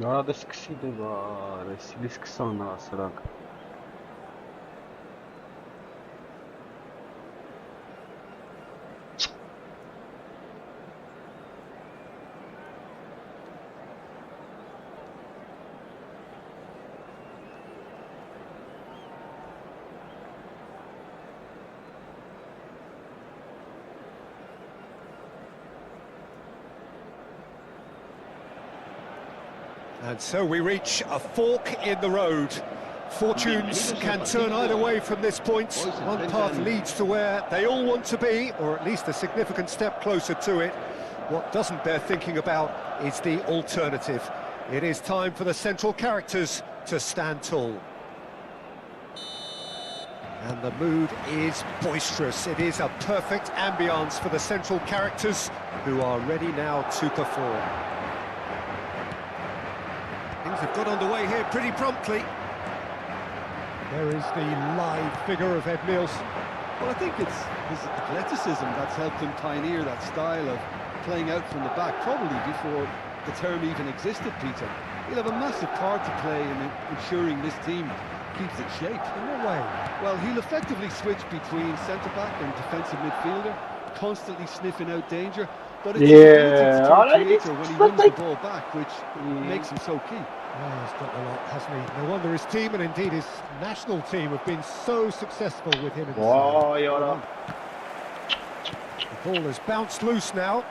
Arada սկսիդը վար, էսիլի սկսան ասրակ։ And so we reach a fork in the road. Fortunes can turn either way from this point. One path leads to where they all want to be, or at least a significant step closer to it. What doesn't bear thinking about is the alternative. It is time for the central characters to stand tall. And the mood is boisterous. It is a perfect ambience for the central characters who are ready now to perform. Things have got underway here pretty promptly. There is the live figure of Ed Mills. Well, I think it's his athleticism that's helped him pioneer that style of playing out from the back, probably before the term even existed, Peter. He'll have a massive part to play in ensuring this team keeps its shape. In what way? Well, he'll effectively switch between centre-back and defensive midfielder, constantly sniffing out danger. But it's his ability to create when he wins the ball back, which makes him so key. Oh, he's got a lot, hasn't he? No wonder his team and indeed his national team have been so successful with him in the side. The ball has bounced loose now.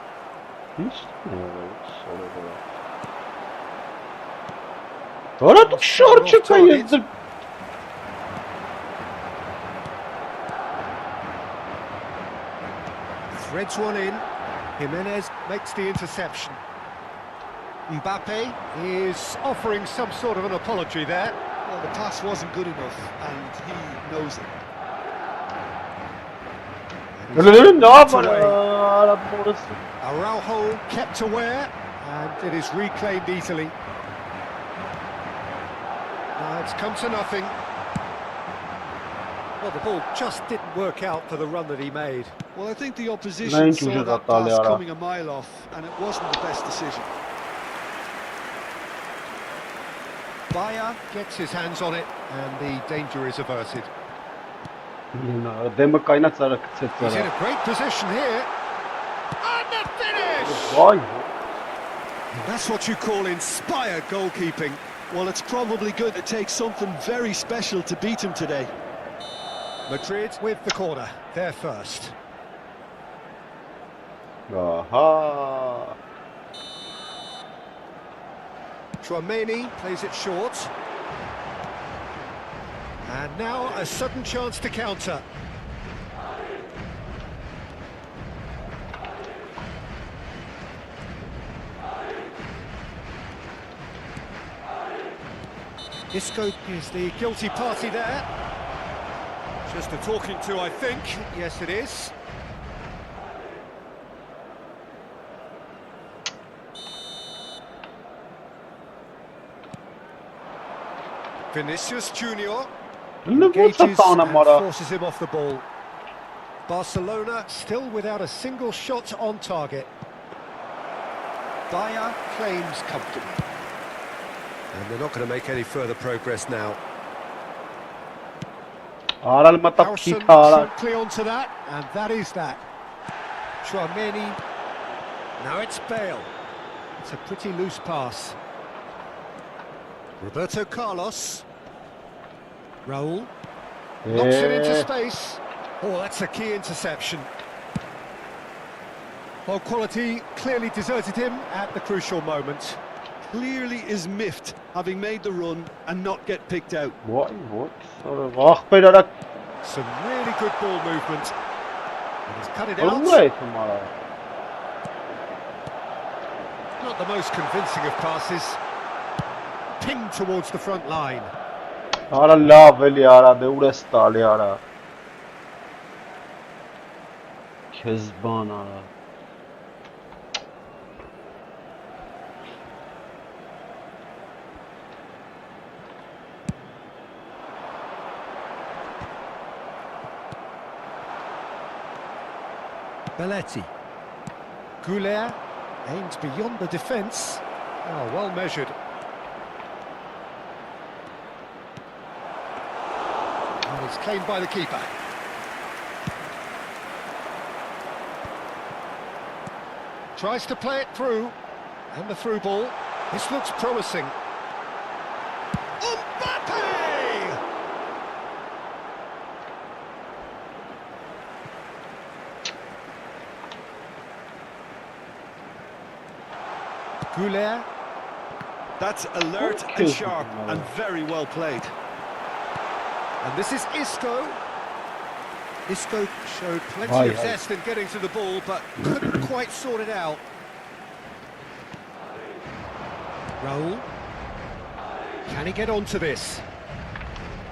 Threads one in. Jimenez makes the interception. Mbappe is offering some sort of an apology there. Well, the pass wasn't good enough, and he knows it. Araujo kept aware, and it is reclaimed easily. Now it's come to nothing. Well, the ball just didn't work out for the run that he made. Well, I think the opposition saw that pass coming a mile off, and it wasn't the best decision. Bayer gets his hands on it, and the danger is averted. He's in a great position here. And the finish! And that's what you call inspired goalkeeping. Well, it's probably going to take something very special to beat him today. Madrid with the corner, they're first. Aha! Tchouaméni plays it short. And now a sudden chance to counter. Isco is the guilty party there. Just a talking to, I think. Yes, it is. Vinicius Junior engages and forces him off the ball. Barcelona still without a single shot on target. Bayer claims comfortably. And they're not going to make any further progress now. Howson quickly onto that, and that is that. Tchouaméni. Now it's Bale. It's a pretty loose pass. Roberto Carlos. Raul knocks it into space. Oh, that's a key interception. Well, quality clearly deserted him at the crucial moment. Clearly is miffed, having made the run and not get picked out. What? Ah, better. Some really good ball movement. And he's cut it out. Not the most convincing of passes. Pinged towards the front line. Ara level yara, de urestali yara. Kezban ara. Belletti. Goulet aimed beyond the defence. Oh, well measured. And it's claimed by the keeper. Tries to play it through. And the through ball. This looks promising. Goulet. That's alert and sharp and very well played. And this is Isco. Isco showed plenty of zest in getting to the ball, but couldn't quite sort it out. Raul. Can he get onto this?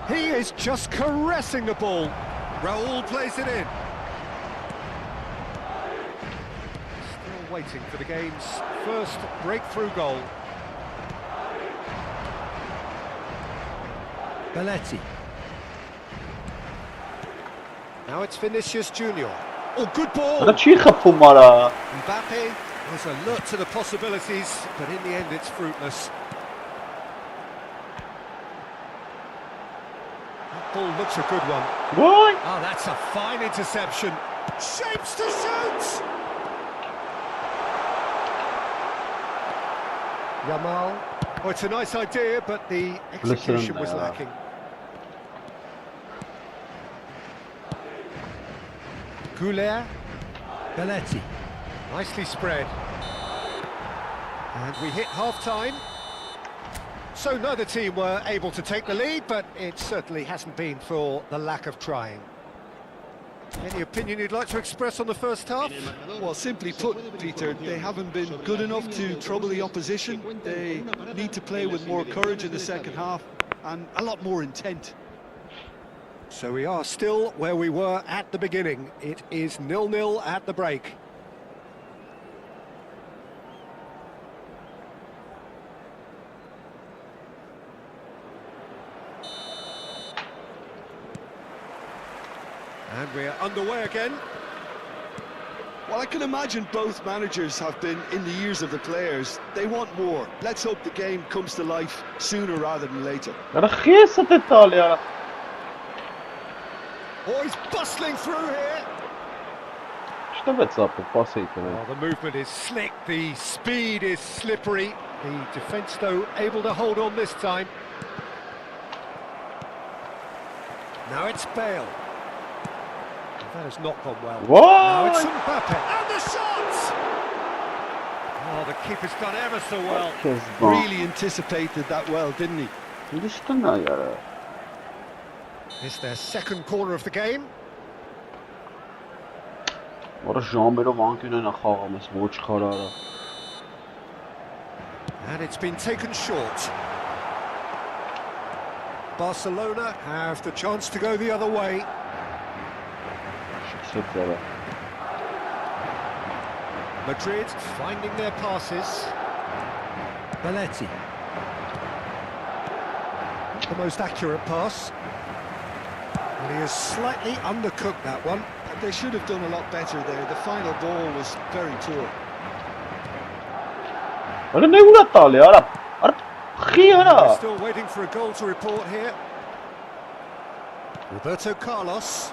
He is just caressing the ball. Raul plays it in. Still waiting for the game's first breakthrough goal. Belletti. Now it's Vinicius Junior. Oh, good ball! Mbappe was alert to the possibilities, but in the end it's fruitless. That ball looks a good one. What? Oh, that's a fine interception. Shapes to shoot! Yamal. Oh, it's a nice idea, but the execution was lacking. Goulet. Belletti. Nicely spread. And we hit half-time. So neither team were able to take the lead, but it certainly hasn't been for the lack of trying. Any opinion you'd like to express on the first half? Well, simply put, Peter, they haven't been good enough to trouble the opposition. They need to play with more courage in the second half and a lot more intent. So we are still where we were at the beginning. It is 0-0 at the break. And we're underway again. Well, I can imagine both managers have been in the ears of the players. They want more. Let's hope the game comes to life sooner rather than later. Oh, he's bustling through here. Oh, the movement is slick, the speed is slippery. The defence, though, able to hold on this time. Now it's Bale. That has not gone well. What? Now it's Mbappe. And the shot! Oh, the keeper's done ever so well. Really anticipated that well, didn't he? It's their second corner of the game. And it's been taken short. Barcelona have the chance to go the other way. Madrid finding their passes. Belletti. Not the most accurate pass. And he has slightly undercooked that one. And they should have done a lot better there. The final ball was very poor. We're still waiting for a goal to report here. Roberto Carlos.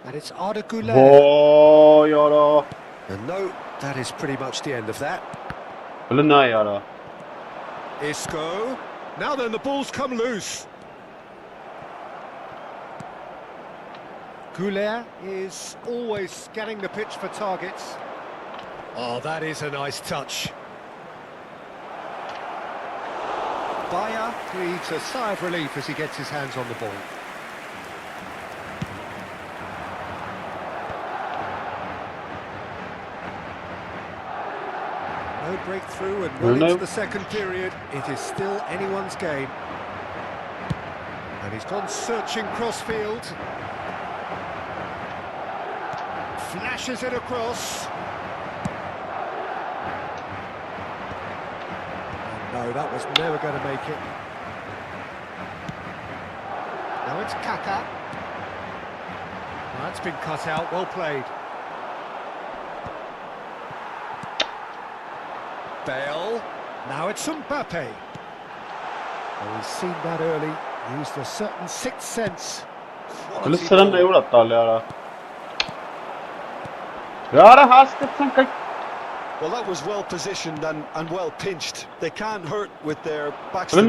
And it's Arda Goulet. Oh, yara. And no, that is pretty much the end of that. Isco. Now then, the ball's come loose. Goulet is always scanning the pitch for targets. Oh, that is a nice touch. Bayer breathes a sigh of relief as he gets his hands on the ball. No breakthrough and well into the second period. It is still anyone's game. And he's gone searching crossfield. Flashes it across. No, that was never going to make it. Now it's Kaka. That's been cut out, well played. Bale. Now it's Mbappe. Oh, he's seen that early. Used a certain sixth sense. Well, that was well positioned and well pinched. They can't hurt with their backs. And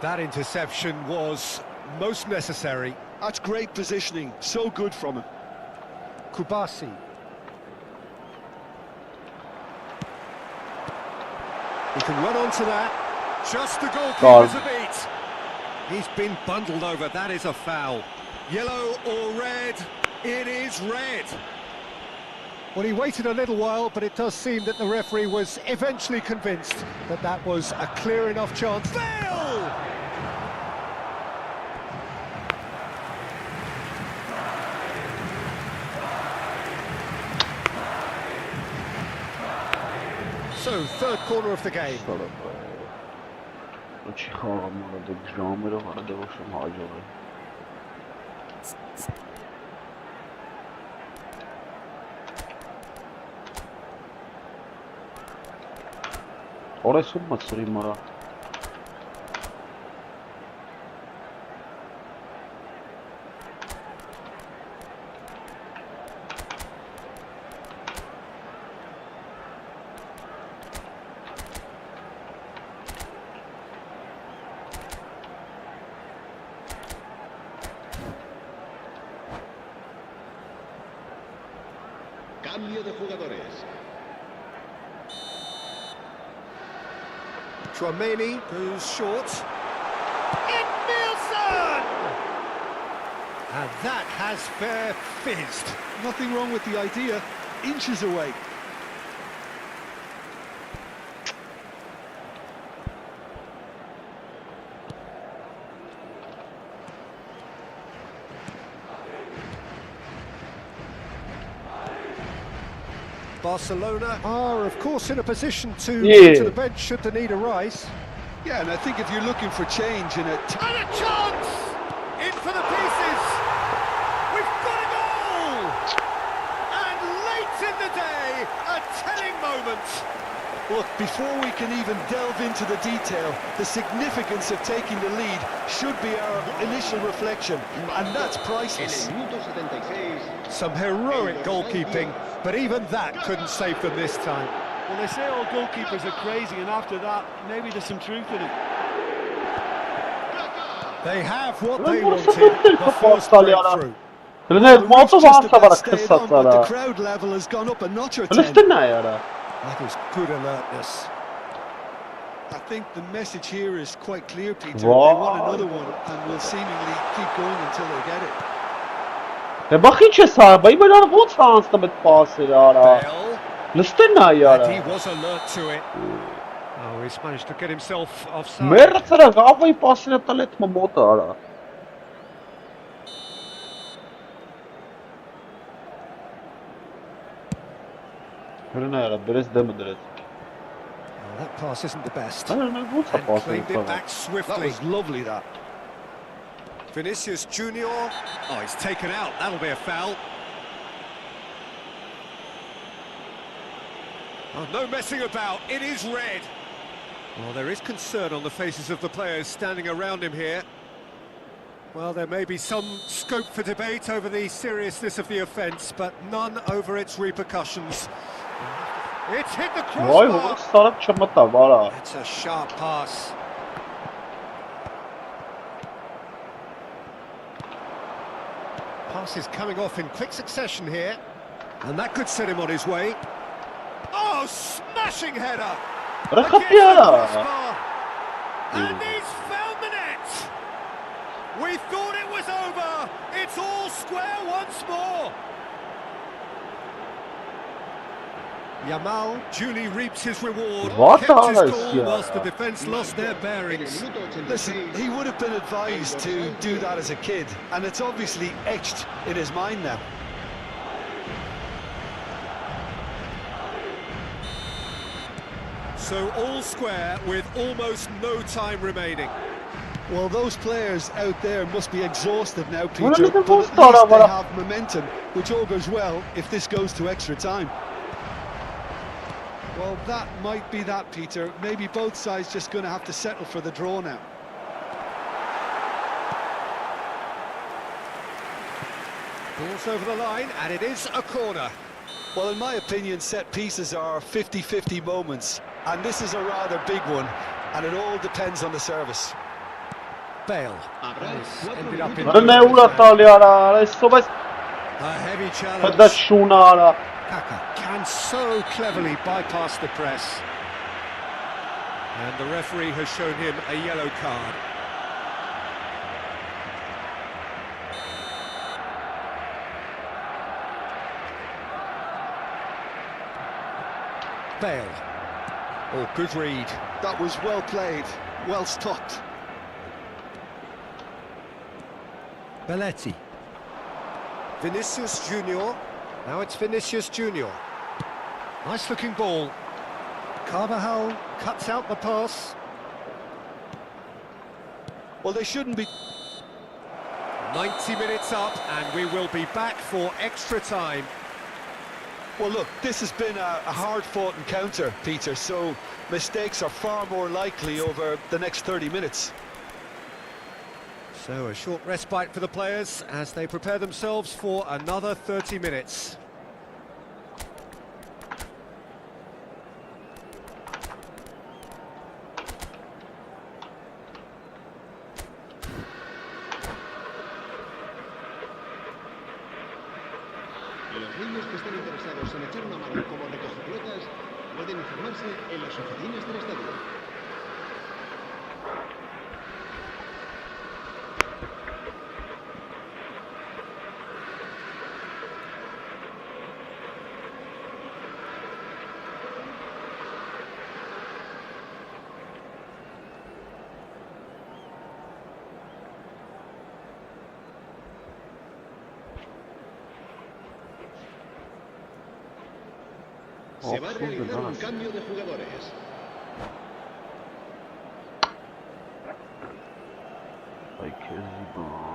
that interception was most necessary. That's great positioning. So good from him. Kubasi. He can run onto that. Just the goalkeeper's a beat. He's been bundled over. That is a foul. Yellow or red? It is red. Well, he waited a little while, but it does seem that the referee was eventually convinced that that was a clear enough chance. Fail! So, third corner of the game. Orası olmaz sırayım ara. Cambio de jugadores. Chouameni goes short. Nielsen! And that has fair fizzed. Nothing wrong with the idea. Inches away. Barcelona are, of course, in a position to go to the bench should the need arise. Yeah, and I think if you're looking for change in a... And a chance! In for the pieces! We've got a goal! And late in the day, a telling moment. Look, before we can even delve into the detail, the significance of taking the lead should be our initial reflection, and that's priceless. Some heroic goalkeeping, but even that couldn't save them this time. Well, they say all goalkeepers are crazy, and after that, maybe there's some truth in it. They have what they wanted, the first breakthrough. But the crowd level has gone up a notch or 10. That was good alertness. I think the message here is quite clear, Peter. They want another one, and will seemingly keep going until they get it. And he was alert to it. Oh, he's managed to get himself offside. Oh, that pass isn't the best. And claimed it back swiftly. That was lovely, that. Vinicius Junior. Oh, he's taken out. That'll be a foul. Oh, no messing about. It is red. Well, there is concern on the faces of the players standing around him here. Well, there may be some scope for debate over the seriousness of the offence, but none over its repercussions. It's hit the crossbar. That's a sharp pass. Passes coming off in quick succession here. And that could set him on his way. Oh, smashing header! Against the crossbar. And he's found the net! We thought it was over! It's all square once more! Yamal duly reaps his reward. What Kept his are goal you? whilst the defence lost their bearings. Listen, he would have been advised to do that as a kid, and it's obviously etched in his mind now. So all square with almost no time remaining. Well, those players out there must be exhausted now, Well, Peter, look at but those at least they Tara. have momentum, which augurs well if this goes to extra time. Well, that might be that, Peter. Maybe both sides just going to have to settle for the draw now. Balls over the line, and it is a corner. Well, in my opinion, set pieces are 50-50 moments, and this is a rather big one, and it all depends on the service. Bale. Ended up in Rene ուրատալի արա, այսօր այս a heavy դա challenge. շունը արա։ Kaka can so cleverly bypass the press. And the referee has shown him a yellow card. Bale. Oh, good read. That was well played, well stopped. Belletti. Vinicius Junior. Now it's Vinicius Junior. Nice looking ball. Carvajal cuts out the pass. Well, they shouldn't be... 90 minutes up and we will be back for extra time. Well, look, this has been a hard-fought encounter, Peter, so mistakes are far more likely over the next 30 minutes. So a short respite for the players as they prepare themselves for another 30 minutes. Los niños que estén interesados en echar una mano como recogepelotas pueden informarse en las oficinas del estadio. Se va a realizar un cambio de jugadores. Ay, qué rico.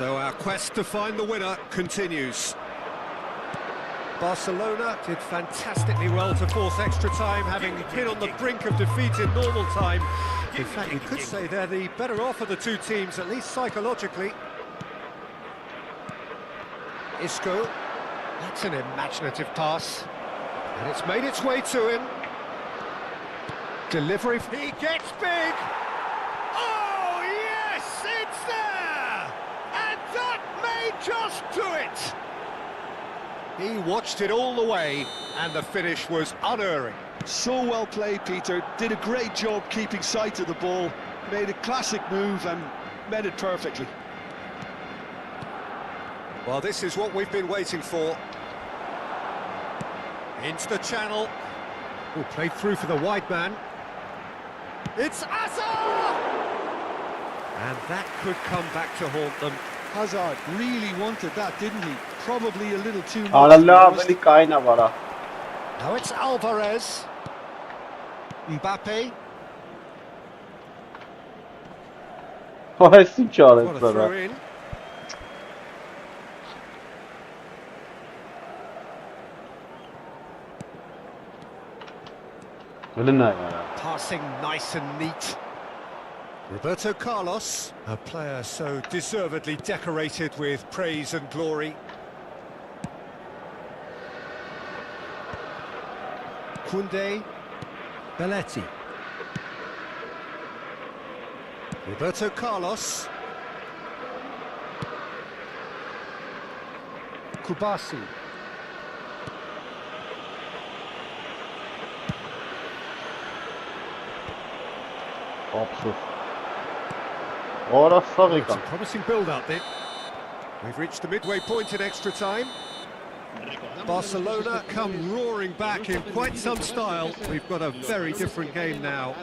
So our quest to find the winner continues. Barcelona did fantastically well to force extra time, having been on the brink of defeat in normal time. In fact, you could say they're the better off of the two teams, at least psychologically. Isco, that's an imaginative pass. And it's made its way to him. Delivery, he gets big! Oh yes, it's there! And that may just do it! He watched it all the way, and the finish was unerring. So well played, Peter. Did a great job keeping sight of the ball. Made a classic move and met it perfectly. Well, this is what we've been waiting for. Into the channel. Oh, played through for the wide man. It's Hazard! And that could come back to haunt them. Hazard really wanted that, didn't he? Probably a little too much. Allah beni kayna vara. Now it's Alvarez. Mbappe. Vay sıçar Got a throw etlara. in. Öyle ne ya? Passing nice and neat. Roberto Carlos, a player so deservedly decorated with praise and glory. Koundé, Belletti. Roberto Carlos. Kubasi. Absız. Orası sağ It's a promising build-up then. We've reached the midway point in extra time. Barcelona come roaring back in quite some style. We've got a very different game now.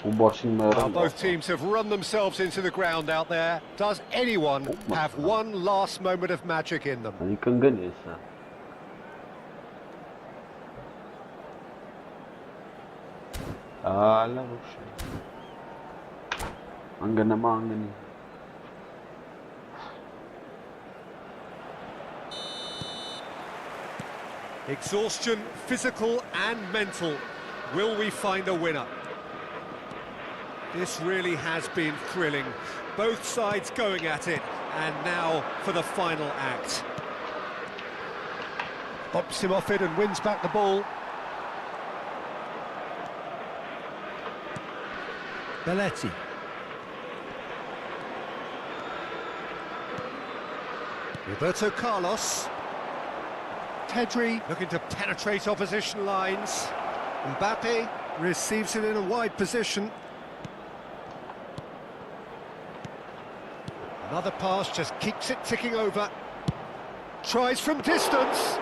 Bu başın meğerim. Both teams have run themselves into the ground out there. Does anyone have one last moment of magic in them? Yıkın neyse. Allah bu şey. Angana mangani. Exhaustion, physical and mental. Will we find a winner? This really has been thrilling. Both sides going at it, and now for the final act. Bops him off it and wins back the ball. Belletti. Roberto Carlos. Pedri looking to penetrate opposition lines. Mbappe receives it in a wide position. Another pass just keeps it ticking over. Tries from distance.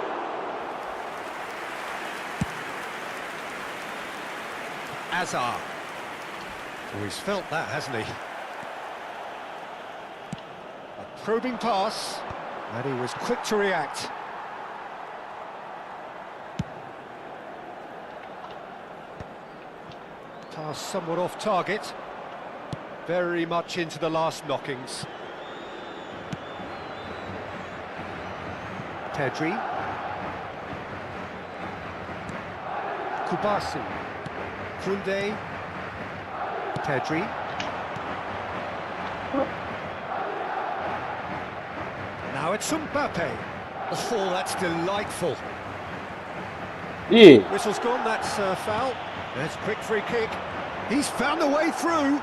Hazard. Oh, he's felt that, hasn't he? A probing pass, and he was quick to react. Pass somewhat off target. Very much into the last knockings. Pedri. Kubasi. Koundé. Pedri. Now it's Mbappe. Oh, that's delightful. İyi. Whistle's gone, that's a foul. That's a quick free kick. He's found a way through.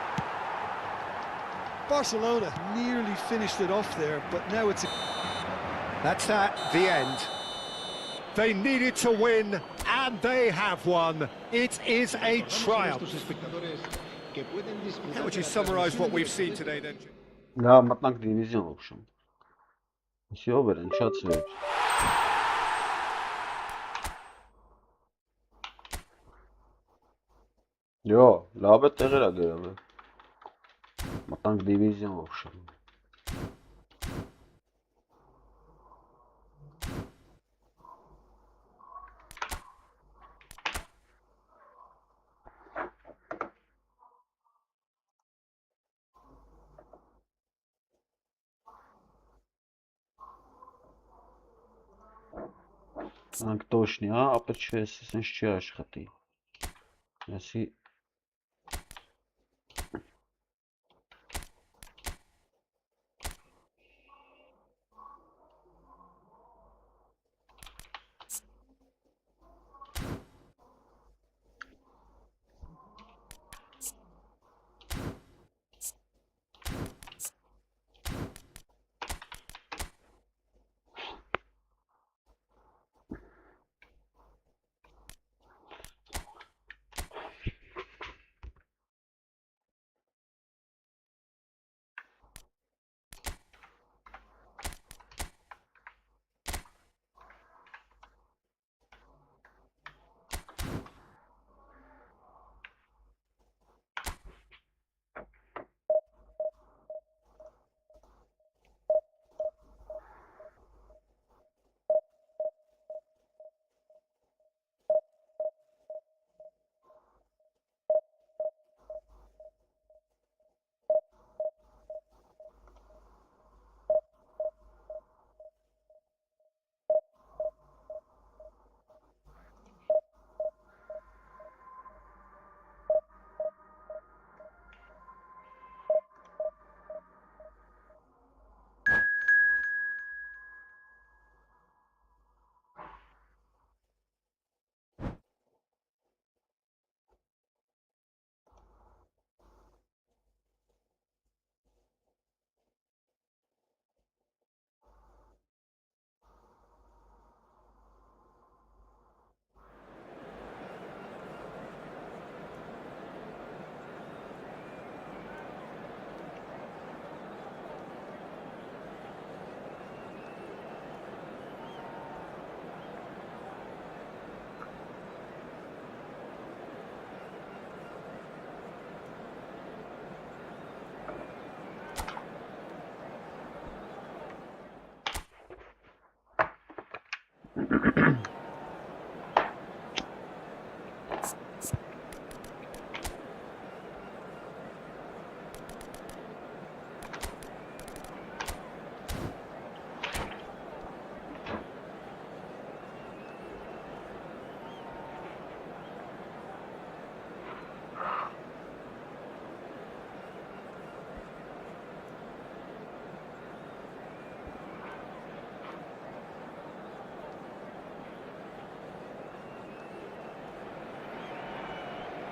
Barcelona nearly finished it off there, but now it's a... That's at the end. They needed to win, and they have won. It is a triumph. How would you summarise what we've seen today, then? Ya matnak divizyon oluşum. Все, блин, что отсюда? Yo, labet tegera göre. Matnak divizyon oluşum. Անք տոշնի, հա, ապա չես, ասենց չի աշխատի։ Ասի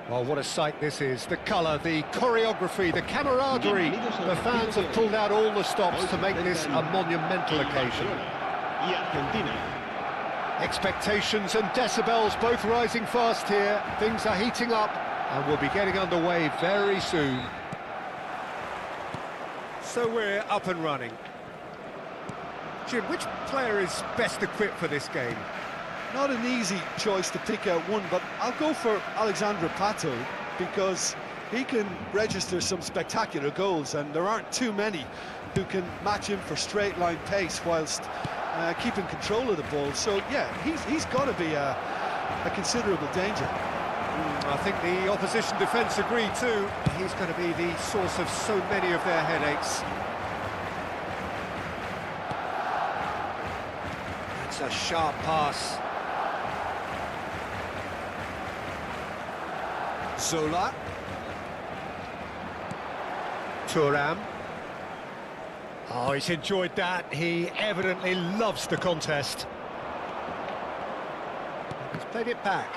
Well, what a sight this is. The colour, the choreography, the camaraderie. The fans have pulled out all the stops to make this a monumental occasion. Expectations and decibels both rising fast here. Things are heating up and we'll be getting underway very soon. So we're up and running. Jim, which player is best equipped for this game? Not an easy choice to pick out one, but I'll go for Alexandre Pato because he can register some spectacular goals and there aren't too many who can match him for straight line pace whilst keeping control of the ball. So yeah, he's got to be a considerable danger. I think the opposition defence agree too. He's going to be the source of so many of their headaches. That's a sharp pass. Zola. Thuram. Oh, he's enjoyed that. He evidently loves the contest. He's played it back.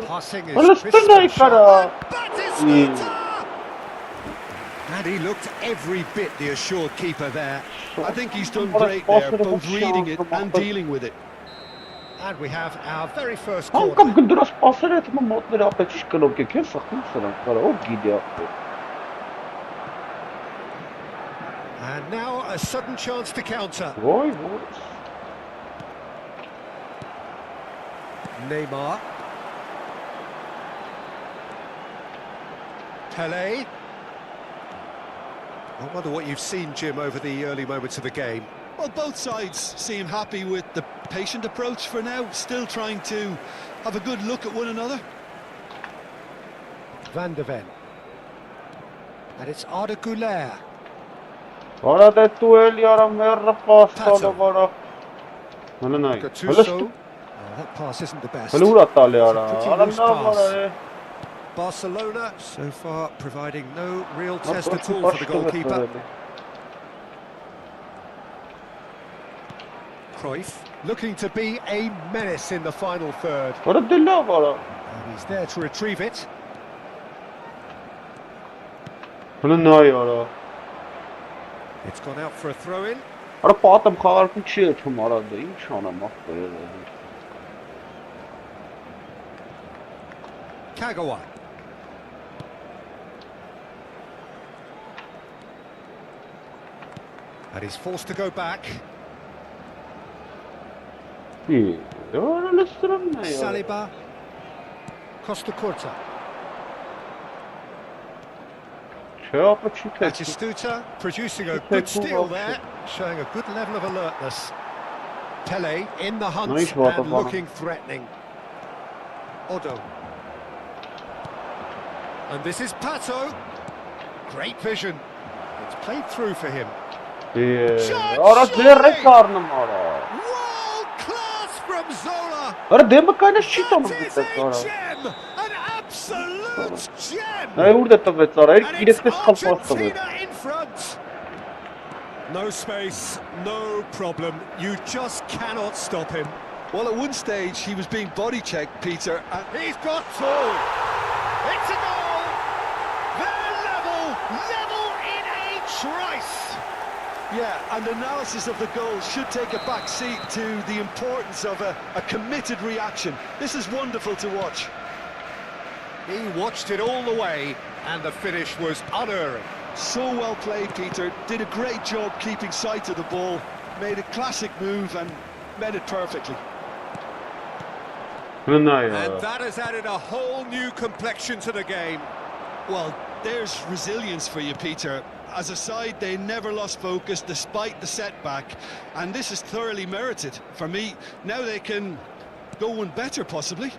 Passing is crisp and sharp. And he looked every bit the assured keeper there. I think he's done great there, both reading it and dealing with it. And we have our very first corner. And now a sudden chance to counter. Neymar. Pelé. I wonder what you've seen, Jim, over the early moments of the game. Well, both sides seem happy with the patient approach for now, still trying to have a good look at one another. Van de Ven. And it's Arda Güler. Gattuso. Oh, that pass isn't the best. It's a pretty loose pass. Barcelona, so far, providing no real test at all for the goalkeeper. Cruyff, looking to be a menace in the final third. And he's there to retrieve it. It's gone out for a throw-in. Kagawa. And he's forced to go back. Saliba. Costa Curta. Batistuta producing a good steal there, showing a good level of alertness. Pelé in the hunt and looking threatening. Odo. And this is Pato. Great vision. It's played through for him. World class from Zola. That is a gem, an absolute gem. And it's Argentina in front. No space, no problem. You just cannot stop him. Well, at one stage he was being body checked, Peter, and He's got two. It's a goal. They're level in a trice. yeah, and analysis of the goal should take a back seat to the importance of a committed reaction. This is wonderful to watch. He watched it all the way, and the finish was unerring. So well played, Peter. Did a great job keeping sight of the ball, made a classic move and met it perfectly. And that has added a whole new complexion to the game. Well, there's resilience for you, Peter. As a side, they never lost focus despite the setback, and this is thoroughly merited. For me, now they can go one better, possibly.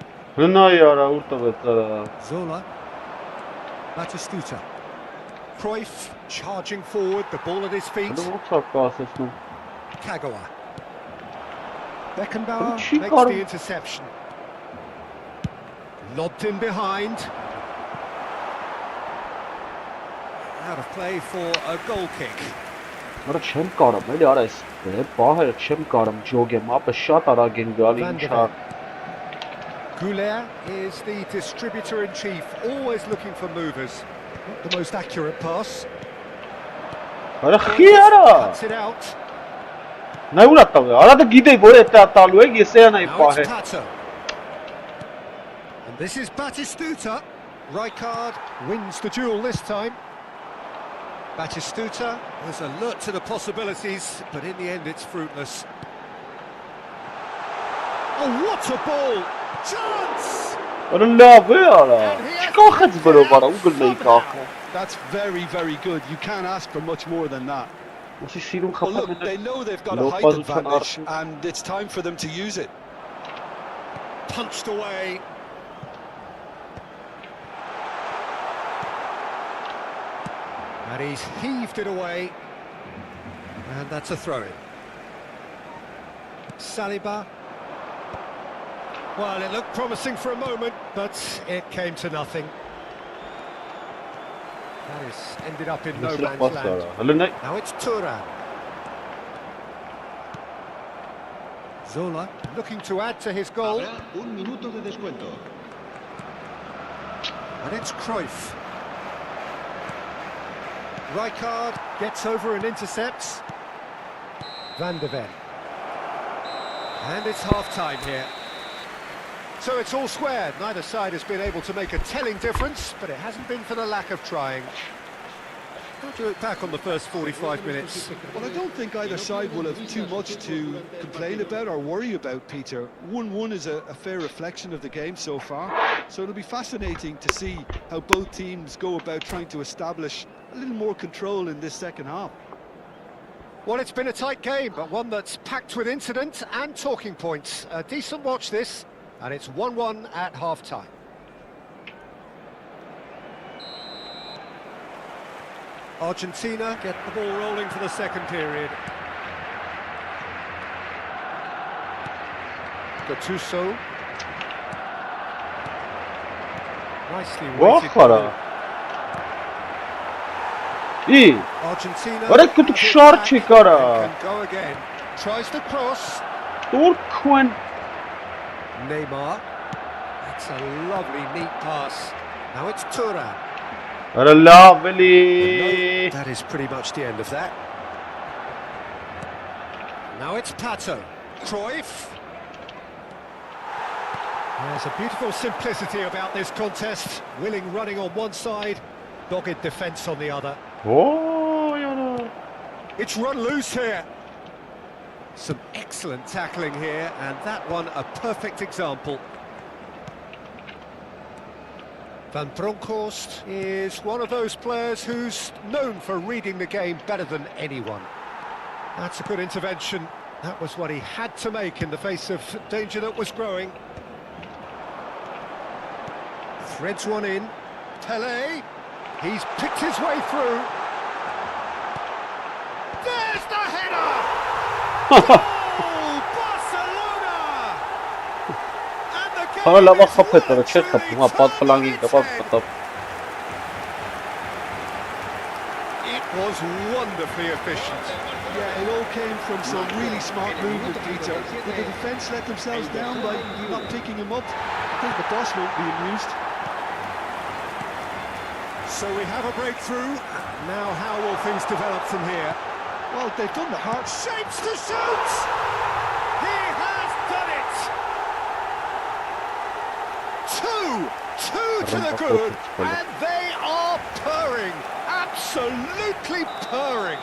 Zola. Batistuta. Cruyff charging forward, the ball at his feet. Kagawa. Beckenbauer makes the interception. Lobbed in behind. Out of play for a goal kick. Goulet is the distributor-in-chief, always looking for movers. Not the most accurate pass. Cuts it out. Նա ուր ատավ է, արադը գիտեի, որ է տալու է, ես է անայի Now պահ it's է։ Pato. And this is Batistuta. Rijkaard wins the duel this time. Batistuta was alert to the possibilities, but in the end it's fruitless. Oh, what a ball! Chance! Արա լավ է, արա, չկախեց բրով, արա, ուգլ մեի կախը։ That's very, very good. You can't ask for much more than that. Ոսի սիրուն Well, խապա look, they know they've got a height լոպազության advantage, արդու։ and it's time for them to use it. Punched away. And he's heaved it away. And that's a throw-in. Saliba. Well, it looked promising for a moment, but it came to nothing. That is ended up in no man's land. Հլը նայ, Now it's Turan. Zola looking to add to his goal. Habrá un minuto de descuento. And it's Cruyff. Rijkaard gets over and intercepts. Van de Ven. And it's half-time here. So it's all square. Neither side has been able to make a telling difference, but it hasn't been for the lack of trying. Don't you look back on the first 45 minutes? Well, I don't think either side will have too much to complain about or worry about, Peter. 1-1 is a fair reflection of the game so far, so it'll be fascinating to see how both teams go about trying to establish a little more control in this second half. Well, it's been a tight game, but one that's packed with incident and talking points. A decent watch this, and it's 1-1 at half-time. Argentina get the ball rolling for the second period. Gattuso. Nicely weighted. վախարա։ Ի, Argentina Ora que tu have it short, back Chicara. and can go again. Tries to cross. տոր քուեն, Neymar. That's a lovely, neat pass. Now it's Turan. արա լավ էլի։ That is pretty much the end of that. Now it's Pato. Cruyff. There's a beautiful simplicity about this contest. Willing running on one side, dogged defence on the other. Օ, յարա։ It's run loose here. Some excellent tackling here, and that one a perfect example. Van Bronckhorst is one of those players who's known for reading the game better than anyone. That's a good intervention. That was what he had to make in the face of danger that was growing. Threads one in. Pele. He's picked his way through. There's the header! Goal! Barcelona! And the game Արա լավա is խապետ, արա չէր literally խապում, հա, պատ պլանգին կապավ turned. կտավ։ It was wonderfully efficient. Yeah, it all came from some really smart movement, Peter. Did the defence let themselves down by not picking him up? I think the boss won't be amused. So we have a breakthrough. Now how will things develop from here? Well, they've done the heart. Shapes to shoot! He has done it! Two to the good, and they are purring, absolutely purring.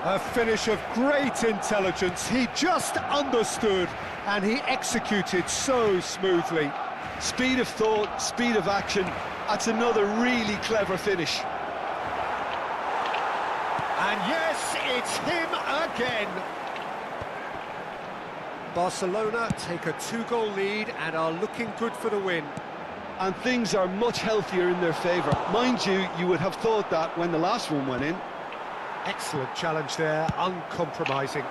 A finish of great intelligence. He just understood, and he executed so smoothly. Speed of thought, speed of action. That's another really clever finish. And yes, it's him again. Barcelona take a 2-goal lead and are looking good for the win. And things are much healthier in their favour. Mind you, you would have thought that when the last one went in. Excellent challenge there, uncompromising.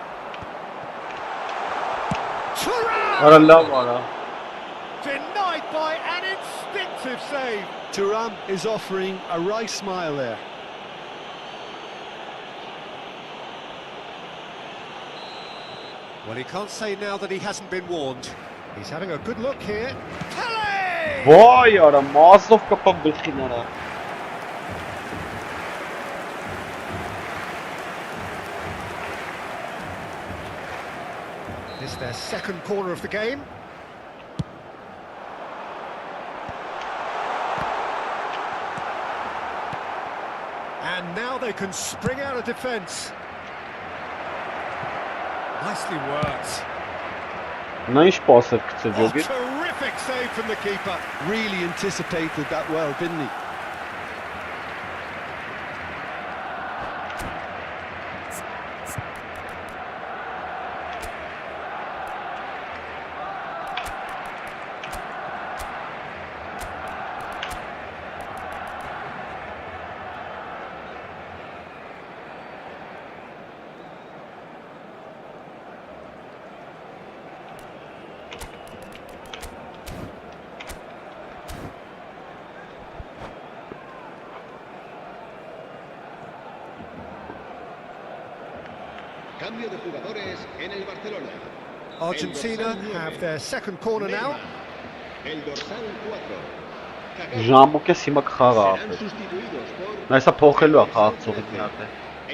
Thuram! Արա լավ, արա։ Denied by an instinctive save. Thuram is offering a wry smile there. Well, he can't say now that he hasn't been warned. He's having a good look here. Pele! Vay ara, mazov կապավ գլխին արա։ This is their second corner of the game. And now they can spring out of defence. Nicely worked. Նա ինչ պաս էր գցել Oh, ջոգի։ terrific save from the keeper. Really anticipated that well, didn't he? Cambio de jugadores en el Barcelona. Argentina have their second corner now. El dorsal 4. Ժամոկես հիմա կխաղա Serán ապեր։ sustituidos por Նա հեսա փոխելու է խաղացողի մի հատ է։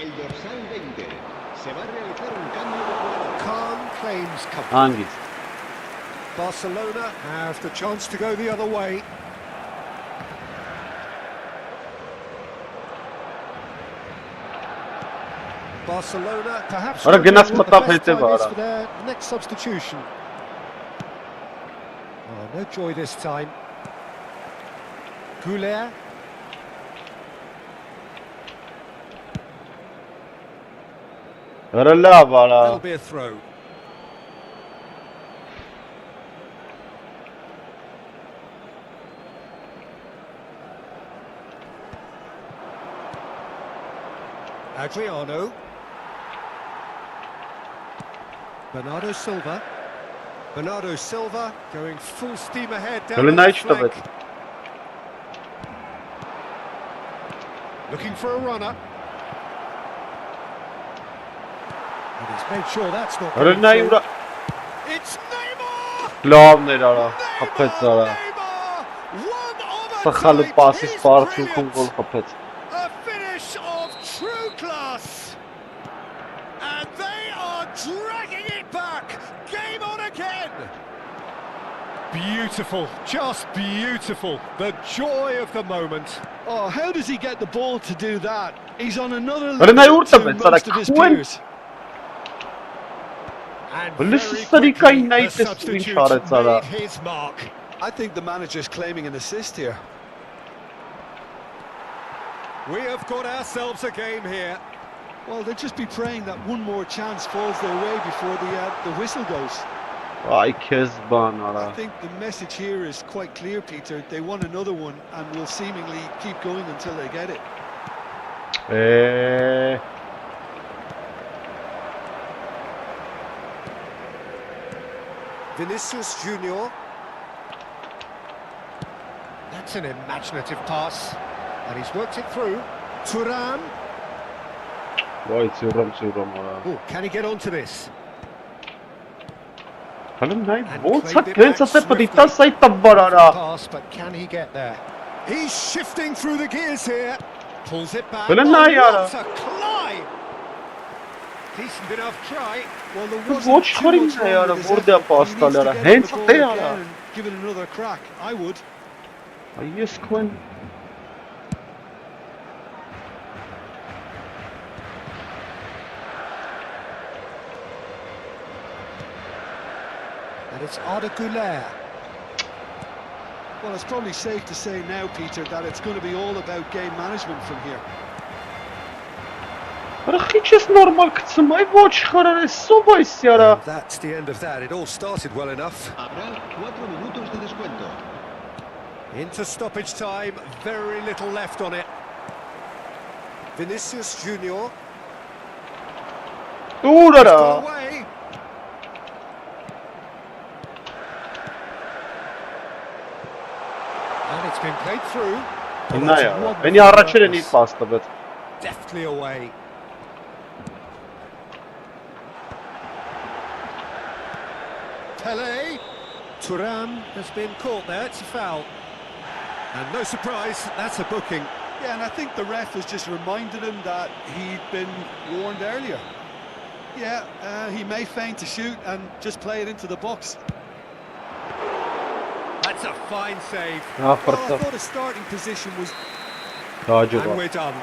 el dorsal 20. Se va a realizar un cambio de jugador. Khan claims comfort. Հանգից։ Barcelona have the chance to go the other way. Barcelona perhaps Ora wondering gnas what the matav best հետև time is արա։ for their next substitution. Oh, no joy this time. Goulet. Արա լավ արա։ That'll be a throw. Adriano. Bernardo Silva. Bernardo Silva going full steam ahead down Հələ the նա left ինչ flank. տվեց։ Looking for a runner. And he's made sure that's not Հələ going նա through. ուրա It's Neymar! լավներ արա, խփեց արա։ Neymar! One of a Սխալը kind. պասից He's բարձունքում brilliant. գոլ խփեց։ A finish of true class. And they are dragging it back. Game on again. Beautiful, just beautiful. The joy of the moment. Oh, how does he get the ball to do that? He's on another Ora նա level ուր to տվեց, most արա of his քուեն։ peers. And Հələ very սրիկային quickly, նա the իպես ինչ substitute արեց արա։ made his mark. I think the manager's claiming an assist here. We have got ourselves a game here. Well, they'll just be praying that one more chance falls their way before the whistle goes. Այ քեզ բան արա։ I think the message here is quite clear, Peter. They want another one and will seemingly keep going until they get it. Vinicius Junior. That's an imaginative pass. And he's worked it through. Thuram. Վայ ծյուրում արա։ Oh, can he get onto this? Հələ նա And ոնց է claimed it քենց back ասե պետք է swiftly. տաս այդ տաբար արա։ Pass, but can he get there? He's shifting through the gears here. Pulls it back. Well, Oh, now you are. what a climb! Decent enough try. Well, there Ոչ wasn't too խորին much է wrong արա, with his որտե է effort. He needs պաստալ to արա, get on հենց the ball դե again արա։ and give it another crack. I would. Ես քույն And it's Arda Güler. Well, it's probably safe to say now, Peter, that it's going to be all about game management from here. Արա քիչ ես նորմալ գցում, այ ոչ խարար է սոբայս արա։ And that's the end of that. It all started well enough. Habrá 4 minutos de descuento. Into stoppage time. Very little left on it. Vinicius Junior. Ուր արա։ Got away. And it's been played through. Oh, Նա that's է, wonderful այնի առաջերն իր purpose. պաս տվեց։ Deftly away. Pele. Thuram has been caught there, it's a foul. And no surprise, that's a booking. Yeah, and I think the ref has just reminded him that he'd been warned earlier. Yeah, he may feign to shoot and just play it into the box. That's a fine save. Ha, Well, I fırtı. thought his starting position was... Tacı And var. we're done.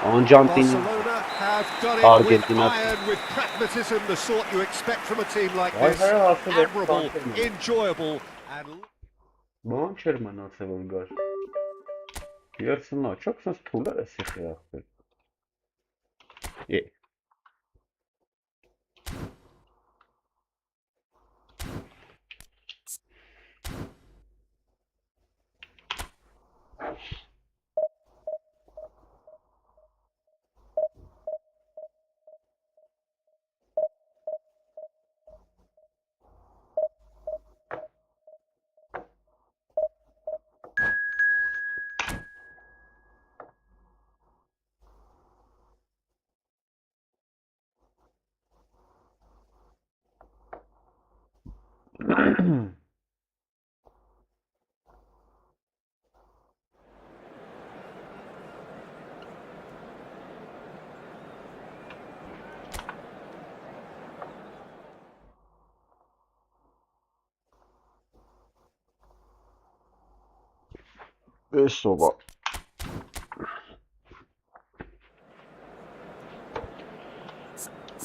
Arjantin. Barcelona have done it Argentina. with iron, with pragmatism, the sort you expect from a team like Vay this. be, aslında Admirable, Argentina. enjoyable, and Բան չէր մնացել որ գար։ Երցնա, չոք սենց թուլար է սիխի ախպել։ Է։ Էսովա։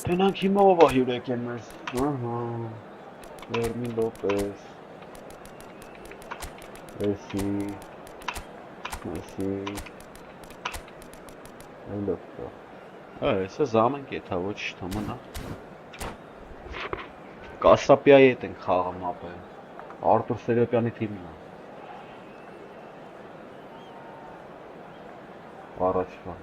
Տենանք հիմա ով է հյուրեք են մեզ։ Ահա։ Վերմին Լոպես։ Մեսի։ Այլոքա։ Այսը զամենք է թա ոչ թամանա։ Կասապյայի հետ են խաղում ապը։ Արտուր Սերոպյանի թիմն է։ Առաջվա։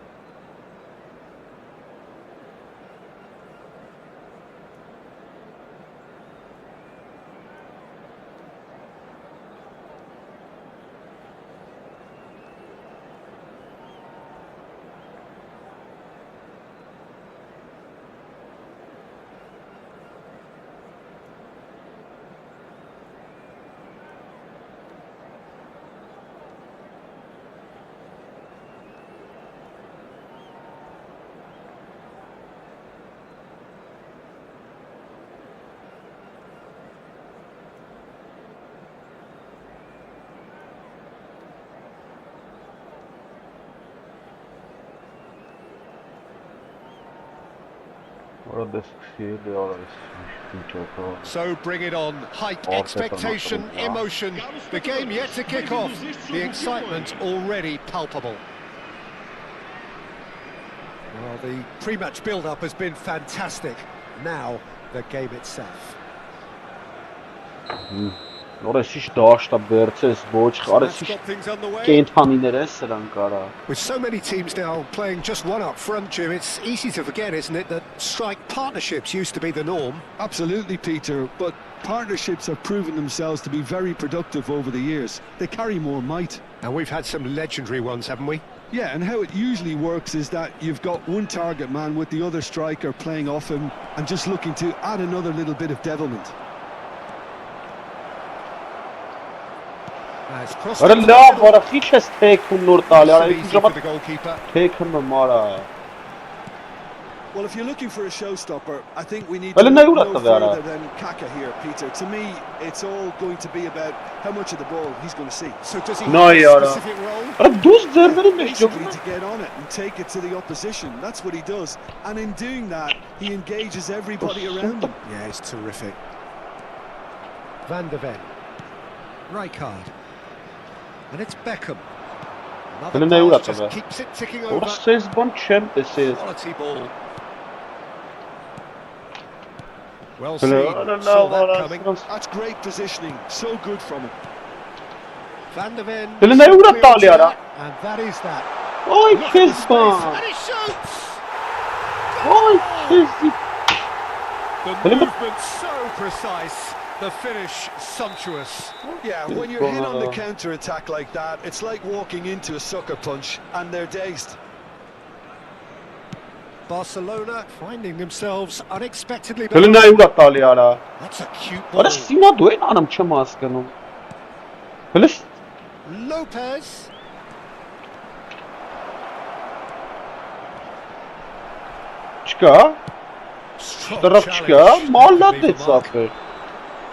so bring it on. Height, expectation, emotion. The game yet to kick off. The excitement already palpable. Well, the pre-match build-up has been fantastic. Now, the game itself. Orası dağışta berçes boç arası կենթանիներ են սրանք արա With so many teams now playing just one up front, Jim, it's easy to forget, isn't it, that strike partnerships used to be the norm. Absolutely, Peter, but partnerships have proven themselves to be very productive over the years. They carry more might. And we've had some legendary ones, haven't we? Yeah, and how it usually works is that you've got one target man with the other striker playing off him and just looking to add another little bit of devilment. Արա լավ, արա քիչ ես թեքում նոր տալի, արա Easy ինձ for the goalkeeper. թեքումը մարա Well, if you're looking for a showstopper, I think we need Well, to no, look that's no the Vera. further than Kaka here, Peter. To me, it's all going to be about how much of the ball he's going to see. So does he No, have a Yara. specific role? Արա դուս ձերների մեջ Basically, ջոկում to get on it and take it to the opposition. That's what he does. And in doing that, he engages everybody around him. Yeah, it's terrific. Van der Ven. Rijkaard. And it's Beckham. Հələ Another nə pass ուրացավ just է keeps it ticking over. Որս սես բան չեմ տեսել Quality ball. Well Հələ seen. արա Saw լավ that արա coming. That's great positioning. So good from him. Van der Ven. Հələ nə ուրա տալի արա And that is that. Ոյ Look at the քեզ space, բան and he shoots. Ոյ քեզ The Hëlə movement so precise. The finish sumptuous. Yeah, when you're hit on the counter-attack like that, it's like walking into a sucker punch and they're dazed. Barcelona finding themselves unexpectedly Հələ below. nə ուրա տալի արա That That's a cute ball. Արա սինա դու են անամ չեմ հասկանում։ Հլս Lopez. չկա, Strong դրավ չկա, challenge. մալադեց ապեր։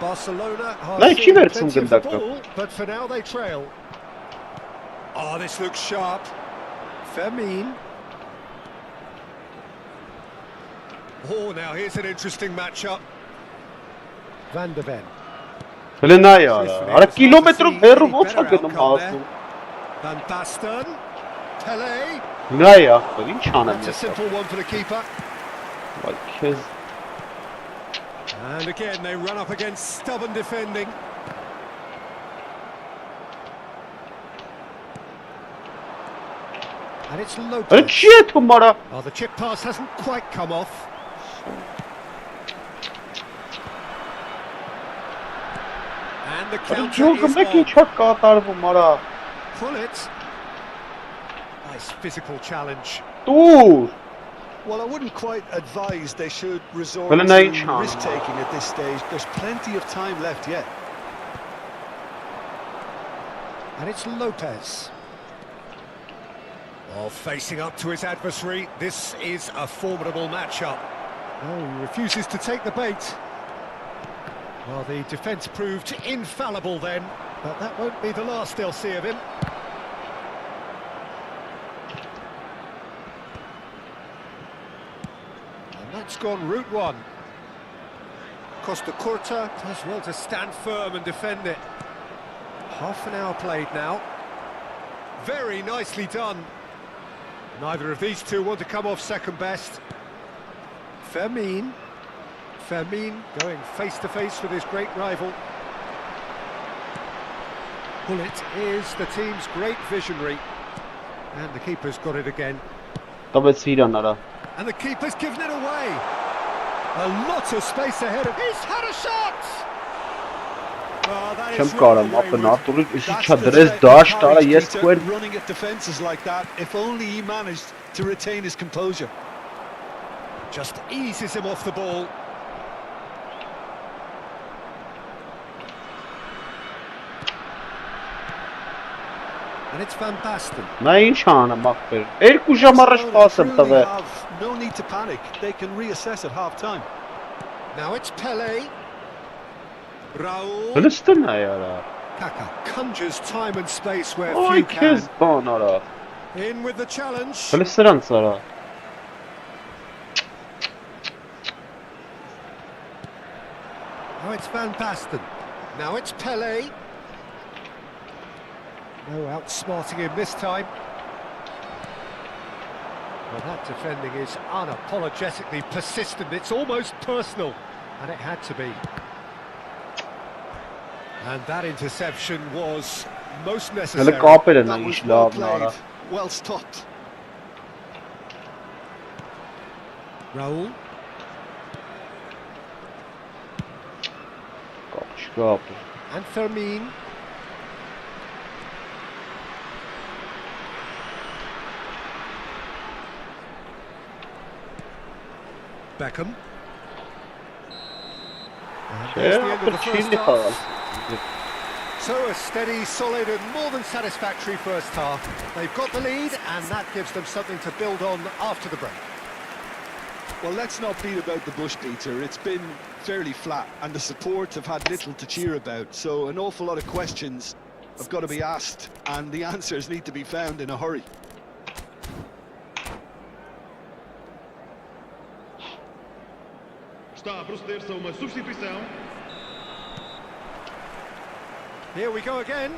Barcelona are Like, seeing she versus plenty of the Gandaka. ball, but for now they trail. Oh, this looks sharp. Fermin. Oh, now here's an interesting matchup. Van de Ven. Հլը նայ արա, արա կիլոմետրով հեռու ոնց է գնում հասնում։ Van Basten. Pele. Նայ ախր, ինչ անեմ That's a ես։ simple one for the keeper. Վայ քեզ And again, they run up against stubborn defending. And it's Արա Lopez. չի է թում արա։ Oh, the chip pass hasn't quite come off. And the Արա counter ջոգը is մեկ on. ինչա կատարվում արա։ Pull it. Nice physical challenge. Տուր։ Well, I wouldn't quite advise they should resort Well, to an age on. risk-taking at this stage. There's plenty of time left yet. And it's Lopez. Oh, facing up to his adversary. This is a formidable matchup. Oh, he refuses to take the bait. Well, the defence proved infallible then, but that won't be the last they'll see of him. And that's gone route one. Costa Curta does well to stand firm and defend it. Half an hour played now. Very nicely done. Neither of these two want to come off second best. Fermin going face to face with his great rival. Bullet is the team's great visionary. And the keeper's got it again. Տվեց իրան արա։ And the keeper's given it away. A lot of space ahead of... He's had a shot! Oh, that Չեմ is կարամ really ապն wayward. Արտուրի That's իսի the չդրես type of դաշտ արա courage, ես Peter, քուեր running at defences like that. If only he managed to retain his composure. Just eases him off the ball. And it's Van Basten. Նա ինչ անեմ ախպեր։ Երկու ժամ առաջ պաս եմ Truly տվել։ have no need to panic. They can reassess at half-time. Now it's Pele. Raul. Հլստն է արա։ Kaka conjures time and space where Ոյ few քեզ can. բան արա։ In with the challenge. Հլը սրանց արա։ Now it's Van Basten. Now it's Pele. No outsmarting him this time. Well, that defending is unapologetically persistent. It's almost personal, and it had to be. And that interception was most Հլը necessary. կապերը նա That ինչ was well լավն արա։ played, well stopped. Raul. Կապ չկա։ And Fermin. Beckham. And there's the end of the first half. So a steady, solid and more than satisfactory first half. They've got the lead and that gives them something to build on after the break. Well, let's not beat about the bush, Peter. It's been fairly flat and the support have had little to cheer about. So an awful lot of questions have got to be asked and the answers need to be found in a hurry. Está a proceder-se a uma substituição. Here we go again.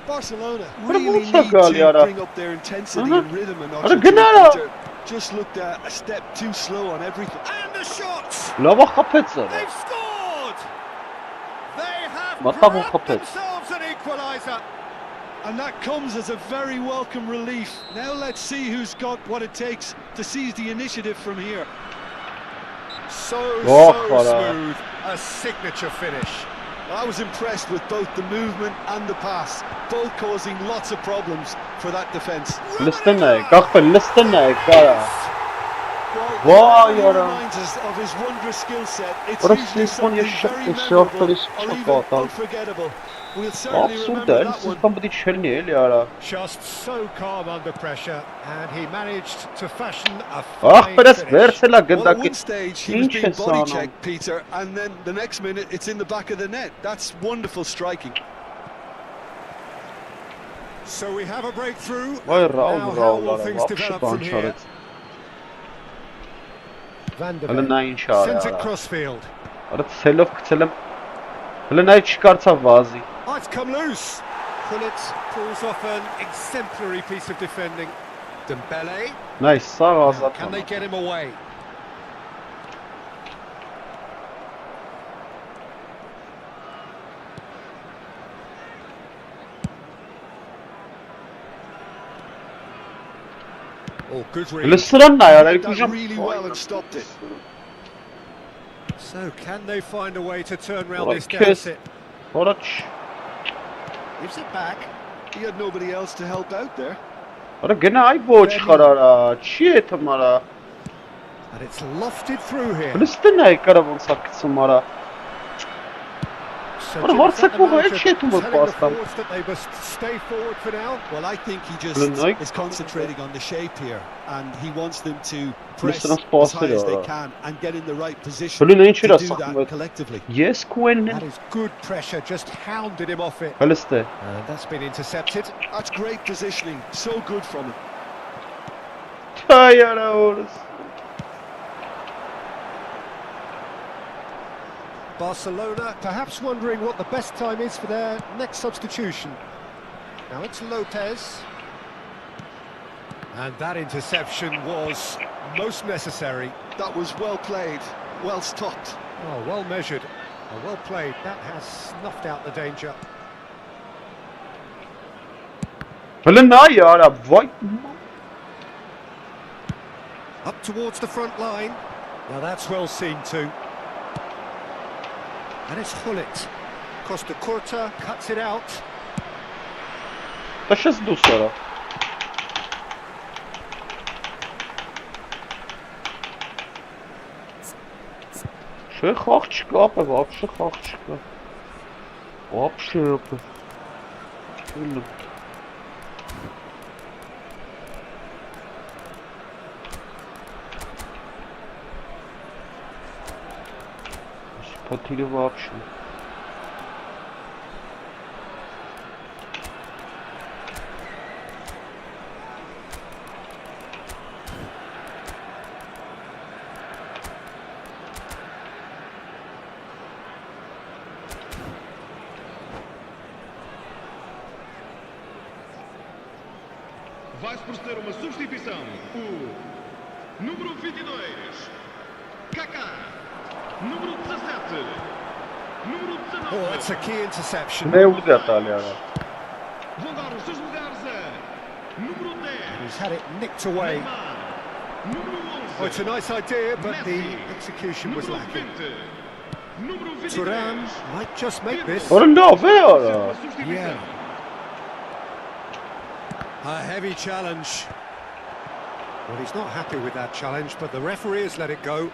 Barcelona What a really move, need to Gagliara. bring up their intensity and rhythm a notch What a or two, Gennaro. Peter. Just looked a step too slow on everything. And the shot! Լավ խփեց արա։ They've scored! They have Մտավ ու grabbed խփեց։ themselves an equaliser. And that comes as a very welcome relief. Now let's see who's got what it takes to seize the initiative from here. So Oh, smooth. A signature finish. I was impressed with both the movement and the pass, both causing lots of problems for that defence. Լստն է, կախվել լստն է, կարա։ Vay he yara. reminds us of his wondrous skill set. It's Orası usually İspanya something very şartları memorable çok or even fazla. unforgettable. We'll certainly Absurd remember değil. that one. Sizden bu da içeri niye yara? Just so calm under pressure, and he managed to fashion a Ah, fine biraz finish. versela Well, at gındaki. one stage he was İnç being body hesana. checked, Peter, and then the next minute it's in the back of the net. That's wonderful striking. So we have a breakthrough. Vay Now Raul how will Raul'lara. things Vapşı develop from here? banşaret. Van der Hele Beek neyin şara sends it yara. crossfield. Arada selov kıçalım. Hele neyi çıkarsa vazi. Oh, it's come loose. Pullet pulls off an exemplary piece of defending. Dembele. Nice sağ Now, azat. can they get him away? Oh, good Hele read. sıran ne yara? Did that Hocam. really well and stopped it. So can they find a way to turn round Right, this kiss. deficit? Oraç. Gives it back. He had nobody else to help out there. Ara gene ay boğ çıkarara. Çiğ etimara. And it's lofted through here. Hele sıra neyi karabon sakıtsın mara. So What a Jim, hard is that the second goal, manager shit, telling but the past them. forwards that they must stay forward for now? Well, I think he just Like- is concentrating on the shape here, and he wants them to press Mr. as high as they Sponsor, can and get in the right position Hele neyin to çira do that sakın. collectively. Yes kuenin. That is good pressure, just hounded him off it. Hele ste. And that's been intercepted. That's great positioning, so good from him. Ta yara orası. Barcelona perhaps wondering what the best time is for their next substitution. Now it's Lopez. And that interception was most necessary. That was well played, well stopped. Oh, well measured, well played. That has snuffed out the danger. Hele ne yara? Vay. Up towards the front line. Now that's well seen too. And it's Hullet. Costa Curta cuts it out. Та щас ду сара. Че хахчика апе, вообще хахчика. Вообще апе. Потили вообще. Vai-se proceder uma substituição. O número 22, Kaká. Número 17, número 19. Oh, it's a key interception. Ne vurdu hatalı yara. Vão dar os seus lugares a número 10, He's had it nicked away. Neymar. Número 11, Oh, it's a nice idea, but the Messi. execution was Número lacking. 20, número 23. Thuram might just make this. Ora ne ve yara? Uma substituição. Yeah. A heavy challenge. Well, he's not happy with that challenge, but the referee has let it go.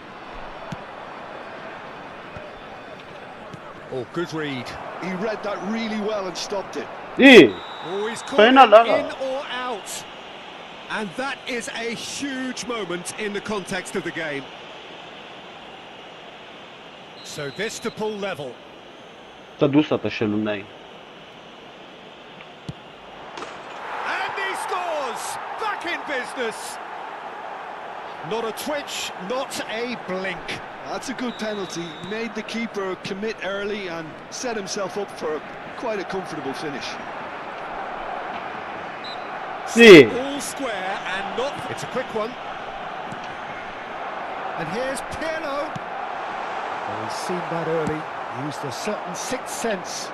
Oh, good read. He read that really well and stopped it. İyi. Oh, he's caught Fena it lana. in or out. And that is a huge moment in the context of the game. So this to pull level. Ta du sa ta shelu nej. And he scores! Back in business. Not a twitch, not a blink. That's a good penalty. Made the keeper commit early and set himself up for quite a comfortable finish. İyi. All square and not... It's a quick one. And here's Pirlo. Oh, he's seen that early. Used a certain sixth sense.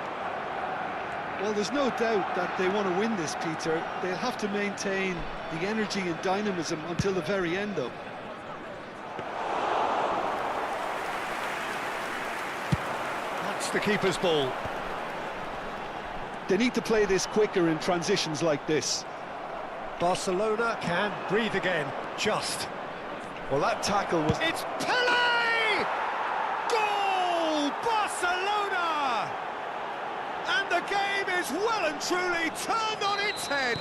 Well, there's no doubt that they want to win this, Peter. They'll have to maintain the energy and dynamism until the very end, though. That's the keeper's ball. They need to play this quicker in transitions like this. Barcelona can breathe again, just. Well, that tackle was... It's Pele! Goal! Barcelona! And the game is well and truly turned on its head.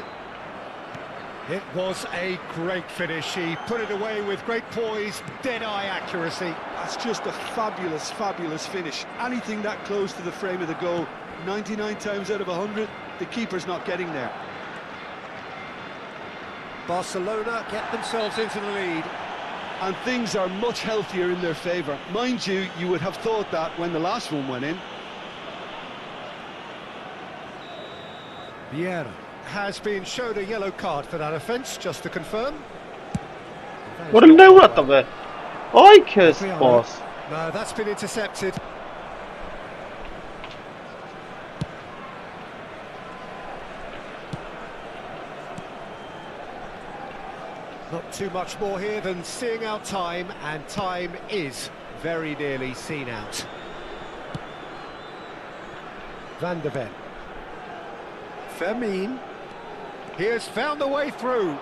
It was a great finish. He put it away with great poise, dead-eye accuracy. That's just a fabulous, fabulous finish. Anything that close to the frame of the goal, 99 times out of 100, the keeper's not getting there. Barcelona get themselves into the lead. And things are much healthier in their favour. Mind you, you would have thought that when the last one went in. Vieira has been showed a yellow card for that offence, just to confirm. What a no at the I kiss boss. No, that's been intercepted. Not too much more here than seeing out time, and time is very nearly seen out. Van der Ven. Fermin. He has found the way through.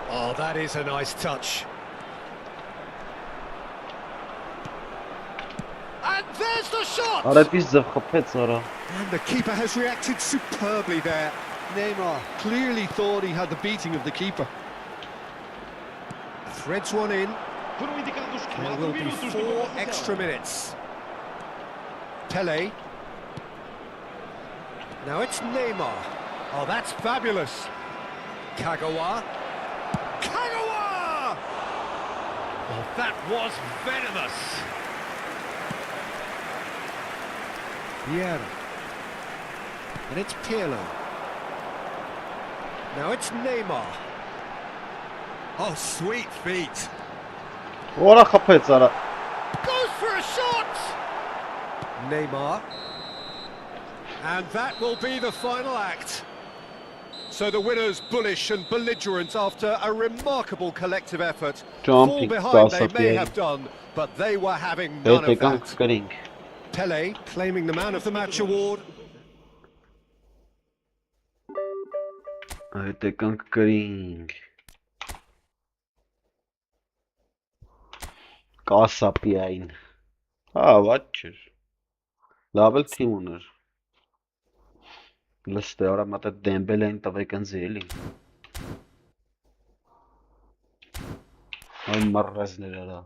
Oh, that is a nice touch. And there's the shot! Արա պիզը խփեց արա. And the keeper has reacted superbly there. Neymar clearly thought he had the beating of the keeper. Threads one in. Foram indicados There 4 will be minutos de 4 compensação. extra minutes. Pele. Now it's Neymar. Oh, that's fabulous. Kagawa. Kagawa! Oh, that was venomous. Vieira. And it's Pirlo. Now it's Neymar. Oh, sweet feet. Որա խփեց արա. Goes for a shot! Neymar. And that will be the final act. So the winners bullish and belligerent after a remarkable collective effort. Jumping Fall behind they pass may up have done, but they were having none of that. Կրինք։ Pele claiming the man of the match award. Այդ եկանք կրինք։ Կասապիային։ Հա, վատ չէր։ Լավ էլ թիմ ուներ։ Լստե, արա մատը Դեմբելեին տվեք ընձի էլի։ Այ մռռազներ արա։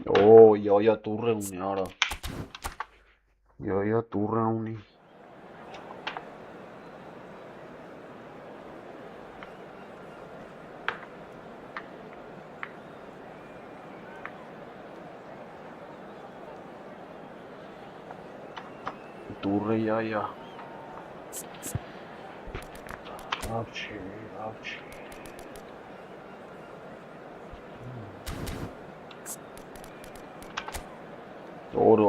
Օ, յայա տուրը ունի, արա։ Յայա տուրը ունի։ Տուրը յայա։ Ավչի, ավչի։ Oro.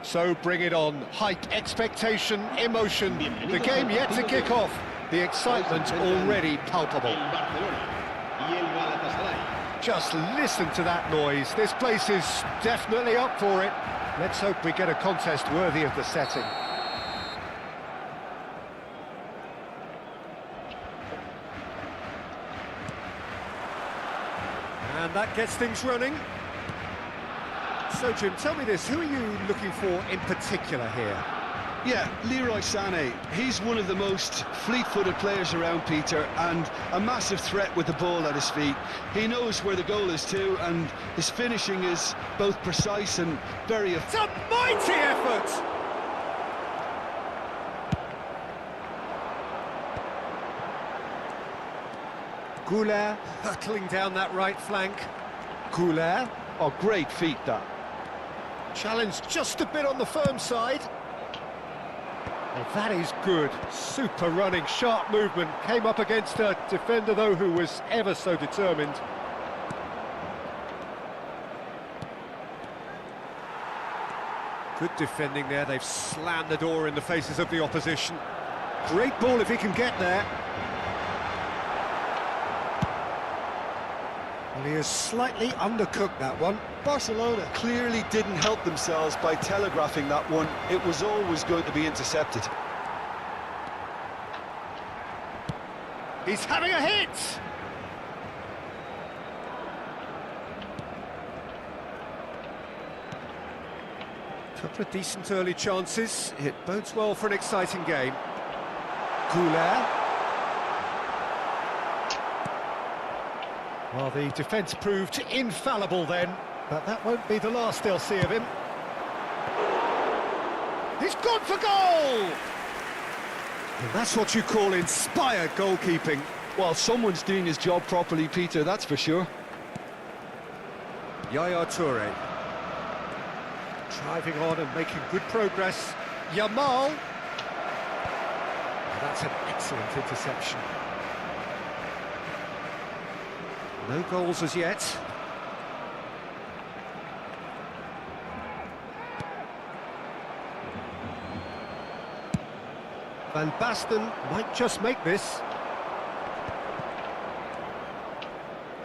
So bring it on. Height, expectation, emotion. The game yet to kick off. The excitement already palpable. El Barcelona y el Galatasaray. Just listen to that noise. This place is definitely up for it. Let's hope we get a contest worthy of the setting. And that gets things running. So, Jim, tell me this, who are you looking for in particular here? Yeah, Leroy Sané. He's one of the most fleet-footed players around, Peter, and a massive threat with the ball at his feet. He knows where the goal is too, and his finishing is both precise and very effective. It's a mighty effort! Goulet hurtling down that right flank. Goulet. Oh, great feat, that. Challenged just a bit on the firm side. Well, that is good. Super running, sharp movement. Came up against a defender, though, who was ever so determined. Good defending there. They've slammed the door in the faces of the opposition. Great ball if he can get there. Well, he has slightly undercooked that one. Barcelona clearly didn't help themselves by telegraphing that one. It was always going to be intercepted. He's having a hit! Couple of decent early chances. It bodes well for an exciting game. Goulet. Well, the defence proved infallible then, but that won't be the last they'll see of him. He's gone for goal! And that's what you call inspired goalkeeping. Well, someone's doing his job properly, Peter, that's for sure. Yaya Toure. Driving on and making good progress. Yamal. That's an excellent interception. No goals as yet. Van Basten might just make this.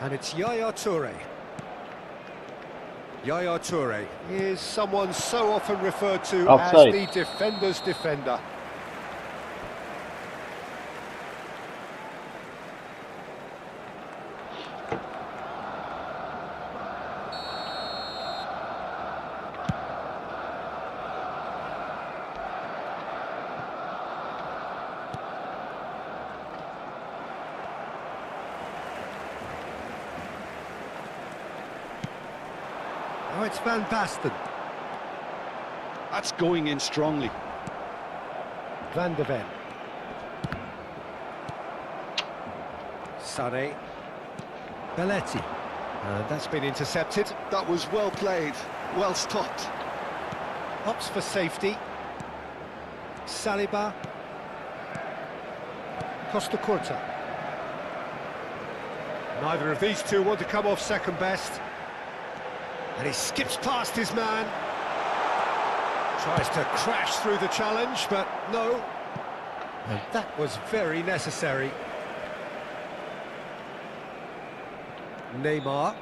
And it's Yaya Toure. Yaya Toure is someone so often referred to Offside. as the defender's defender. Now it's Van Basten. That's going in strongly. Van de Ven. Sané. Belletti. And that's been intercepted. That was well played, well stopped. Opts for safety. Saliba. Costa Curta. Neither of these two want to come off second best. And he skips past his man. Tries to crash through the challenge, but no. And that was very necessary. Neymar.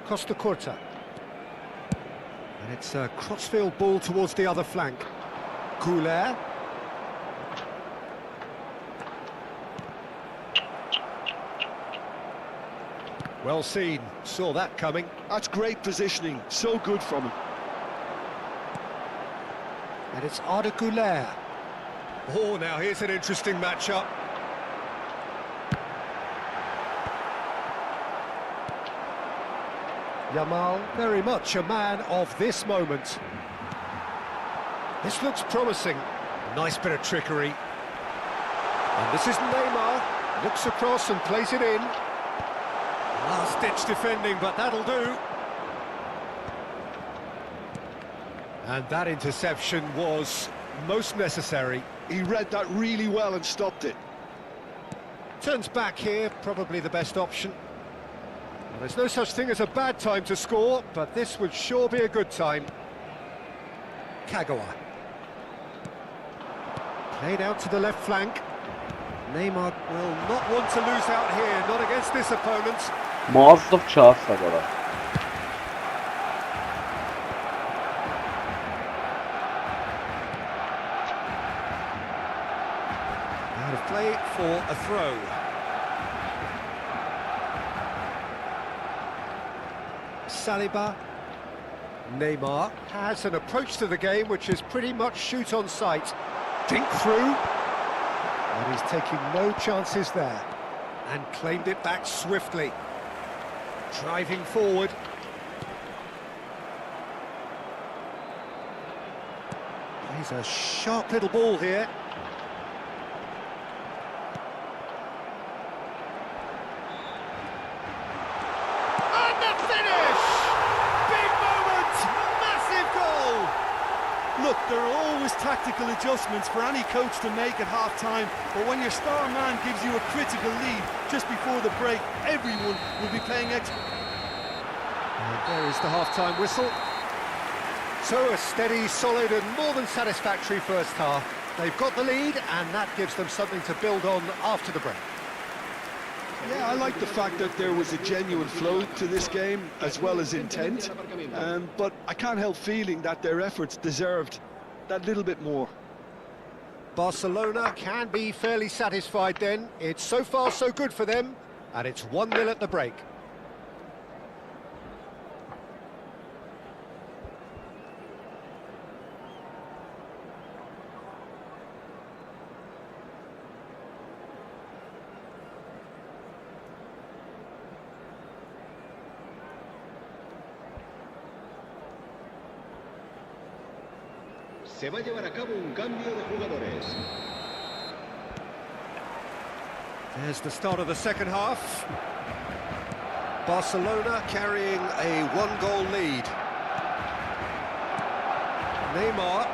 Costa Curta. And it's a crossfield ball towards the other flank. Goulet. Well seen, saw that coming. That's great positioning, so good from him. And it's Arda Güler. Oh, now here's an interesting matchup. Yamal, very much a man of this moment. This looks promising. Nice bit of trickery. And this is Neymar. Looks across and plays it in. Last-ditch defending, but that'll do. And that interception was most necessary. He read that really well and stopped it. Turns back here, probably the best option. Well, there's no such thing as a bad time to score, but this would sure be a good time. Kagawa. Played out to the left flank. Neymar will not want to lose out here, not against this opponent. Muazzaf çağ sabara. Out of play for a throw. Saliba. Neymar has an approach to the game which is pretty much shoot on sight. Dink through. And he's taking no chances there. And claimed it back swiftly. Driving forward. Plays a sharp little ball here. And the finish! Big moment! Massive goal! Look, there are always tactical adjustments for any coach to make at half-time, but when your star man gives you a critical lead just before the break, everyone will be paying extra. And there is the half-time whistle. So a steady, solid and more than satisfactory first half. They've got the lead and that gives them something to build on after the break. Yeah, I like the fact that there was a genuine flow to this game as well as intent, but I can't help feeling that their efforts deserved that little bit more. Barcelona can be fairly satisfied then. It's so far so good for them, and it's 1-0 at the break. Se va a llevar a cabo un cambio de jugadores. There's the start of the second half. Barcelona carrying a one-goal lead. Neymar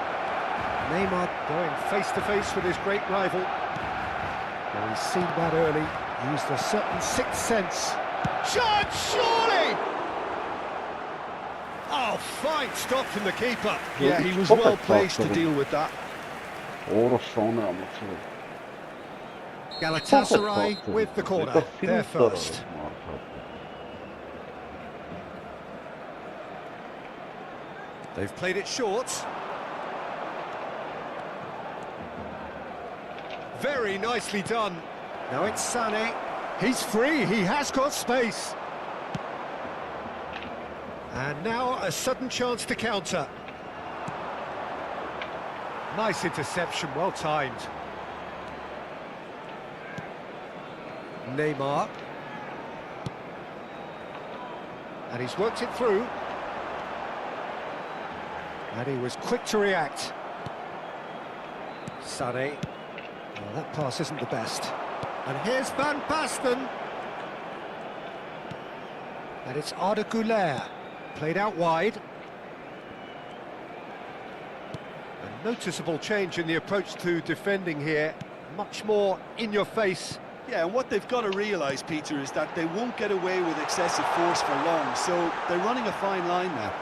going face-to-face with his great rival. Well, he's seen that early, used a certain sixth sense. Shot, surely! Oh, fine stop from the keeper. Yeah, he was well placed to deal with that. Galatasaray with the corner, their first. They've played it short. Very nicely done. Now it's Sané. He's free, he has got space. And now a sudden chance to counter. Nice interception, well timed. Neymar. And he's worked it through. And he was quick to react. Sané. Well, that pass isn't the best. And here's Van Basten. And it's Arda Güler. Played out wide. A noticeable change in the approach to defending here. Much more in your face. Yeah, and what they've got to realise, Peter, is that they won't get away with excessive force for long, so they're running a fine line now.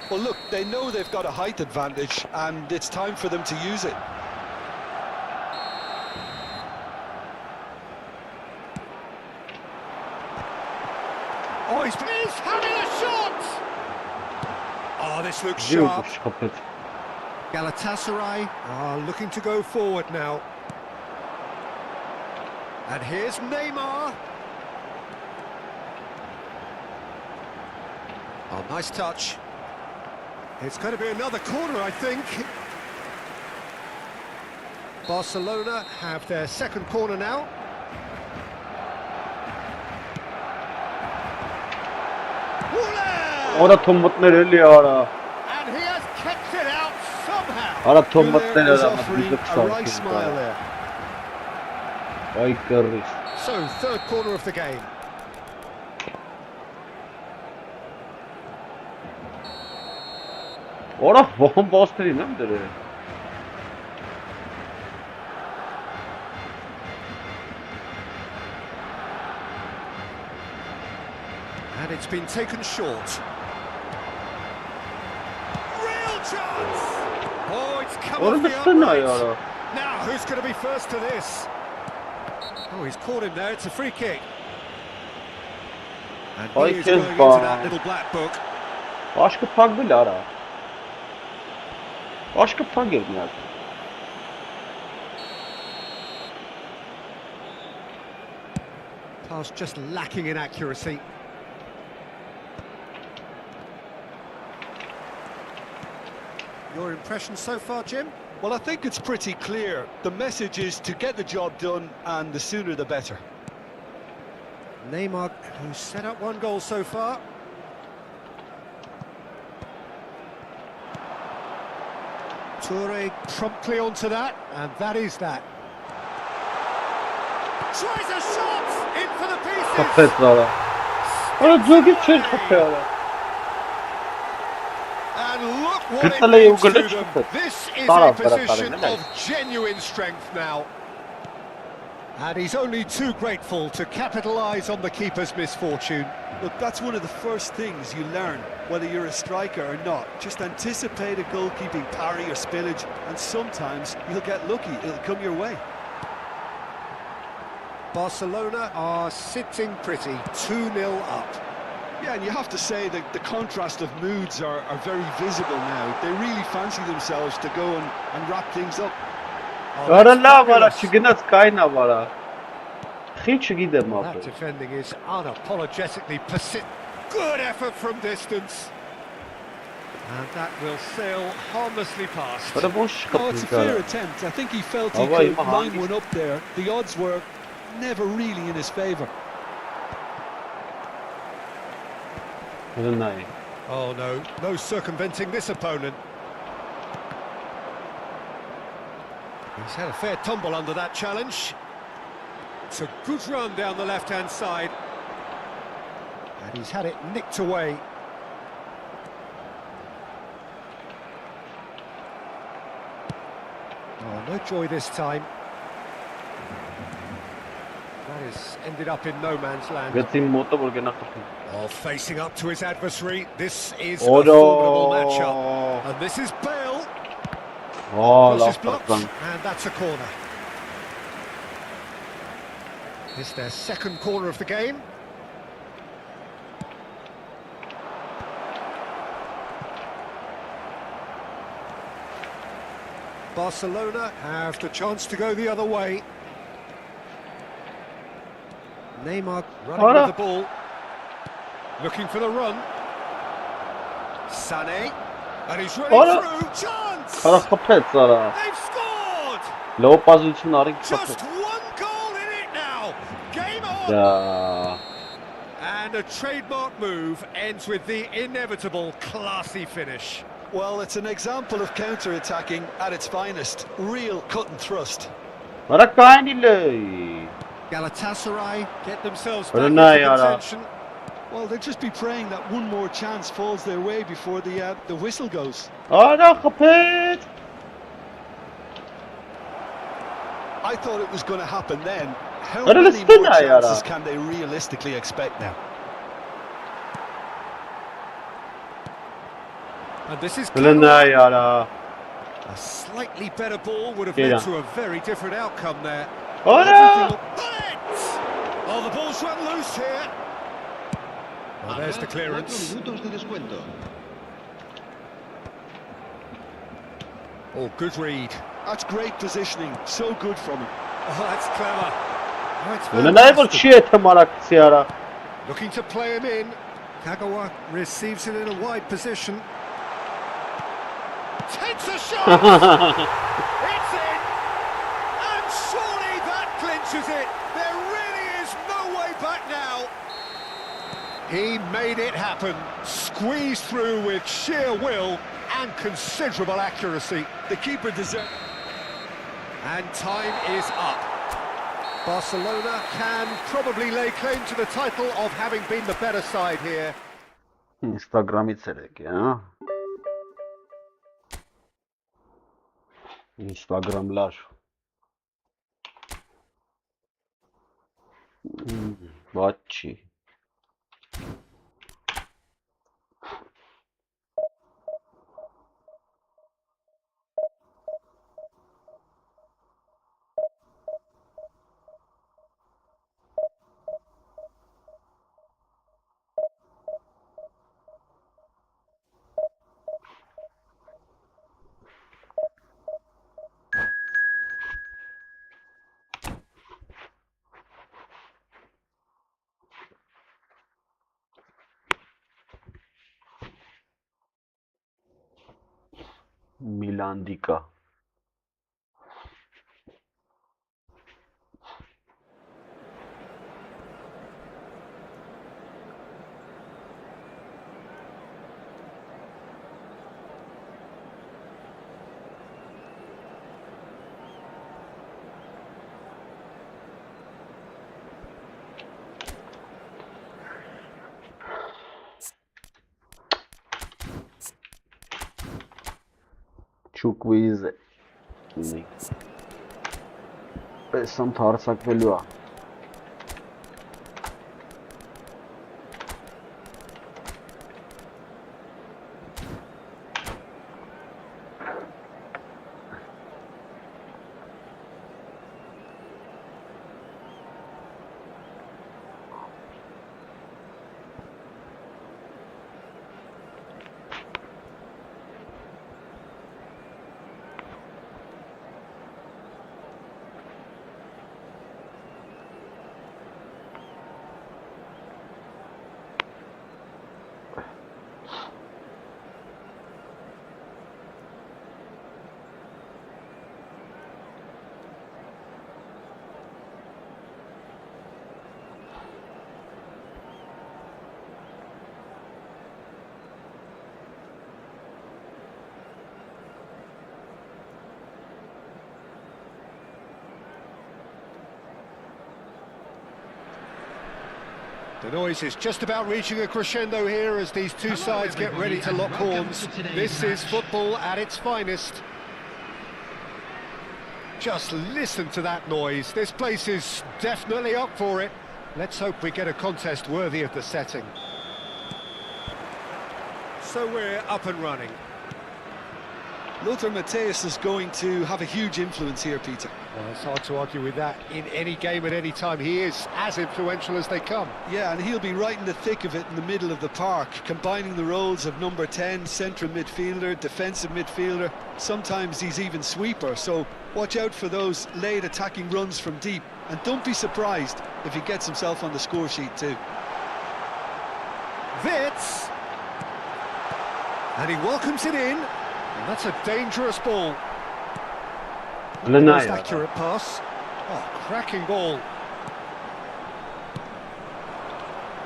Well, look, they know they've got a height advantage, and it's time for them to use it. Oh, he's having a shot! Oh, this looks sharp. Galatasaray are looking to go forward now. And here's Neymar. Oh, nice touch. It's going to be another corner, I think. Barcelona have their second corner now. Ora tomatları liara. And he has kept it out somehow. Ara tomatları Is da offering a right smile there. Ay kardeş. So, third corner of the game. Ora bombasтерին եմ դրել։ And it's been taken short. Real chance! Oh, it's come off the uprights. Now, who's going to be first to this? Oh, he's caught him there. It's a free kick. And he is going into that little black book. Aşkı pagdı lara. Aşkı pag yerine. Pass just lacking in accuracy. Your impression so far, Jim? Well, I think it's pretty clear. The message is to get the job done, and the sooner the better. Neymar, who's set up one goal so far. Toure promptly onto that, and that is that. Tries a shot in for the pieces. Kapet lara. Ora jogi çer kapela. And look what Good it fellow, you means to good them. shot. This is Tara, a position Tara, of genuine strength now. And he's only too grateful to capitalise on the keeper's misfortune. Look, that's one of the first things you learn, whether you're a striker or not. Just anticipate a goalkeeping parry or spillage, and sometimes you'll get lucky, it'll come your way. Barcelona are sitting pretty, 2-0 up. Yeah, and you have to say that the contrast of moods are very visible now. They really fancy themselves to go and wrap things up. Ora la vara, չգնաց կայնա vara. Խի չգիտեմ That ապրել։ defending is unapologetically persistent. Good effort from distance. And that will sail harmlessly past. Ora ոնց Oh, it's a չկապի fair կարա։ attempt. I think he felt he Oh, could well, line one up there. The odds were never really in his favour. Նայ։ Oh no, no circumventing this opponent. He's had a fair tumble under that challenge. It's a good run down the left-hand side. And he's had it nicked away. Oh, no joy this time. That has ended up in no man's land. Գծին մոտը որ գնա խփի։ Oh, facing up to his adversary. This is a Ora։ formidable matchup. And this is Bale. Ա, Cross լավ is blocked, պատկան։ and that's a corner. It's their second corner of the game. Barcelona have the chance to go the other way. Neymar running Ora. with the ball. Looking for the run. Sané. And he's running Ora. through. Chance! Կարա խփեց արա։ They've scored! Լոպազություն արի Just խփեց։ one goal in it now. Game on. Դա։ And a trademark move ends with the inevitable classy finish. Well, it's an example of counter-attacking at its finest. Real cut and thrust. Արա կայնիլը։ Galatasaray get themselves back Ora into nai, Ara. contention. Well, they'll just be praying that one more chance falls their way before the whistle goes. Արա խփեց։ I thought it was going to happen then. How Ora, many let's do more that, Ara. chances can they realistically expect now? And this is Ora նայ արա։ a slightly better ball would have Yeah. led to a very different outcome there. Ora։ Bullet! Oh, the ball's run loose here. Well, there's the clearance. 4 minutos de descuento. Oh, good read. That's great positioning. So good from him. Oh, that's clever. Oh, it's Ora նայ որ fantastic. չի է թմարակցի արա։ Looking to play him in. Kagawa receives it in a wide position. Takes a shot! It's in! And surely that clinches it! There really is no way back now! He made it happen. Squeezed through with sheer will and considerable accuracy. The keeper deserves... And time is up. Barcelona can probably lay claim to the title of having been the better side here. Instagram-ից էր եկե, հա։ Instagramlar. Maçı. Milandika. Çukvize. Pesam tarsak velua. The noise is just about reaching a crescendo here as these two sides get ready to lock horns. This is football at its finest. Just listen to that noise. This place is definitely up for it. Let's hope we get a contest worthy of the setting. So we're up and running. Lothar Matthäus is going to have a huge influence here, Peter. Well, it's hard to argue with that. In any game at any time, he is as influential as they come. Yeah, and he'll be right in the thick of it in the middle of the park, combining the roles of number 10, central midfielder, defensive midfielder. Sometimes he's even sweeper, so watch out for those late attacking runs from deep. And don't be surprised if he gets himself on the score sheet too. Wits! And he welcomes it in. And that's a dangerous ball. Most accurate pass. Oh, cracking ball.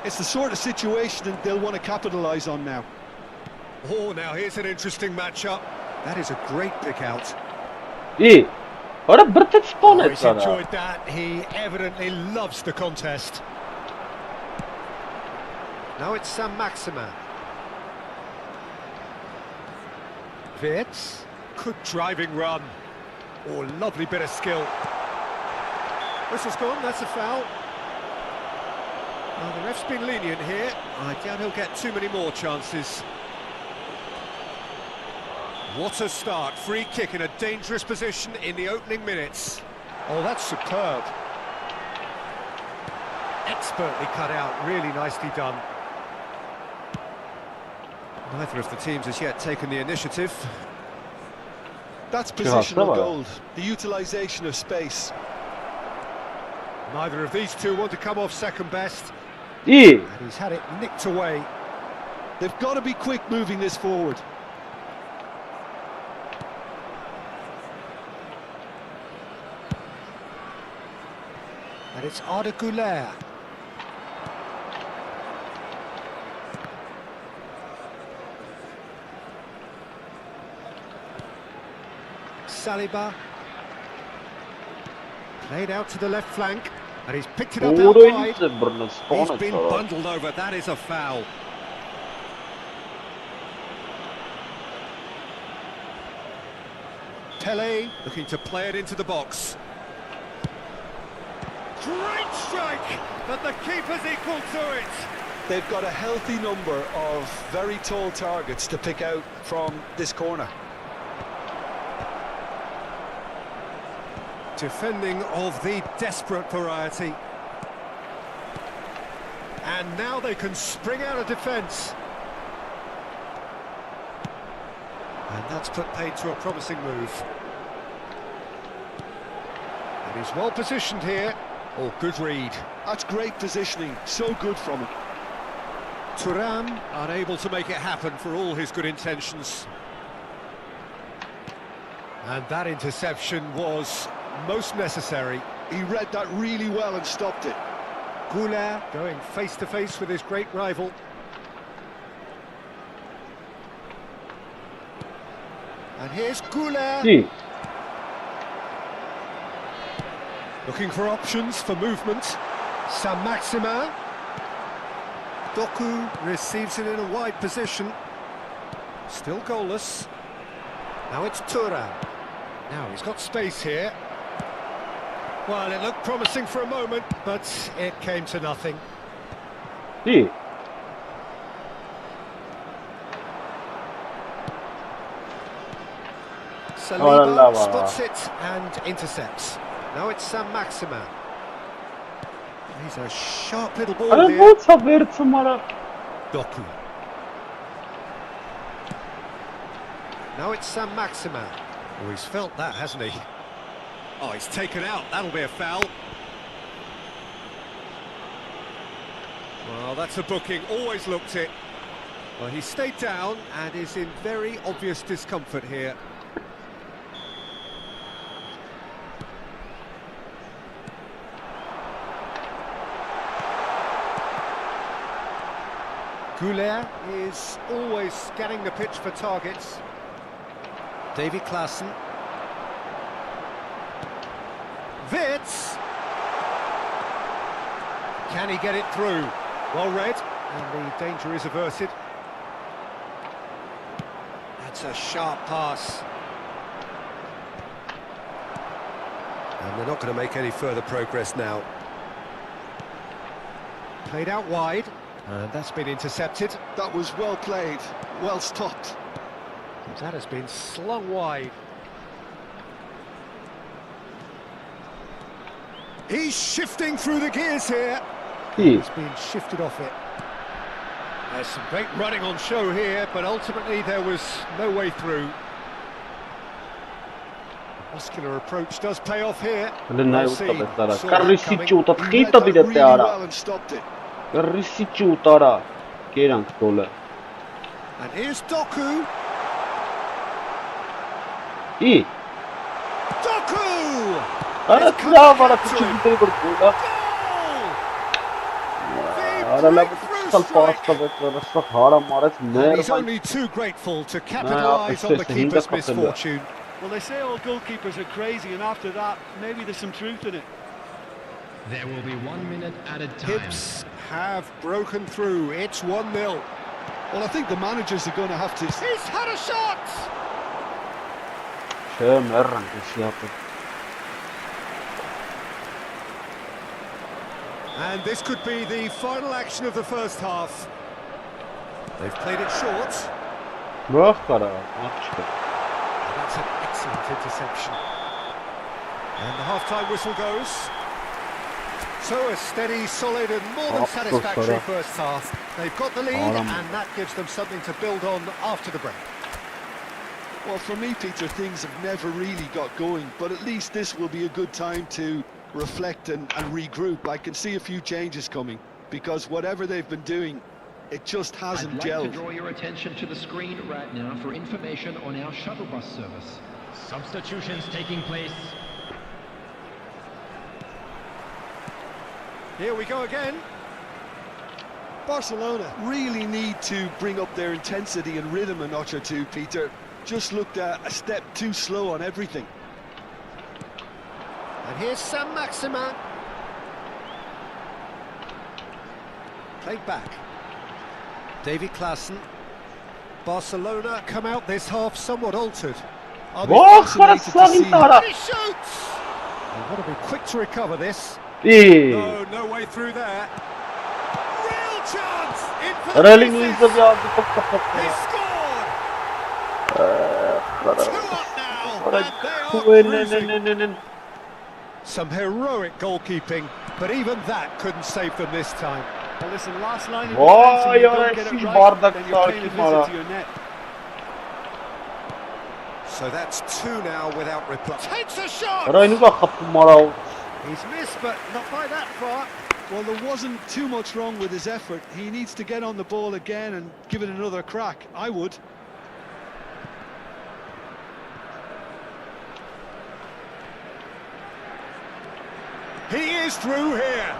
It's the sort of situation that they'll want to capitalise on now. Oh, now here's an interesting matchup. That is a great pick out. İyi. Ora bırtık spawn Oh, et he's sana. enjoyed that. He evidently loves the contest. Now it's Sam Maximin. Wits. Good driving run. Oh, lovely bit of skill. Whistle's gone, that's a foul. Well, the ref's been lenient here. I doubt he'll get too many more chances. What a start. Free kick in a dangerous position in the opening minutes. Oh, that's superb. Expertly cut out, really nicely done. Neither of the teams has yet taken the initiative. That's positional gold, the utilisation of space. Neither of these two want to come off second best. İyi. And he's had it nicked away. They've got to be quick moving this forward. And it's Arda Güler. Saliba. Played out to the left flank. And he's picked it up out wide. He's been bundled over. That is a foul. Pele looking to play it into the box. Great strike, but the keeper's equal to it. They've got a healthy number of very tall targets to pick out from this corner. Defending of the desperate variety. And now they can spring out of defence. And that's put paid to a promising move. And he's well positioned here. Oh, good read. That's great positioning, so good from him. Thuram unable to make it happen for all his good intentions. And that interception was most necessary. He read that really well and stopped it. Goulart going face to face with his great rival. And here's Goulart. Sí. Looking for options for movement. Saint-Maximin. Doku receives it in a wide position. Still goalless. Now it's Thuram. Now he's got space here. Well, it looked promising for a moment, but it came to nothing. Sí. Saliba spots it and intercepts. Now it's Saint-Maximin. He's a sharp little ball Aረ here. ո՞նց է վերցում արա։ Doku. Now it's Saint-Maximin. Oh, he's felt that, hasn't he? Oh, he's taken out. That'll be a foul. Well, that's a booking. Always looked it. Well, he stayed down and is in very obvious discomfort here. Goulart is always scanning the pitch for targets. Davy Klaassen. Wits! Can he get it through? Well read, and the danger is averted. That's a sharp pass. And they're not going to make any further progress now. Played out wide, and that's been intercepted. That was well played, well stopped. That has been slung wide. He's shifting through the gears here. Sí. He's been shifted off it. There's some great running on show here, but ultimately there was no way through. Muscular approach does pay off here. Լնայ We'll ուտա see. բետարա։ Saw that Կարրիսի coming. ճուտա He read խիտա that բիդե really տեարա։ well and stopped it. Կարրիսի ճուտարա։ Կերանք տոլը։ And here's Doku. Ի։ Doku! Արա լավ արա քիչ դեպի գոլա։ Արա լավ ցալ պաստա վեցը սա հարամ արեց And ներ։ he's only too grateful to capitalise on the keeper's misfortune. Well, they say all goalkeepers are crazy, and after that, maybe there's some truth in it. There will be 1 minute added time. Hibs have broken through. It's 1-0. Well, I think the managers are going to have to... He's had a shot! Չէ, մեռանք էսի ապը։ And this could be the final action of the first half. They've played it short. Բախ կարա, աղջիկը։ That's an excellent interception. And the half-time whistle goes. So a steady, solid and more than satisfactory first half. They've got the lead and that gives them something to build on after the break. Well, for me, Peter, things have never really got going, but at least this will be a good time to reflect and regroup. I can see a few changes coming, because whatever they've been doing, it just hasn't I'd like gelled. to draw your attention to the screen right now for information on our shuttle bus service. Substitutions taking place. Here we go again. Barcelona really need to bring up their intensity and rhythm a notch or two, Peter. Just looked a step too slow on everything. And here's Saint-Maximin. Played back. Davy Klaassen. Barcelona come out this half somewhat altered. I'll be Oh, fascinated to see. He shoots! They've got to be quick to recover this. İyi. No way through there. Real chance! In for the Rally'nin misses. yüzde bir aldı top He kapattı. scored! 2 up now, and they are cruising. Some heroic goalkeeping, but even that couldn't save them this time. Well, listen, last line of Vay defence, and you don't get anasını it right, bardak then you're paying a sakin bana. visit to your net. So that's 2 now without reply. Takes a shot! Rally'nin bak kapı mara. He's missed, but not by that far. Well, there wasn't too much wrong with his effort. He needs to get on the ball again and give it another crack. I would. He is through here.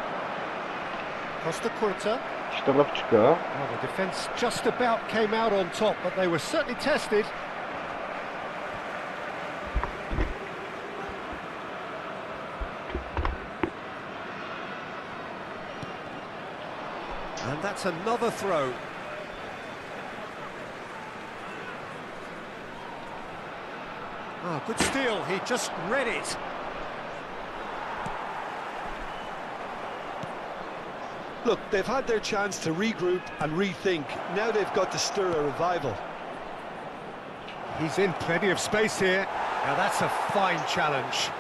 Costa Curta. İşte laf çıkıyor. Well, the defence just about came out on top, but they were certainly tested. And that's another throw. Ah, good steal. He just read it. Look, they've had their chance to regroup and rethink. Now they've got to stir a revival. He's in plenty of space here. Now that's a fine challenge.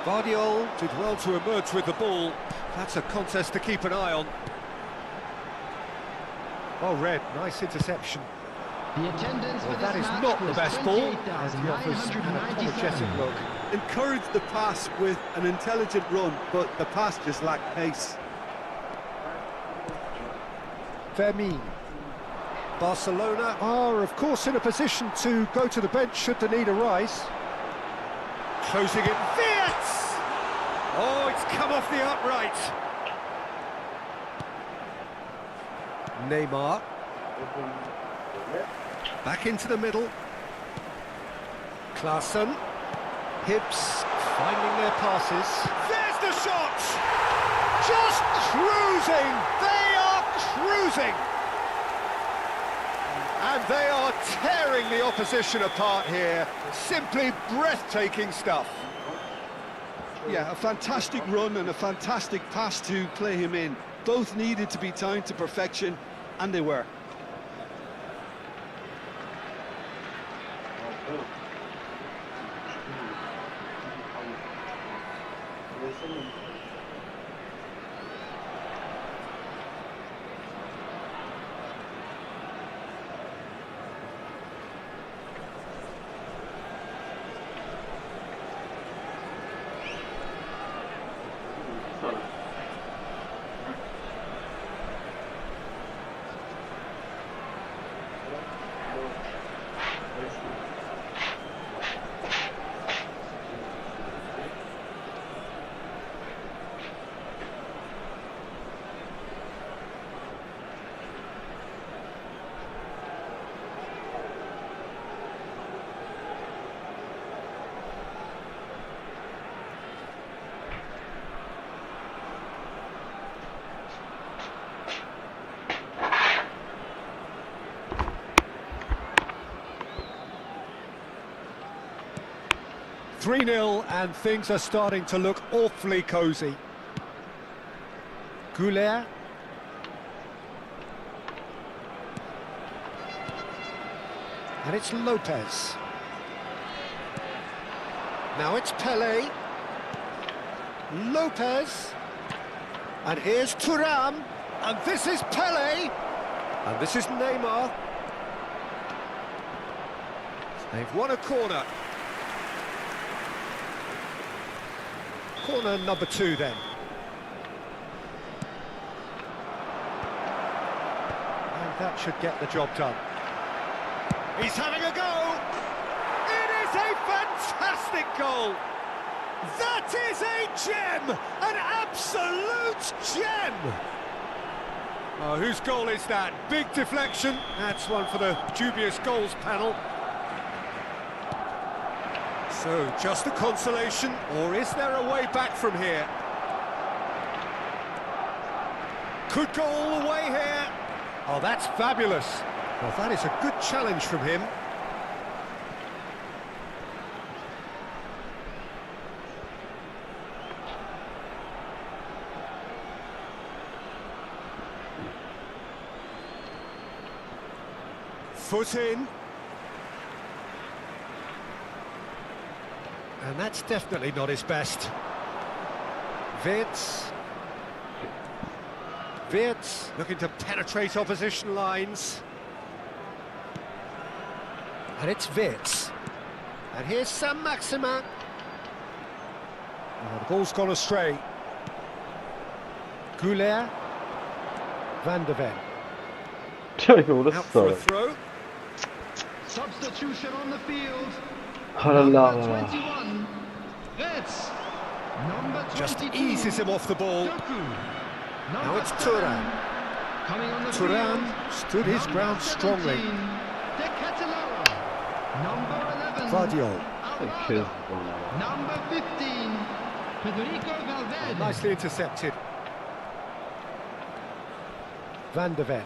Guardiol did well to emerge with the ball. That's a contest to keep an eye on. Well read, nice interception. The attendance for Well, this that is match not the was best ball, as he offers an 28,997. apologetic look. Encourage the pass with an intelligent run, but the pass just lacked pace. Fermin. Barcelona are, of course, in a position to go to the bench should the need arise. Closing it. Fiat! Oh, it's come off the upright. Neymar. Back into the middle. Klaassen. Hibbs finding their passes. There's the shot! Just cruising! They are cruising! And they are tearing the opposition apart here. Simply breathtaking stuff. Yeah, a fantastic run and a fantastic pass to play him in. Both needed to be timed to perfection, and they were. "3-0 and things are starting to look awfully cosy. Goulet. And it's Lopez. Now it's Pele. Lopez. And here's Thuram. And this is Pele. And this is Neymar. They've won a corner. Corner number 2 then. And that should get the job done. He's having a go! It is a fantastic goal! That is a gem! An absolute gem! Oh, whose goal is that? Big deflection. That's one for the dubious goals panel. So, just a consolation, or is there a way back from here? Could go all the way here. Oh, that's fabulous. Well, that is a good challenge from him. Foot in. And that's definitely not his best. Wirtz looking to penetrate opposition lines. And it's Wirtz. And here's Saint-Maximin. Oh, the ball's gone astray. Goulet. Van de Ven. Out for a throw. Substitution on the field. Allah. 21. Wirtz. Number 22. Just eases him off the ball. Now it's Thuram. Coming on the Thuram field. stood his ground strongly. Number 11. Vardiol. Number 15. Federico Valverde. Nicely intercepted. Van de Ven.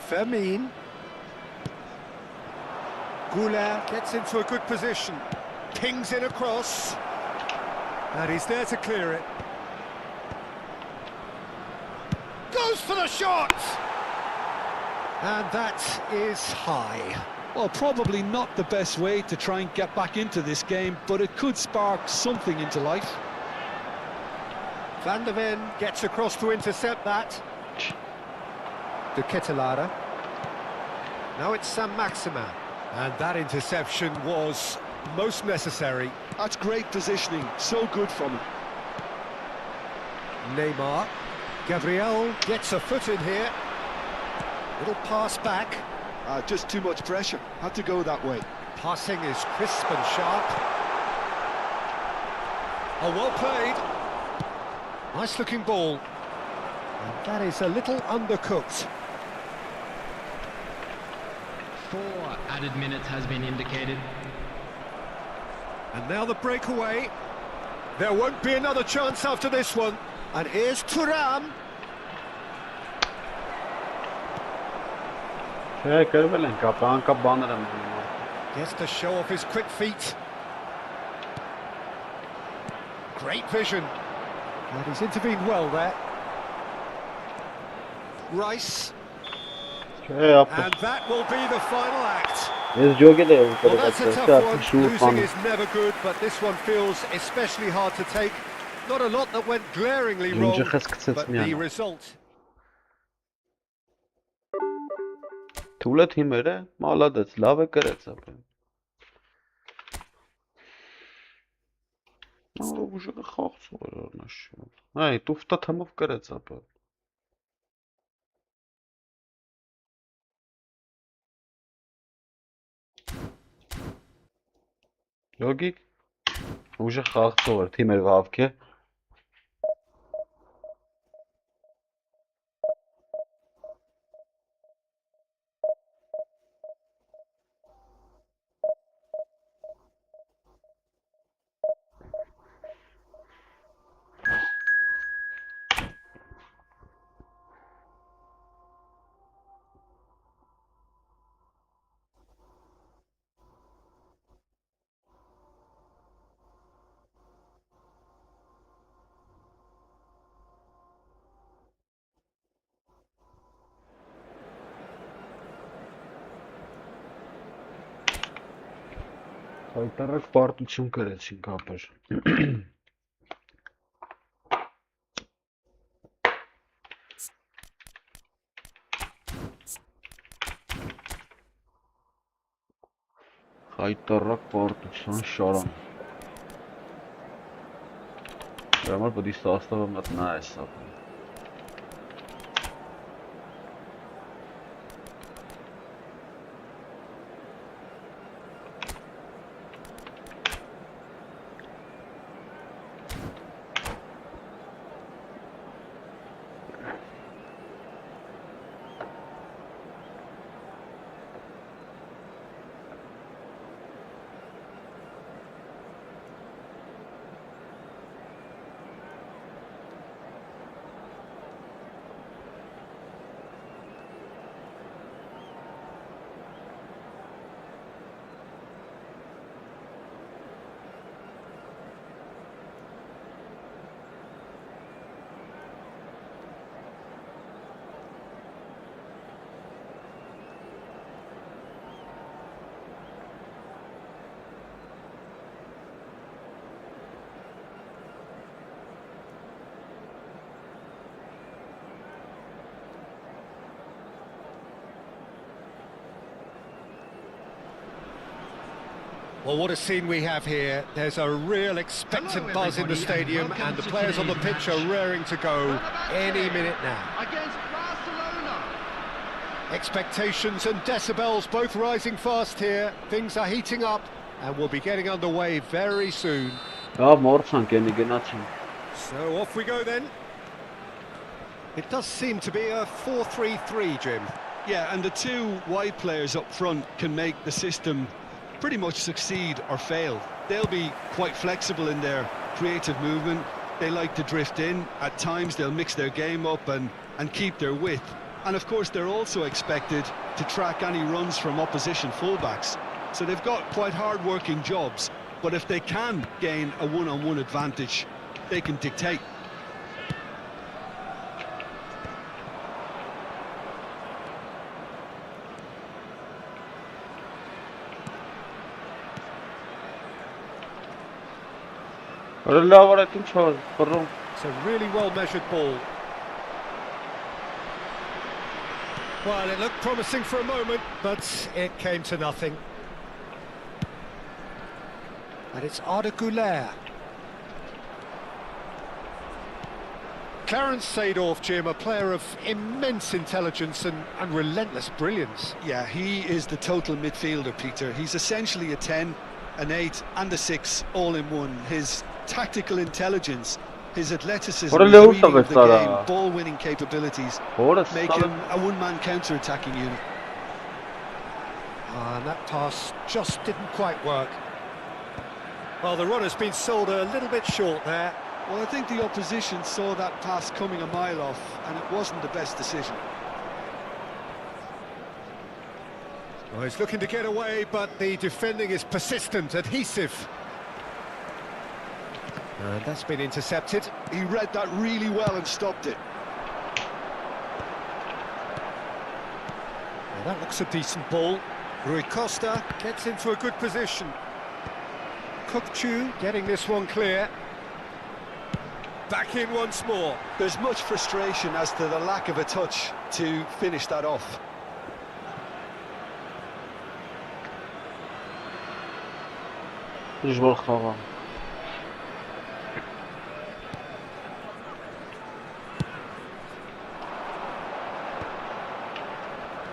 Fermin. Goulet gets into a good position. Pings it across. And he's there to clear it. Goes for the shot! And that is high. Well, probably not the best way to try and get back into this game, but it could spark something into life. Van de Ven gets across to intercept that. De Ketelaere. Now it's Saint-Maximin. And that interception was most necessary. That's great positioning, so good from him. Neymar. Gabriel gets a foot in here. Little pass back. Just too much pressure, had to go that way. Passing is crisp and sharp. Oh, well played. Nice looking ball. And that is a little undercooked. 4 added minutes has been indicated. And now the breakaway. There won't be another chance after this one. And here's Thuram. Gets to show off his quick feet. Great vision. And he's intervened well there. Rice. And that will be the final act. Well, that's a tough one. Losing is never good, but this one feels especially hard to take. Not a lot that went glaringly wrong, but the result. Թուլը թիմերը մալադեց, լավ է կրեց ապեն։ Նա ուժը խաղցող էր օրնաշիում։ Այ տուֆտա թմով կրեց ապա։ Լոգիկ ուժը խաղցող էր, թիմեր վավք է։ Հայտարարք պարտություն կրեցինք ապեր։ Հայտարարք պարտության շարան։ Դրա համար պետք է սաստավը մտնա այս ապեր։ Well, what a scene we have here. There's a real expectant buzz in the stadium, and the players on the pitch are raring to go any minute now. Against Barcelona. Expectations and decibels both rising fast here. Things are heating up, and we'll be getting underway very soon. So off we go then. It does seem to be a 4-3-3, Jim. Yeah, and the two wide players up front can make the system pretty much succeed or fail. They'll be quite flexible in their creative movement. They like to drift in. At times they'll mix their game up and keep their width. And of course they're also expected to track any runs from opposition fullbacks. So they've got quite hard-working jobs, but if they can gain a one-on-one advantage, they can dictate. It's a really well-measured ball. Well, it looked promising for a moment, but it came to nothing. And it's Arda Güler. Clarence Seedorf, Jim, a player of immense intelligence and relentless brilliance. Yeah, he is the total midfielder, Peter. He's essentially a 10, an 8 and a 6 all in one. His tactical intelligence, his athleticism, his reading of the game, ball-winning capabilities make him a one-man counter-attacking unit. And that pass just didn't quite work. Well, the runner's been sold a little bit short there. Well, I think the opposition saw that pass coming a mile off, and it wasn't the best decision. Well, he's looking to get away, but the defending is persistent, adhesive. And that's been intercepted. He read that really well and stopped it. Well, that looks a decent ball. Rui Costa gets into a good position. Kukçu getting this one clear. Back in once more. There's much frustration as to the lack of a touch to finish that off.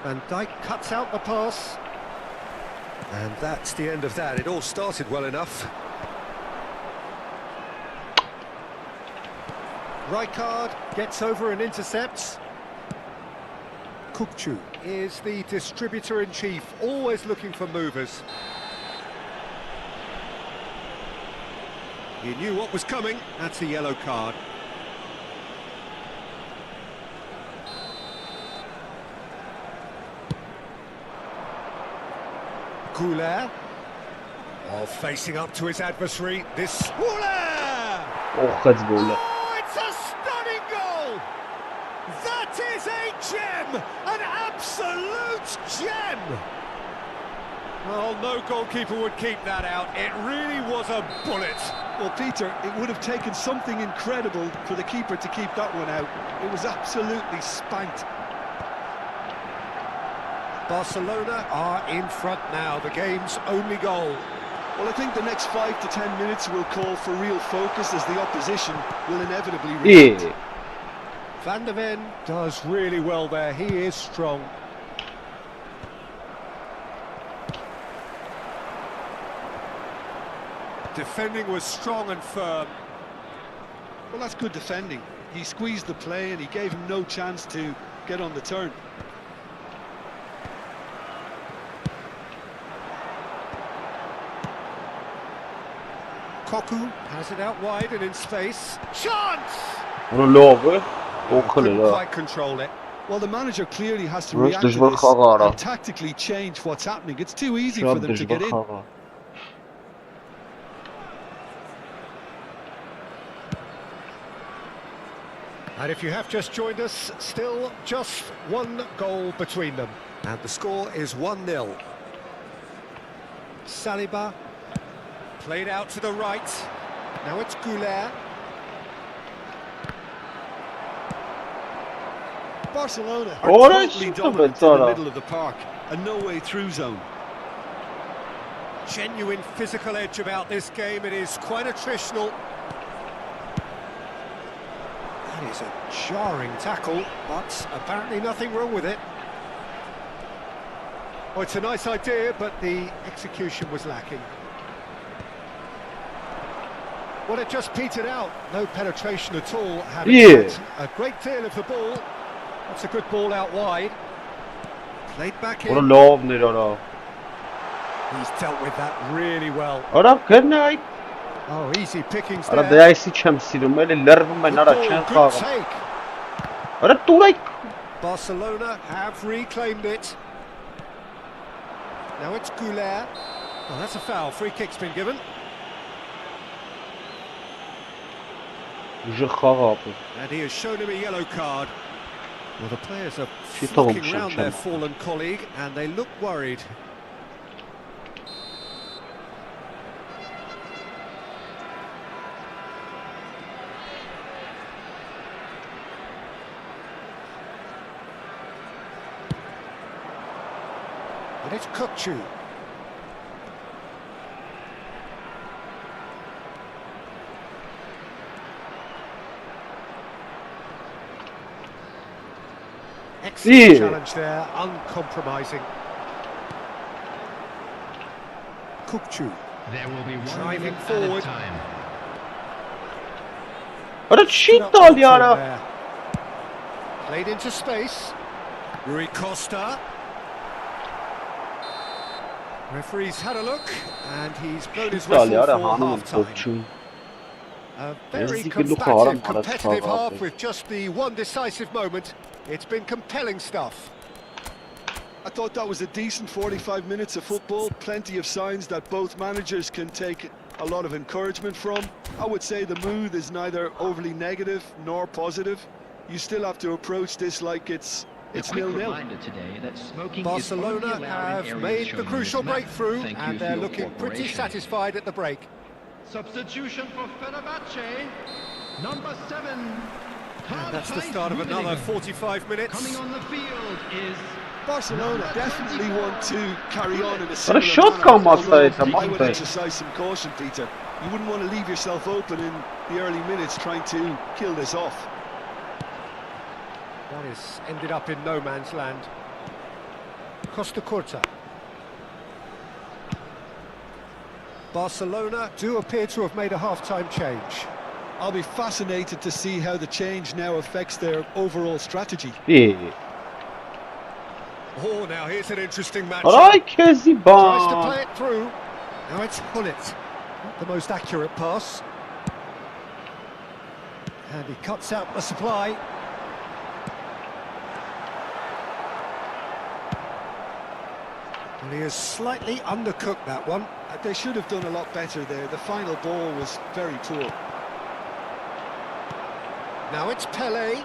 Van Dijk cuts out the pass. And that's the end of that. It all started well enough. Rijkaard gets over and intercepts. Kukçu is the distributor-in-chief, always looking for movers. He knew what was coming. That's a yellow card. Güler. Oh, facing up to his adversary. This... Güler! Oh, let's go. Oh, it's a stunning goal! That is a gem! An absolute gem! Well, no goalkeeper would keep that out. It really was a bullet. Well, Peter, it would have taken something incredible for the keeper to keep that one out. It was absolutely spanked. Barcelona are in front now, the game's only goal. Well, I think the next 5 to 10 minutes will call for real focus as the opposition will inevitably react. Van der Ven does really well there, he is strong. Defending was strong and firm. Well, that's good defending. He squeezed the play and he gave him no chance to get on the turn. Koku has it out wide and in space. Chance! Couldn't quite control it. Well, the manager clearly has to react to this and tactically change what's happening. It's too easy for them to get in. And if you have just joined us, still just one goal between them. And the score is 1-0. Saliba played out to the right. Now it's Güler. Barcelona are totally dominant in the middle of the park, a no-way through zone. Genuine physical edge about this game. It is quite attritional. That is a jarring tackle, but apparently nothing wrong with it. Oh, it's a nice idea, but the execution was lacking. Well, it just petered out. No penetration at all. Having a great deal of the ball. That's a good ball out wide. Played back in. He's dealt with that really well. Good night. Oh, easy pickings Good there. take. Barcelona have reclaimed it. Now it's Goulet. Oh, that's a foul. Free kick's been given. And he has shown him a yellow card. Well, the players are flocking around their fallen colleague, and they look worried. And it's Kukçu. Excellent challenge there, uncompromising. Kukçu. There will be one driving forward. forward. What a shit all yara. Played into space. Rui Costa. Referee's had a look, and he's blown his whistle for half-time. A very combative, competitive half with just the one decisive moment. It's been compelling stuff. I thought that was a decent 45 minutes of football. Plenty of signs that both managers can take a lot of encouragement from. I would say the mood is neither overly negative nor positive. You still have to approach this like it's 0-0. Barcelona have made the crucial breakthrough, and they're looking pretty satisfied at the break. Substitution for Fenerbahce, number 7. And that's the start of another 45 minutes. Coming on the field is Barcelona definitely want to carry on in a What a shot come outside. I would exercise some caution, Peter. You wouldn't want to leave yourself open in the early minutes trying to kill this off. That has ended up in no man's land. Costa Curta. Barcelona do appear to have made a half-time change. I'll be fascinated to see how the change now affects their overall strategy. Oh, now here's an interesting match. Tries to play it through. Now it's Hullet. Not the most accurate pass. And he cuts out the supply. And he has slightly undercooked that one. They should have done a lot better there. The final ball was very poor. Now it's Pele.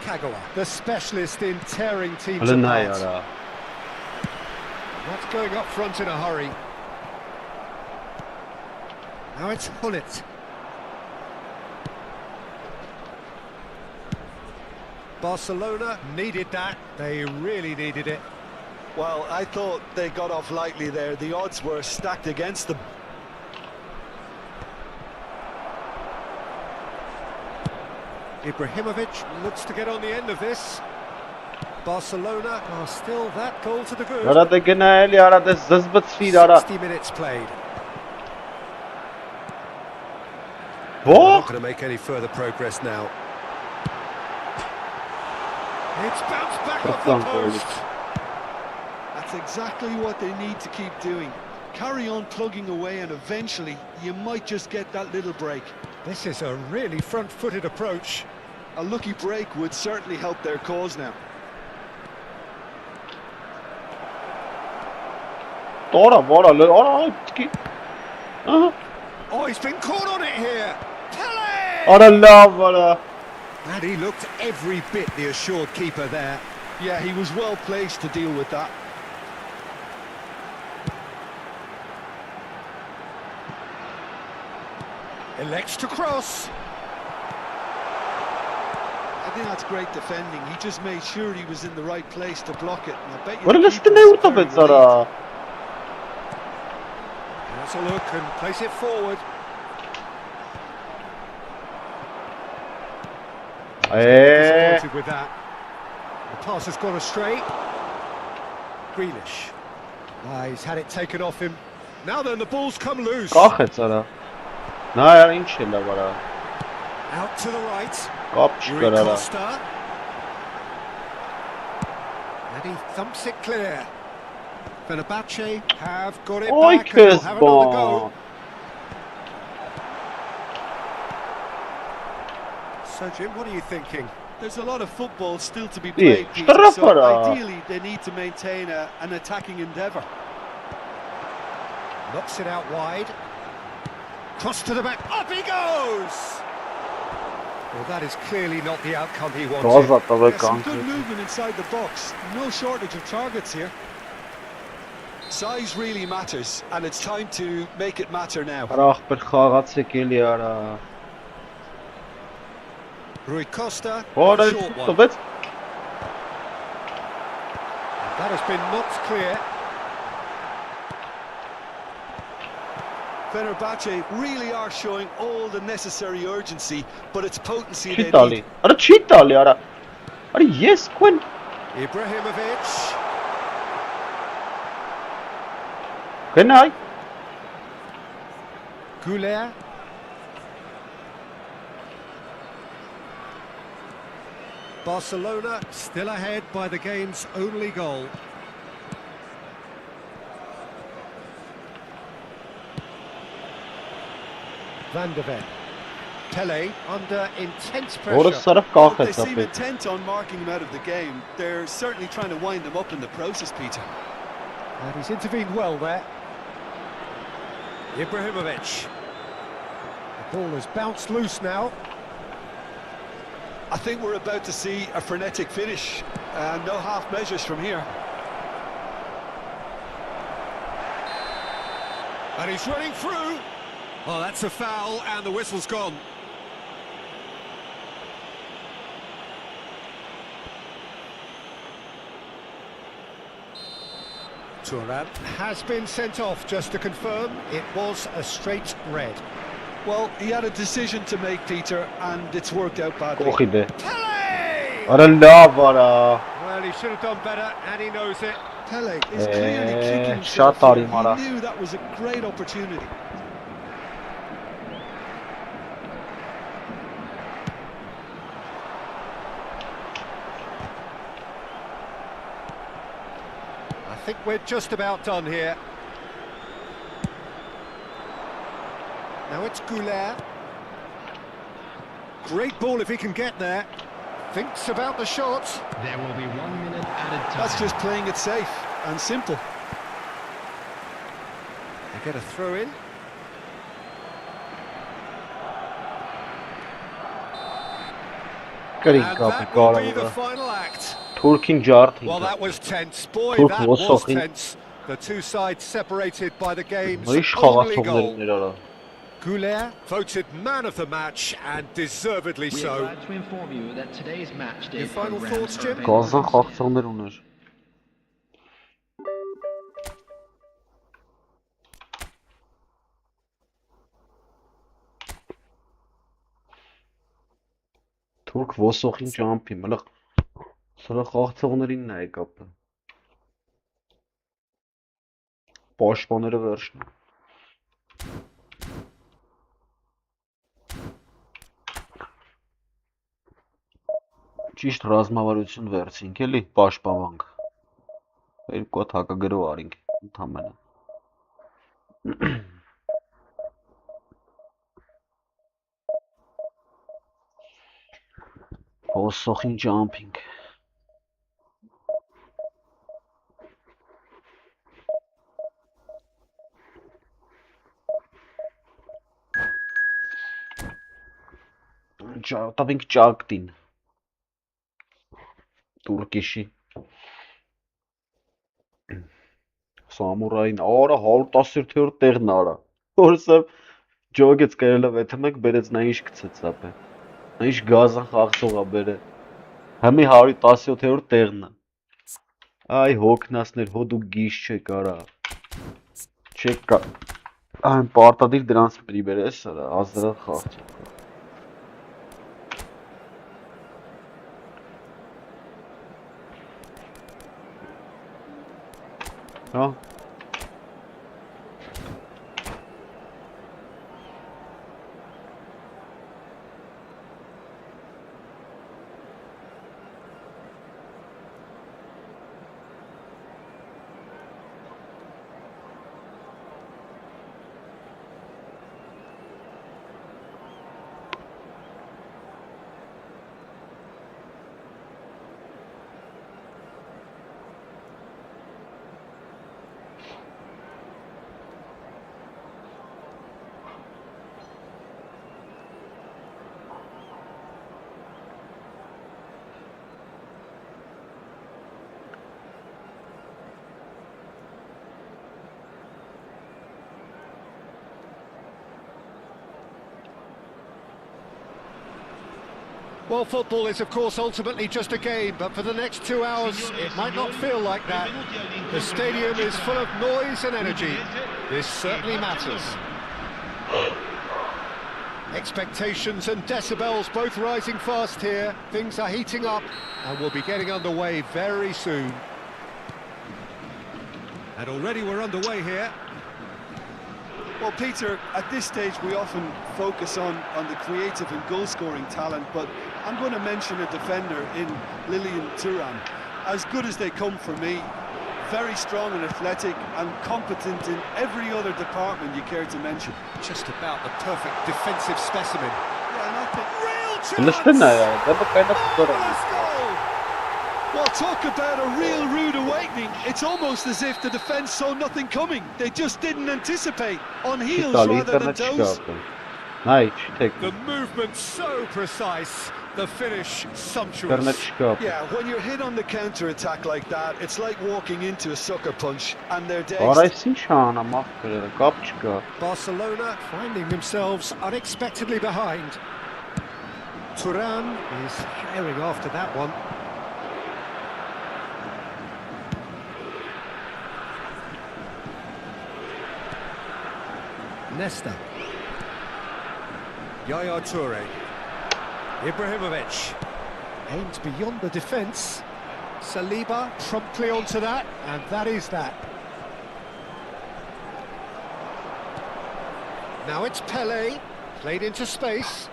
Kagawa, the specialist in tearing teams apart. Not going up front in a hurry. Now it's Hullet. Barcelona needed that. They really needed it. Well, I thought they got off lightly there. The odds were stacked against them. Ibrahimovic looks to get on the end of this. Barcelona are still that goal to the good. 60 minutes played. They're not going to make any further progress now. It's bounced back off the post. That's exactly what they need to keep doing. Carry on plugging away, and eventually you might just get that little break. This is a really front-footed approach. A lucky break would certainly help their cause now. Oh, he's been caught on it here. Pele! And he looked every bit the assured keeper there. Yeah, he was well placed to deal with that. Elects to cross. And think that's great defending. He just made sure he was in the right place to block it. And I bet you What the is keeper the was name of very it, Zara? That's a look and place it forward. Disappointed with that. The pass has gone astray. Grealish. He's had it taken off him. Now then, the ball's come loose. Կախ է Zara. Նա яր ինչ է լավ արա։ Out to the right. Կապ չկար արա։ Costa. And he thumps it clear. Fenerbahce have got it Oy back and will have another kız go. So Jim, what are you thinking? There's a lot of football still to be Yeah, played, Peter, so strapara. ideally they need to maintain an attacking endeavour. Knocks it out wide. Cross to the back. Up he goes! Well, that is clearly not the outcome he wanted. Գազատավ է Yeah, some good կանք։ movement inside the box. No shortage of targets here. Size really matters, and it's time to make it matter now. Արա ախպեր խաղացեք էլի արա։ Rui Costa, Որը short one. տվեց։ That has been knocked clear. Fenerbahce really are showing all the necessary urgency, but it's potency Չի they տալի։ need. Արա չի տալի արա։ Արա ես քուն Ibrahimovic. գնայ։ Goulet. Barcelona still ahead by the game's only goal. Van der Ven. Pele under intense Որը pressure. սարը Well, կախ է they seem ծապել։ intent on marking him out of the game. They're certainly trying to wind them up in the process, Peter. And he's intervened well there. Ibrahimovic. The ball has bounced loose now. I think we're about to see a frenetic finish. No half measures from here. And he's running through. Oh, that's a foul, and the whistle's gone. Turan has been sent off, just to confirm. It was a straight red. Well, he had a decision to make, Peter, and it's worked out badly. Կողի դե։ Pele! Արա լավ արա։ Well, he should have done better, and he knows it. Pele is clearly kicking շատ himself արի here. մարա։ He knew that was a great opportunity. I think we're just about done here. Now it's Goulet. Great ball if he can get there. Thinks about the shot. There will be 1 minute added time. That's just playing it safe and simple. They get a throw in. Կրին And կապի that will be the կարողը։ final act. Թուրքին ջարդին։ Well, that was tense. Boy, Turk that was Wolfswalking. tense. The two sides separated by the game's Ուրիշ only խաղացողներ goal. էր արա։ Goulet voted man of the match, and deservedly We are so. glad to inform you that today's match day Your final programs thoughts, are Jim? available Գազան on խաղացողներ ուներ։ Թուրք ոսոխին ճամփի, մլը սրա խաղացողներին նայ կապը։ Պաշտպանները վերջն։ Ճիշտ ռազմավարություն վերցինք էլի, պաշտպանանք։ Երկու հատ հակագրով արինք ընդամենը։ Ոսոխին ճամփինք։ Տավինք ճակտին։ Туркиши. Սամուրային արա 117-րդ տեղն արա։ Որսը ջոգեց կերելը վեթմեք բերեց նա ինչ գցեց ապե։ Նա ինչ գազան խաղցողա բերե։ Համի 117-րդ տեղն է։ Այ հոգնասներ, հո դու գիշ չեք արա։ Չեք կա։ Այն պարտադիր դրանց պրիբերես արա, ազդրան խաղ չեք։ Հա։ Well, football is, of course, ultimately just a game, but for the next 2 hours, it might not feel like that. The stadium is full of noise and energy. This certainly matters. Expectations and decibels both rising fast here. Things are heating up and we'll be getting underway very soon. And already we're underway here. Well, Peter, at this stage we often focus on the creative and goal-scoring talent, but I'm going to mention a defender in Lilian Thuram. As good as they come for me, very strong and athletic and competent in every other department you care to mention. Just about the perfect defensive specimen. Yeah, and I think real Marvelous goal! Well, talk about a real rude awakening. It's almost as if the defence saw nothing coming. They just didn't anticipate. On heels rather than toes. The movement so precise, the finish sumptuous. Yeah, when you're hit on the counter-attack like that, it's like walking into a sucker punch, and they're dazed. Barcelona finding themselves unexpectedly behind. Thuram is herring after that one. Nesta. Yaya Toure. Ibrahimovic. Aimed beyond the defence. Saliba promptly onto that, and that is that. Now it's Pele, played into space.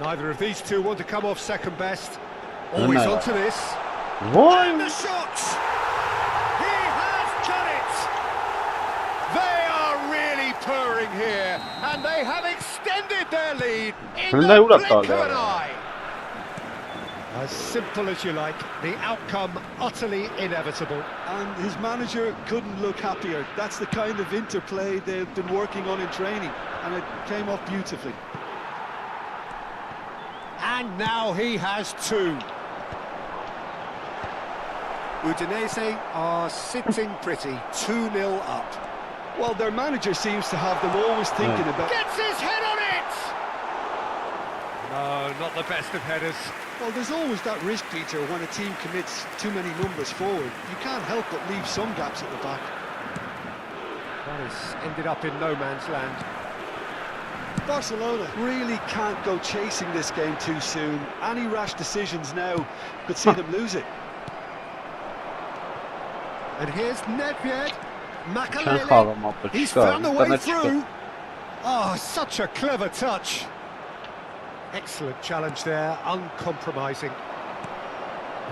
Neither of these two want to come off second best. Always onto this. And the shot! He has done it! They are really purring here, and they have extended their lead in the blink of an eye. As simple as you like, the outcome utterly inevitable. And his manager couldn't look happier. That's the kind of interplay they've been working on in training, and it came off beautifully. And now he has two. Udinese are sitting pretty, 2-0 up. Well, their manager seems to have them always thinking about... Gets his head on it! No, not the best of headers. Well, there's always that risk, Peter, when a team commits too many numbers forward. You can't help but leave some gaps at the back. That has ended up in no man's land. Barcelona really can't go chasing this game too soon. Any rash decisions now could see them lose it. And here's Nedved, Makalele, he's found the way through. Oh, such a clever touch. Excellent challenge there, uncompromising.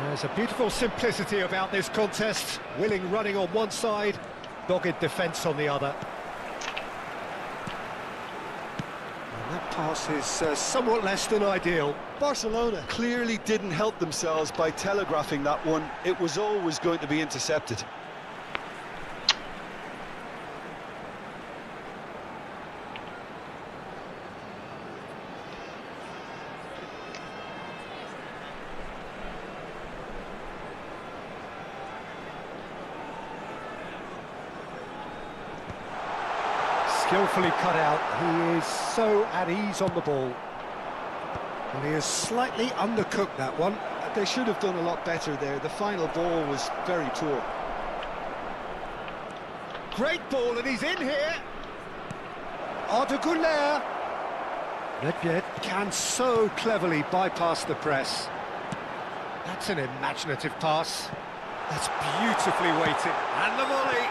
There's a beautiful simplicity about this contest. Willing running on one side, dogged defence on the other. And that pass is somewhat less than ideal. Barcelona clearly didn't help themselves by telegraphing that one. It was always going to be intercepted. skillfully cut out. He is so at ease on the ball. And he has slightly undercooked that one. They should have done a lot better there. The final ball was very poor. Great ball, and he's in here. Arda Nedved can so cleverly bypass the press. That's an imaginative pass. That's beautifully weighted. And the volley.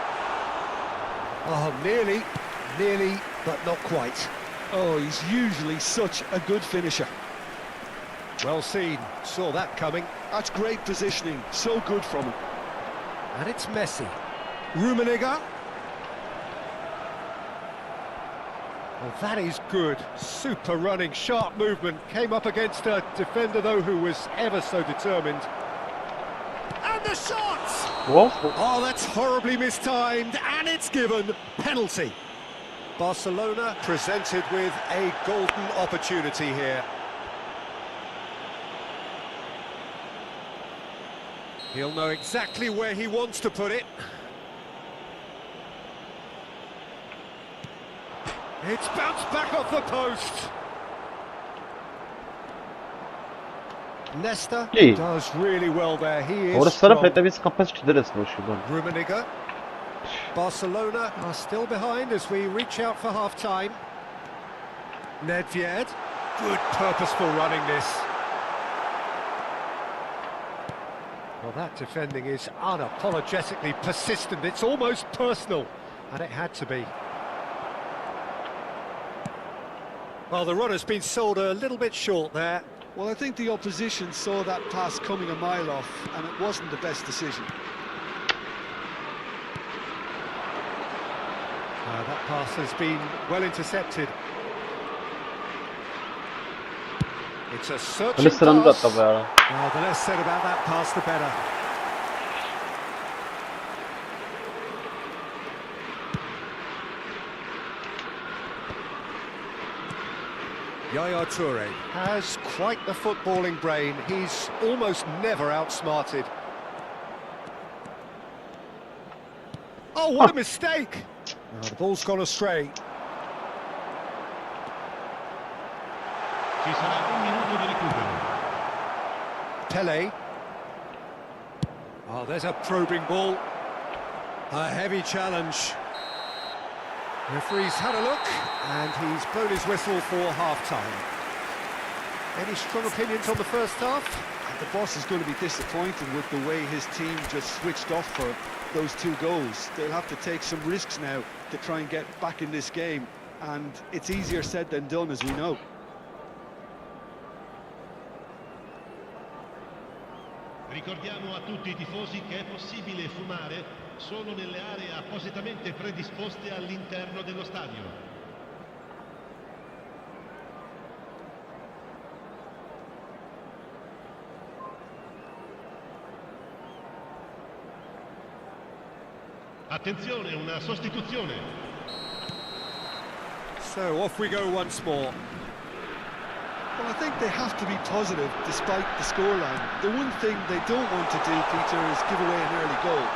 Oh, nearly, but not quite. Oh, he's usually such a good finisher. Well seen, saw that coming. That's great positioning, so good from him. And it's Messi. Rummenigge. Well, that is good. Super running, sharp movement. Came up against a defender, though, who was ever so determined. And the shot! Oh, that's horribly mistimed, and it's given. Penalty. Barcelona presented with a golden opportunity here. He'll know exactly where he wants to put it. It's bounced back off the post. Nesta does really well there. He is strong. Rummenigge. Barcelona are still behind as we reach out for half-time. Nedved. Good purposeful running this. Well, that defending is unapologetically persistent. It's almost personal, and it had to be. Well, the run has been sold a little bit short there. Well, I think the opposition saw that pass coming a mile off, and it wasn't the best decision. That pass has been well intercepted. It's a searching pass. Well, the less said about that pass, the better. Yaya Toure has quite the footballing brain. He's almost never outsmarted. Oh, what a mistake! The ball's gone astray. Ci sarà un minuto di recupero. Pele. Oh, there's a probing ball. A heavy challenge. Referee's had a look, and he's blown his whistle for half-time. Any strong opinions on the first half? The boss is going to be disappointed with the way his team just switched off for those two goals. They'll have to take some risks now to try and get back in this game, and it's easier said than done, as we know. Ricordiamo a tutti I tifosi che è possibile fumare solo nelle aree appositamente predisposte all'interno dello stadio. Attenzione, una sostituzione. So off we go once more. Well, I think they have to be positive despite the scoreline. The one thing they don't want to do, Peter, is give away an early goal.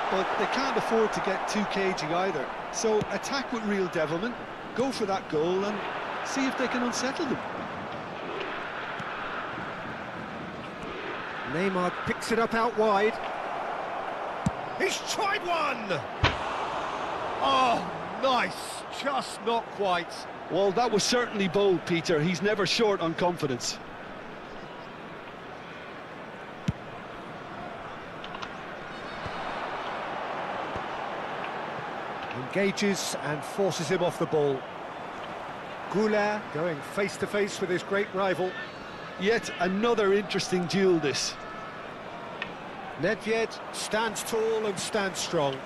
But they can't afford to get too cagey either. So attack with real devilment, go for that goal and see if they can unsettle them. Neymar picks it up out wide. He's tried one! Oh, nice, just not quite. Well, that was certainly bold, Peter. He's never short on confidence. Engages and forces him off the ball. Goulet going face-to-face with his great rival. Yet another interesting duel, this. Nedved stands tall and stands strong.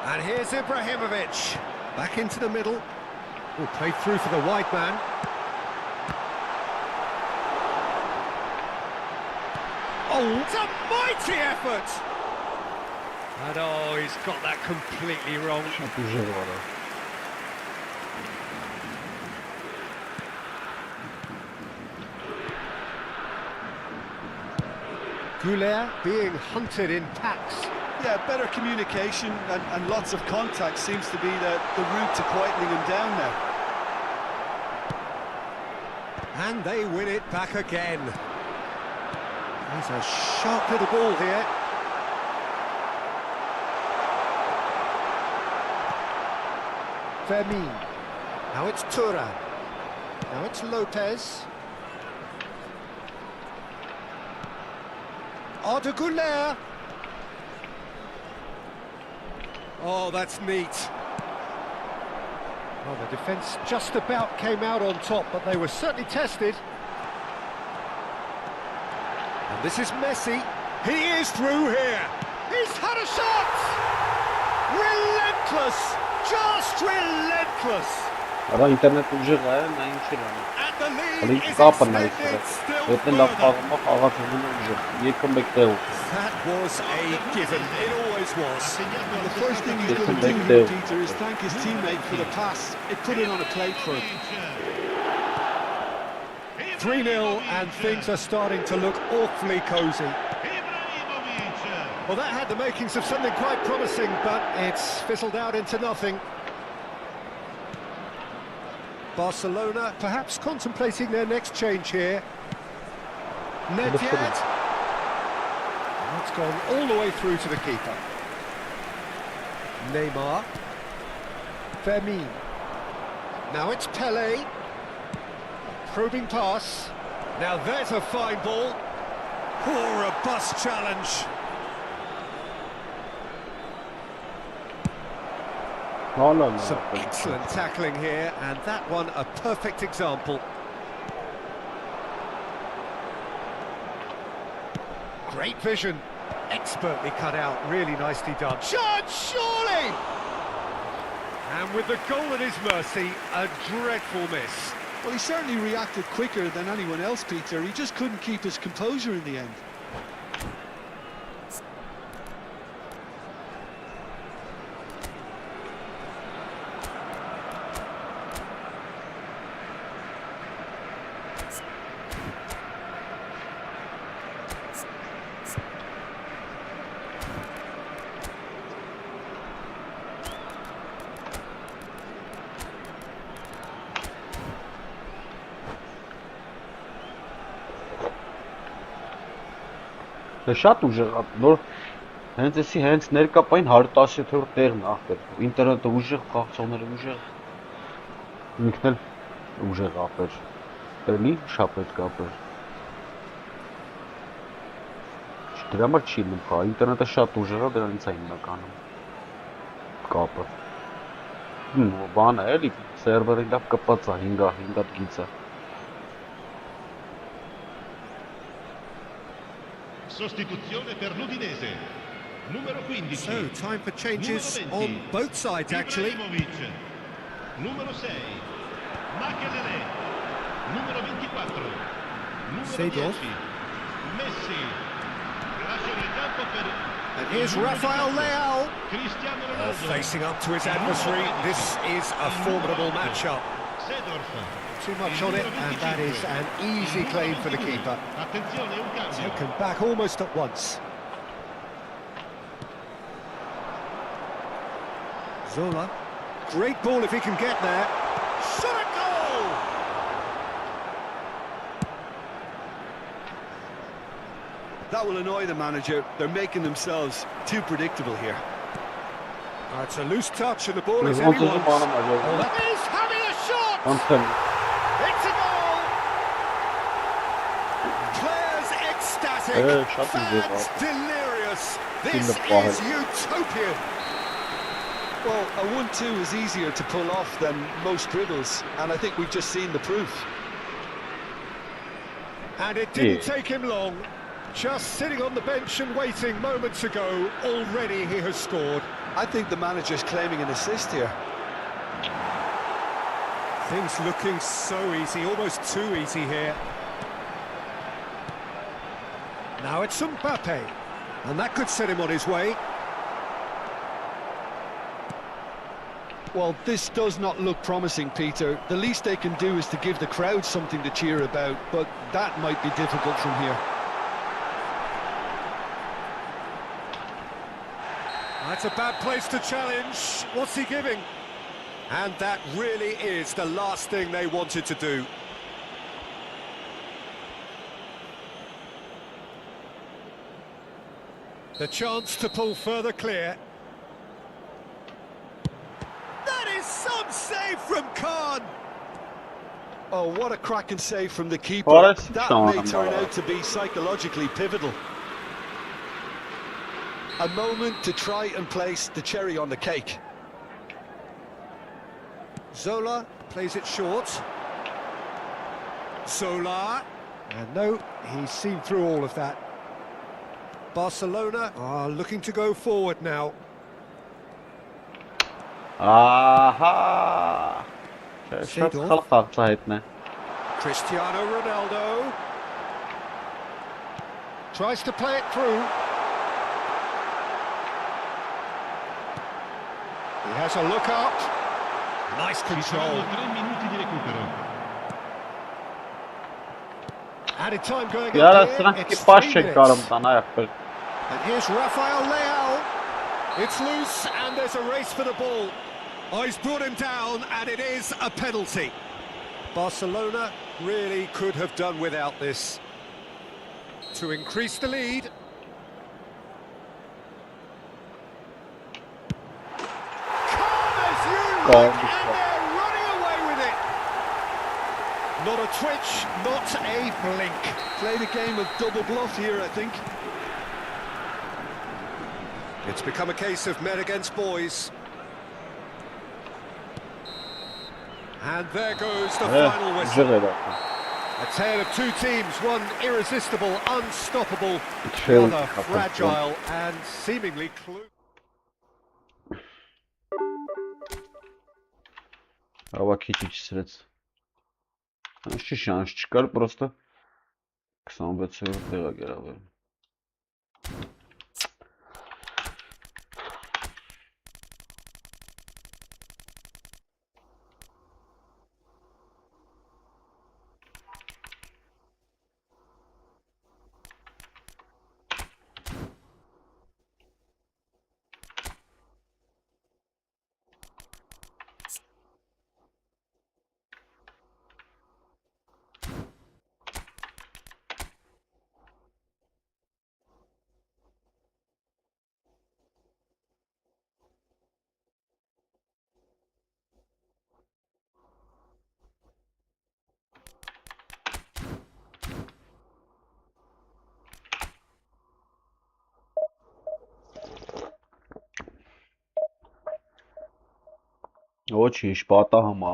And here's Ibrahimovic. Back into the middle. Oh, played through for the wide man. Oh, it's a mighty effort! And oh, he's got that completely wrong. Goulet being hunted in packs. Yeah, better communication and lots of contact seems to be the route to quietening him down now. And they win it back again. There's a sharp little ball here. Fermin. Now it's Turan. Now it's Lopez. Arda Güler. Oh, that's neat. Well, the defence just about came out on top, but they were certainly tested. And this is Messi. He is through here. He's had a shot! Relentless! Just relentless! Արա ինտերնետ ուժեղ է, նա ինչ է անում։ And the lead Ալի is կապը նայ extended սրա։ still Եթե լավ further. խաղումա խաղացողն ուժեղ։ Եկը մեկ տեղով։ That was a given. It always was. The first thing he's going to do here, Peter, is thank his teammate for the pass. It put it on a plate for him. 3-0 and things are starting to look awfully cosy. Well, that had the makings of something quite promising, but it's fizzled out into nothing. Barcelona perhaps contemplating their next change here. Nedved. That's gone all the way through to the keeper. Neymar. Fermin. Now it's Pele. Probing pass. Now there's a fine ball. Oh, robust challenge. Some excellent tackling here, and that one a perfect example. Great vision, expertly cut out, really nicely done. Shot, surely! And with the goal at his mercy, a dreadful miss. Well, he certainly reacted quicker than anyone else, Peter. He just couldn't keep his composure in the end. Դա շատ ուժեղ է, նոր հենց էսի հենց ներկապային 117-րդ տեղն է ախպեր։ Ինտերնետը ուժեղ, խաղացողները ուժեղ։ Ինքն էլ ուժեղ ախպեր։ Էլի շապետ կապեր։ Դրա համար չի լինում խաղ, ինտերնետը շատ ուժեղ է, դրանից է հիմնականում կապը։ Բան է, էլի սերվերը լավ կպած է, 5 հատ գիծ է։ Sostituzione per l'Udinese. Numero 15. So, time for changes on both sides, actually. Ibrahimovic. Numero 6. Makelele. Numero 24. Numero Seedorf. 10. Messi. Lasciano il campo per... And here's Rafael Leao. Cristiano Ronaldo. Facing up to his adversary, this is a formidable matchup. Seedorf. Too much on it, and that is an easy claim for the keeper. Attenzione, un cambio. Taken back almost at once. Zola. Great ball if he can get there. Shot at goal! That will annoy the manager. They're making themselves too predictable here. It's a loose touch and the ball is anyone's. Oh, that is having a shot! It's a goal! Players ecstatic, fans delirious. This is utopian. Well, a 1-2 is easier to pull off than most dribbles, and I think we've just seen the proof. And it didn't take him long. Just sitting on the bench and waiting moments ago, already he has scored. I think the manager's claiming an assist here. Things looking so easy, almost too easy here. Now it's Mbappe, and that could set him on his way. Well, this does not look promising, Peter. The least they can do is to give the crowd something to cheer about, but that might be difficult from here. That's a bad place to challenge. What's he giving? And that really is the last thing they wanted to do. The chance to pull further clear. That is some save from Khan. Oh, what a cracking save from the keeper. Oh, that's That Sean, may turn bro. out to be psychologically pivotal. A moment to try and place the cherry on the cake. Zola plays it short. Zola. And no, he's seen through all of that. Barcelona are looking to go forward now. Ահա։ Շատ Seedorf. խալ խաղացահայտն է։ Cristiano Ronaldo. Tries to play it through. He has a look up. Nice Ci control. saranno 3 minuti di recupero. Added time going Яра up here. սրանք It's կիպաշ 3 չեն կարում minutes. տան այլ։ And here's Rafael Leao. It's loose and there's a race for the ball. Oh, he's brought him down and it is a penalty. Barcelona really could have done without this. To increase the lead. Calm as you Calm. like, and they're running away with it. Not a twitch, not a blink. Played a game of double bluff here, I think. It's become a case of men against boys. And there goes the final whistle. Ջղեր է։ A tale of two teams, one irresistible, unstoppable, the Trail- other fragile and seemingly clueless. Ава քիչ սրեց։ Չի շանս չկար, պրոստը 26-րդ տեղա գերավեր։ Ոչինչ, պատահում է։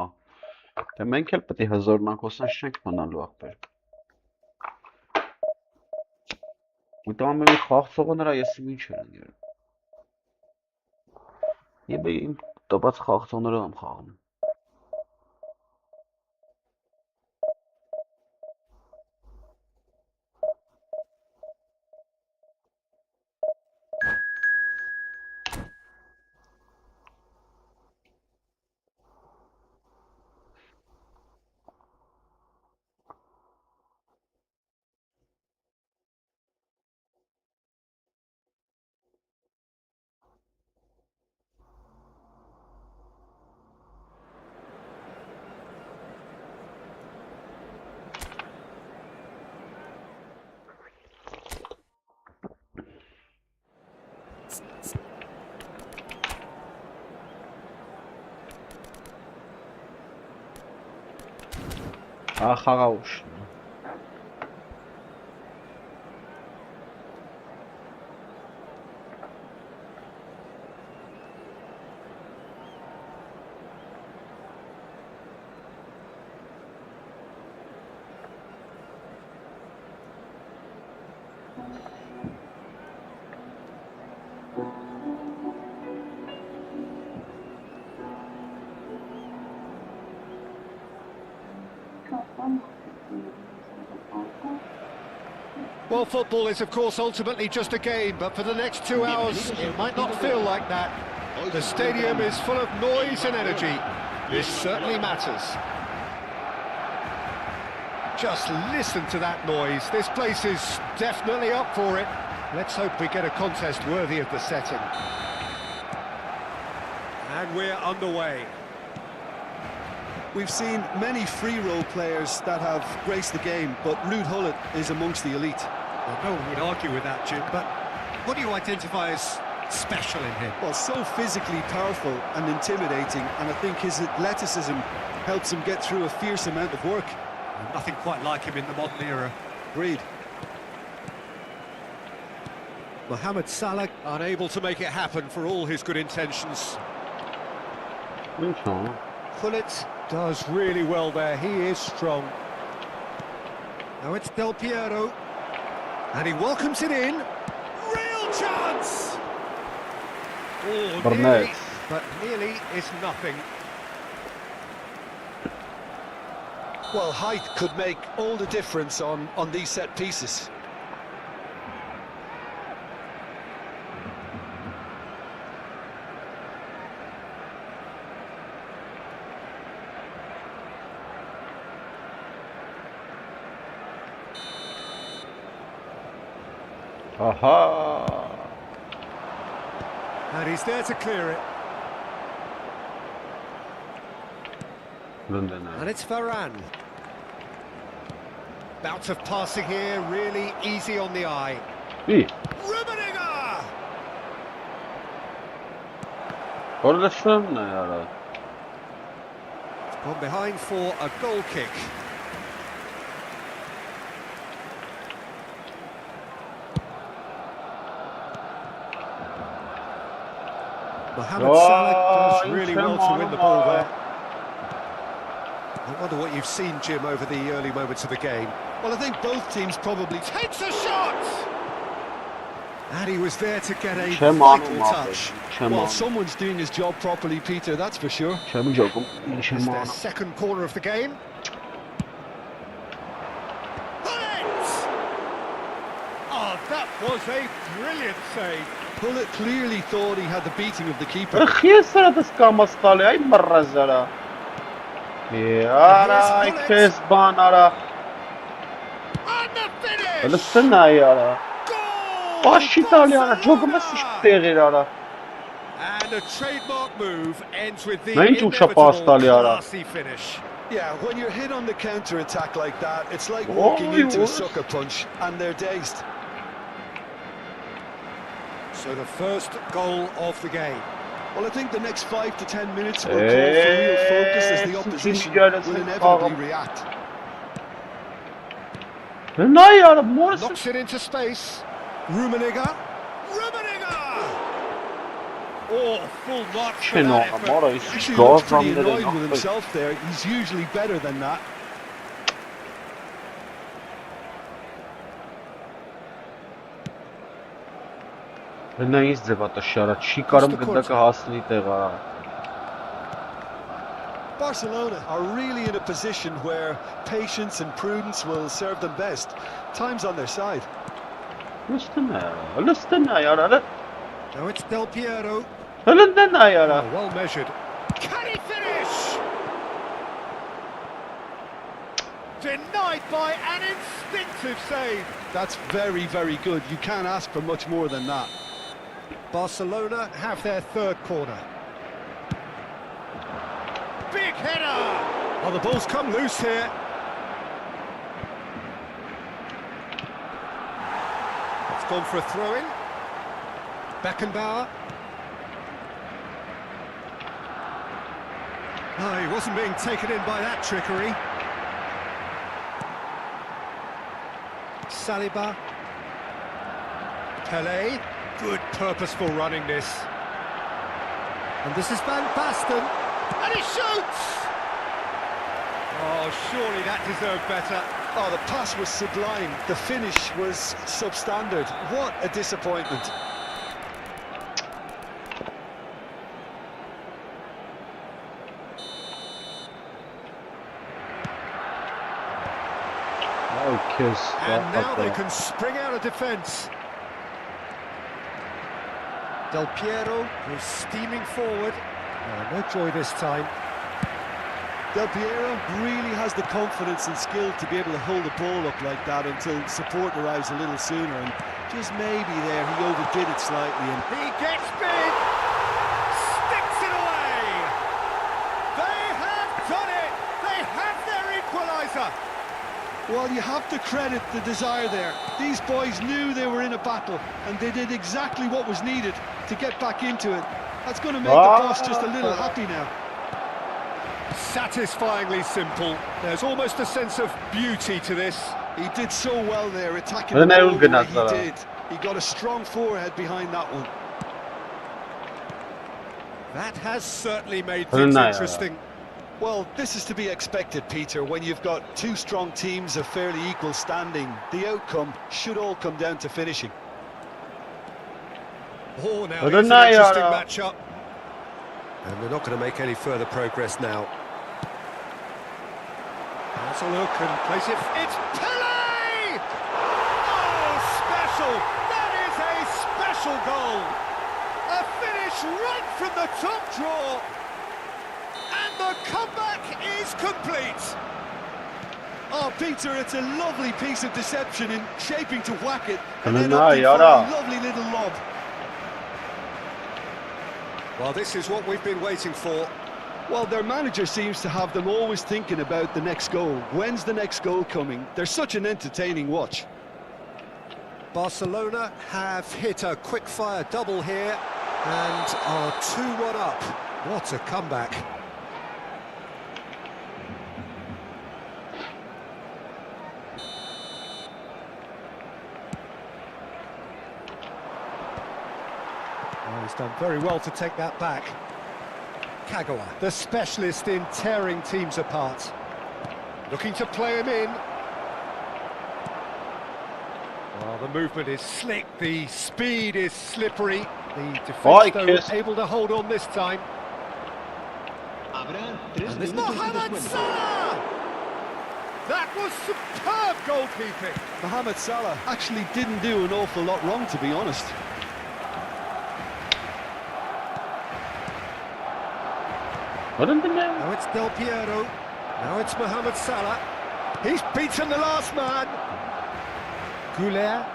Դե մենք էլ պետք է հզորնանք, ոսանք չենք մնալու ախպեր։ Ու տամ մի խաղցողը նրա եսի ինչ էր ընկերում։ Եբե իմ տված խաղցողներով եմ խաղում։ Խաղաուշ։ Well, football is, of course, ultimately just a game, but for the next 2 hours, it might not feel like that. The stadium is full of noise and energy. This certainly matters. Just listen to that noise. This place is definitely up for it. Let's hope we get a contest worthy of the setting. And we're underway. We've seen many free role players that have graced the game, but Ruud Gullit is amongst the elite. Well, no one would argue with that, Jim, but what do you identify as special in him? Well, so physically powerful and intimidating, and I think his athleticism helps him get through a fierce amount of work. Nothing quite like him in the modern era. Agreed. Mohamed Salah unable to make it happen for all his good intentions. Gullit does really well there, he is strong. Now it's Del Piero, and he welcomes it in. Real chance! Oh, nearly, but nearly is nothing. Well, height could make all the difference on these set pieces. Aha! And he's there to clear it. And it's Varane. Bout of passing here, really easy on the eye. Rummenigge! Gone behind for a goal kick. Mohamed Salah does really well to win the ball there. I wonder what you've seen, Jim, over the early moments of the game. Well, I think both teams probably Takes a shot! And he was there to get a vital touch. Well, someone's doing his job properly, Peter, that's for sure. It's their second corner of the game. Oh, that was a brilliant save. Gullit clearly thought he had the beating of the keeper. And the finish! And a trademark move ends with the inevitable classy finish. Yeah, when you're hit on the counter-attack like that, it's like walking into a sucker punch, and they're dazed. So the first goal of the game. Well, I think the next 5 to 10 minutes will call for real focus as the opposition will inevitably react. Knocks it into space. Rummenigge. Oh, full marks for that effort. Actually looks pretty annoyed with himself there. He's usually better than that. Barcelona are really in a position where patience and prudence will serve them best. Time's on their side. Now it's Del Piero. Oh, well measured. Can he finish? Denied by an instinctive save. That's very, very good. You can't ask for much more than that. Barcelona have their third corner. Big header! Oh, the ball's come loose here. It's gone for a throw-in. Beckenbauer. Oh, he wasn't being taken in by that trickery. Saliba. Pelé. Good purposeful running this. And this is Van Basten. And he shoots! Oh, surely that deserved better. Oh, the pass was sublime. The finish was substandard. What a disappointment. And now they can spring out of defence. Del Piero is steaming forward. Oh, no joy this time. Del Piero really has the confidence and skill to be able to hold the ball up like that until support arrives a little sooner, and just maybe there he overdid it slightly. And he gets big, sticks it away. equaliser. Well, you have to credit the desire there. These boys knew they were in a battle, and they did exactly what was needed to get back into it. That's going to make the boss just a little happy now. Satisfyingly simple. There's almost a sense of beauty to this. He did so well there, attacking the goal the way he did. He got a strong forehead behind that one. That has certainly made things interesting. Well, this is to be expected, Peter. When you've got two strong teams of fairly equal standing, the outcome should all come down to finishing. Oh, now it's an interesting match-up. And they're not going to make any further progress now. Has a look and plays it. It's Pele! Oh, special! That is a special goal! A finish right from the top draw! And the comeback is complete! Oh, Peter, it's a lovely piece of deception in shaping to whack it, and then opting for a lovely little lob. Well, this is what we've been waiting for. Well, their manager seems to have them always thinking about the next goal. When's the next goal coming? They're such an entertaining watch. Barcelona have hit a quick-fire double here and are 2-1 up. What a comeback. Oh, he's done very well to take that back. Kagawa, the specialist in tearing teams apart. Looking to play him in. Well, the movement is slick, the speed is slippery. The defence, though, able to hold on this time. And there's Mohamed Salah! That was superb goalkeeping. Mohamed Salah actually didn't do an awful lot wrong, to be honest. Now it's Del Piero. Now it's Mohamed Salah. He's beaten the last man. Goulet.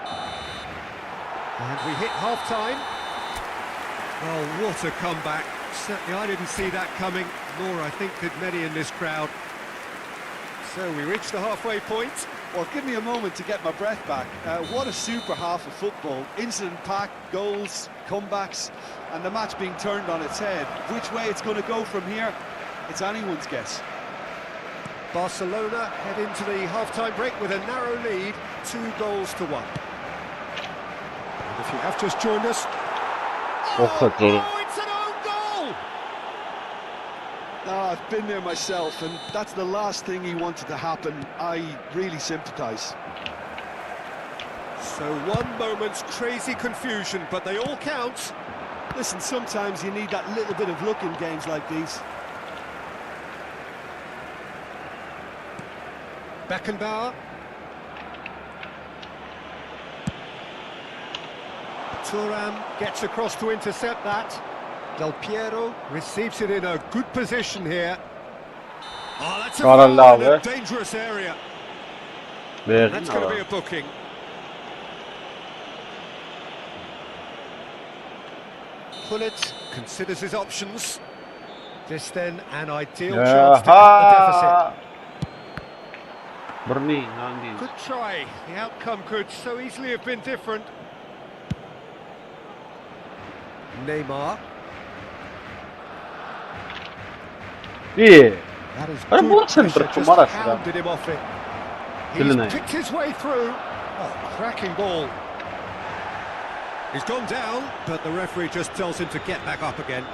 And we hit half-time. Oh, what a comeback. Certainly I didn't see that coming, nor I think did many in this crowd. So we reached the halfway point. Well, give me a moment to get my breath back. What a super half of football. Incident-packed, goals, comebacks, and the match being turned on its head. Which way it's going to go from here, it's anyone's guess. Barcelona head into the half-time break with a narrow lead, 2-1. And if you have just joined us... Oh, it's an own goal! Oh, I've been there myself, and that's the last thing he wanted to happen. I really sympathise. So one moment's crazy confusion, but they all count. Listen, sometimes you need that little bit of luck in games like these. Beckenbauer. Thuram gets across to intercept that. Del Piero receives it in a good position here. Oh, that's a dangerous area. That's going to be a booking. Pullet considers his options. This then an ideal chance to cut the deficit. Good try. The outcome could so easily have been different. Neymar. Yeah. That is good pressure, just hounded him off it. He's picked his way through. Oh, cracking ball. He's gone down, but the referee just tells him to get back up again.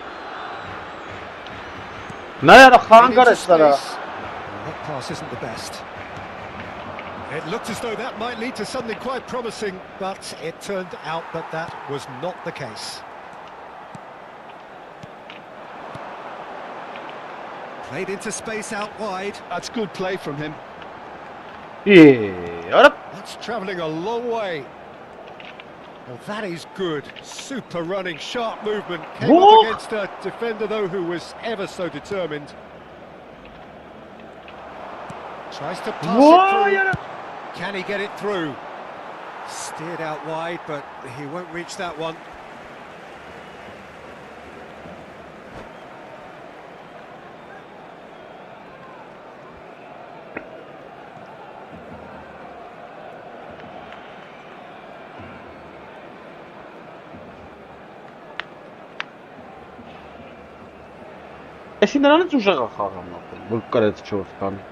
That pass isn't the best. It looked as though that might lead to something quite promising, but it turned out that that was not the case. Played into space out wide. That's good play from him. Yeah. That's travelling a long way. Well, that is good. Super running, sharp movement. Came up against a defender, though, who was ever so determined. Tries to pass it through. Can he get it through? Steered out wide, but he won't reach that one. Էսի նրանից ուժեղ է խաղում ապել, որ կրեց 4 քանի։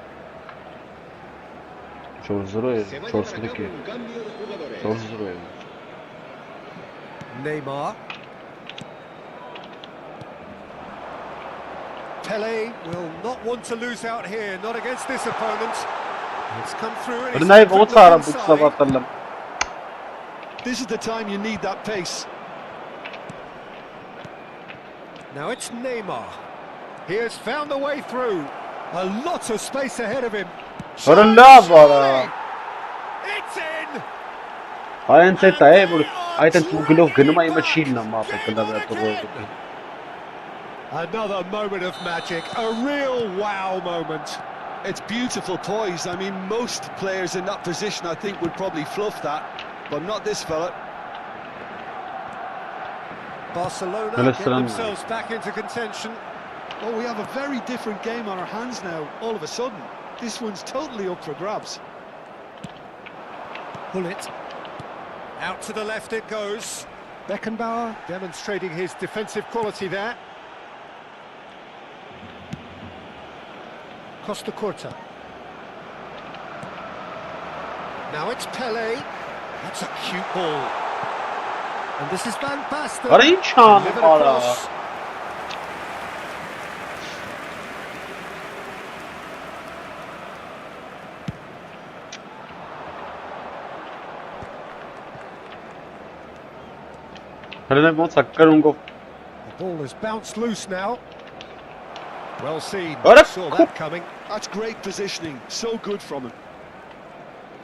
4-0 է, Se va a 4-3 llevar a է, cabo un cambio de jugadores. 4-0 է։ Neymar. Pele will not want to lose out here, not against this opponent. It's come through and he's Բրնայ driven ոնց արա inside. բուքսավատել եմ։ This is the time you need that pace. Now it's Neymar. He has found the way through. A lot of space ahead of him. Որը լավ արա։ It's in. Այնց է տա է, որ այդ են ուգլով գնում է իմը չիլն է մապը կլավիատուրով։ Another moment of magic, a real wow moment. It's beautiful poise. I mean, most players in that position, I think, would probably fluff that, but not this fella. Barcelona get themselves back into contention. Oh, we have a very different game on our hands now, all of a sudden. This one's totally up for grabs. Pull it. Out to the left it goes. Beckenbauer demonstrating his defensive quality there. Costa Curta. Now it's Pele. That's a cute ball. And this is Van Basten. Արա ինչ անում արա։ Հրենակ ոնց է կրունգով։ The ball has bounced loose now. Well seen. Արա Saw that coming. That's great positioning, so good from him.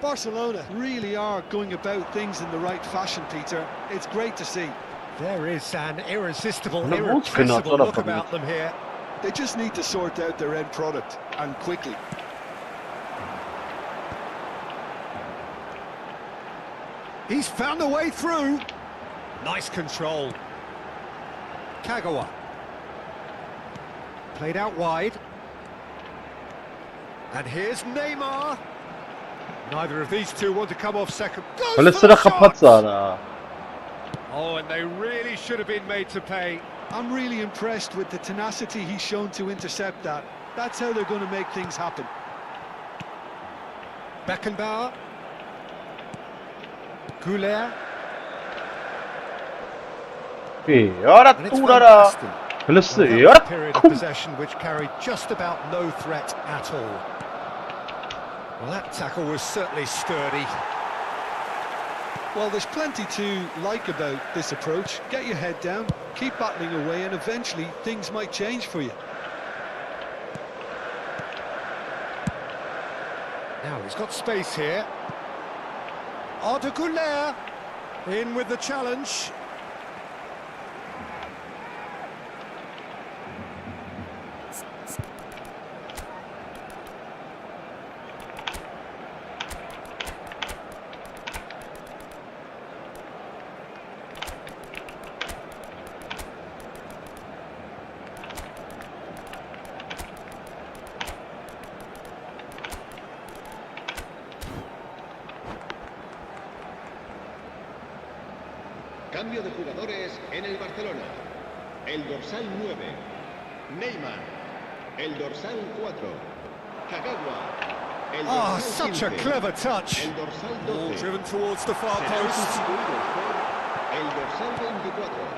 Barcelona really are going about things in the right fashion, Peter. It's great to see. There is an irresistible, No, irrepressible no, look about them here. They just need to sort out their end product, and quickly. He's found a way through. Nice control. Kagawa. Played out wide. And here's Neymar. Neither of these two want to come off second. Հələ սրա խփած արա։ Oh, and they really should have been made to pay. I'm really impressed with the tenacity he's shown to intercept that. That's how they're going to make things happen. Beckenbauer. Goulet. Արա And it's տուր Van արա։ Basten. Հələ Well, սի, that was արա a period of քում։ possession which carried just about no threat at all. Well, that tackle was certainly sturdy. Well, there's plenty to like about this approach. Get your head down, keep battling away, and eventually things might change for you. Now he's got space here. Arda Güler in with the challenge. Cambio de jugadores en el Barcelona. El dorsal 9, Neymar. El dorsal 4, Kagawa. El Ah, dorsal such a 15, clever touch. El dorsal Ball 12. driven towards the far Serán post. sustituidos por el dorsal 24.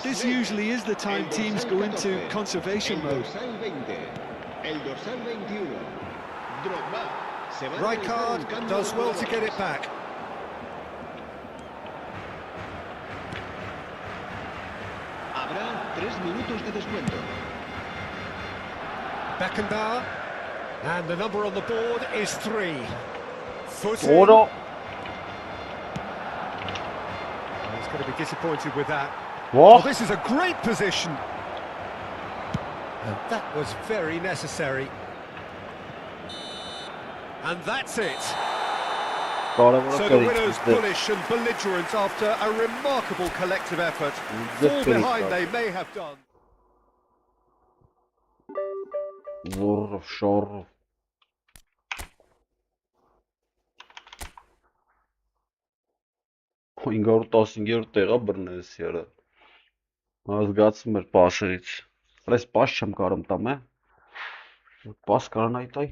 This Snake. usually is the time El teams dorsal go into 14, conservation el mode. dorsal 20, el dorsal 21. Drogba. Se va a Right realizar un card, cambio does de well to get jugadores. it back. Habrá 3 minutos de descuento. Beckenbauer. And the number on the board is 3. Foot in. Օրո։ He's going to be disappointed with that. Well, Ո՞ղ։ this is a great position. And that was very necessary. And that's it. Կարևորը So the winners bullish and belligerent after a remarkable collective effort. Fall behind they may have done. Զորով, շորով։ Ու 515-րդ տեղա բռնես յարա։ Ազգացում էր պասերից։ Սրես պաս չեմ կարում տամ, պաս կարանայի տայ։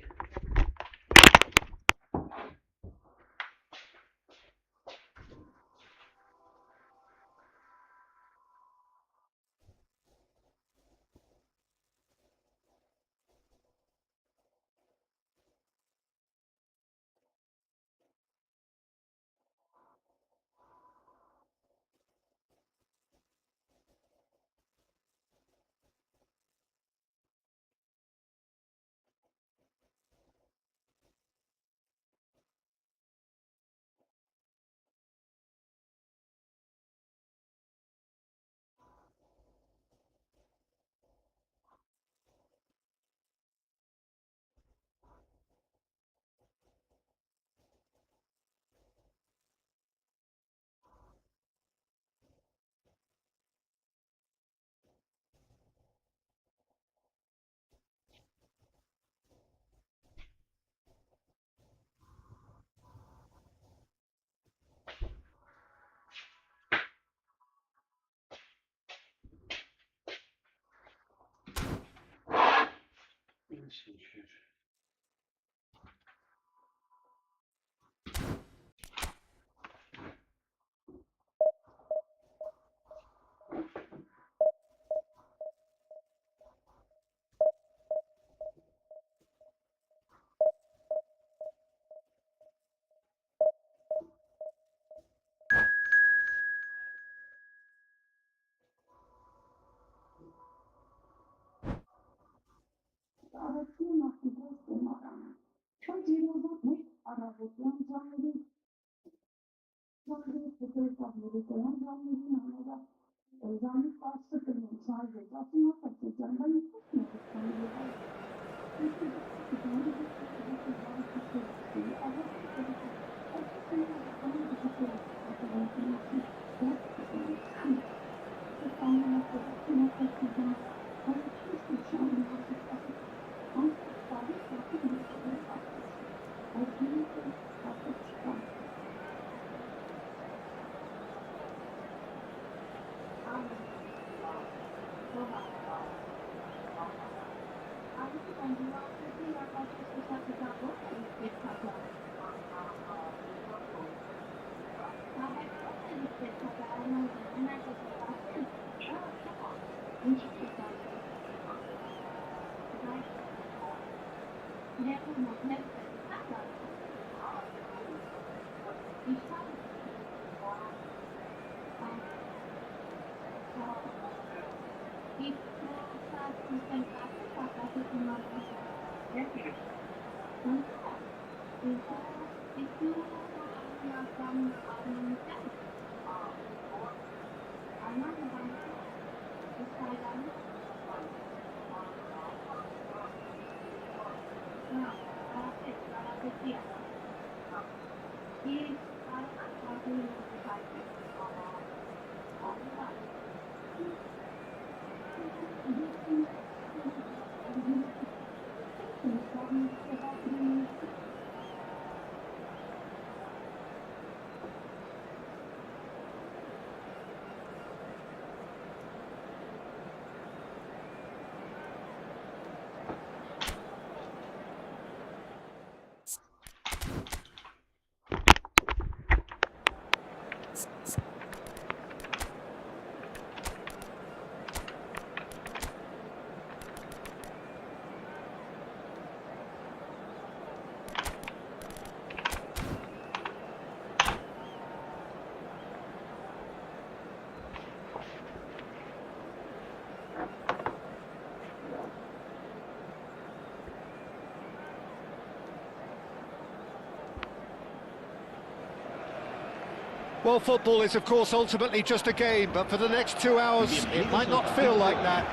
Well, football is, of course, ultimately just a game, but for the next 2 hours, it might not feel like that.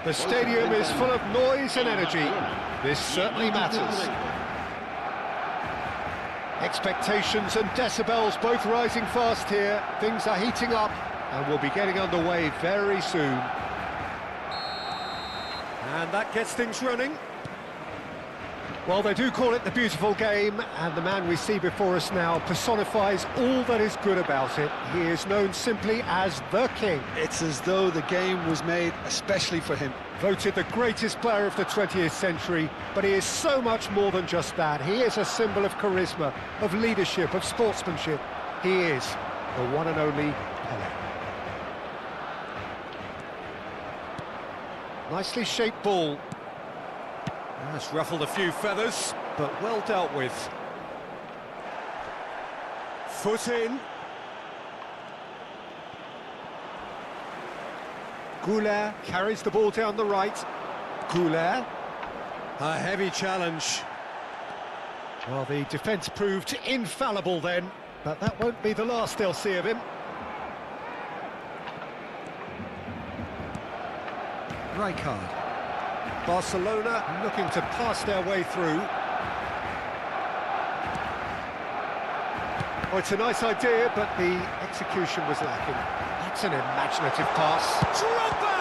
The stadium is full of noise and energy. This certainly matters. Expectations and decibels both rising fast here. Things are heating up, and we'll be getting underway very soon. And that gets things running. Well, they do call it the beautiful game, and the man we see before us now personifies all that is good about it. He is known simply as the King. It's as though the game was made especially for him. Voted the greatest player of the 20th century, but he is so much more than just that. He is a symbol of charisma, of leadership, of sportsmanship. He is the one and only Pelé. Nicely shaped ball. That's ruffled a few feathers, but well dealt with. Foot in. Goulet carries the ball down the right. Goulet. A heavy challenge. Well, the defence proved infallible then, but that won't be the last they'll see of him. Rijkaard. Barcelona looking to pass their way through. Oh, it's a nice idea, but the execution was lacking. That's an imaginative pass. Drogba!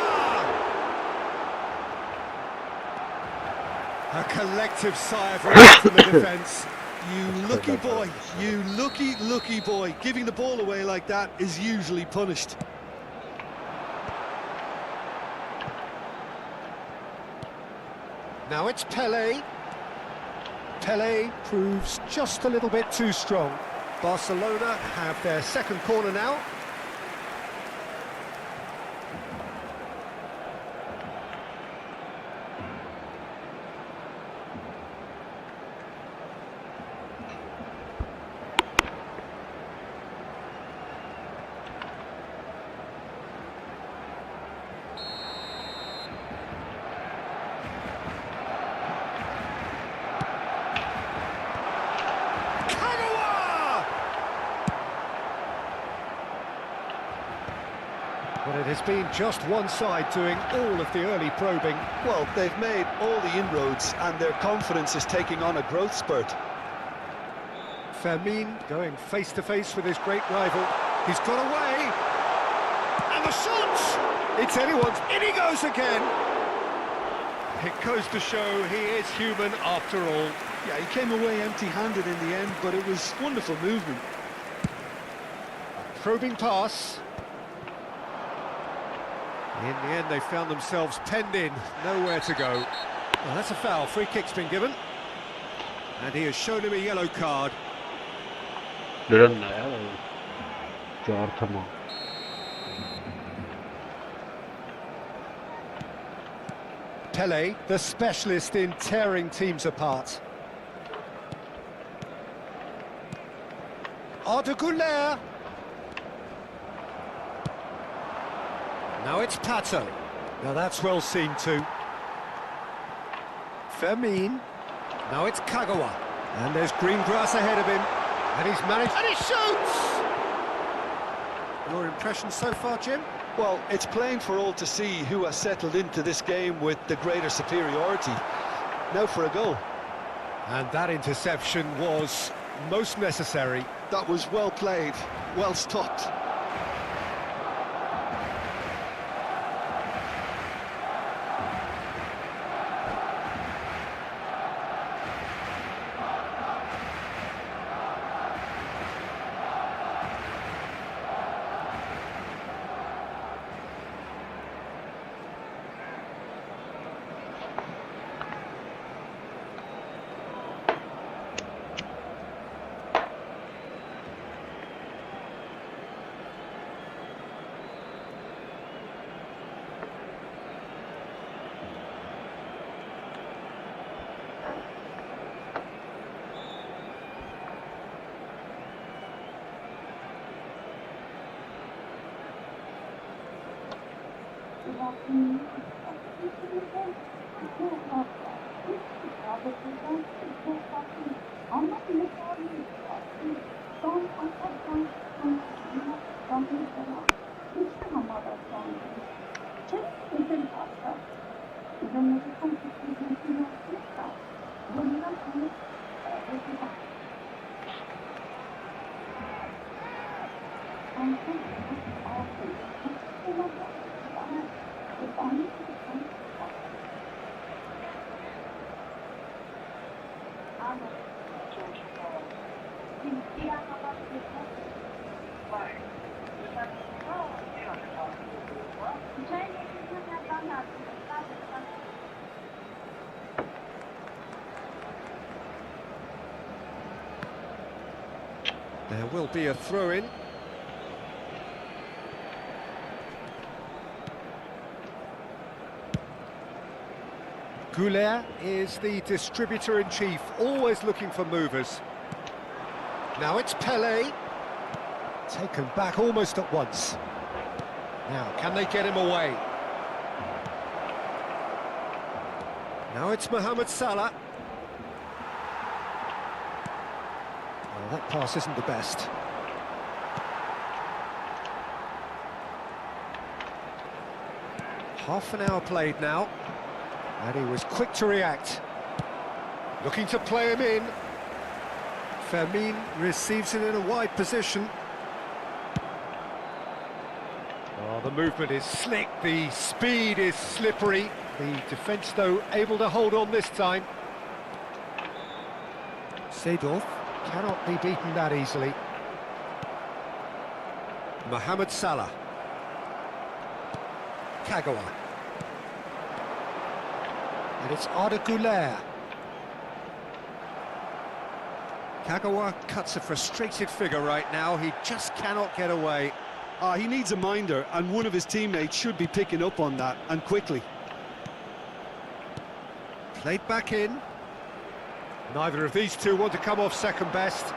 A collective sigh of relief from the defence. You lucky boy, you lucky boy. Giving the ball away like that is usually punished. Now it's Pelé. Pelé proves just a little bit too strong. Barcelona have their second corner now. But it has been just one side doing all of the early probing. Well, they've made all the inroads and their confidence is taking on a growth spurt. Fermin going face to face with his great rival. He's got away. And the shot! It's anyone's. In he goes again. It goes to show he is human after all. Yeah, he came away empty-handed in the end, but it was wonderful movement. Probing pass. In the end, they found themselves penned in, nowhere to go. Well, that's a foul. Free kick's been given. And he has shown him a yellow card. Pelé, the specialist in tearing teams apart. Arda Güler. Now it's Pato. Now that's well seen too. Fermin. Now it's Kagawa. And there's green grass ahead of him. And he's managed... And he shoots! Your impression so far, Jim? Well, it's plain for all to see who has settled into this game with the greater superiority. Now for a goal. And that interception was most necessary. That was well played, well stopped. There will be a throw-in. Goulet is the distributor-in-chief, always looking for movers. Now it's Pelé. Taken back almost at once. Now, can they get him away? Now it's Mohamed Salah. Well, that pass isn't the best. Half an hour played now. And he was quick to react. Looking to play him in. Fermin receives it in a wide position. Oh, the movement is slick, the speed is slippery. The defence, though, able to hold on this time. Seedorf cannot be beaten that easily. Mohamed Salah. Kagawa. And it's Arda Güler. Kagawa cuts a frustrated figure right now. He just cannot get away. He needs a minder, and one of his teammates should be picking up on that, and quickly. Played back in. Neither of these two want to come off second best.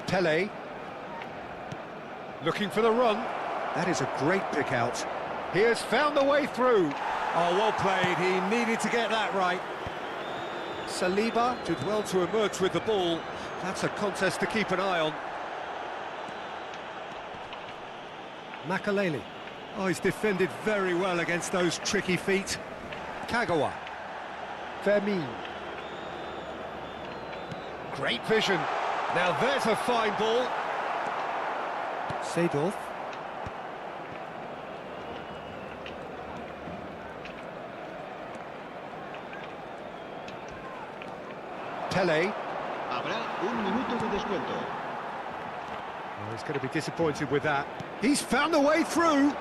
Pelé. Looking for the run. That is a great pick out. He has found the way through. Oh, well played. He needed to get that right. Saliba did well to emerge with the ball. That's a contest to keep an eye on. Makaleli. Oh, he's defended very well against those tricky feet. Kagawa. Fermin. Great vision. Now there's a fine ball. Seedorf. Pelé. Habrá un minuto de descuento. Oh, he's going to be disappointed with that. He's found a way through,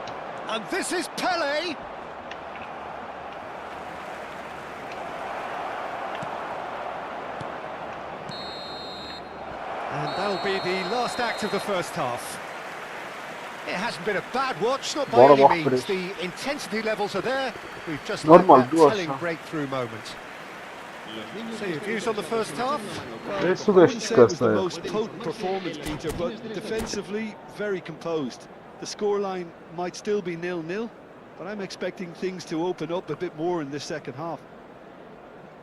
and this is Pelé. And that'll be the last act of the first half. It hasn't been a bad watch, not by any means. The intensity levels are there. We've just had that telling breakthrough moment. So your views on the first half? Well, I wouldn't say it was the most potent performance, Peter, but defensively very composed. The scoreline might still be 0-0, but I'm expecting things to open up a bit more in this second half.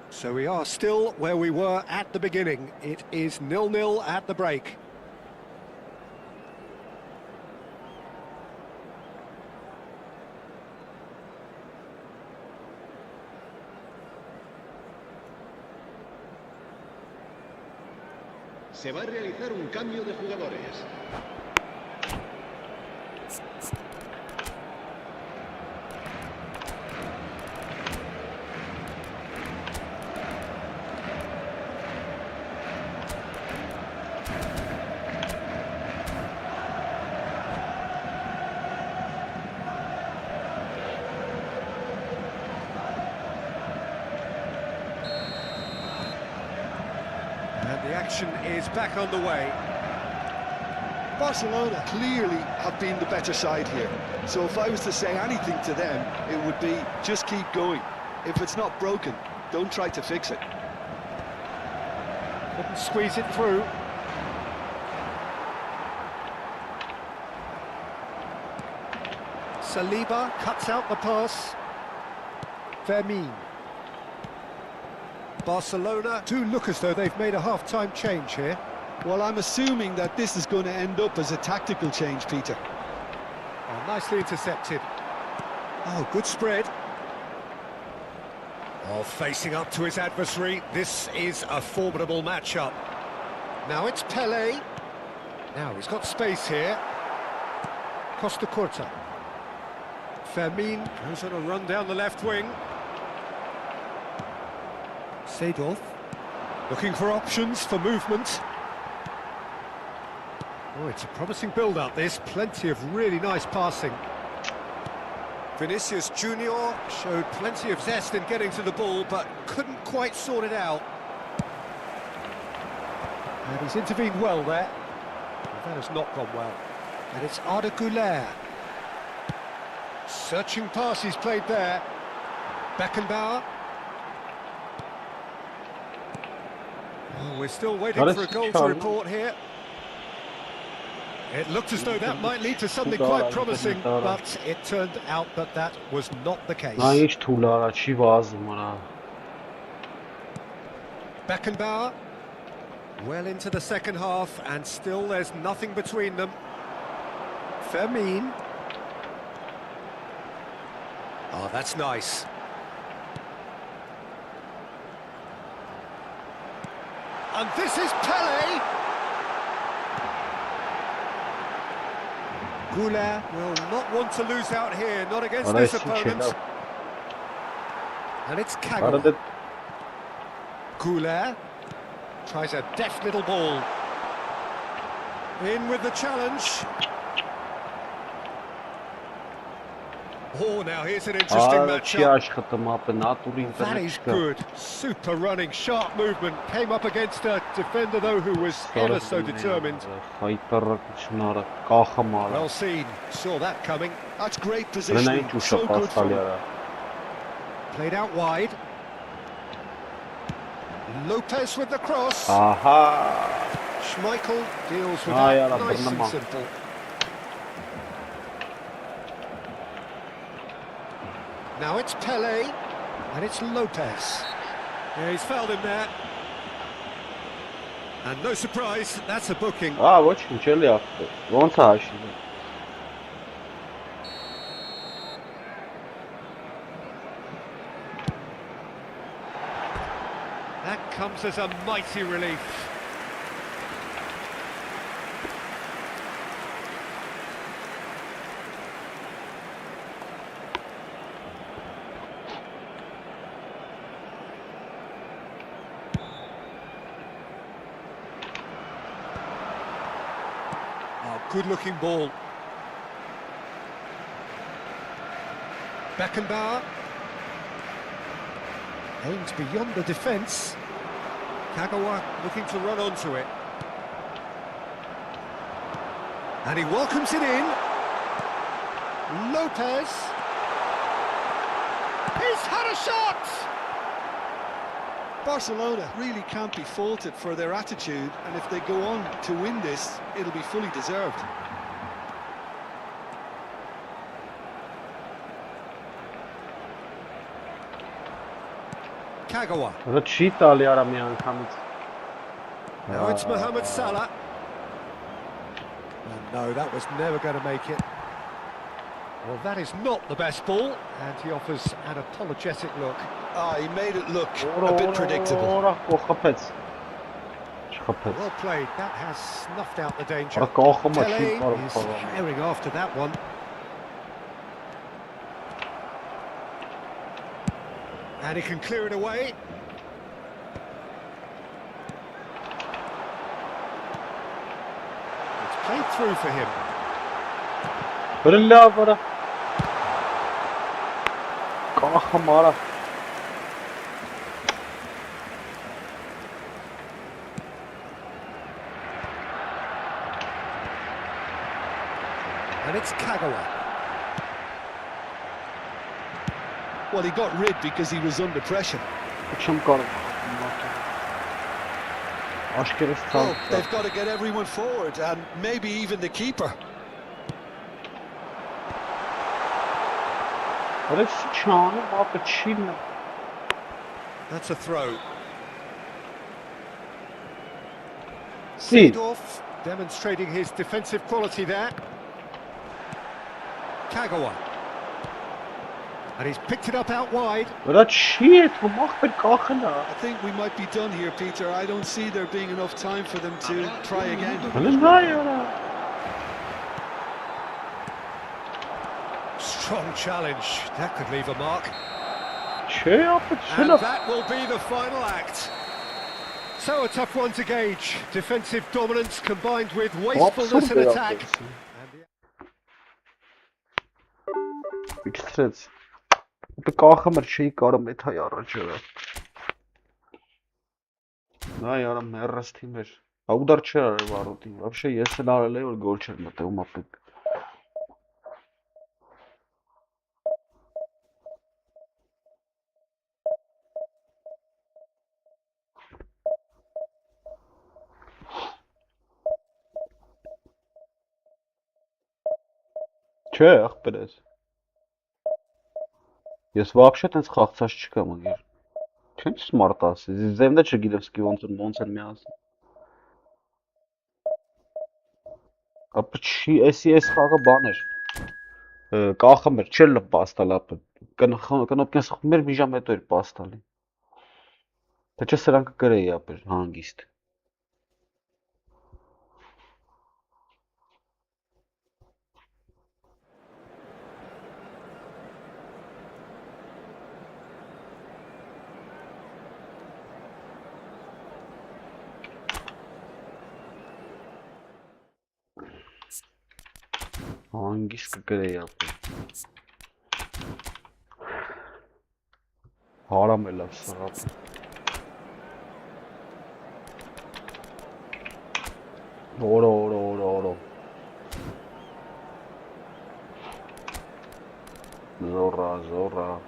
So we are still where we were at the beginning. It is 0-0 at the break. Se va a realizar un cambio de jugadores. The action is back on the way. Barcelona clearly have been the better side here. So if I was to say anything to them, it would be just keep going. If it's not broken, don't try to fix it. Couldn't squeeze it through. Saliba cuts out the pass. Fermin. Barcelona do look as though they've made a half-time change here. Well, I'm assuming that this is going to end up as a tactical change, Peter. Oh, nicely intercepted. Oh, good spread. Oh, facing up to his adversary. This is a formidable matchup. Now it's Pelé. Now he's got space here. Costa Curta. Fermin goes on a run down the left wing. Seedorf looking for options for movement. Oh, it's a promising build-up, this. Plenty of really nice passing. Vinicius Junior showed plenty of zest in getting to the ball, but couldn't quite sort it out. And he's intervened well there. That has not gone well. And it's Arda Güler. Searching pass he's played there. Beckenbauer. Oh, we're still waiting for a goal to report here. It looked as though that might lead to something quite promising, but it turned out that that was not the case. Beckenbauer, well into the second half, and still there's nothing between them. Fermin. Oh, that's nice. And this is Pele. Güler will not want to lose out here, not against this opponent. And it's Kagawa. Güler tries a deft little ball. In with the challenge. Oh, now here's an interesting matchup. That is good. Super running, sharp movement. Came up against a defender, though, who was ever so determined. Well seen. Saw that coming. That's great positioning. So good from him. Played out wide. Lopez with the cross. Schmeichel deals with that nice and simple. Now it's Pele, and it's Lopez. Yeah, he's fouled him there. And no surprise, that's a booking. That comes as a mighty relief. Good-looking ball. Beckenbauer aims beyond the defence. Kagawa looking to run onto it. And he welcomes it in. Lopez. He's had a shot! Barcelona really can't be faulted for their attitude, and if they go on to win this, it'll be fully deserved. Kagawa. Now it's Mohamed Salah. And no, that was never going to make it. Well, that is not the best ball, and he offers an apologetic look. He made it look a bit predictable. Well played, that has snuffed out the danger. Pele is herring after that one. And he can clear it away. It's played through for him. And it's Kagawa. Well, he got rid because he was under pressure. Oh, they've got to get everyone forward, and maybe even the keeper. That's a throw. Seedorf demonstrating his defensive quality there. Kagawa. And he's picked it up out wide. I think we might be done here, Peter. I don't see there being enough time for them to try again. Strong challenge. That could leave a mark. And that will be the final act. So a tough one to gauge. Defensive dominance combined with wastefulness in attack. Իքսրեց։ Ուտը կախը մր չի կարում էդ հայ առաջերը։ Նա яра մերրս թիմ էր։ Ուդար չէր արել վարոտին։ Вообще ես էլ արել եմ որ գոլ չէր մտնում ապեկ։ Չէ, ախպերես։ Ես вообще տենց խաղցած չկամ անգեր։ Չեն սմարտ ասես։ Զևնա չգիտեմ ոնց են միացել։ Ապա չի, էս խաղը բան էր։ Կախը մեր չէր լավ պաստալ ապա։ Կնոպկենս մեր մի ժամ հետո էր պաստալի։ Թե չէ սրանք կրեի ապա հանգիստ։ Hangisi kırığı yaptı? Haram el sakat. Oro. Zorra.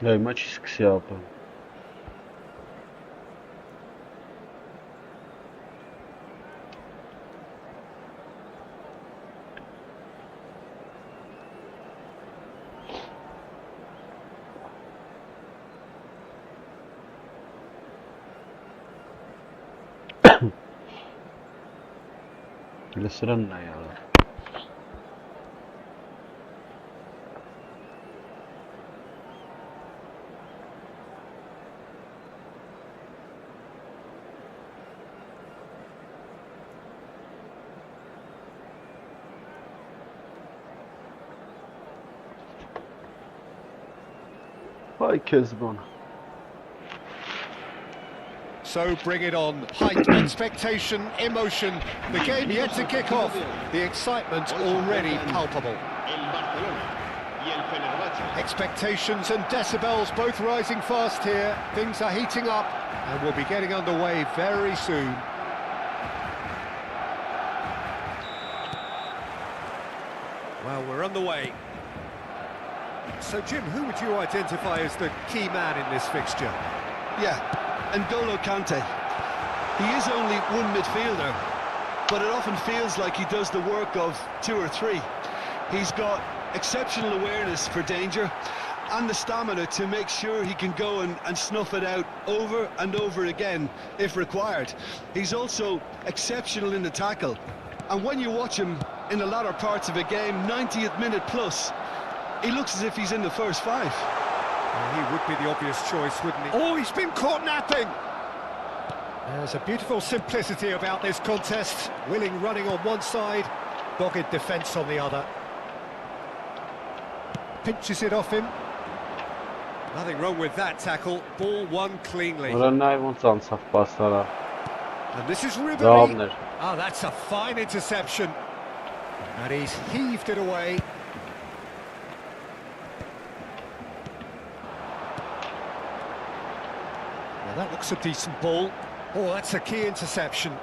Ay maç sıkısı yapalım. Lısıran ne ya? Vay Kezban. So bring it on. Height, expectation, emotion. The game yet to kick off. The excitement already palpable. Expectations and decibels both rising fast here. Things are heating up and we'll be getting underway very soon. Well, we're underway. So, Jim, who would you identify as the key man in this fixture? Yeah, N'Golo Kante. He is only one midfielder, but it often feels like he does the work of two or three. He's got exceptional awareness for danger and the stamina to make sure he can go and snuff it out over and over again if required. He's also exceptional in the tackle, and when you watch him in the latter parts of a game, 90th minute plus, he looks as if he's in the first five. Well, he would be the obvious choice, wouldn't he? Oh, he's been caught napping! There's a beautiful simplicity about this contest. Willing running on one side, dogged defence on the other. Pinches it off him. Nothing wrong with that tackle. Ball won cleanly. And this is Ribéry. Oh, that's a fine interception. And he's heaved it away. That looks a decent ball. Oh, that's a key interception.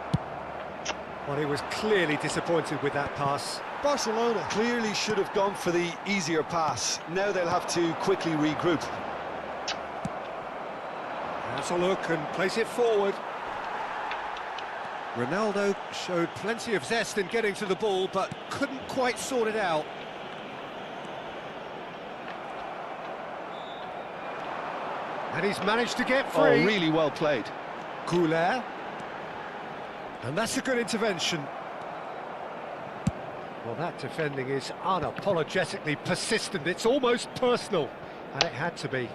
Well, he was clearly disappointed with that pass. Barcelona clearly should have gone for the easier pass. Now they'll have to quickly regroup. Has a look and place it forward. Ronaldo showed plenty of zest in getting to the ball, but couldn't quite sort it out. And he's managed to get free. Oh, really well played. Goulet. And that's a good intervention. Well, that defending is unapologetically persistent. It's almost personal. And it had to be.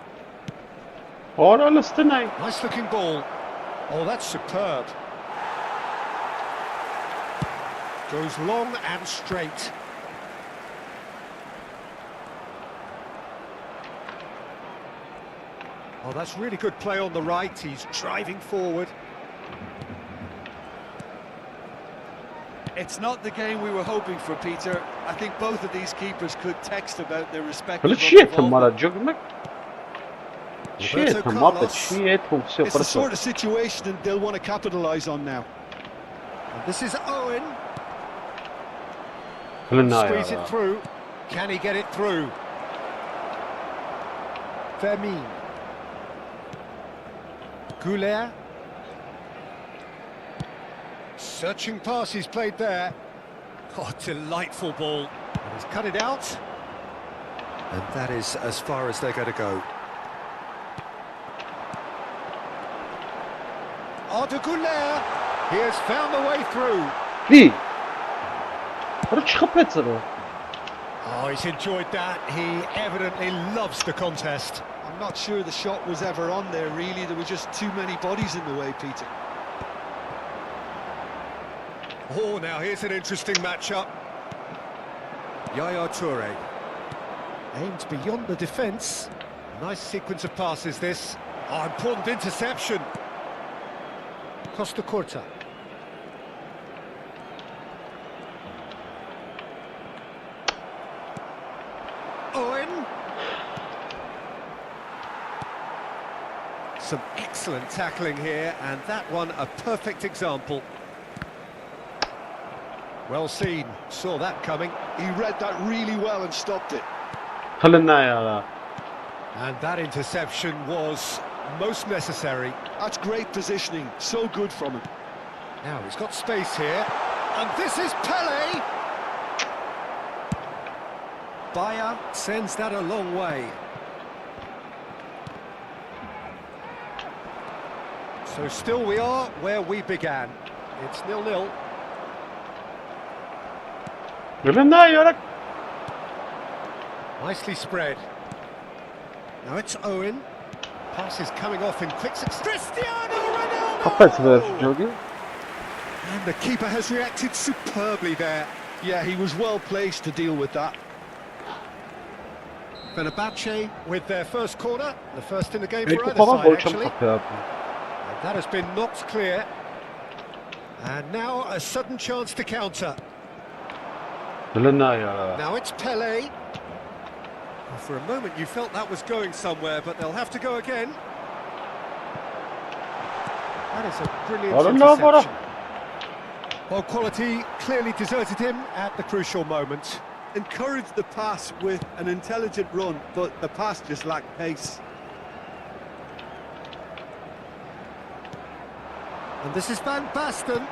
Nice looking ball. Oh, that's superb. Goes long and straight. Oh, that's really good play on the right. He's driving forward. It's not the game we were hoping for, Peter. I think both of these keepers could text about their respective involvement. It's the sort of situation they'll want to capitalise on now. And this is Owen. Squeeze it through. Can he get it through? Fermin. Goulet. Searching pass he's played there. Oh, delightful ball. And he's cut it out. And that is as far as they're going to go. Arda Goulet. He has found the way through. Oh, he's enjoyed that. He evidently loves the contest. I'm not sure the shot was ever on there, really. There were just too many bodies in the way, Peter. Oh, now here's an interesting matchup. Yaya Toure. Aimed beyond the defence. Nice sequence of passes, this. Oh, important interception. Costa Corta. Owen. Some excellent tackling here, and that one a perfect example. Well seen, saw that coming. He read that really well and stopped it. And that interception was most necessary. That's great positioning, so good from him. Now he's got space here, and this is Pele! Bayer sends that a long way. So still we are where we began. It's 0-0. Nicely spread. Now it's Owen. Pass is coming off in quick succession. Cristiano Ronaldo! And the keeper has reacted superbly there. Yeah, he was well placed to deal with that. Fenerbahce with their first corner, the first in the game for either side, actually. And that has been knocked clear. And now a sudden chance to counter. Now it's Pele. Well, for a moment you felt that was going somewhere, but they'll have to go again. That is a brilliant interception. Well, quality clearly deserted him at the crucial moment. Encouraged the pass with an intelligent run, but the pass just lacked pace. And this is Van Basten.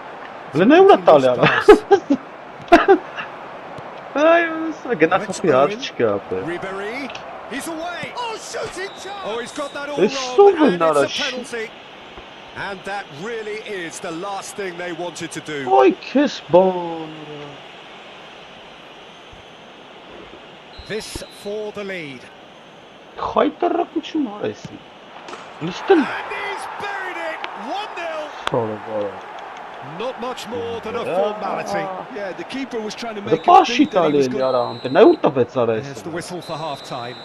Ribéry, he's away. Oh, shooting chance! Oh, he's got that all wrong, and it's a penalty. And that really is the last thing they wanted to do. This for the lead. And he's buried it. 1-0. Not much more than a formality. Yeah, the keeper was trying to make it think that he was good. There's the whistle for half-time.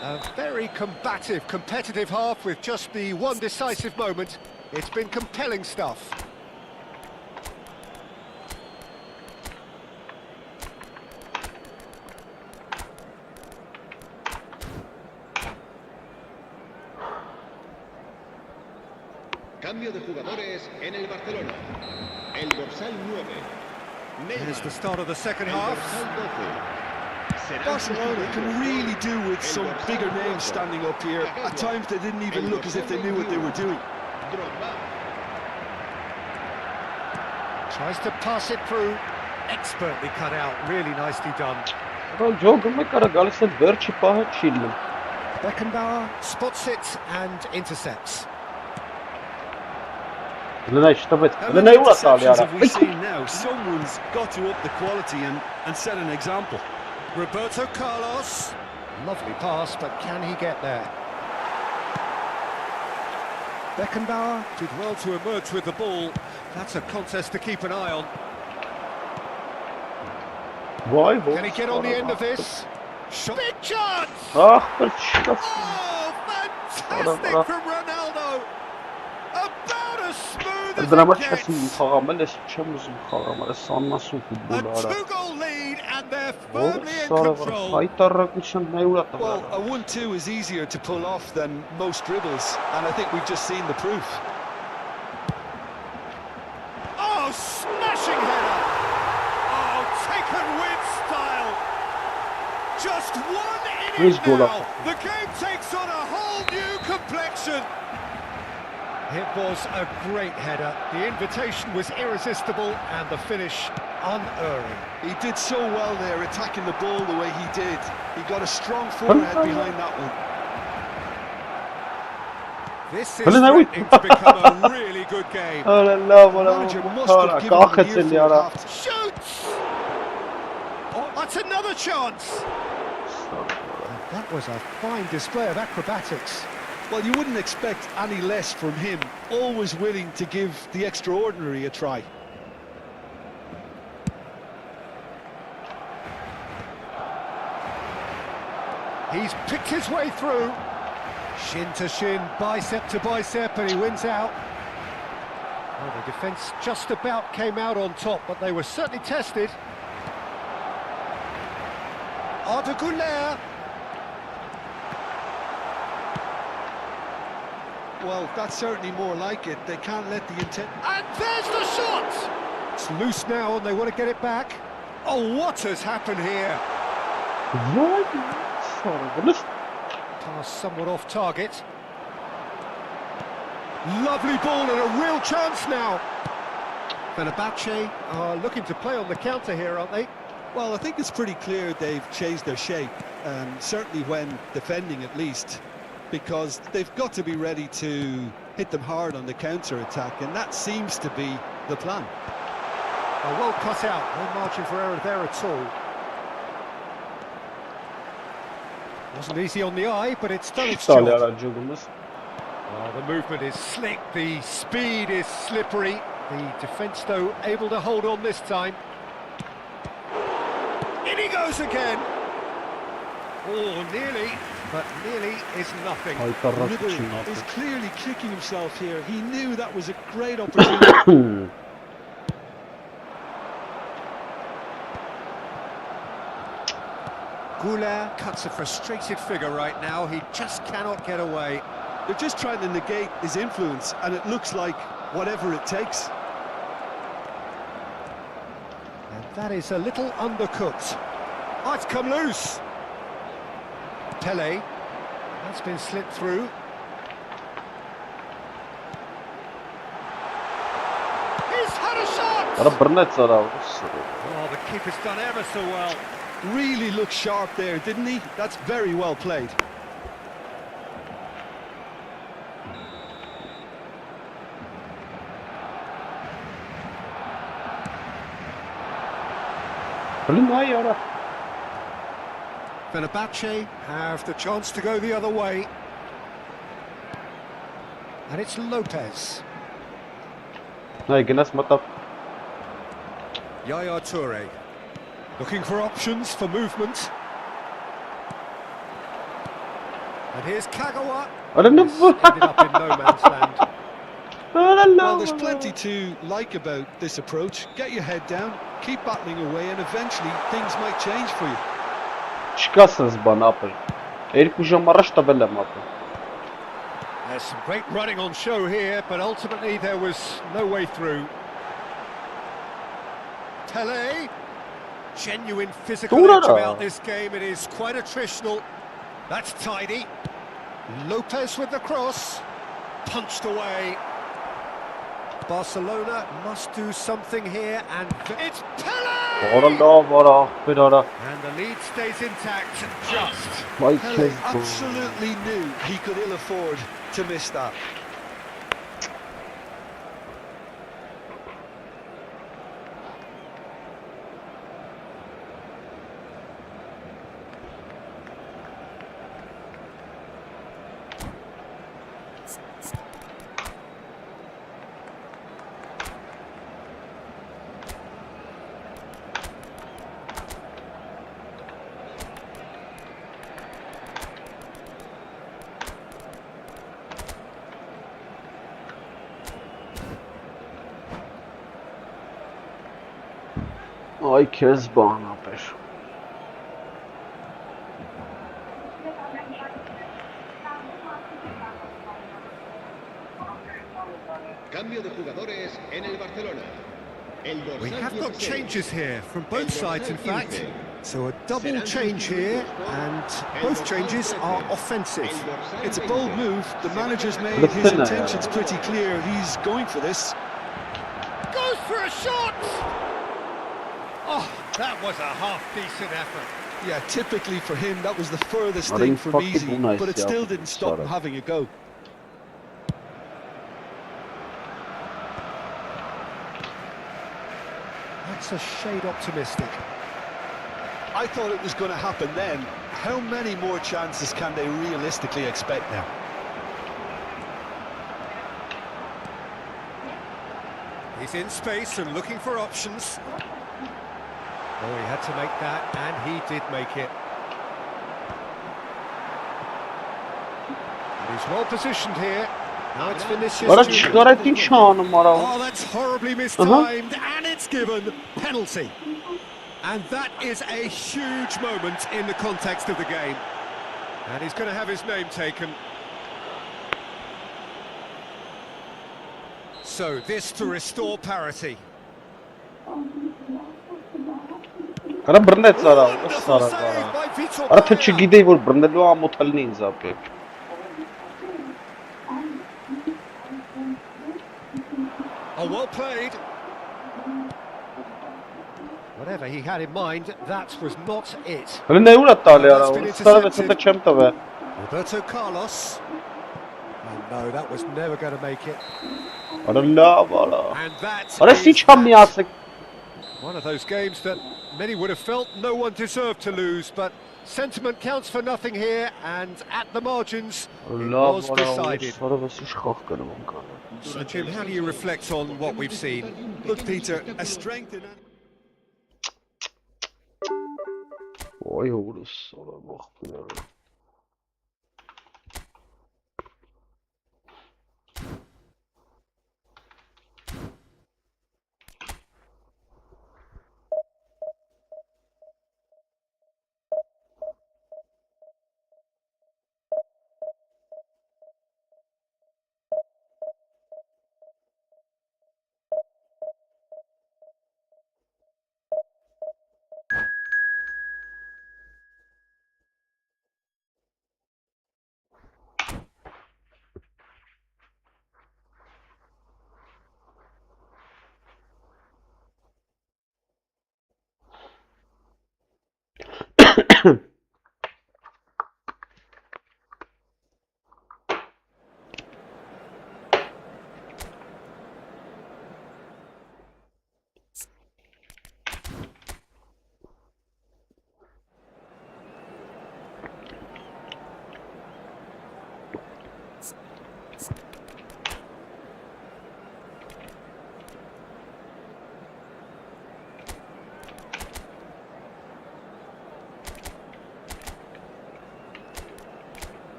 A very combative, competitive half with just the one decisive moment. It's been compelling stuff. Cambio de jugadores en el Barcelona. El dorsal 9. Here's the start of the second half. Barcelona can really do with some bigger names standing up here. At times they didn't even look as if they knew what they were doing. Tries to pass it through. Expertly cut out. Really nicely done. Beckenbauer spots it and intercepts. How many interceptions have we seen now? Someone's got to up the quality and set an example. Roberto Carlos. Lovely pass, but can he get there? Beckenbauer did well to emerge with the ball. That's a contest to keep an eye on. Can he get on the end of this? Big chance! Oh, fantastic from Ronaldo! About as smooth as it gets! A two-goal lead and they're firmly in control. Well, a 1-2 is easier to pull off than most dribbles, and I think we've just seen the proof. Oh, smashing header! Oh, taken with style! Just one inning now! The game takes on a whole new complexion! It was a great header. The invitation was irresistible and the finish unerring. He did so well there, attacking the ball the way he did. He got a strong forehead behind that one. This is threatening to become a really good game. The manager must have given him the earful. Shoots! Oh, that's another chance. That was a fine display of acrobatics. Well, you wouldn't expect any less from him, always willing to give the extraordinary a try. He's picked his way through. Shin to shin, bicep to bicep, and he wins out. Well, the defence just about came out on top, but they were certainly tested. Arda Güler. Well, that's certainly more like it. They can't let the intent... And there's the shot! It's loose now and they want to get it back. Oh, what has happened here? Pass somewhat off target. Lovely ball and a real chance now. Fenerbahce are looking to play on the counter here, aren't they? Well, I think it's pretty clear they've changed their shape, certainly when defending at least, because they've got to be ready to hit them hard on the counter-attack, and that seems to be the plan. Oh, well cut out, no margin for error there at all. Wasn't easy on the eye, but it's done its job. Oh, the movement is slick, the speed is slippery. The defence, though, able to hold on this time. In he goes again! Oh, nearly, but nearly is nothing. He's clearly kicking himself here. He knew that was a great opportunity. Güler cuts a frustrated figure right now. He just cannot get away. They're just trying to negate his influence, and it looks like whatever it takes. And that is a little undercooked. Oh, it's come loose. Pele, that's been slipped through. He's had a shot! Oh, the keeper's done ever so well. Really looked sharp there, didn't he? That's very well played. Fenerbahce have the chance to go the other way. And it's Lopez. Yaya Toure. Looking for options for movement. And here's Kagawa. Ended up in no man's land. Well, there's plenty to like about this approach. Get your head down, keep battling away, and eventually things might change for you. There's some great running on show here, but ultimately there was no way through. Pele. Genuine physical edge about this game. It is quite attritional. That's tidy. Lopez with the cross. Punched away. Barcelona must do something here, and it's Pele! And the lead stays intact, just. Pele absolutely knew he could ill afford to miss that. Ay քեզ բան ապեր։ Cambio de jugadores en el Barcelona. We have got changes here from both sides, in fact. So a double change here, and both changes are offensive. It's a bold move. The manager's made his intentions pretty clear. He's going for this. Goes for a shot! Oh, that was a half-decent effort. Yeah, typically for him, that was the furthest thing from easy, but it still didn't stop him having a go. That's a shade optimistic. I thought it was going to happen then. How many more chances can they realistically expect now? He's in space and looking for options. Oh, he had to make that, and he did make it. And he's well positioned here. Now it's Vinicius Junior. Oh, that's horribly mistimed, and it's given penalty. And that is a huge moment in the context of the game. And he's going to have his name taken. So this to restore parity. Արա բռնեց արա, սարա արա։ Արա թե չգիտեի որ բռնելու ամոթալնի ինձ ապեք։ Oh, well played. Whatever he had in mind, that was not it. Հենց ուր է տալի արա, սարը ցտը չեմ տվել։ Roberto Carlos. Oh no, that was never going to make it. Արա լավ արա։ And that Արա ինչ չամ միացեք։ one of those games that many would have felt no one deserved to lose, but sentiment counts for nothing here, and at the margins, it was decided. So Jim, how do you reflect on what we've seen? Look, Peter, a strength in... Oy, horus, ola bak.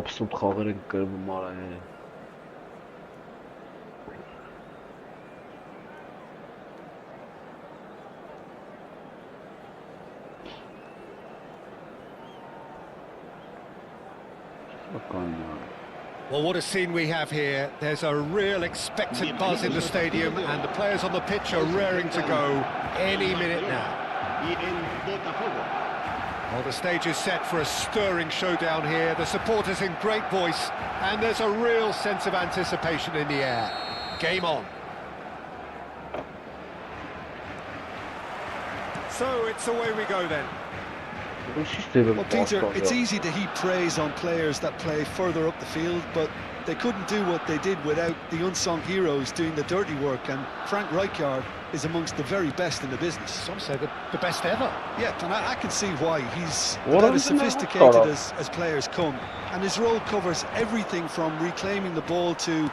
Absolut խաղեր են կրվում արայել։ Well, what a scene we have here. There's a real expectant buzz in the stadium, and the players on the pitch are raring to go any minute now. Well, the stage is set for a stirring showdown here. The supporters in great voice, and there's a real sense of anticipation in the air. Game on. So it's away we go then. Well, Peter, it's easy to heap praise on players that play further up the field, but they couldn't do what they did without the unsung heroes doing the dirty work, and Frank Rijkaard is amongst the very best in the business. Some say the best ever. Yeah, and I can see why. He's about as sophisticated as players come, and his role covers everything from reclaiming the ball to,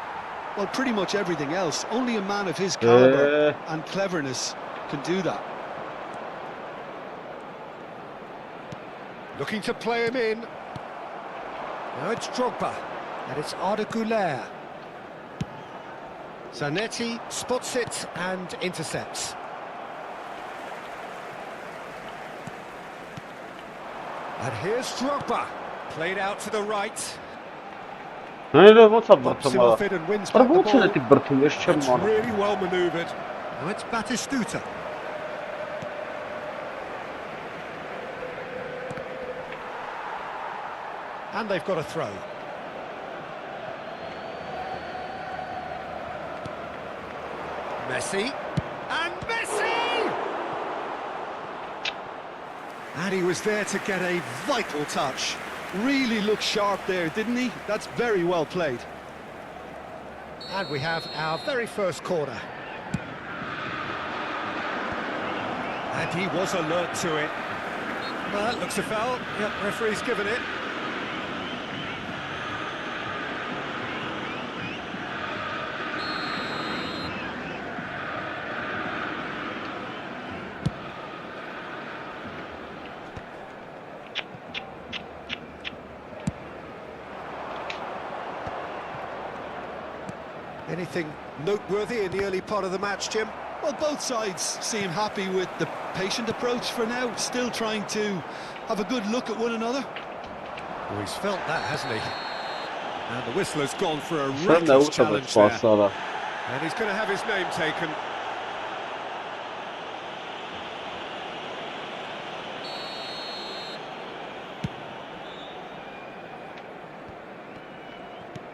well, pretty much everything else. Only a man of his calibre and cleverness can do that. Looking to play him in. Now it's Drogba, and it's Arda Güler. Zanetti spots it and intercepts. And here's Drogba, played out to the right. Bumps him off it and wins back the ball. It's really well manoeuvred. Now it's Batistuta. And they've got a throw. Messi. And Messi! And he was there to get a vital touch. Really looked sharp there, didn't he? That's very well played. And we have our very first corner. And he was alert to it. Well, that looks a foul. Yep, referee's given it. Anything noteworthy in the early part of the match, Jim? Well, both sides seem happy with the patient approach for now, still trying to have a good look at one another. Well, he's felt that, hasn't he? And the whistler's gone for a reckless challenge there. And he's going to have his name taken.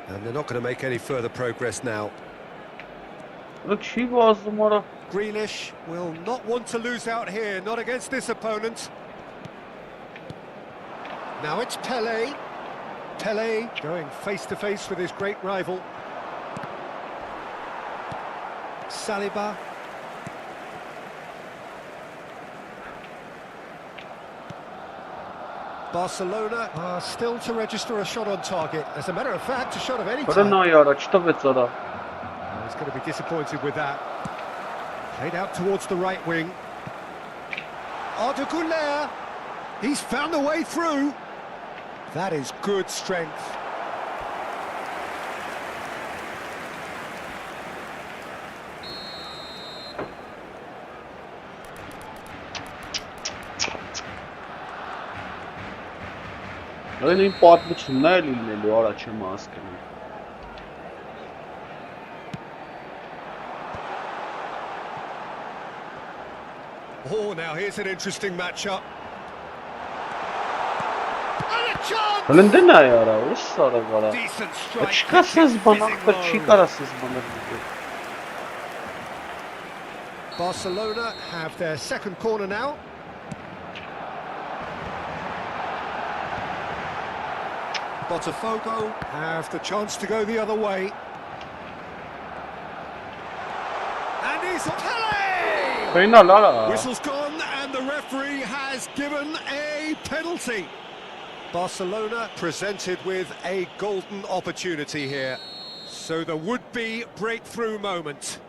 And they're not going to make any further progress now. Grealish will not want to lose out here, not against this opponent. Now it's Pelé. Pelé going face-to-face with his great rival. Saliba. Barcelona are still to register a shot on target. As a matter of fact, a shot of any type. He's going to be disappointed with that. Played out towards the right wing. Arda Güler. He's found a way through. That is good strength. Oh, now here's an interesting matchup. And a chance! Decent strike. Barcelona have their second corner now. Botafogo have the chance to go the other way. And he's Pelé! Whistle's gone and the referee has given a penalty. Barcelona presented with a golden opportunity here. So the would-be breakthrough moment.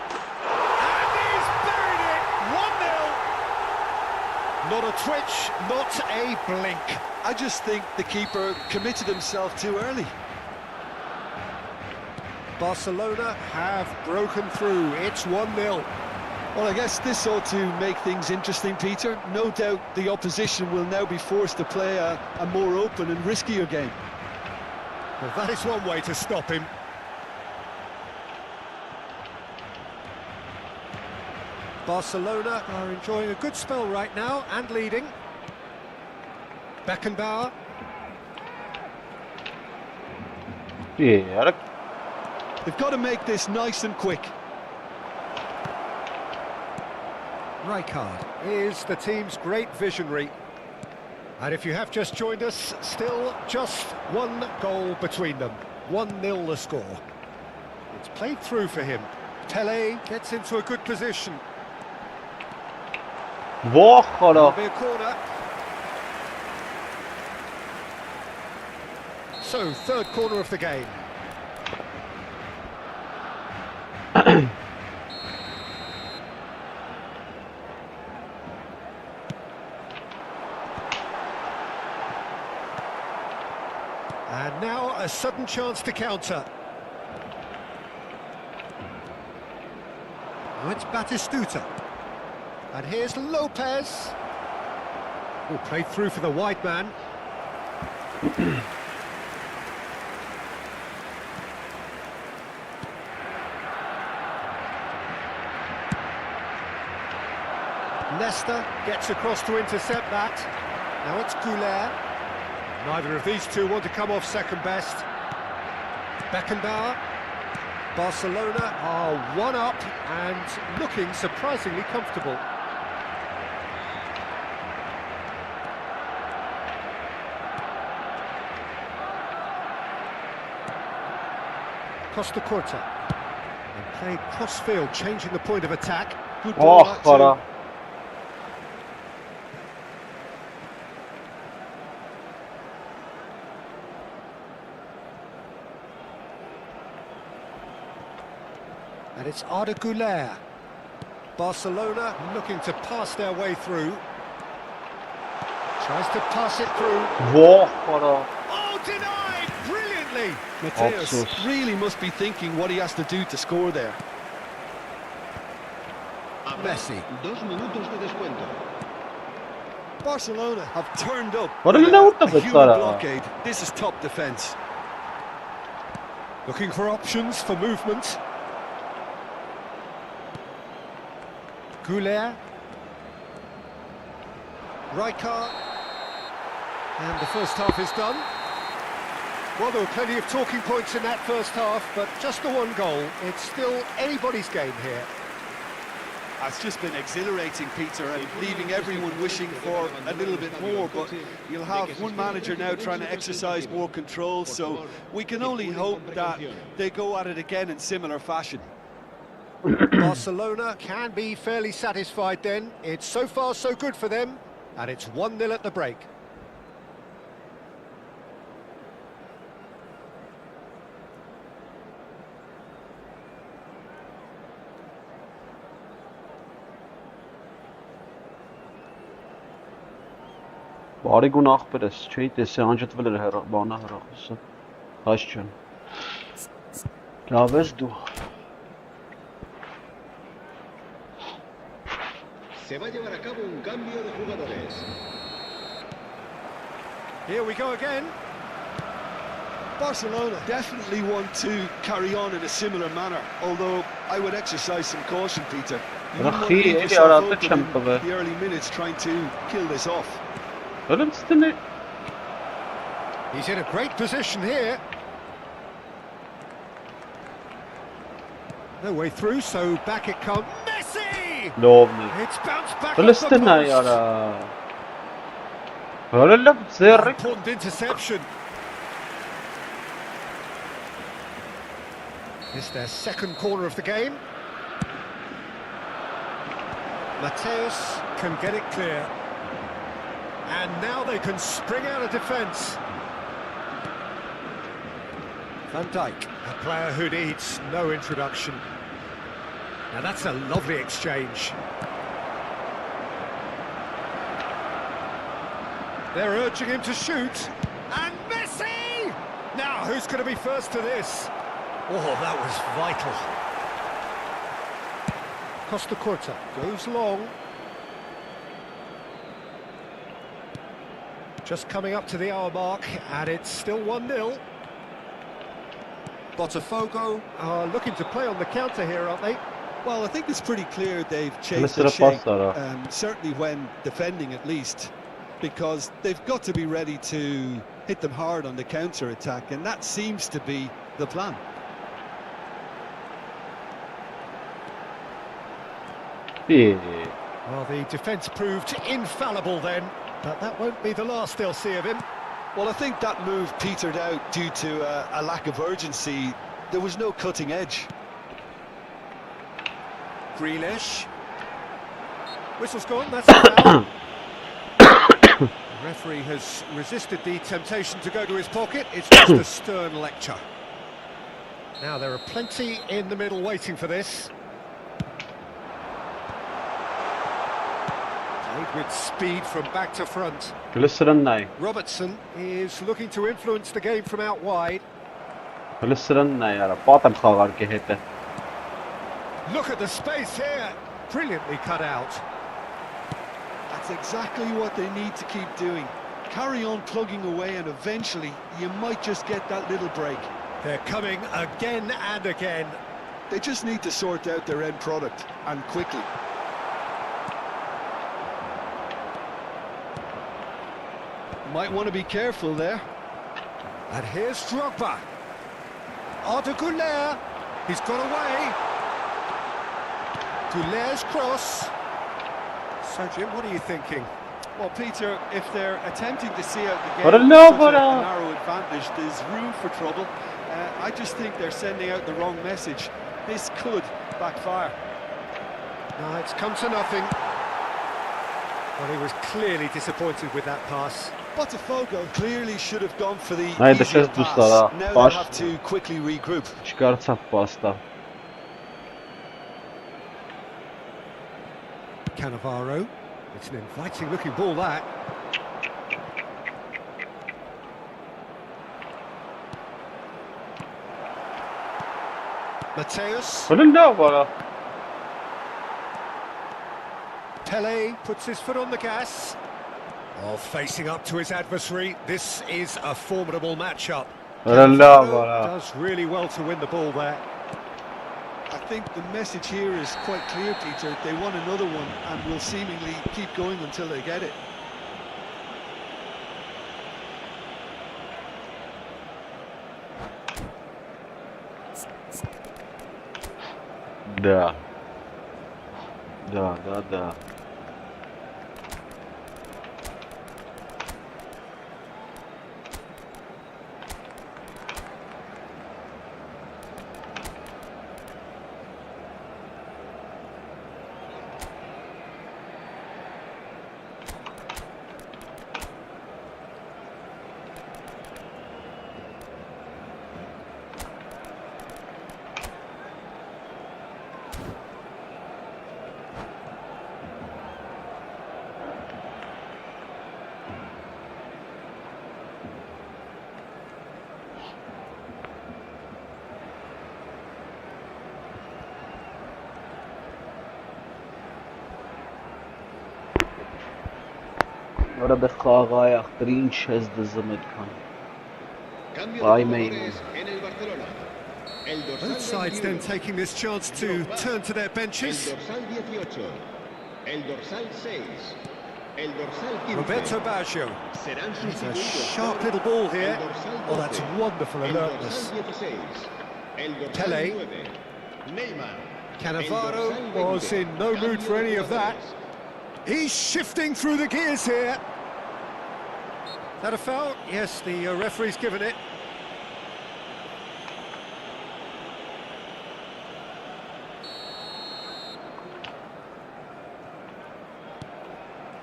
And he's buried it! 1-0. Not a twitch, not a blink. I just think the keeper committed himself too early. Barcelona have broken through. It's 1-0. Well, I guess this ought to make things interesting, Peter. No doubt the opposition will now be forced to play a more open and riskier game. Well, that is one way to stop him. Barcelona are enjoying a good spell right now and leading. Beckenbauer. Yeah, They've got to make this nice and quick. Rijkaard is the team's great visionary. And if you have just joined us, still just one goal between them. 1-0 the score. It's played through for him. Pele gets into a good position. Vah It'll xara. be a corner. So, third corner of the game. And now a sudden chance to counter. Oh, it's Batistuta. And here's Lopez. Oh, played through for the wide man. Leicester gets across to intercept that. Now it's Goulet. Neither of these two want to come off second best. Beckenbauer. Barcelona are one up and looking surprisingly comfortable. Costa Corta. And played cross-field, changing the point of attack. Good ball, Vah that too. xara. And it's Arda Güler. Barcelona looking to pass their way through. Tries to pass it through. Vah xara. Oh, denied! Brilliantly! Mateus Absurd. really must be thinking what he has to do to score there. Habrá Messi. 2 minutos de descuento. Barcelona have turned up What with are you a doing, human Sara? blockade. This is top defence. Looking for options for movement. Goulet. Rijkaard. And the first half is done. Well, there were plenty of talking points in that first half, but just the one goal. It's still anybody's game here. It's just been exhilarating, Peter, and leaving everyone wishing for a little bit more, but you'll have one manager now trying to exercise more control, so we can only hope that they go at it again in similar fashion. Barcelona can be fairly satisfied then. It's so far so good for them, and it's 1-0 at the break. Բարի գուն աղբերս, չէի տեսե անջատվել էր բանը հեռախոսը, հաց չեն, լավ ես դու, Se va a llevar a cabo un cambio de jugadores. Here we go again. Barcelona definitely want to carry on in a similar manner, although I would exercise some caution, Peter. You wouldn't want to leave yourself open in the early minutes trying to kill this off. հըլմ ստն է, He's in a great position here. No way through, so back it comes. Messi! լովն է, It's bounced back հըլ off the ստն է post. յարա, հըլը լավ ձեռի, Important interception. It's their second corner of the game. Mateus can get it clear. And now they can spring out of defence. Van Dijk, a player who needs no introduction. Now that's a lovely exchange. They're urging him to shoot. And Messi! Now, who's going to be first to this? Oh, that was vital. Costa Curta goes long. Just coming up to the hour mark, and it's still 1-0. Botafogo are looking to play on the counter here, aren't they? Well, I think it's pretty clear they've changed Mr. the shape, Passara. certainly when defending at least, because they've got to be ready to hit them hard on the counter-attack, and that seems to be the plan. Yeah. Well, the defence proved infallible then, but that won't be the last they'll see of him. Well, I think that move petered out due to a lack of urgency. There was no cutting edge. Grealish. Whistle's gone, that's a foul. The referee has resisted the temptation to go to his pocket. It's just a stern lecture. Now, there are plenty in the middle waiting for this. Played with speed from back to front. Glycerin Robertson is looking to influence the game from out wide. Yaara. Պատեմ խաղարկե հետը։ Look at the space here. Brilliantly cut out. That's exactly what they need to keep doing. Carry on plugging away, and eventually you might just get that little break. They're coming again and again. They just need to sort out their end product, and quickly. Might want to be careful there. And here's Drogba. Arda Güler. He's got away. Güler's cross. So, Jim, what are you thinking? Well, Peter, if they're attempting to see out the game What a with no, such what a a- narrow advantage, there's room for trouble. I just think they're sending out the wrong message. This could backfire. No, it's come to nothing. Well, he was clearly disappointed with that pass. Botafogo clearly should have gone for the Haydi easier ses pass. dostlar, Now baş- they have to quickly regroup. Չկարծավ պաստա։ Cannavaro. It's an inviting looking ball, that. Mateus. Վարա։ Pele puts his foot on the gas. Oh, facing up to his adversary. This is a formidable matchup. Վարա։ Does really well to win the ball there. I think the message here is quite clear, Peter. They want another one and will seemingly keep going until they get it. Да. Да. Ahora de խաղայ ախտր ինչ ես դզում այդքան։ Cambio Ay, de me- jugadores en el Barcelona. El dorsal Both sides then 21, taking this chance to turn to their el benches. dorsal 18, el dorsal 6, el dorsal 15. Roberto Baggio. Serán It's a sustituidos sharp por little ball el here. dorsal Oh, that's 12, wonderful el alertness. dorsal 16, el dorsal Pele. 9, Neymar. Cannavaro was in no mood for any of that. He's shifting through the gears here. Is that a foul? Yes, the referee's given it.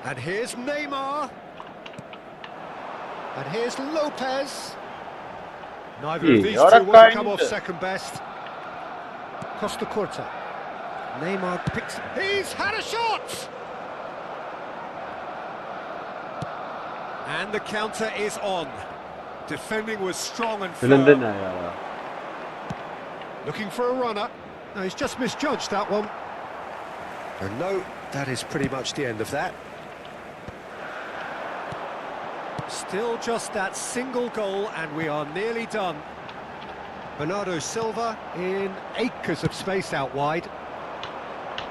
And here's Neymar. And here's Lopez. Neither of these two ahora want to come off caen. second best. Costa Curta. Neymar picks. He's had a shot! And the counter is on. Defending was strong and Filindin firm. yaara. Looking for a runner. No, he's just misjudged that one. And no, that is pretty much the end of that. Still just that single goal and we are nearly done. Bernardo Silva in acres of space out wide.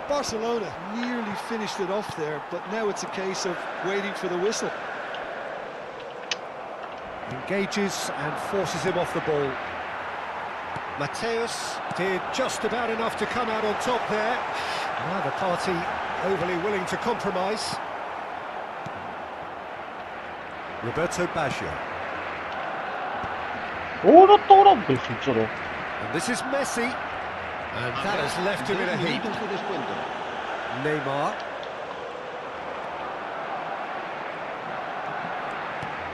Barcelona nearly finished it off there, but now it's a case of waiting for the whistle. Engages and forces him off the ball. Mateus did just about enough to come out on top there. Neither party overly willing to compromise. Roberto Baggio. And this is Messi. And that has left him in a heap. Neymar.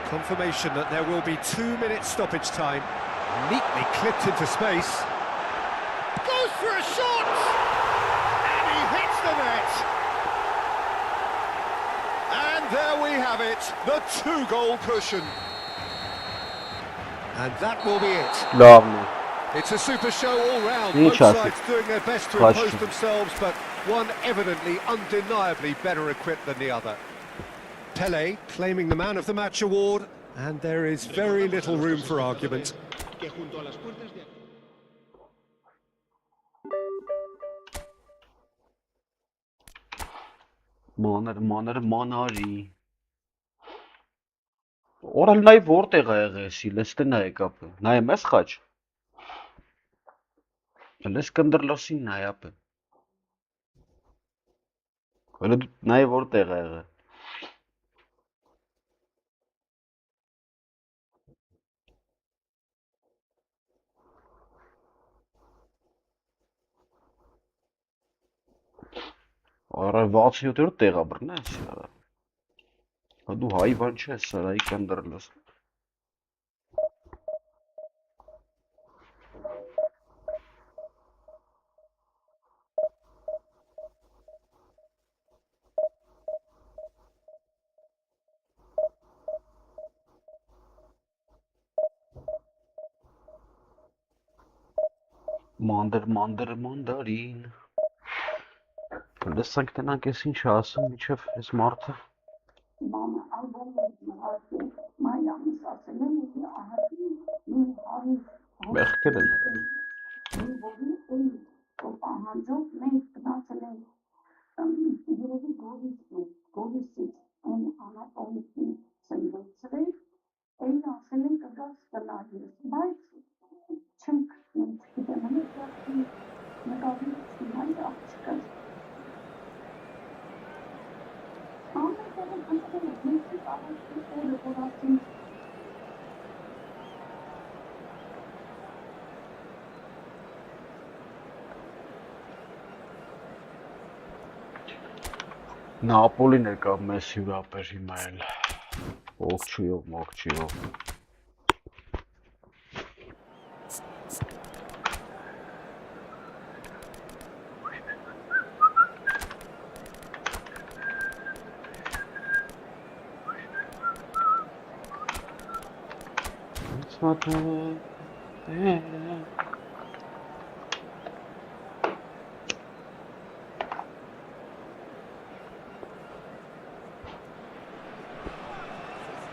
Confirmation that there will be 2 minutes stoppage time. Neatly clipped into space. Goes for a shot! And he hits the net! And there we have it, the 2-goal cushion. And that will be it. Lovely. It's a super show all round. Both sides doing their best to impose themselves, but one evidently, undeniably better equipped than the other. Pelé claiming the Man of the Match award, and there is very little room for argument. Մանարի։ Օրալ նայ որտեղ ա եղել էսի, լստը նայ կապը։ Նայեմ ես խաչ։ Լես կնդրլոսին նայ ապը։ Հələ դու նայ որտեղ ա եղել։ Արա 67-րդ տեղա բռնա էսի արա։ Հա դու հայվան չես, սարայի կնդրլոս։ Մանդարին։ Լսանք տնանք ես ինչ ասում, միջև ես մարդը։ Mama, I want to have my young son, and I have Մեղքեր են եղել։ Նապոլին եկավ մեզ հյուրապեր հիմա էլ, մողջիով։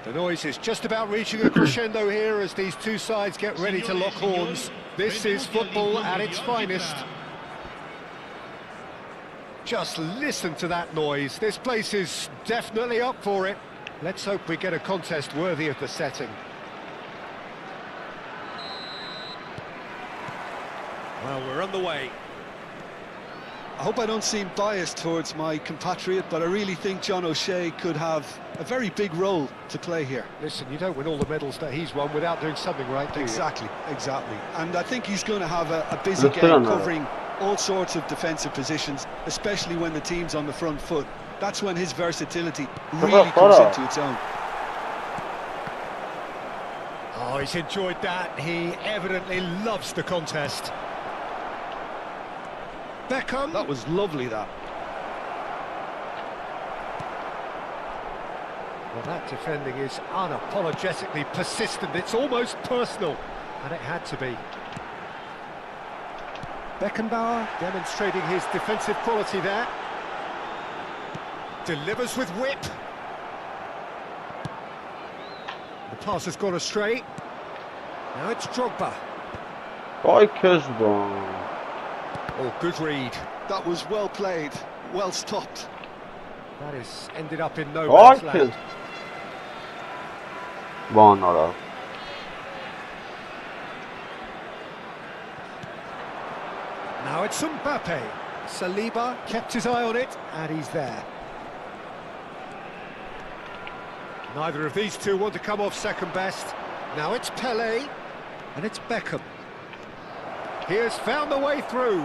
The noise is just about reaching a crescendo here as these two sides get ready to lock horns. This is football at its finest. Just listen to that noise. This place is definitely up for it. Let's hope we get a contest worthy of the setting. Well, we're on the way. I hope I don't seem biased towards my compatriot, but I really think John O'Shea could have a very big role to play here. Listen, you don't win all the medals that he's won without doing something right, do you? Exactly. And I think he's going to have a busy game covering all sorts of defensive positions, especially when the team's on the front foot. That's when his versatility really comes into its own. Oh, he's enjoyed that. He evidently loves the contest. Beckham. That was lovely, that. Well, that defending is unapologetically persistent. It's almost personal, and it had to be. Beckenbauer demonstrating his defensive quality there. Delivers with whip. The pass has gone astray. Now it's Drogba. Ay Kezban. Oh, good read. That was well played, well stopped. That has ended up in no Ay man's land. Kezban ara. Now it's Mbappe. Saliba kept his eye on it, and he's there. Neither of these two want to come off second best. Now it's Pelé, and it's Beckham. He has found the way through.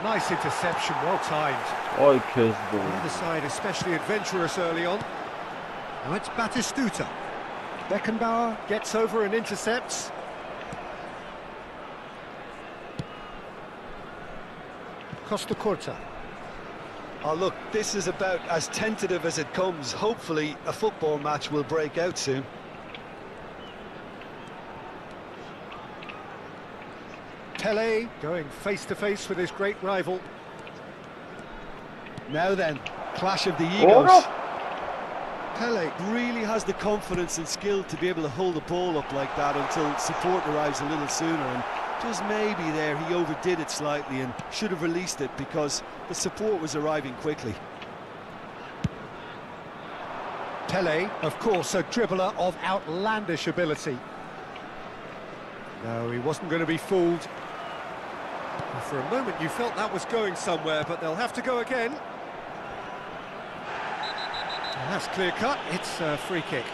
Nice interception, well timed. Ay The Kezban. other side especially adventurous early on. Now it's Batistuta. Beckenbauer gets over and intercepts. Costa Curta. Oh, look, this is about as tentative as it comes. Hopefully, a football match will break out soon. Pelé going face-to-face with his great rival. Now then, clash of the egos. Oh, Pelé really has the confidence and skill to be able to hold the ball up like that until support arrives a little sooner, and just maybe there he overdid it slightly and should have released it because the support was arriving quickly. Pelé, of course, a dribbler of outlandish ability. No, he wasn't going to be fooled. For a moment you felt that was going somewhere, but they'll have to go again. And that's clear cut, it's a free kick.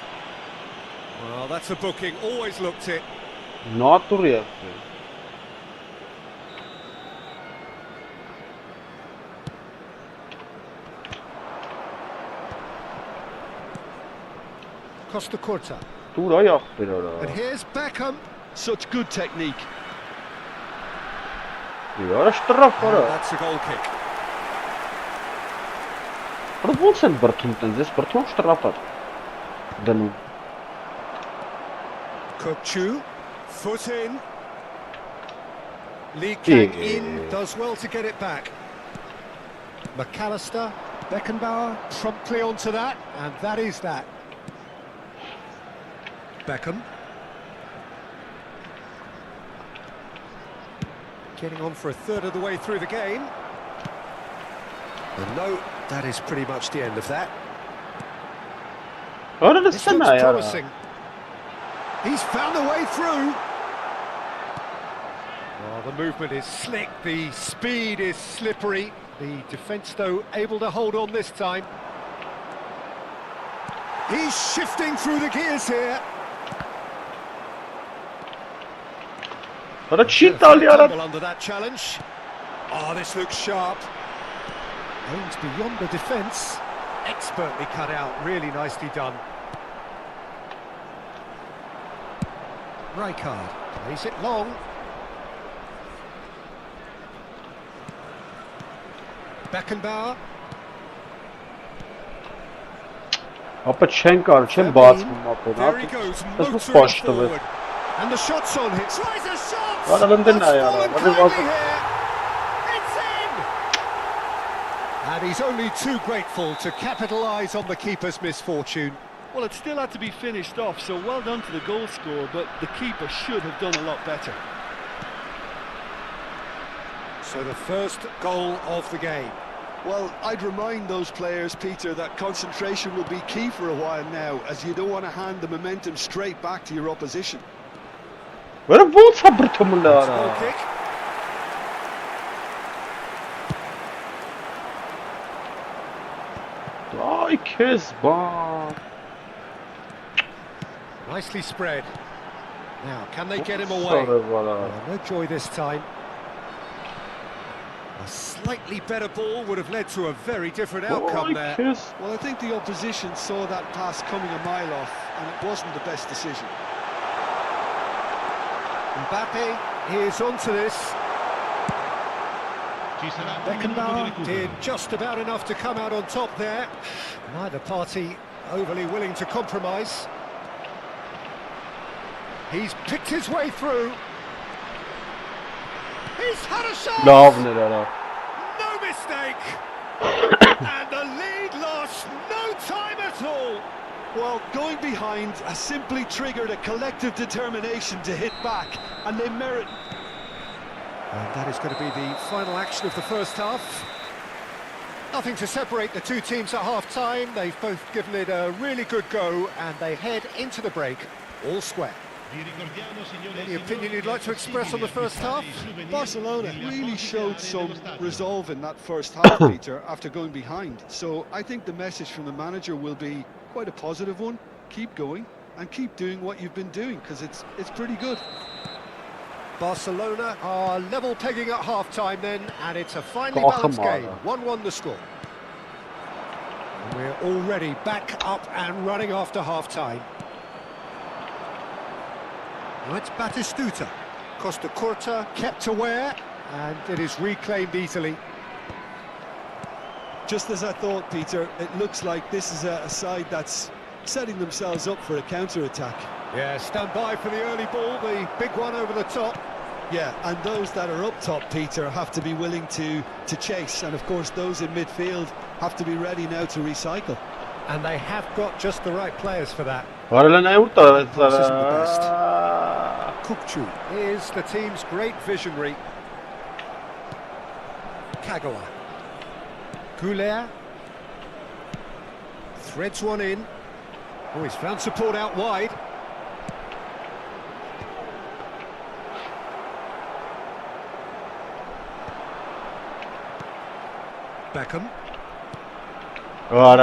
Well, that's a booking, always looked it. Naturiye. Costa Curta. Dur ay ախպեր արա. And here's Beckham. Such good technique. Արա շտրաֆ արա. That's a goal kick. Արա ո՞նց են բրթում տենց, ես բրթում շտրաֆ ա դնում. Kukçu, foot in. Lee Kang-in does well to get it back. McAllister, Beckenbauer promptly onto that, and that is that. Beckham. Getting on for a third of the way through the game. And no, that is pretty much the end of that. Արա This լսեմ looks այ արա. promising. He's found a way through. Oh, the movement is slick, the speed is slippery. The defence, though, able to hold on this time. He's shifting through the gears here. Արա չի տալի արա. Tumble under that challenge. Oh, this looks sharp. Aims beyond the defence. Expertly cut out, really nicely done. Rijkaard plays it long. Beckenbauer. Ապա չեն կար, չեն բացվում ապա. There he goes, That's motoring what forward. And the shot's on him. Tries a shot! Արա լնդեն այ That's արա. fallen Արա kindly վազը. here. It's in! And he's only too grateful to capitalise on the keeper's misfortune. Well, it still had to be finished off, so well done to the goal scorer, but the keeper should have done a lot better. So the first goal of the game. Well, I'd remind those players, Peter, that concentration will be key for a while now, as you don't want to hand the momentum straight back to your opposition. Արա ո՞նց է բրթում լա Goal արա. kick. Ay Kezban. Nicely spread. Now, can they get him away? Sorry, voilà. Oh, no joy this time. A slightly better ball would have led to a very different outcome there. Kez. Well, I think the opposition saw that pass coming a mile off, and it wasn't the best decision. Mbappe is onto this. Ci sarà un minuto di Beckenbauer recupero. did just about enough to come out on top there. Neither party overly willing to compromise. He's picked his way through. He's had a shot! Լավն էր արա. No mistake! Well, going behind has simply triggered a collective determination to hit back, and they merit. And that is going to be the final action of the first half. Nothing to separate the two teams at half-time. They've both given it a really good go, and they head into the break all square. Any opinion you'd like to express on the first half? Barcelona really showed some resolve in that first half, Peter, after going behind. So I think the message from the manager will be quite a positive one. Keep going and keep doing what you've been doing, because it's pretty good. Barcelona are level pegging at half-time then, and it's a finely balanced game. 1-1 the score. And we're already back up and running after half-time. Now it's Batistuta. Costa Curta kept aware, and it is reclaimed easily. Just as I thought, Peter, it looks like this is a side that's setting themselves up for a counter-attack. Yeah, stand by for the early ball, the big one over the top. Yeah, and those that are up top, Peter, have to be willing to chase. And of course, those in midfield have to be ready now to recycle. And they have got just the right players for that. Kukcu is the team's great visionary. Kagawa. Goulet threads one in. Oh, he's found support out wide. Beckham. Well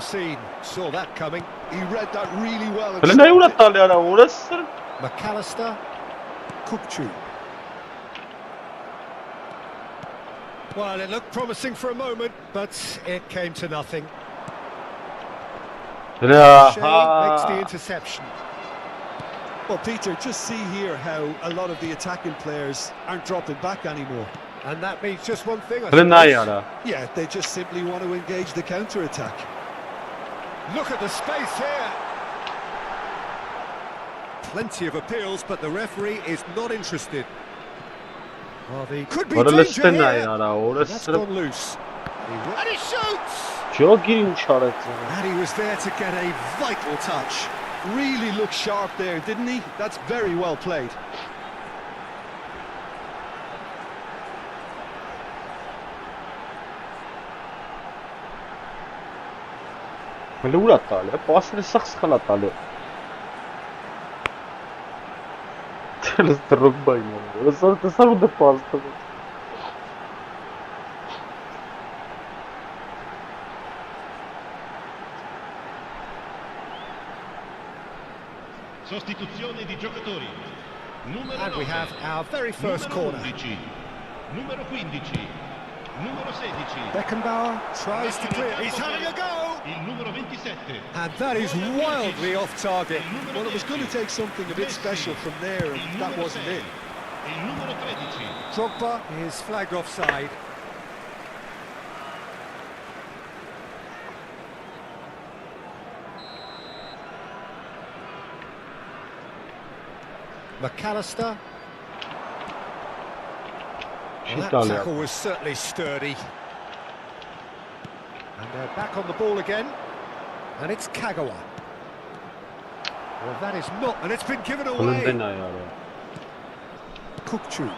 seen, saw that coming. He read that really well. McAllister. Kukcu. Well, it looked promising for a moment, but it came to nothing. Shea makes the interception. Well, Peter, just see here how a lot of the attacking players aren't dropping back anymore. And that means just one thing, I suppose. Yeah, they just simply want to engage the counter-attack. Look at the space here. Plenty of appeals, but the referee is not interested. Well, the could be danger here. That's gone loose. And he shoots! And he was there to get a vital touch. Really looked sharp there, didn't he? That's very well played. Sostituzione di giocatori. Numero And we 9, have our very first numero corner. 11, numero 15, numero 16. Beckenbauer tries to clear. He's having a go! Il numero 27. And that is wildly off target. Well, it was going to take something a bit special from there, and that wasn't it. Il numero 13. Drogba is flagged offside. McAllister. Well, that tackle was certainly sturdy. And they're back on the ball again. And it's Kagawa. Well, that is not, and it's been given away. Kukcu.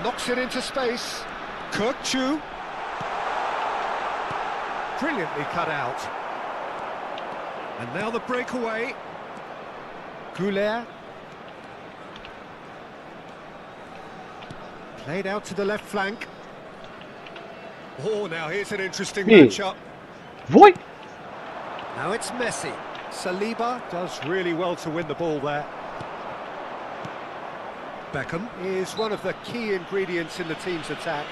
Knocks it into space. Kukcu. Brilliantly cut out. And now the breakaway. Goulet. Played out to the left flank. Oh, now here's an interesting matchup. Now it's Messi. Saliba does really well to win the ball there. Beckham is one of the key ingredients in the team's attack.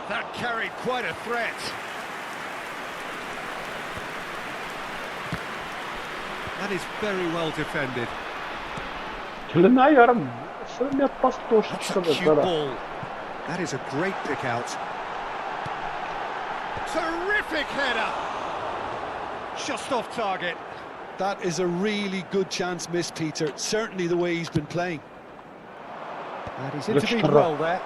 That carried quite a threat. That is very well defended. That's a cute ball. That is a great pick out. Terrific header. Just off target. That is a really good chance missed, Peter. Certainly the way he's been playing. And he's intervened well there.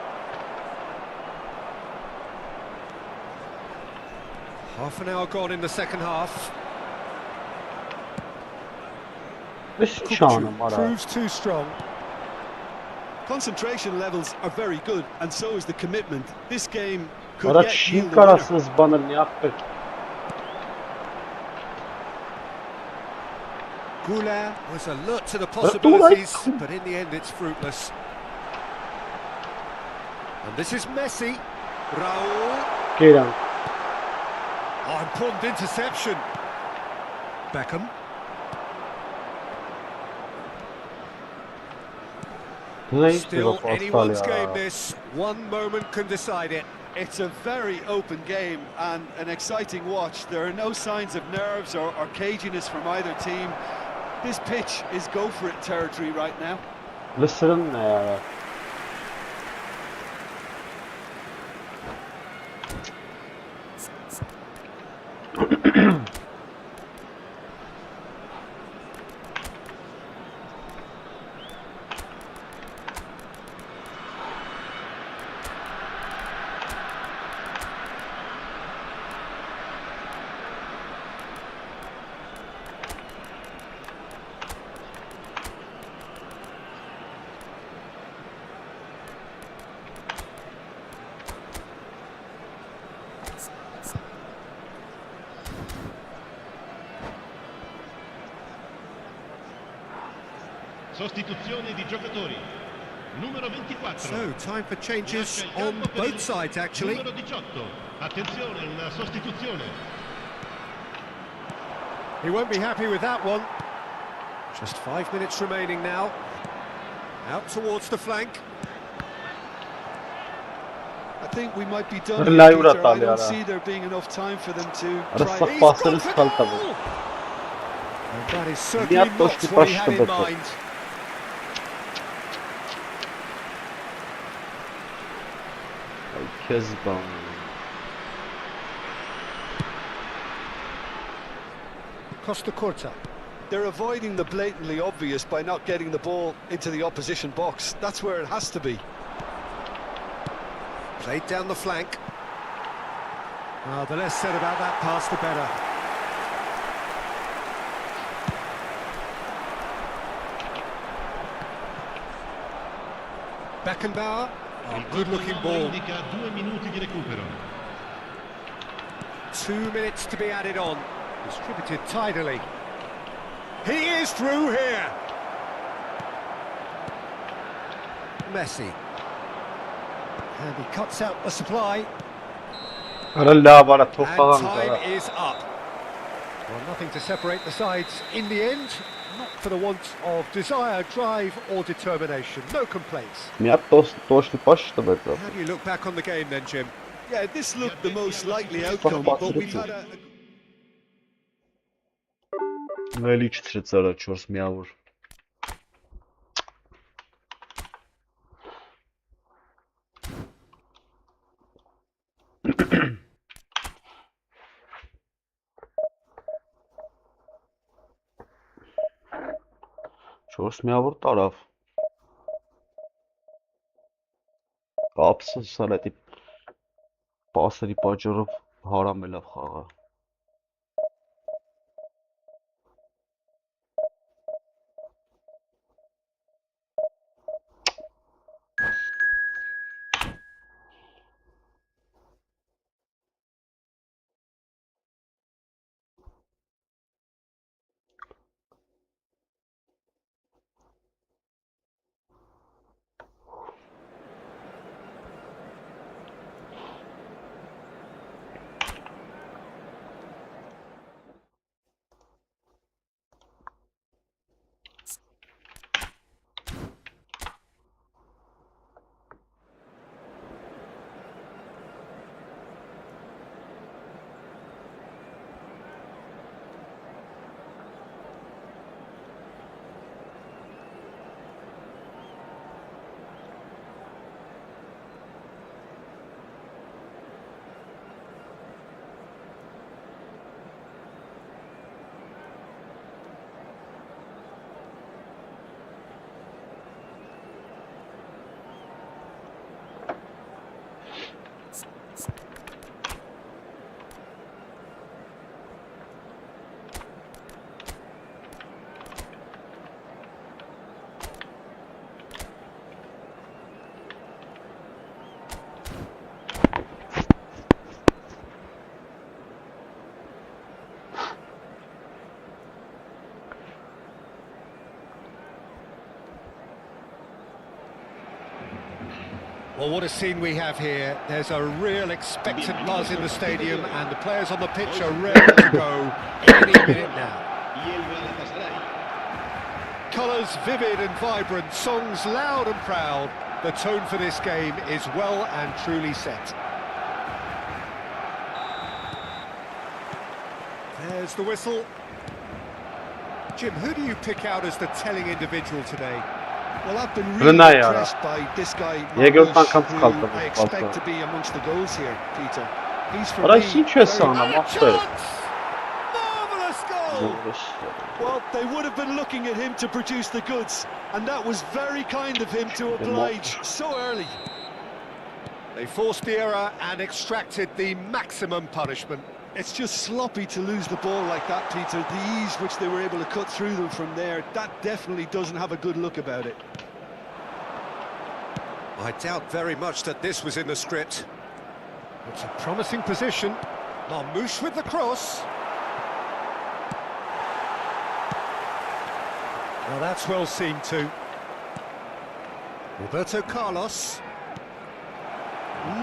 Half an hour gone in the second half. Proves too strong. Concentration levels are very good, and so is the commitment. This game could yet yield the winner. Goulart was alert to the possibilities, but in the end it's fruitless. And this is Messi. Raul. Oh, important interception. Beckham. Still anyone's game this. One moment can decide it. It's a very open game and an exciting watch. There are no signs of nerves or caginess from either team. This pitch is go-for-it territory right now. Listen, Sostituzione di giocatori. Numero 24. So, time for changes on both sides, actually. Numero 18. Attenzione, una sostituzione. He won't be happy with that one. Just 5 minutes remaining now. Out towards the flank. I think we might be done here, Peter. I don't see there being enough time for them to try. He's gone for goal! And that is certainly not what he had in mind. Costa Curta. They're avoiding the blatantly obvious by not getting the ball into the opposition box. That's where it has to be. Played down the flank. Well, the less said about that pass, the better. Beckenbauer. Oh, good-looking ball. 2 minuti di recupero. 2 minutes to be added on. Distributed tidily. He is through here. Messi. And he cuts out the supply. And time is up. Well, nothing to separate the sides in the end. Not for the want of desire, drive or determination. No complaints. How do you look back on the game then, Jim? Yeah, this looked the most likely outcome, but we've had a... Увеличить цара 4 միավոր։ Չորս միավոր տարավ։ Կապսը սա դա պասերի պատճառով հարամել է խաղը։ Well, what a scene we have here. There's a real expectant buzz in the stadium, and the players on the pitch are ready to go any minute now. Colours vivid and vibrant, songs loud and proud. The tone for this game is well and truly set. There's the whistle. Jim, who do you pick out as the telling individual today? Well, I've been really impressed by this guy, who I expect to be amongst the goals here, Peter. He's for me. Marvellous goal! Well, they would have been looking at him to produce the goods, and that was very kind of him to oblige so early. They forced the error and extracted the maximum punishment. It's just sloppy to lose the ball like that, Peter. The ease which they were able to cut through them from there, that definitely doesn't have a good look about it. I doubt very much that this was in the script. It's a promising position. Marmouche with the cross. Well, that's well seen too. Roberto Carlos.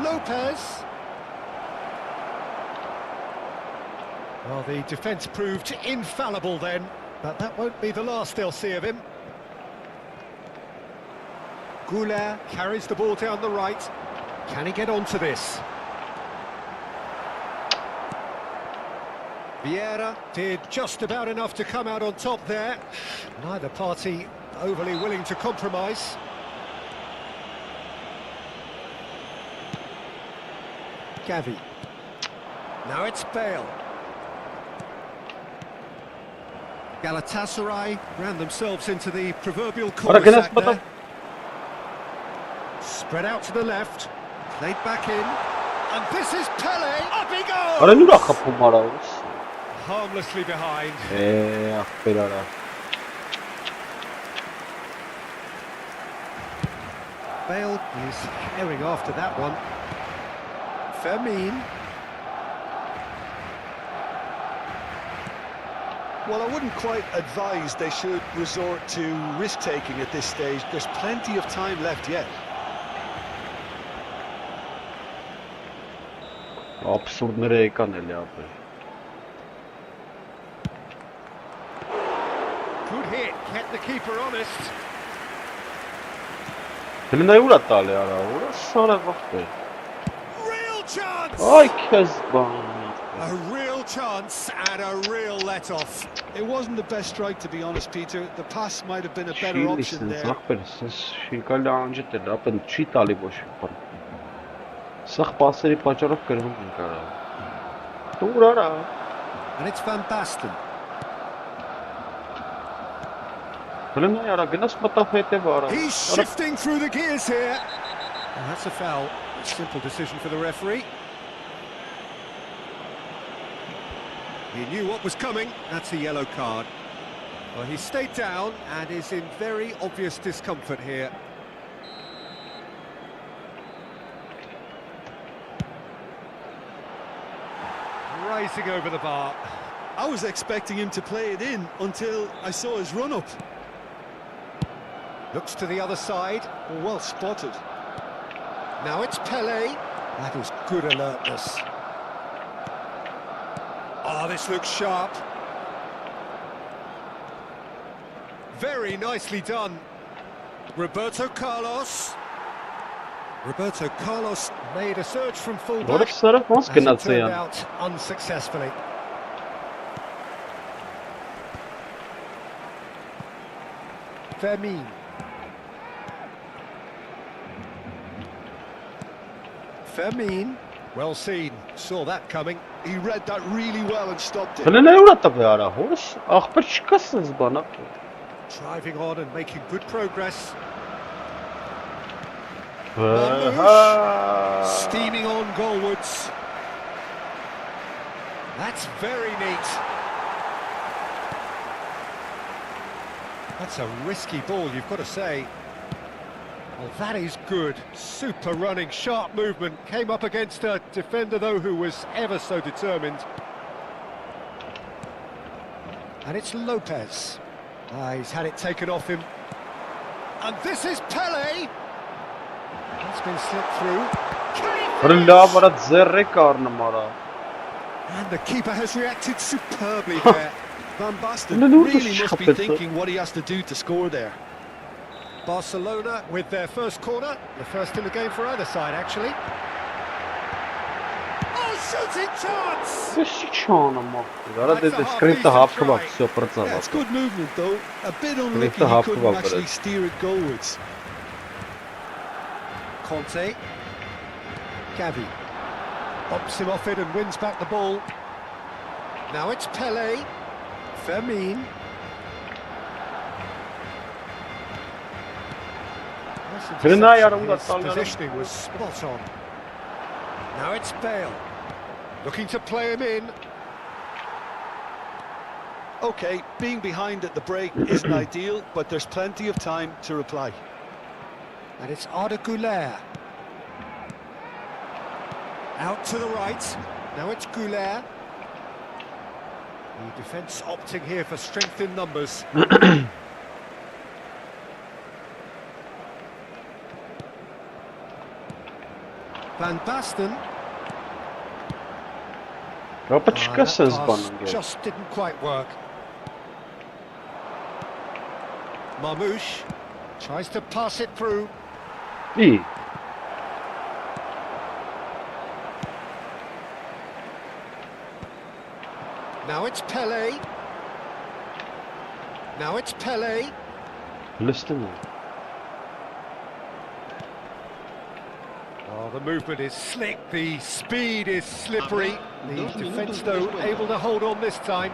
Lopez. Well, the defence proved infallible then, but that won't be the last they'll see of him. Goulart carries the ball down the right. Can he get onto this? Vieira did just about enough to come out on top there. Neither party overly willing to compromise. Gavi. Now it's Bale. Galatasaray ran themselves into the proverbial cul-de-sac there. Spread out to the left, played back in, and this is Pele, up he goes! Harmlessly behind. Bale is herring after that one. Fermin. Well, I wouldn't quite advise they should resort to risk-taking at this stage. There's plenty of time left yet. Absurdները եկան էլի ապեր։ Good hit, kept the keeper honest. Դելնայ ուրա տալի արա, ուրա սարը վախտե։ Real chance! Այ քեզ բան։ A real chance and a real let-off. It wasn't the best strike, to be honest, Peter. The pass might have been a better option there. Շիկալի անջիտ էլ, ապեն չի տալի ոչ բան։ Սաղ պասերի պատճառով կրվում են կարա։ Դուր արա։ And it's Van Basten. Դելնայ արա, գնաս մտավ հետև արա։ He's shifting through the gears here. And that's a foul. A simple decision for the referee. He knew what was coming. That's a yellow card. Well, he stayed down and is in very obvious discomfort here. Rising over the bar. I was expecting him to play it in until I saw his run-up. Looks to the other side. Well spotted. Now it's Pele. That is good alertness. Oh, this looks sharp. Very nicely done. Roberto Carlos. Roberto Carlos made a surge from fullback. As it turned out unsuccessfully. Fermin. Fermin. Well seen. Saw that coming. He read that really well and stopped it. Driving on and making good progress. Steaming on goalwards. That's very neat. That's a risky ball, you've got to say. Well, that is good. Super running, sharp movement. Came up against a defender, though, who was ever so determined. And it's Lopez. He's had it taken off him. And this is Pele. It's been slipped through. And the keeper has reacted superbly there. Van Basten really must be thinking what he has to do to score there. Barcelona with their first corner, the first in the game for either side actually. Oh, shooting chance! Yeah, it's good movement though. A bit unlucky he couldn't actually steer it goalwards. Conte. Gavi. Bops him off it and wins back the ball. Now it's Pele. Fermin. His positioning was spot on. Now it's Bale. Looking to play him in. Okay, being behind at the break isn't ideal, but there's plenty of time to reply. And it's Arda Güler. Out to the right. Now it's Güler. The defence opting here for strength in numbers. Van Basten. Just didn't quite work. Marmouche tries to pass it through. Now it's Pele. Now it's Pele. Oh, the movement is slick, the speed is slippery. The defence, though, able to hold on this time.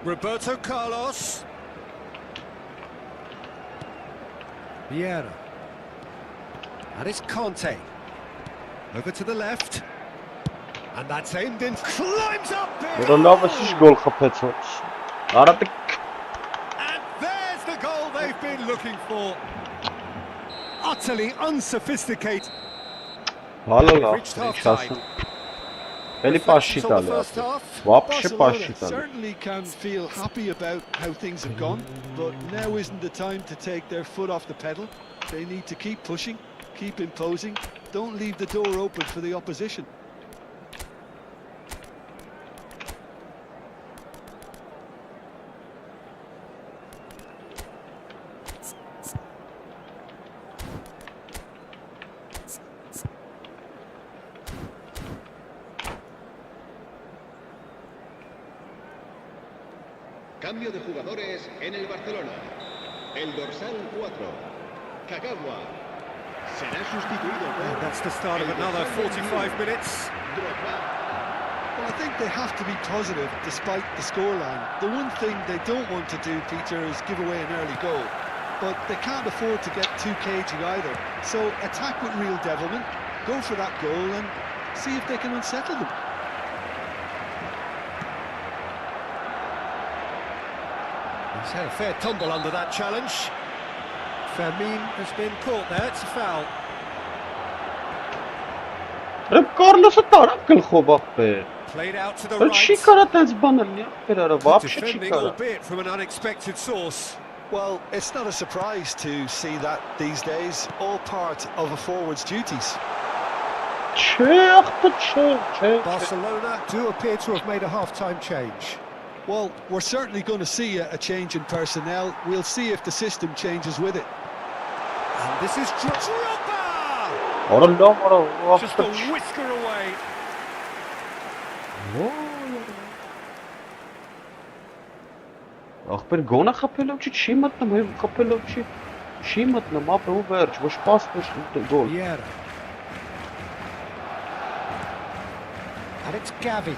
Roberto Carlos. Vieira. And it's Conte. Over to the left. And that's aimed in. Climbs up there. And there's the goal they've been looking for. Utterly unsophisticated. Reached half-time. Barcelona certainly can feel happy about how things have gone, but now isn't the time to take their foot off the pedal. They need to keep pushing, keep imposing, don't leave the door open for the opposition. Cambio de jugadores en el Barcelona. El dorsal 4, Kagawa, será sustituido por... That's the start of another 45 minutes. Well, I think they have to be positive despite the scoreline. The one thing they don't want to do, Peter, is give away an early goal. But they can't afford to get too cagey either. So attack with real devilment, go for that goal and see if they can unsettle them. He's had a fair tumble under that challenge. Fermin has been caught there, it's a foul. Played out to the right. Defending, albeit from an unexpected source. Well, it's not a surprise to see that these days, all part of a forward's duties. Barcelona do appear to have made a half-time change. Well, we're certainly going to see a change in personnel. We'll see if the system changes with it. And this is Drogba! Just a whisker away. Ախպեր գոնա խփելով չի, չի մտնում, հեւ խփելով չի մտնում, ապա ու վերջ, ոչ պաս գոլ։ And it's Gavi.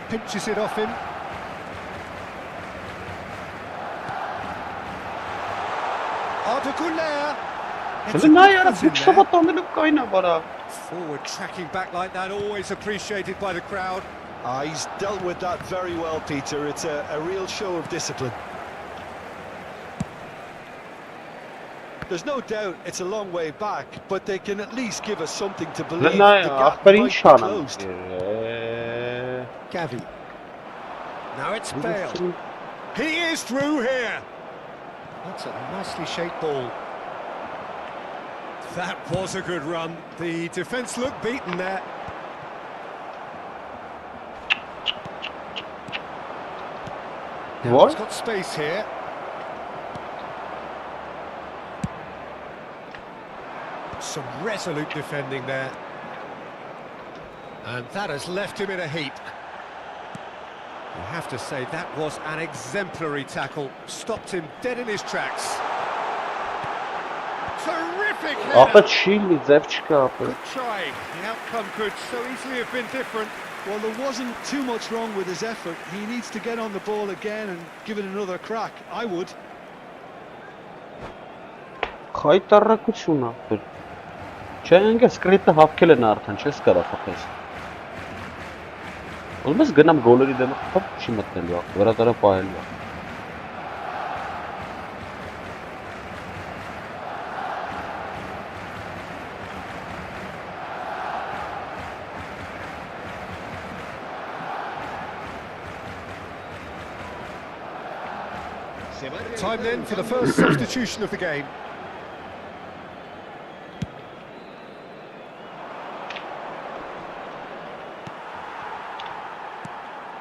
Pinches it off him. Arda Güler. Forward tracking back like that, always appreciated by the crowd. He's dealt with that very well, Peter. It's a real show of discipline. There's no doubt it's a long way back, but they can at least give us something to believe the gap might be closed. Gavi. Now it's Bale. He is through here. That's a nicely shaped ball. That was a good run. The defence looked beaten there. Now it's got space here. Some resolute defending there. And that has left him in a heap. You have to say that was an exemplary tackle. Stopped him dead in his tracks. Terrific header. Good try. The outcome could so easily have been different. Well, there wasn't too much wrong with his effort. He needs to get on the ball again and give it another crack. I would. Խայտարակություն ապեր։ Չէ, ինքս կրիտը հավքել են արդեն, չես կարա խփես։ Ոնց գնամ գոլերի դեմը խփ չի մտնելու, վրատարը պահելու։ Time then for the first substitution of the game.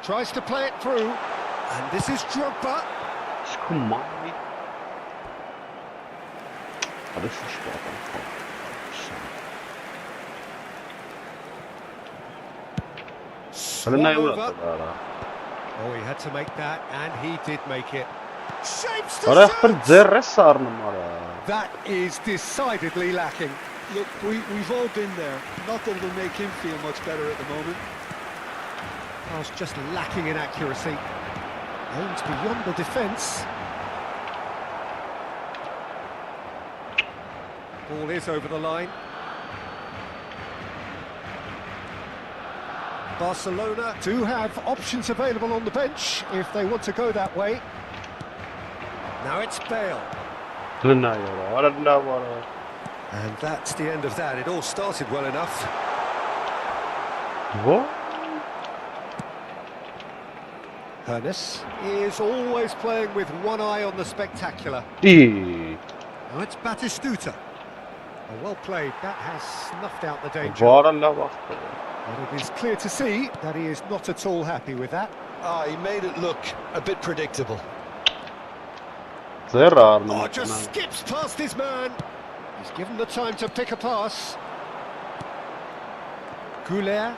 Tries to play it through, and this is Drogba. Oh, he had to make that, and he did make it. Shapes to That is decidedly lacking. Look, we've all been there. Not that it'll make him feel much better at the moment. Pass just lacking in accuracy. Aims beyond the defence. Ball is over the line. Barcelona do have options available on the bench if they want to go that way. Now it's Bale. And that's the end of that. It all started well enough. What? Hernes is always playing with one eye on the spectacular. Now it's Batistuta. Oh, well played. That has snuffed out the danger. And it is clear to see that he is not at all happy with that. He made it look a bit predictable. Oh, just skips past his man. He's given the time to pick a pass. Goulet.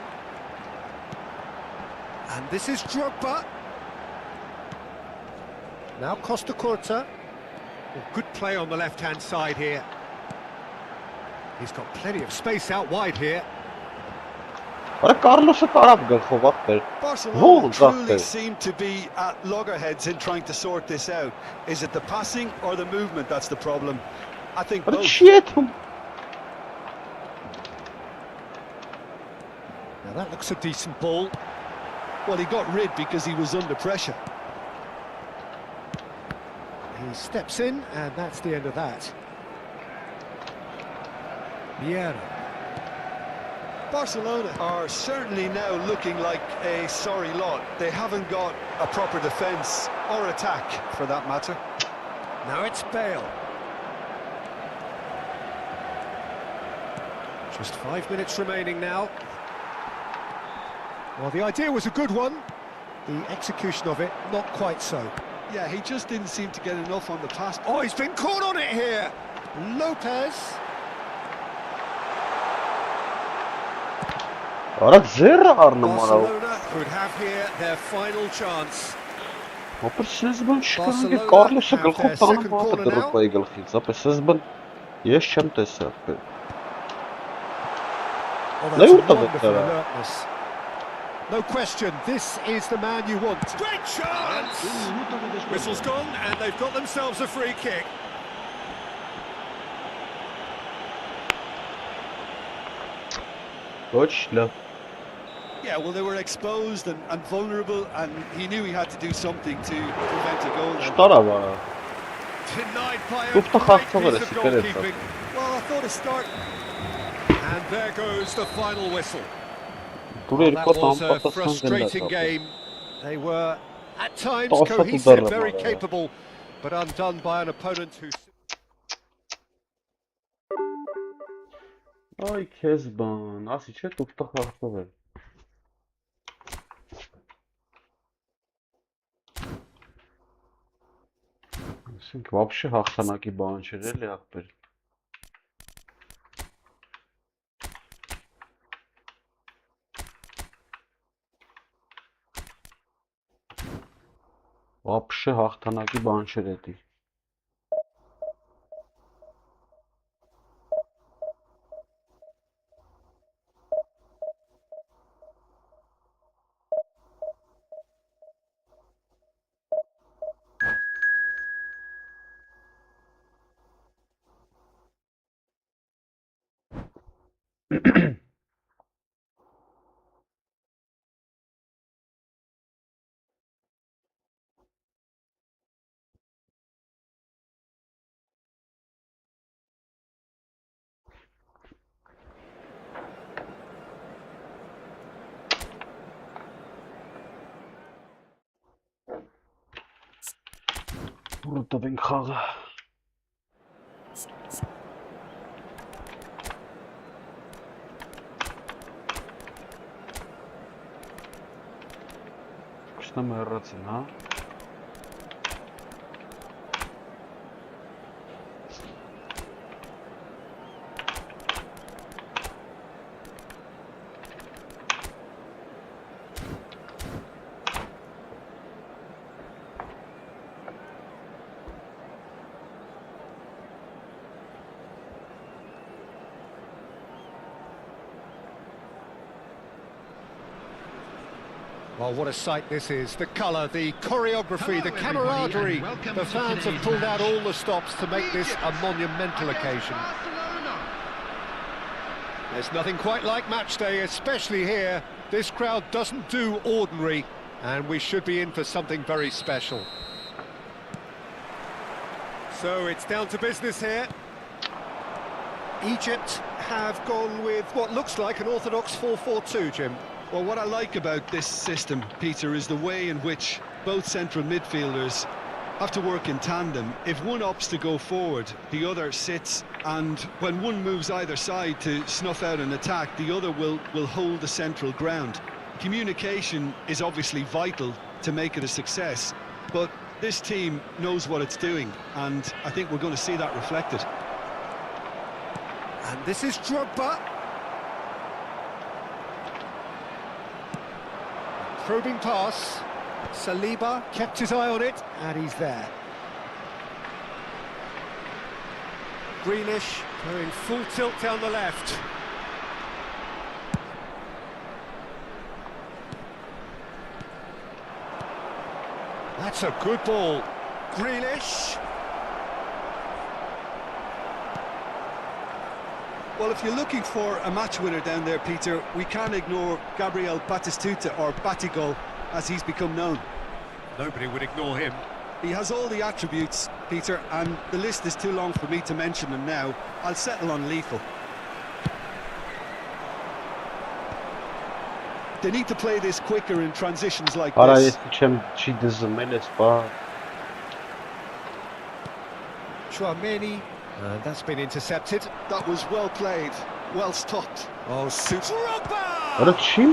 And this is Drogba. Now Costa Curta. Oh, good play on the left-hand side here. He's got plenty of space out wide here. Barcelona truly seem to be at loggerheads in trying to sort this out. Is it the passing or the movement that's the problem? I think both. Now that looks a decent ball. Well, he got rid because he was under pressure. He steps in, and that's the end of that. Vieira. Barcelona are certainly now looking like a sorry lot. They haven't got a proper defence or attack, for that matter. Now it's Bale. Just 5 minutes remaining now. Well, the idea was a good one. The execution of it, not quite so. Yeah, he just didn't seem to get enough on the pass. Oh, he's been caught on it here. Lopez. Barcelona could have here their final chance. Barcelona have their second corner now. Oh, that's wonderful alertness. No question, this is the man you want. Great chance! Whistle's gone, and they've got themselves a free kick. Yeah, well, they were exposed and vulnerable, and he knew he had to do something to prevent a goal. Denied by a great piece of goalkeeping. Well, I thought a start. And there goes the final whistle. Well, that was a frustrating game. They were, at times, cohesive, very capable, but undone by an opponent who... Ay քեզ բան, ասի չէ տուկտա խախտով է։ Ասենք вообще հաղթանակի բան չէր էլի ախպեր։ Вообще հաղթանակի բան չէր էդի։ Որտով ենք խաղը։ Կշտամ հեռացին, հա։ Well, what a sight this is. The colour, the choreography, the camaraderie. The fans have pulled out all the stops to make this a monumental occasion. There's nothing quite like match day, especially here. This crowd doesn't do ordinary, and we should be in for something very special. So it's down to business here. Egypt have gone with what looks like an orthodox 4-4-2, Jim. Well, what I like about this system, Peter, is the way in which both central midfielders have to work in tandem. If one opts to go forward, the other sits, and when one moves either side to snuff out an attack, the other will hold the central ground. Communication is obviously vital to make it a success, but this team knows what it's doing, and I think we're going to see that reflected. And this is Drogba. Probing pass. Saliba kept his eye on it, and he's there. Grealish going full tilt down the left. That's a good ball. Grealish. Well, if you're looking for a match winner down there, Peter, we can't ignore Gabriel Batistuta, or Batigol, as he's become known. Nobody would ignore him. He has all the attributes, Peter, and the list is too long for me to mention them now. I'll settle on lethal. They need to play this quicker in transitions like this. Chouameni, and that's been intercepted. That was well played, well stopped. Oh, suits Drogba!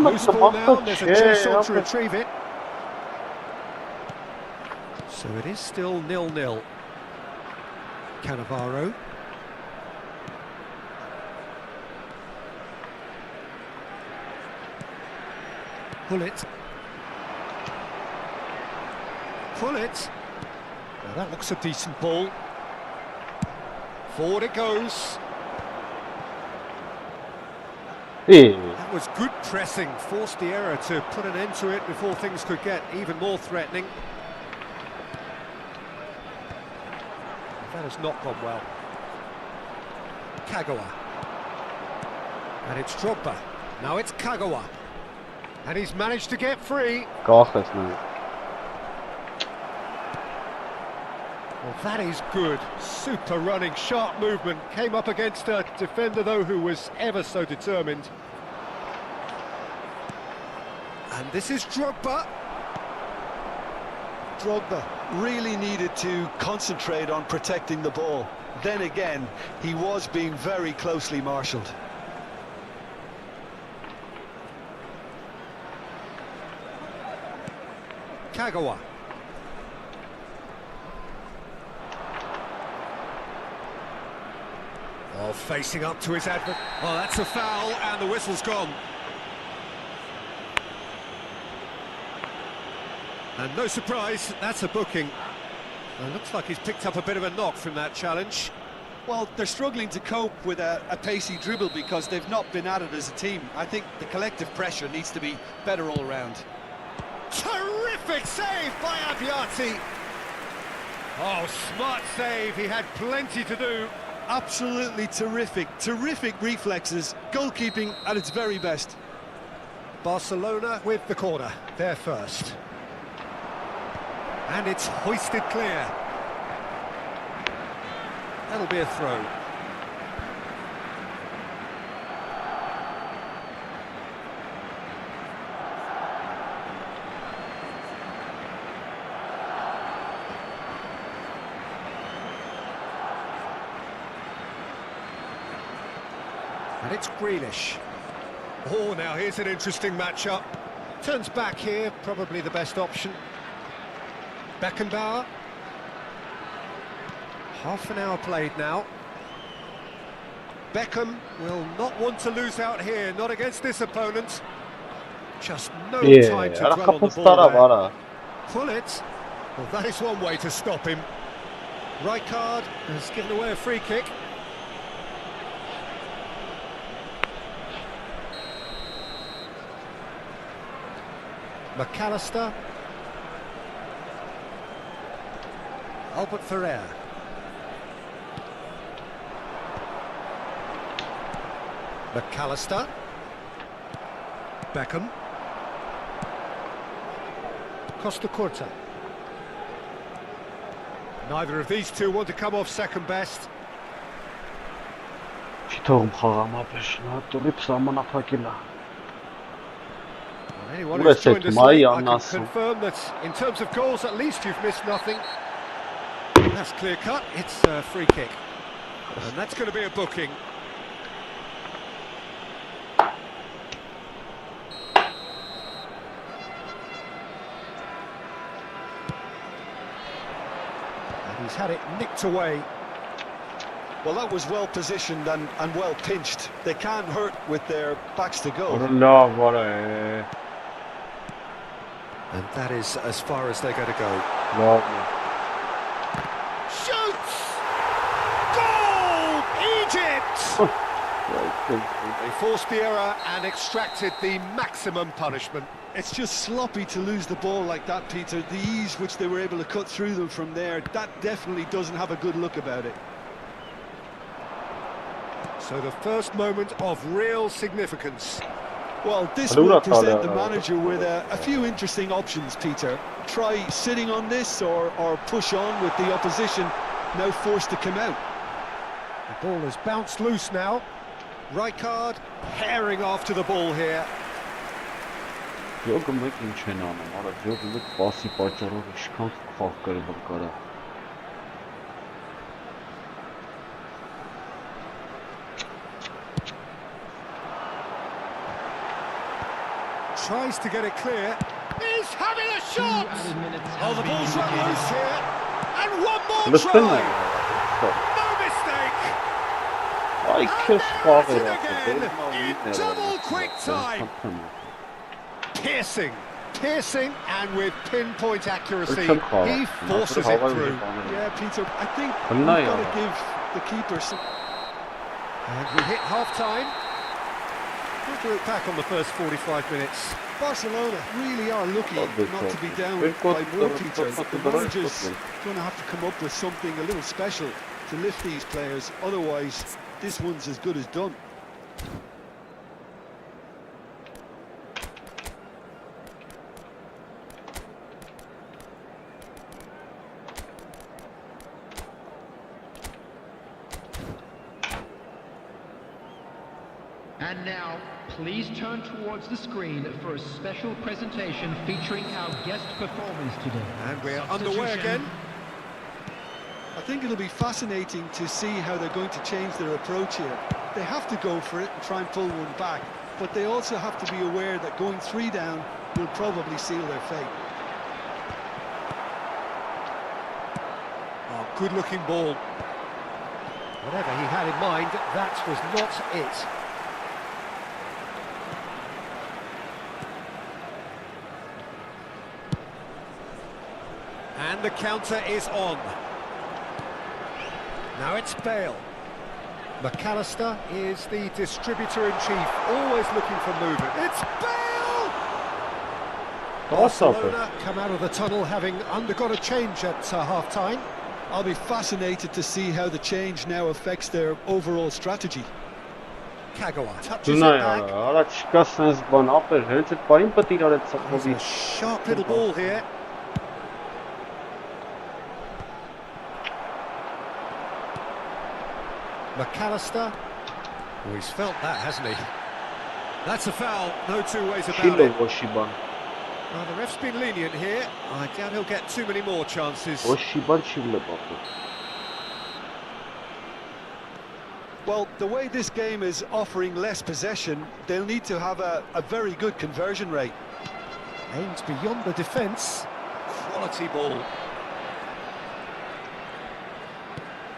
Loose ball now, there's a chase on to retrieve it. So it is still 0-0. Cannavaro. Pull it. Now that looks a decent ball. Forward it goes. That was good pressing, forced the error to put an end to it before things could get even more threatening. That has not gone well. Kagawa. And it's Drogba. Now it's Kagawa. And he's managed to get free. Well, that is good. Super running, sharp movement. Came up against a defender, though, who was ever so determined. And this is Drogba. Drogba really needed to concentrate on protecting the ball. Then again, he was being very closely marshalled. Kagawa. Oh, facing up to his advert. Oh, that's a foul, and the whistle's gone. And no surprise, that's a booking. It looks like he's picked up a bit of a knock from that challenge. Well, they're struggling to cope with a pacey dribble because they've not been at it as a team. I think the collective pressure needs to be better all around. Terrific save by Abbiati. Oh, smart save. He had plenty to do. Absolutely terrific reflexes, goalkeeping at its very best. Barcelona with the corner, they're first. And it's hoisted clear. That'll be a throw. And it's Grealish. Oh, now here's an interesting matchup. Turns back here, probably the best option. Beckenbauer. Half an hour played now. Beckham will not want to lose out here, not against this opponent. Just no time to dwell on the ball there. Pull it. Well, that is one way to stop him. Rijkaard has given away a free kick. McAllister. Albert Ferrer. McAllister. Beckham. Costa Curta. Neither of these two want to come off second best. Anyone who's joined us late, I can confirm that in terms of goals, at least you've missed nothing. That's clear cut, it's a free kick. And that's going to be a booking. And he's had it nicked away. Well, that was well positioned and well pinched. They can't hurt with their backs to goal. And that is as far as they're going to go. Shoots! Goal! Egypt! They forced the error and extracted the maximum punishment. It's just sloppy to lose the ball like that, Peter. The ease which they were able to cut through them from there, that definitely doesn't have a good look about it. So the first moment of real significance. Well, this will present the manager with a few interesting options, Peter. Try sitting on this or push on with the opposition now forced to come out. The ball has bounced loose now. Rijkaard herring after the ball here. Tries to get it clear. He's having a shot! Oh, the ball's run loose here. And one more try! No mistake! In double quick time! Piercing, and with pinpoint accuracy, he forces it through. Yeah, Peter, I think we've got to give the keeper some... And we hit half-time. We'll do it back on the first 45 minutes. Barcelona really are lucky not to be down by more, Peter. The manager's going to have to come up with something a little special to lift these players. Otherwise, this one's as good as done. And now, please turn towards the screen for a special presentation featuring our guest performers today. And we're underway again. I think it'll be fascinating to see how they're going to change their approach here. They have to go for it and try and pull one back, but they also have to be aware that going 3 down will probably seal their fate. Oh, good-looking ball. Whatever he had in mind, that was not it. And the counter is on. Now it's Bale. McAllister is the distributor-in-chief, always looking for movement. It's Bale! Barcelona come out of the tunnel having undergone a change at half-time. I'll be fascinated to see how the change now affects their overall strategy. Kagawa touches it back. There's a sharp little ball here. McAllister. Oh, he's felt that, hasn't he? That's a foul, no two ways about it. Well, the ref's been lenient here. I doubt he'll get too many more chances. Well, the way this game is offering less possession, they'll need to have a very good conversion rate. Aims beyond the defence. Quality ball.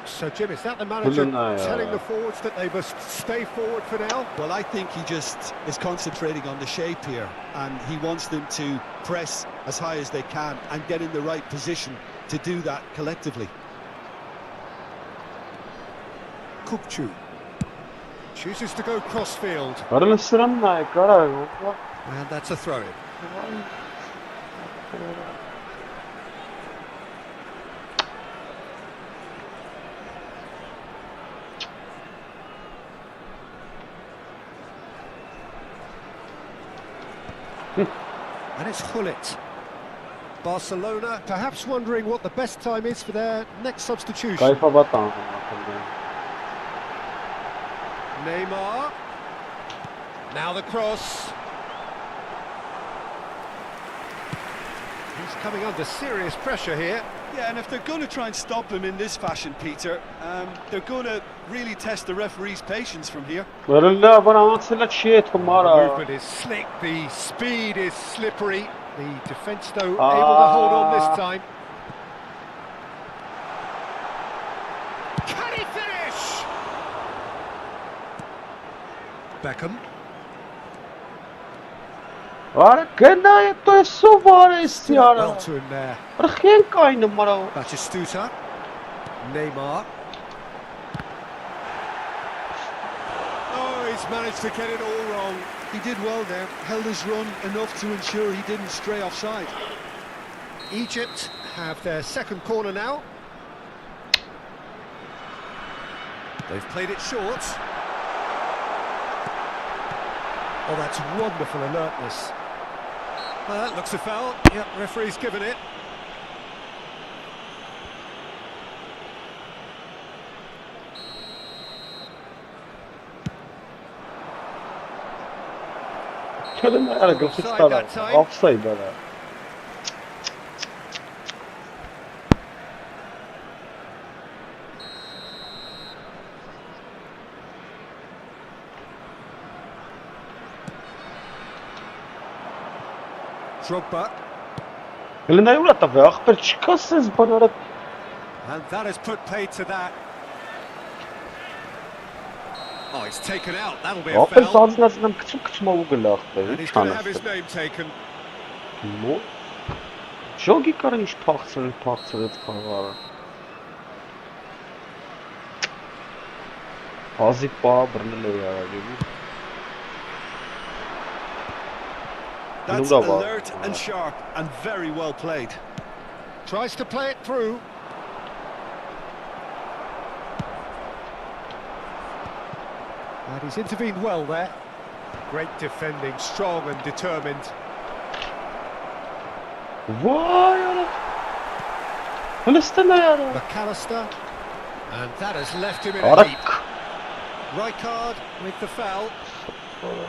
So, Jim, is that the manager telling the forwards that they must stay forward for now? Well, I think he just is concentrating on the shape here, and he wants them to press as high as they can and get in the right position to do that collectively. Kupchu chooses to go cross-field. And that's a throw-in. And it's Hullet. Barcelona perhaps wondering what the best time is for their next substitution. Neymar. Now the cross. He's coming under serious pressure here. Yeah, and if they're going to try and stop him in this fashion, Peter, they're going to really test the referee's patience from here. The movement is slick, the speed is slippery. The defence, though, able to hold on this time. Can he finish? Beckham. Well Well to him there. Batistuta. Neymar. Oh, he's managed to get it all wrong. He did well there, held his run enough to ensure he didn't stray offside. Egypt have their second corner now. They've played it short. Oh, that's wonderful alertness. Well, that looks a foul. Yep, referee's given it. Offside that time. Offside that. Drogba. And that has put paid to that. Oh, he's taken out. That'll be a foul. And he's going to have his name taken. That's alert and sharp and very well played. Tries to play it through. And he's intervened well there. Great defending, strong and determined. McAllister. And that has left him in a heap. Rijkaard with the foul.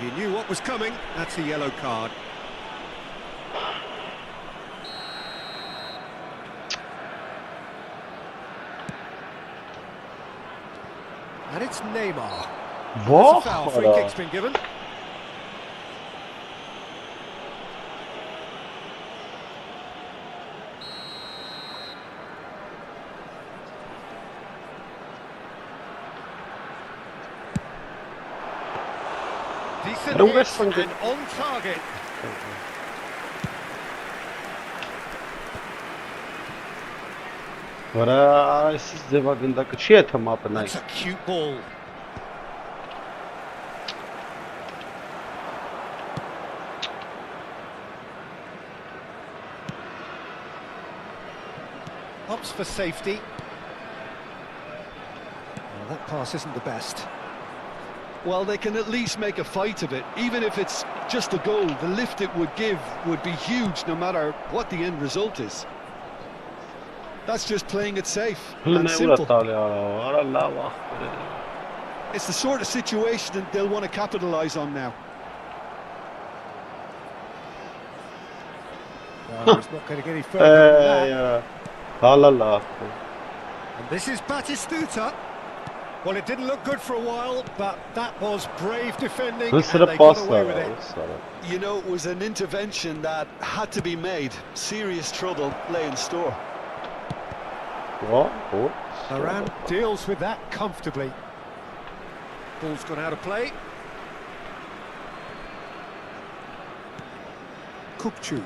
He knew what was coming. That's a yellow card. And it's Neymar. That's a foul. Free kick's been given. Decent hit and on target. That's a cute ball. Opts for safety. Well, that pass isn't the best. Well, they can at least make a fight of it. Even if it's just a goal, the lift it would give would be huge no matter what the end result is. That's just playing it safe and simple. It's the sort of situation that they'll want to capitalise on now. Well, he's not going to get any further than that. And this is Batistuta. Well, it didn't look good for a while, but that was brave defending and they got away with it. You know, it was an intervention that had to be made. Serious trouble lay in store. Aran deals with that comfortably. Ball's gone out of play. Kupchu.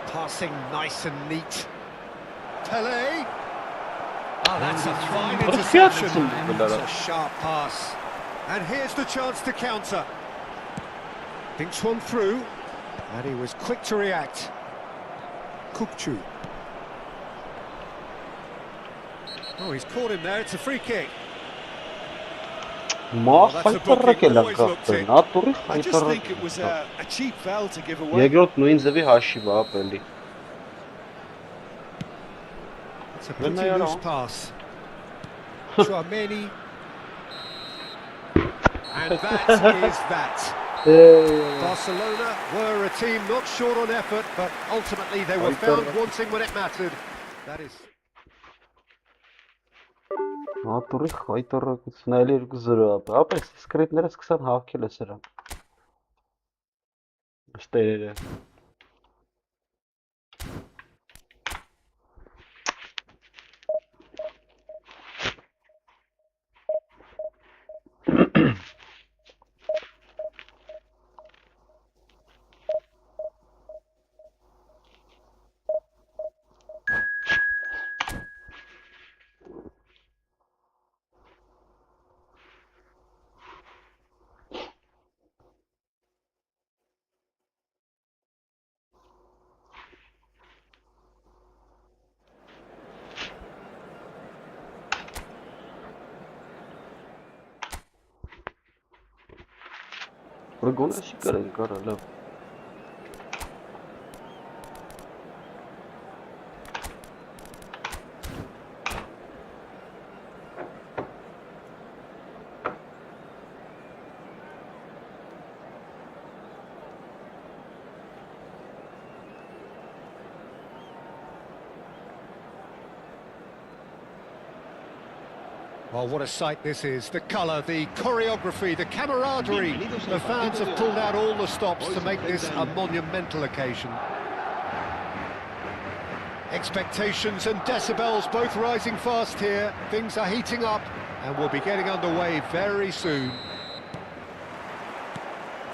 Passing nice and neat. Pele. Oh, that's a fine interception. That's a sharp pass. And here's the chance to counter. Thinks one through. And he was quick to react. Kupchu. Oh, he's caught him there. It's a free kick. I just think it was a cheap foul to give away. It's a pretty loose pass. Chouameni. And that is that. Barcelona were a team not short on effort, but ultimately they were found wanting when it mattered. That is... Well, what a sight this is. The colour, the choreography, the camaraderie. The fans have pulled out all the stops to make this a monumental occasion. Expectations and decibels both rising fast here. Things are heating up and we'll be getting underway very soon.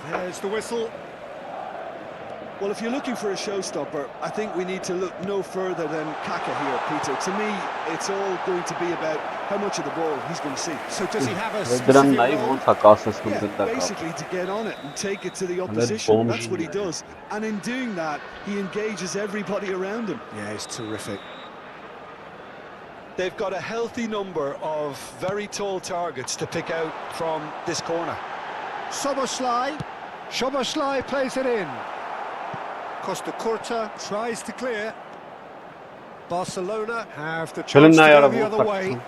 There's the whistle. Well, if you're looking for a showstopper, I think we need to look no further than Kaka here, Peter. To me, it's all going to be about how much of the ball he's going to see. So does he have a specific role? Yeah, basically to get on it and take it to the opposition. That's what he does. And in doing that, he engages everybody around him. Yeah, he's terrific. They've got a healthy number of very tall targets to pick out from this corner. Szoboszlai plays it in. Costa Curta tries to clear. Barcelona have the chance to go the other way.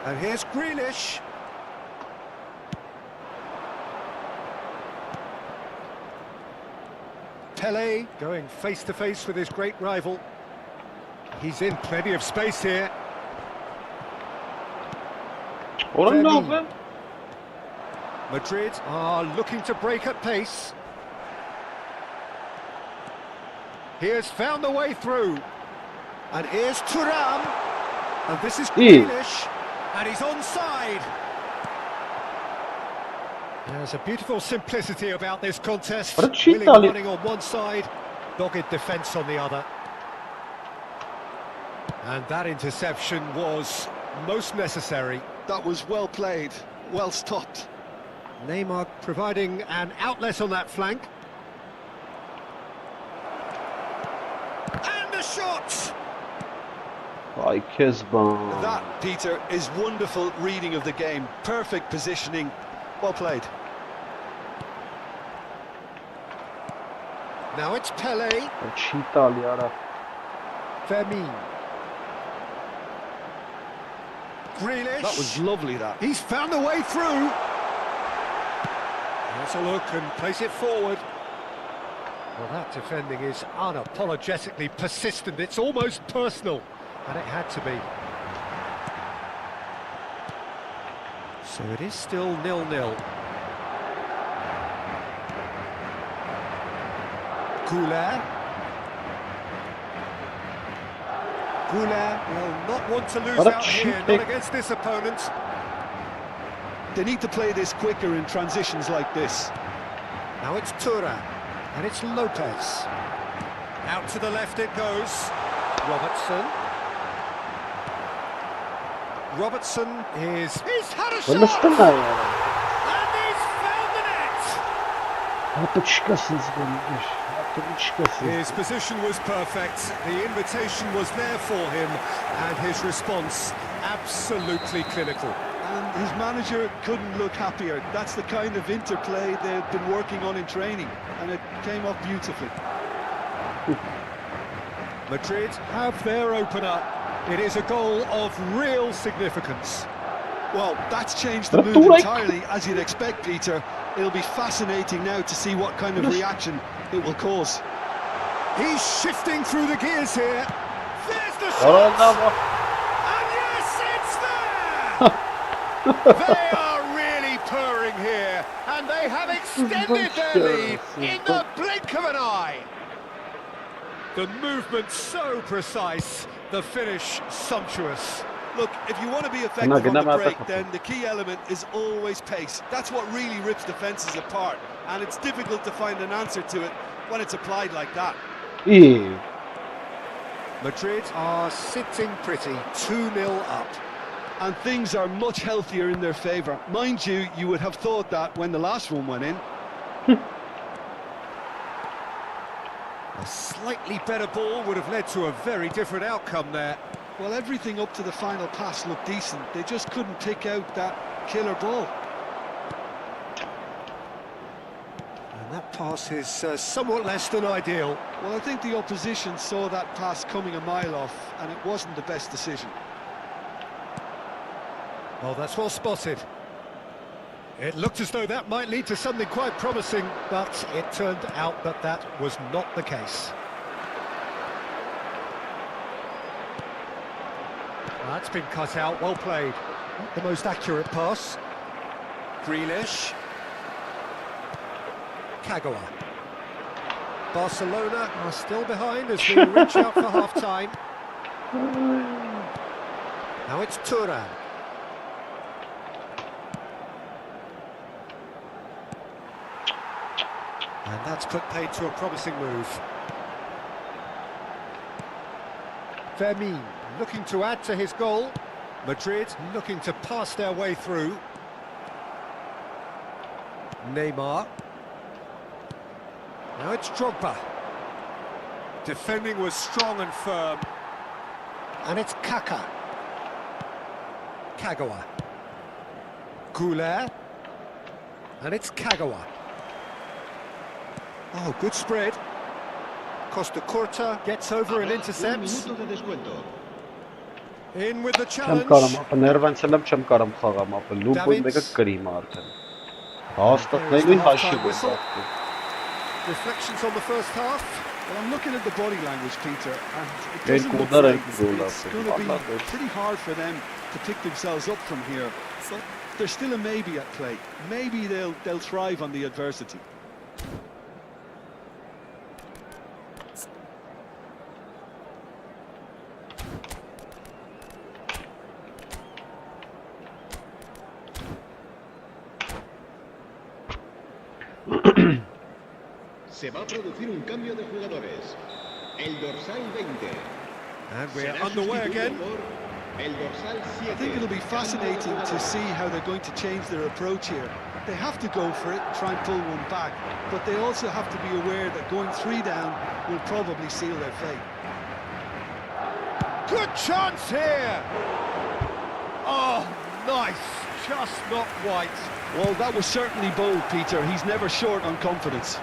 And here's Grealish. Pele going face to face with his great rival. He's in plenty of space here. Oğlum ne yapıyor? Madrid are looking to break at pace. He has found the way through. And here's Thuram. And this is Grealish. And he's onside. There's a beautiful simplicity about this contest. Willing running on one side, dogged defence on the other. And that interception was most necessary. That was well played, well stopped. Neymar providing an outlet on that flank. And the shot! Ay Kezban. That, Peter, is wonderful reading of the game. Perfect positioning. Well played. Now it's Pele. Çiğ Fermin. Grealish. That was lovely, that. He's found the way through. Let's a look and place it forward. Well, that defending is unapologetically persistent. It's almost personal. And it had to be. So it is still 0-0. Goulet. Goulet will not want to lose out here, not against this opponent. They need to play this quicker in transitions like this. Now it's Thuram, and it's Lopez. Out to the left it goes. Robertson. Robertson he's had a shot! And he's found the net! His position was perfect, the invitation was there for him, and his response absolutely clinical. And his manager couldn't look happier. That's the kind of interplay they've been working on in training, and it came off beautifully. Madrid have their opener. It is a goal of real significance. Well, that's changed the mood entirely, as you'd expect, Peter. It'll be fascinating now to see what kind of reaction it will cause. He's shifting through the gears here. There's the shot! And yes, it's there! They are really purring here, and they have extended their lead in the blink of an eye. The movement so precise, the finish sumptuous. Look, if you want to be effective on the break, then the key element is always pace. That's what really rips defences apart, and it's difficult to find an answer to it when it's applied like that. Madrid are sitting pretty, 2-0 up. And things are much healthier in their favour. Mind you, you would have thought that when the last one went in. A slightly better ball would have led to a very different outcome there. Well, everything up to the final pass looked decent. They just couldn't pick out that killer ball. And that pass is somewhat less than ideal. Well, I think the opposition saw that pass coming a mile off, and it wasn't the best decision. Oh, that's well spotted. It looked as though that might lead to something quite promising, but it turned out that that was not the case. That's been cut out, well played. Not the most accurate pass. Grealish. Kagawa. Barcelona are still behind as they reach out for half-time. Now it's Thuram. And that's put paid to a promising move. Fermin looking to add to his goal. Madrid looking to pass their way through. Neymar. Now it's Drogba. Defending was strong and firm. And it's Kaka. Kagawa. Goulet. And it's Kagawa. Oh, good spread. Costa Curta gets over and intercepts. In with the Չեմ challenge. կարամ ապա ներվանցել եմ չեմ կարամ խաղամ ապա լուբոյ մեկը կրիմ արդեն։ Հաստատնելույն հաշիվ է դարձել։ Reflections on the first half. Well, I'm looking at the body language, Peter, and it Hey, doesn't look Kudar, like hey, Kudar. it's going to be pretty hard for them to pick themselves up from here. But there's still a maybe at play. Maybe they'll thrive on the adversity. Se va a producir un cambio de jugadores. El dorsal 20. And we're Será underway sustituido again. por el dorsal 7. I think it'll be fascinating to see how they're going to change their approach here. They have to go for it and try and pull one back, but they also have to be aware that going 3 down will probably seal their fate. Good chance here. Oh, nice. Just not quite. Well, that was certainly bold, Peter. He's never short on confidence.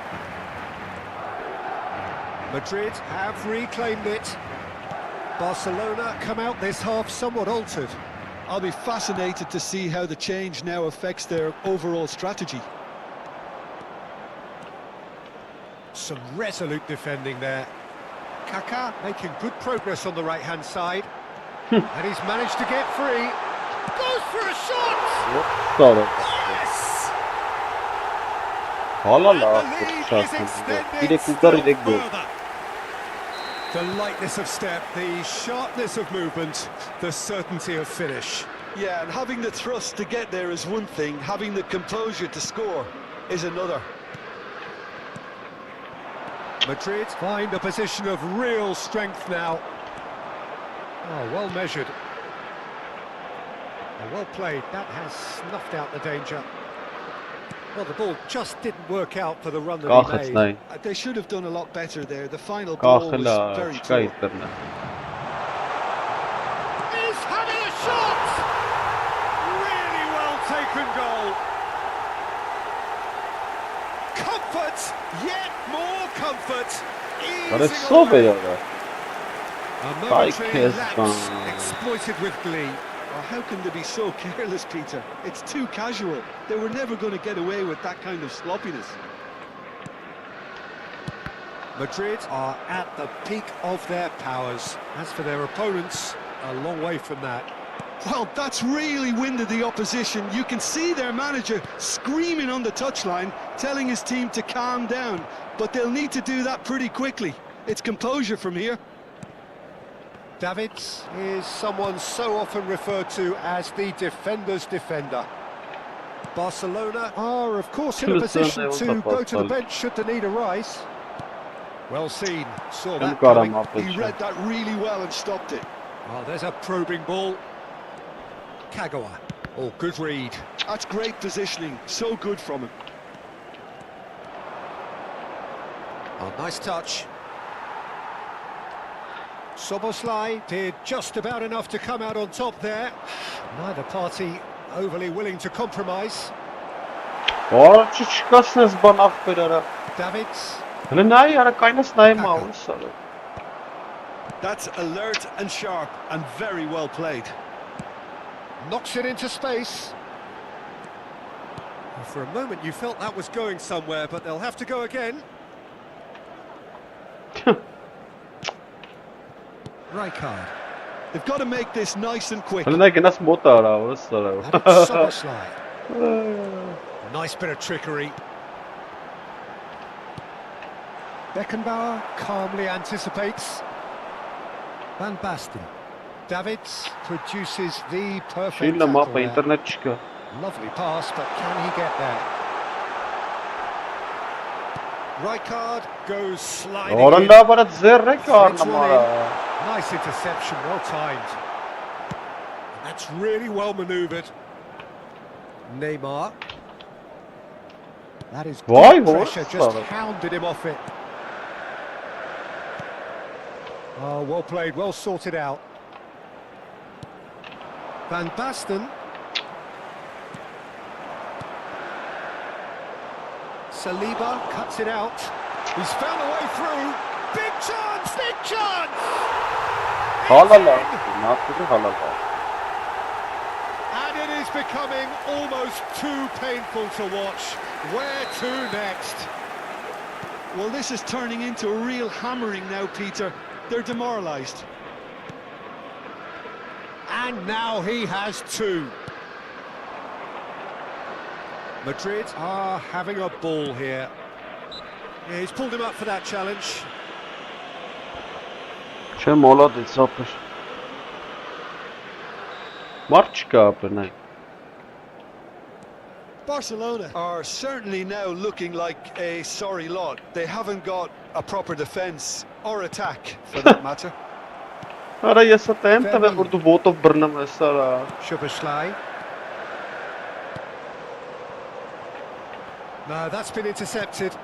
Madrid have reclaimed it. Barcelona come out this half somewhat altered. I'll be fascinated to see how the change now affects their overall strategy. Some resolute defending there. Kaká making good progress on the right-hand side. And he's managed to get free. Goes for a shot! Sorry. Yes! Hala And la. the lead is extended Kudar still further. The lightness of step, the sharpness of movement, the certainty of finish. Yeah, and having the thrust to get there is one thing, having the composure to score is another. Madrid find a position of real strength now. Oh, well measured. Oh, well played. That has snuffed out the danger. Well, the ball just didn't work out for the run that he made. They should have done a lot better there. The final ball was very poor. He's having a shot! Really well taken goal. Comfort, yet more comfort. But it's so bad. A momentary lapse exploited with glee. Oh, how can they be so careless, Peter? It's too casual. They were never going to get away with that kind of sloppiness. Madrid are at the peak of their powers. As for their opponents, a long way from that. Well, that's really winded the opposition. You can see their manager screaming on the touchline, telling his team to calm down. But they'll need to do that pretty quickly. It's composure from here. Davids is someone so often referred to as the defender's defender. Barcelona are, of course, in a position to go to the bench should the need arise. Well seen, saw that coming. He read that really well and stopped it. Oh, there's a probing ball. Kagawa. Oh, good read. That's great positioning, so good from him. Oh, nice touch. Soboslai did just about enough to come out on top there. Neither party overly willing to compromise. Davids. That's alert and sharp and very well played. Knocks it into space. Well, for a moment you felt that was going somewhere, but they'll have to go again. Rijkaard. They've got to make this nice and quick. Soboslai. Nice bit of trickery. Beckenbauer calmly anticipates. Van Basten. Davids produces the perfect tackle there. Lovely pass, but can he get there? Rijkaard goes sliding in. Nice interception, well timed. And that's really well manoeuvred. Neymar. That is good pressure, just hounded him off it. Oh, well played, well sorted out. Van Basten. Saliba cuts it out. He's found a way through. Big chance! Big chance! Halala. Natlı halala. And it is becoming almost too painful to watch. Where to next? Well, this is turning into a real hammering now, Peter. They're demoralised. And now he has two. Madrid are having a ball here. Yeah, he's pulled him up for that challenge. Չէ մոլադից ապր։ Մարդ չկա ապրնայ։ Barcelona are certainly now looking like a sorry lot. They haven't got a proper defence or attack, for that matter. Արա ես ատեմ տվեմ որ դու ոտով բռնում ես արա։ Szoboszlai. No, that's been intercepted.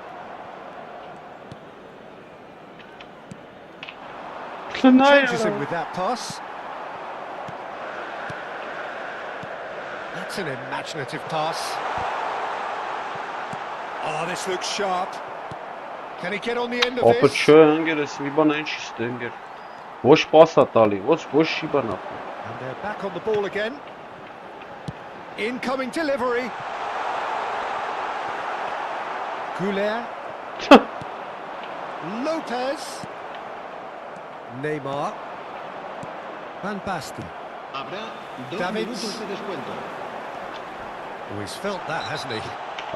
Changes him with that pass. That's an imaginative pass. Oh, this looks sharp. Can he get on the end of Ապա this? չէ ընկեր ես մի բան այն չի ստե ընկեր։ Ոչ պասա տալի, ոչ չի բանա։ And they're back on the ball again. Incoming delivery. Goulet. Lopez. Neymar. Van Basten. Habrá 2 Davids. minutos de descuento. Oh, he's felt that, hasn't he?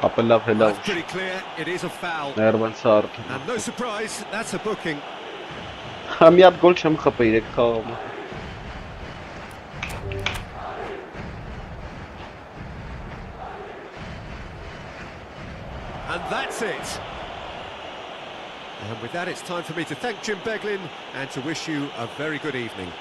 Ապա լավ հելա։ That's pretty clear. It is a foul. Ներվանցար։ And no surprise, that's a booking. Հա մի հատ գոլ չեմ խփե 3 խաղում։ And that's it. And with that, it's time for me to thank Jim Beglin and to wish you a very good evening.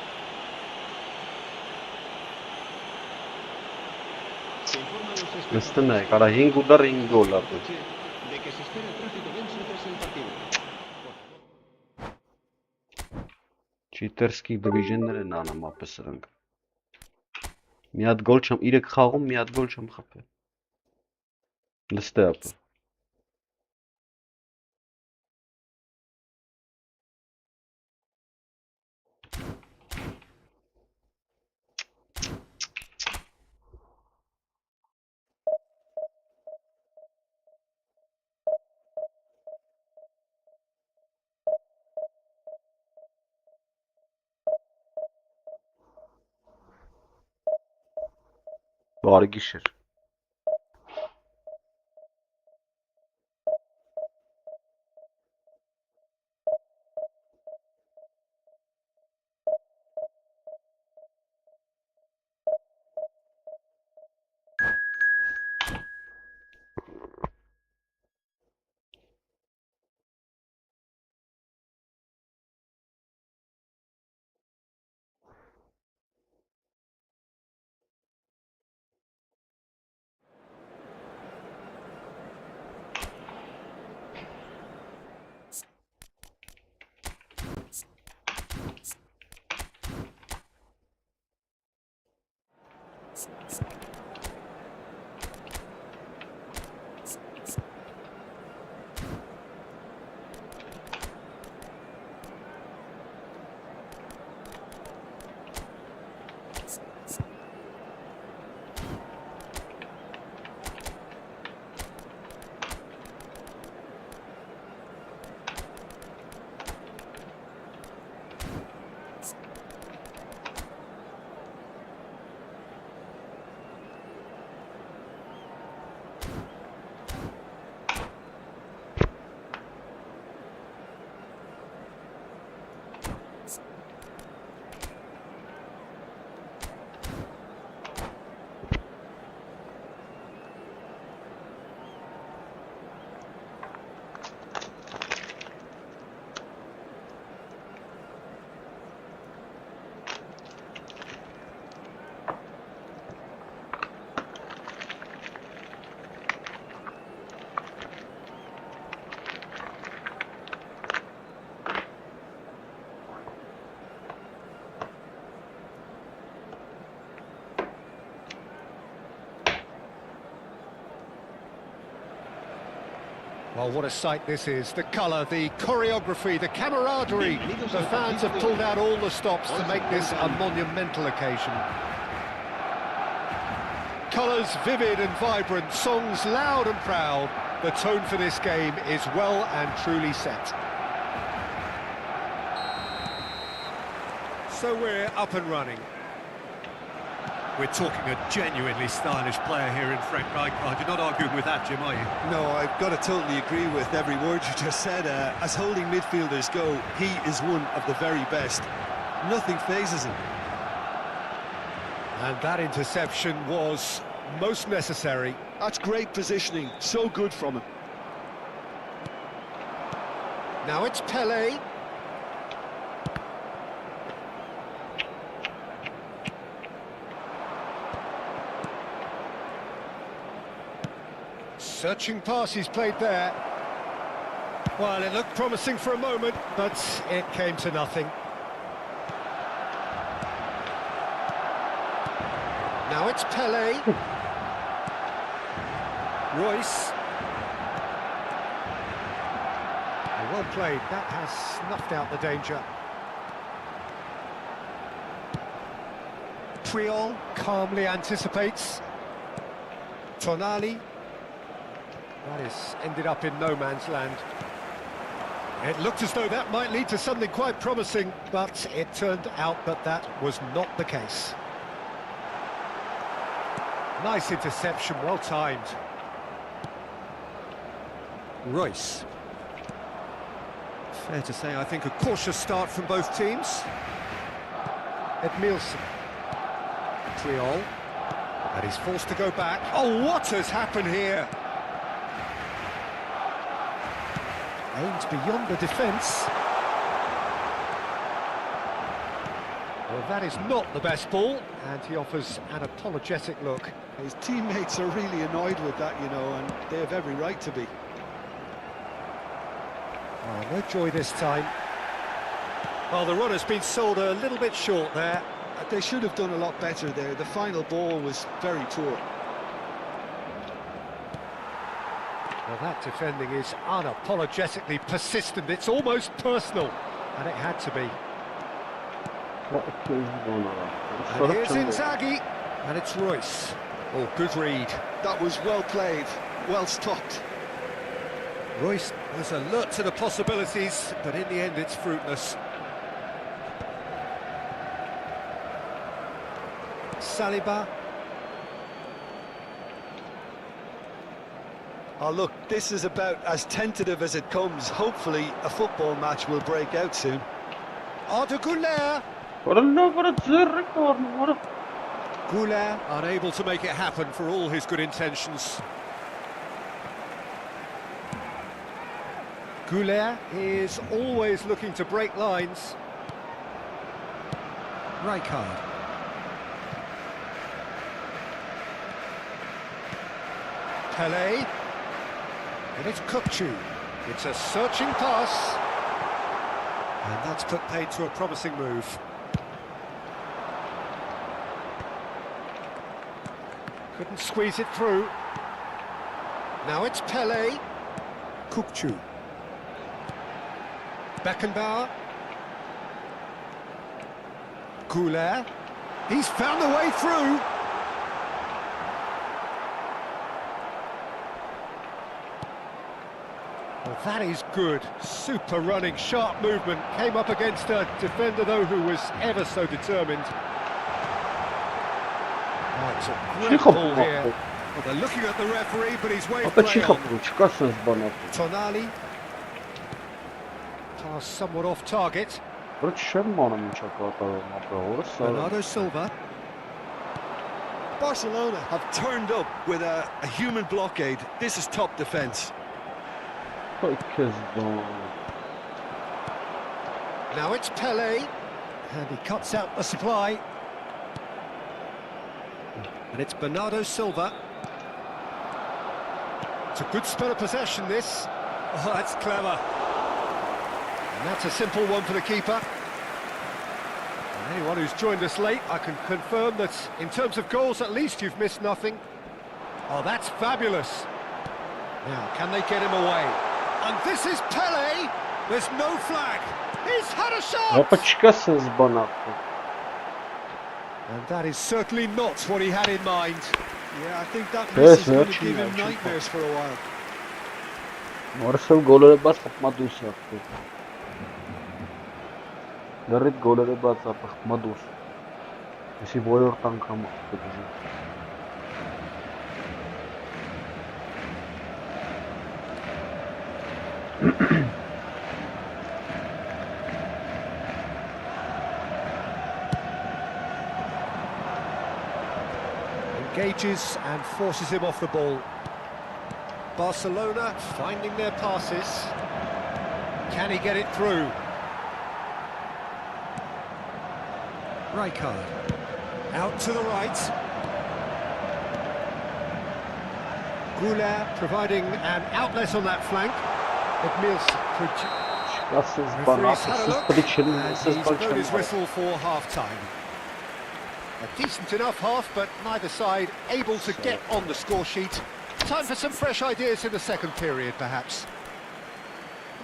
Se informa a los Նստնայ, espectadores կարա 5 ուդար 5 գոլ ապա։ de que se espera tráfico denso tras el partido. Չիտերսկի դիվիզիոններ են անում ապա սրանք։ Մի հատ գոլ չեմ 3 խաղում մի հատ գոլ չեմ խփել։ Լստե ապա։ Բարի գիշեր։ Well, what a sight this is. The colour, the choreography, the camaraderie. The fans have pulled out all the stops to make this a monumental occasion. Colours vivid and vibrant, songs loud and proud. The tone for this game is well and truly set. So we're up and running. We're talking a genuinely stylish player here in Frank Rijkaard. You're not arguing with that, Jim, are you? No, I've got to totally agree with every word you just said. As holding midfielders go, he is one of the very best. Nothing phases him. And that interception was most necessary. That's great positioning, so good from him. Now it's Pelé. Searching pass he's played there. Well, it looked promising for a moment, but it came to nothing. Now it's Pelé. Royce. Well played, that has snuffed out the danger. Triol calmly anticipates. Tonali. That has ended up in no man's land. It looked as though that might lead to something quite promising, but it turned out that that was not the case. Nice interception, well timed. Royce. Fair to say, I think a cautious start from both teams. Edmilson. Triol. And he's forced to go back. Oh, what has happened here? Aims beyond the defence. Well, that is not the best ball, and he offers an apologetic look. His teammates are really annoyed with that, you know, and they have every right to be. Oh, no joy this time. Well, the run has been sold a little bit short there. They should have done a lot better there. The final ball was very poor. Well, that defending is unapologetically persistent. It's almost personal, and it had to be. And here's Inzaghi, and it's Royce. Oh, good read. That was well played, well stopped. Royce was alert to the possibilities, but in the end it's fruitless. Saliba. Oh, look, this is about as tentative as it comes. Hopefully, a football match will break out soon. Arda Güler. Güler unable to make it happen for all his good intentions. Güler is always looking to break lines. Rijkaard. Pelé. And it's Kukçu. It's a searching pass. And that's put paid to a promising move. Couldn't squeeze it through. Now it's Pelé. Kukçu. Beckenbauer. Güler. He's found a way through. Well, that is good. Super running, sharp movement. Came up against a defender, though, who was ever so determined. Oh, it's a great ball here. Well, they're looking at the referee, but he's waved play on. Tonali. Pass somewhat off target. Bernardo Silva. Barcelona have turned up with a human blockade. This is top defence. Now it's Pelé, and he cuts out the supply. And it's Bernardo Silva. It's a good spell of possession, this. Oh, that's clever. And that's a simple one for the keeper. And anyone who's joined us late, I can confirm that in terms of goals, at least you've missed nothing. Oh, that's fabulous. Now, can they get him away? And this is Pele. There's no flag. He's had a shot. Ապա չկա sense բան ապա։ And that is certainly not what he had in mind. Yeah, I think that miss is going to give him Yes, nightmares for a while. Morrisov գոլերը բաց խմադուս ապա։ Դեռիտ գոլերը բաց ապա խմադուս։ Էսի որորդ անգամ ապա։ Engages and forces him off the ball. Barcelona finding their passes. Can he get it through? Rijkaard. Out to the right. Goulet providing an outlet on that flank. Չկա sense բան Referee's ապա, had a look, սպրի չլինի, and sense he's բան blown his չեմ։ whistle for half-time. A decent enough half, but neither side able to get on the score sheet. Time for some fresh ideas in the second period, perhaps.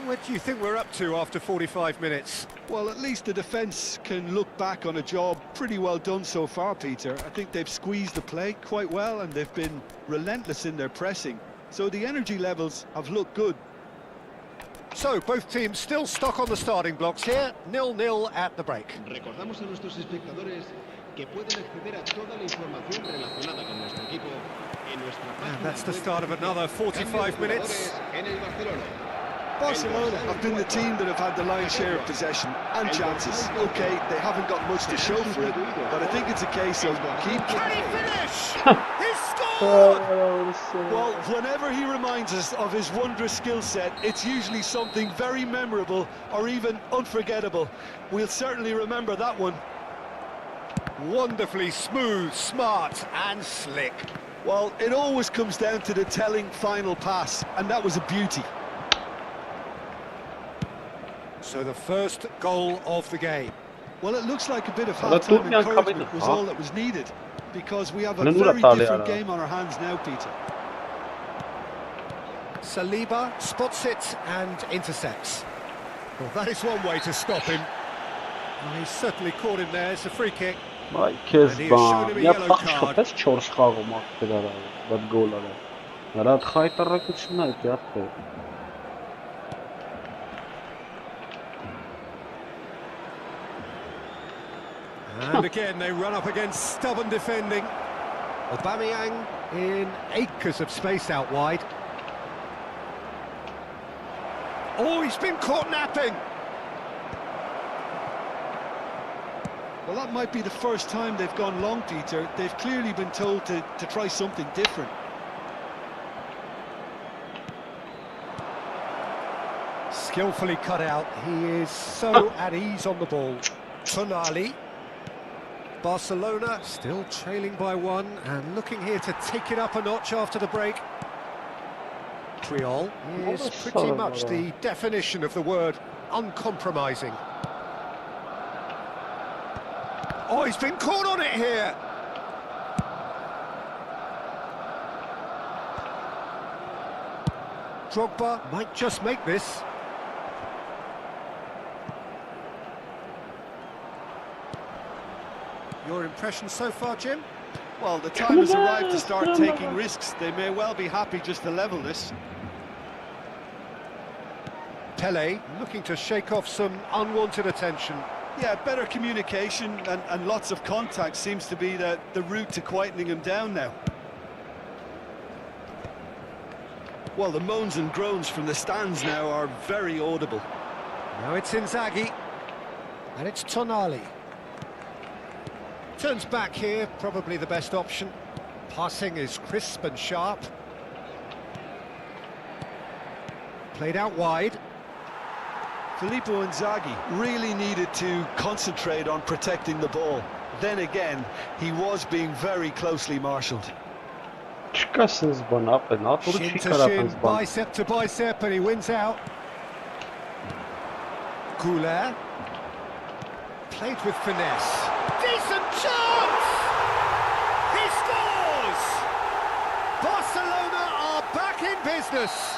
What do you think we're up to after 45 minutes? Well, at least the defence can look back on a job pretty well done so far, Peter. I think they've squeezed the play quite well and they've been relentless in their pressing. So the energy levels have looked good. So, both teams still stuck on the starting blocks here, 0-0 at the break. Recordamos a nuestros espectadores que pueden acceder a toda la información relacionada con nuestro equipo en nuestra página. And that's the start of another 45 minutes. En el Barcelona. Barcelona have been the team that have had the lion's share of possession and chances. Okay, they haven't got much to show for it, but I think it's a case of keep... Can he finish? He scored! Well, whenever he reminds us of his wondrous skill set, it's usually something very memorable or even unforgettable. We'll certainly remember that one. Wonderfully smooth, smart and slick. Well, it always comes down to the telling final pass, and that was a beauty. So the first goal of the game. Well, it looks like a bit of half-time encouragement was all that was needed, because we have a very different game on our hands now, Peter. Saliba spots it and intercepts. Well, that is one way to stop him. Well, he's certainly caught him there. It's a free kick. Այ քեզ բան, я փախչած 4 խաղում ախտեր արա, բադ գոլ արա։ Նրա խայտարակությունն է դիապը։ And again, they run up against stubborn defending. Aubameyang in acres of space out wide. Oh, he's been caught napping. Well, that might be the first time they've gone long, Peter. They've clearly been told to try something different. Skillfully cut out. He is so at ease on the ball. Tonali. Barcelona still trailing by one and looking here to take it up a notch after the break. Triol is pretty much the definition of the word uncompromising. Oh, he's been caught on it here. Drogba might just make this. Your impression so far, Jim? Well, the time has arrived to start taking risks. They may well be happy just to level this. Pele looking to shake off some unwanted attention. Yeah, better communication and lots of contact seems to be the route to quietening him down now. Well, the moans and groans from the stands now are very audible. Now it's Inzaghi, and it's Tonali. Turns back here, probably the best option. Passing is crisp and sharp. Played out wide. Filippo Inzaghi really needed to concentrate on protecting the ball. Then again, he was being very closely marshalled. Shin to shin, bicep to bicep, and he wins out. Goulet. Played with finesse. Decent chance! He scores! Barcelona are back in business.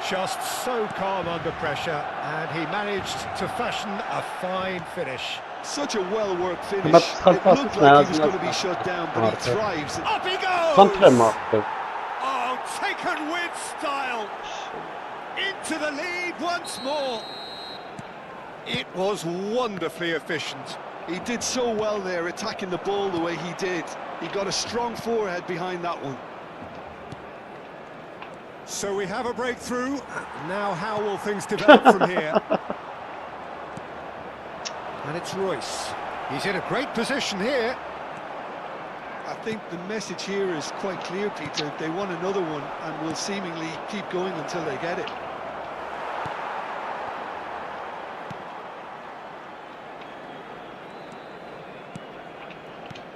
Just so calm under pressure, and he managed to fashion a fine finish. Such a well-worked finish. But It looked like he was going to be shut down, but he thrives. Up he Contra goes! Marco. Oh, taken with style! Into the lead once more. It was wonderfully efficient. He did so well there, attacking the ball the way he did. He got a strong forehead behind that one. So we have a breakthrough. Now how will things develop from here? And it's Royce. He's in a great position here. I think the message here is quite clear, Peter. They want another one and will seemingly keep going until they get it.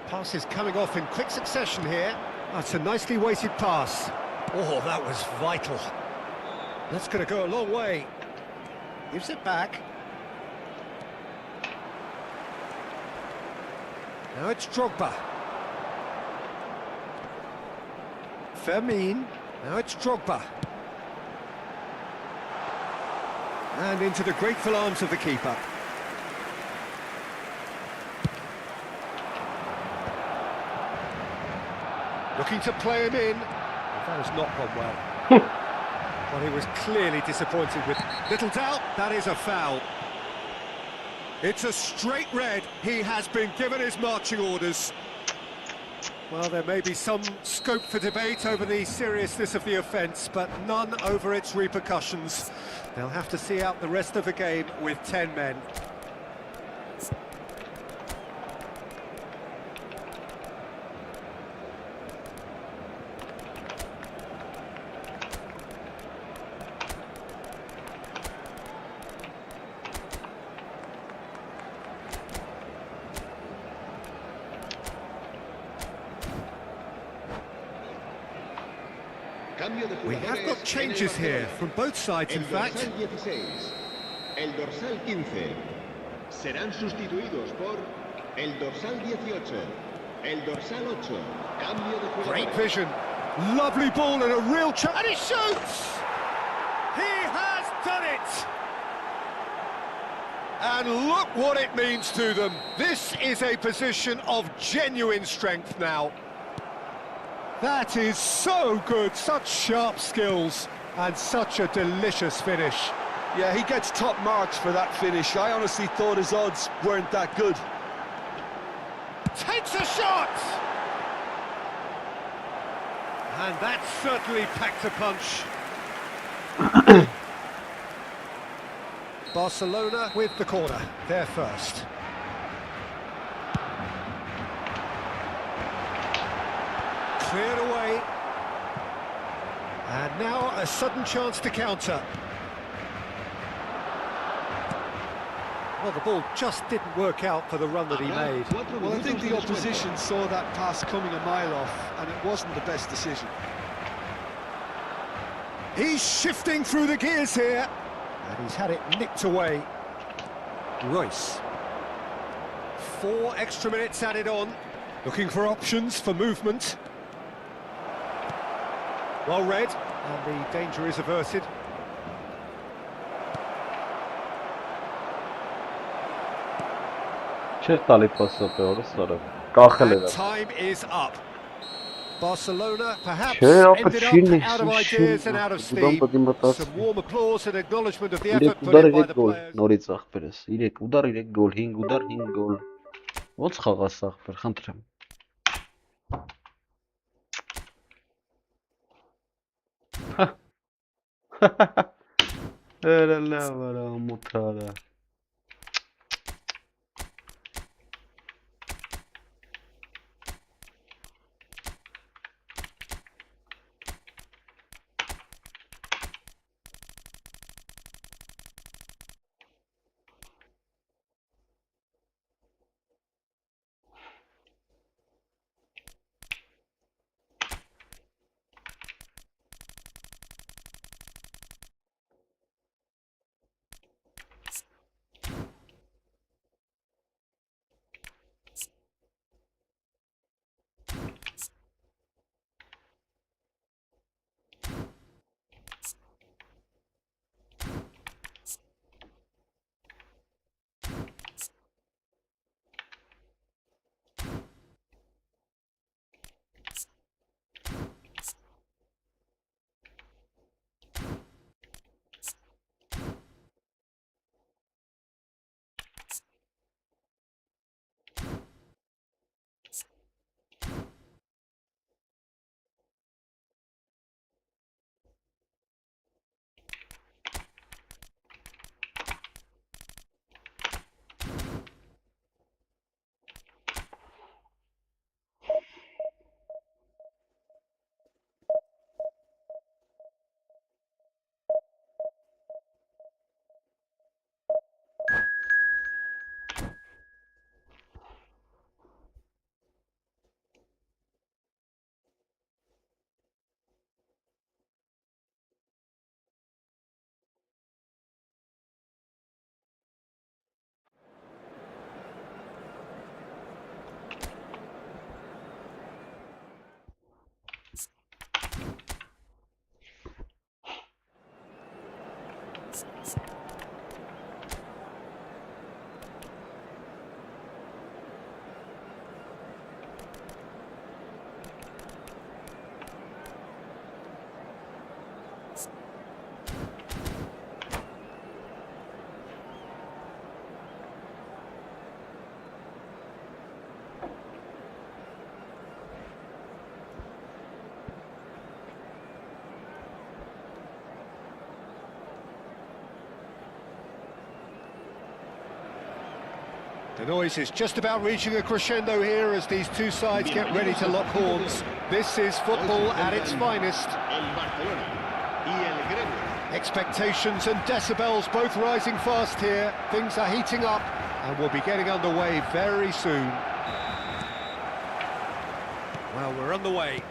Pass is coming off in quick succession here. That's a nicely weighted pass. Oh, that was vital. That's going to go a long way. Gives it back. Now it's Drogba. Fermin. Now it's Drogba. And into the grateful arms of the keeper. Looking to play him in. That has not gone well. Well, he was clearly disappointed with little doubt. That is a foul. It's a straight red. He has been given his marching orders. Well, there may be some scope for debate over the seriousness of the offence, but none over its repercussions. They'll have to see out the rest of the game with 10 men. We have got changes here from both sides, in fact. El dorsal 16, el dorsal 15 serán sustituidos por el dorsal 18, el dorsal 8. Cambio de jugadores. Great vision. Lovely ball and a real chance. And he shoots! He has done it! And look what it means to them. This is a position of genuine strength now. That is so good, such sharp skills, and such a delicious finish. Yeah, he gets top marks for that finish. I honestly thought his odds weren't that good. Takes a shot! And that certainly packed a punch. Barcelona with the corner, they're first. Cleared away. And now a sudden chance to counter. Well, the ball just didn't work out for the run that he made. Well, I think the opposition saw that pass coming a mile off, and it wasn't the best decision. He's shifting through the gears here. And he's had it nicked away. Royce. 4 extra minutes added on. Looking for options for movement. Well read, and the danger is averted. And time is up. Barcelona perhaps ended up out of ideas and out of steam. Some warm applause and acknowledgement of the effort put in by the players. Նորից ախպերս 3 ուդար 3 գոլ 5 ուդար 5 գոլ ոնց խաղաս ախպեր խնդրեմ Era lava la mutada The noise is just about reaching a crescendo here as these two sides get ready to lock horns. This is football at its finest. El Barcelona y el Gremio. Expectations and decibels both rising fast here. Things are heating up and we'll be getting underway very soon. Well, we're underway.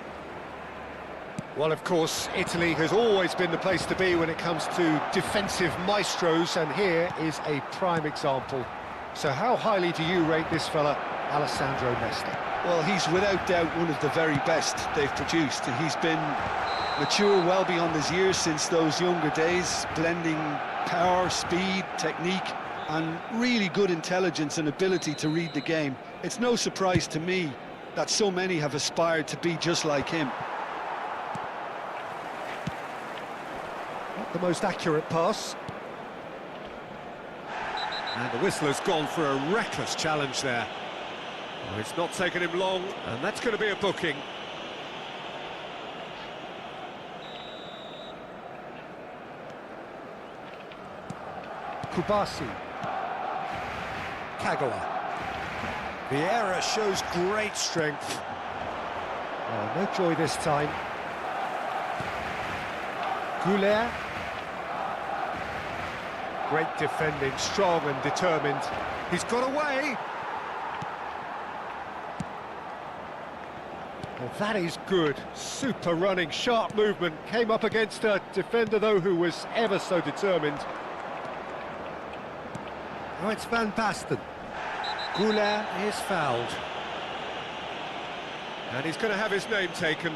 Well, of course, Italy has always been the place to be when it comes to defensive maestros, and here is a prime example. So how highly do you rate this fella, Alessandro Nesta? Well, he's without doubt one of the very best they've produced. He's been mature well beyond his years since those younger days, blending power, speed, technique, and really good intelligence and ability to read the game. It's no surprise to me that so many have aspired to be just like him. Not the most accurate pass. And the whistler's gone for a reckless challenge there. Well, it's not taken him long, and that's going to be a booking. Kubasi. Kagawa. The error shows great strength. Oh, no joy this time. Goulet. Great defending, strong and determined. He's got away. Well, that is good. Super running, sharp movement. Came up against a defender, though, who was ever so determined. Oh, it's Van Basten. Goulet is fouled. And he's going to have his name taken.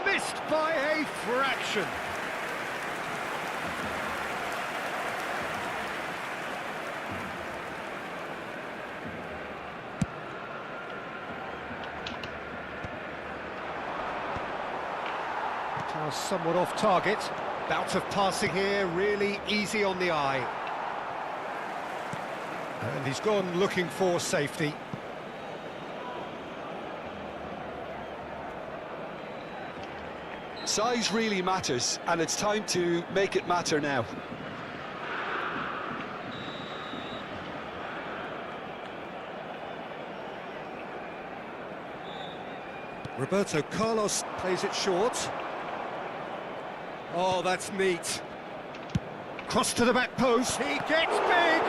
Missed by a fraction. Now somewhat off target. Bout of passing here, really easy on the eye. And he's gone looking for safety. Size really matters, and it's time to make it matter now. Roberto Carlos plays it short. Oh, that's neat. Cross to the back post. He gets big.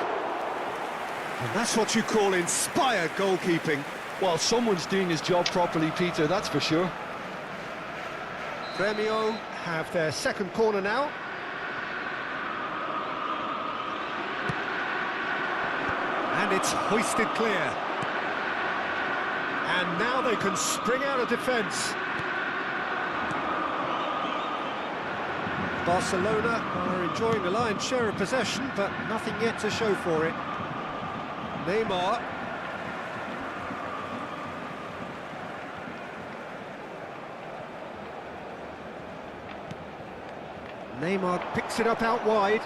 And that's what you call inspired goalkeeping. Well, someone's doing his job properly, Peter, that's for sure. Gremio have their second corner now. And it's hoisted clear. And now they can spring out of defence. Barcelona are enjoying the lion's share of possession, but nothing yet to show for it. Neymar. Neymar picks it up out wide.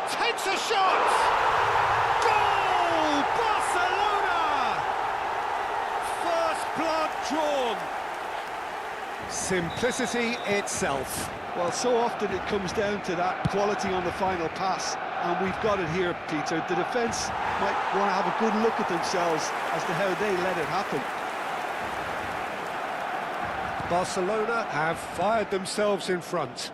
Takes a shot! Goal! Barcelona! First blood drawn. Simplicity itself. Well, so often it comes down to that quality on the final pass, and we've got it here, Peter. The defence might want to have a good look at themselves as to how they let it happen. Barcelona have fired themselves in front.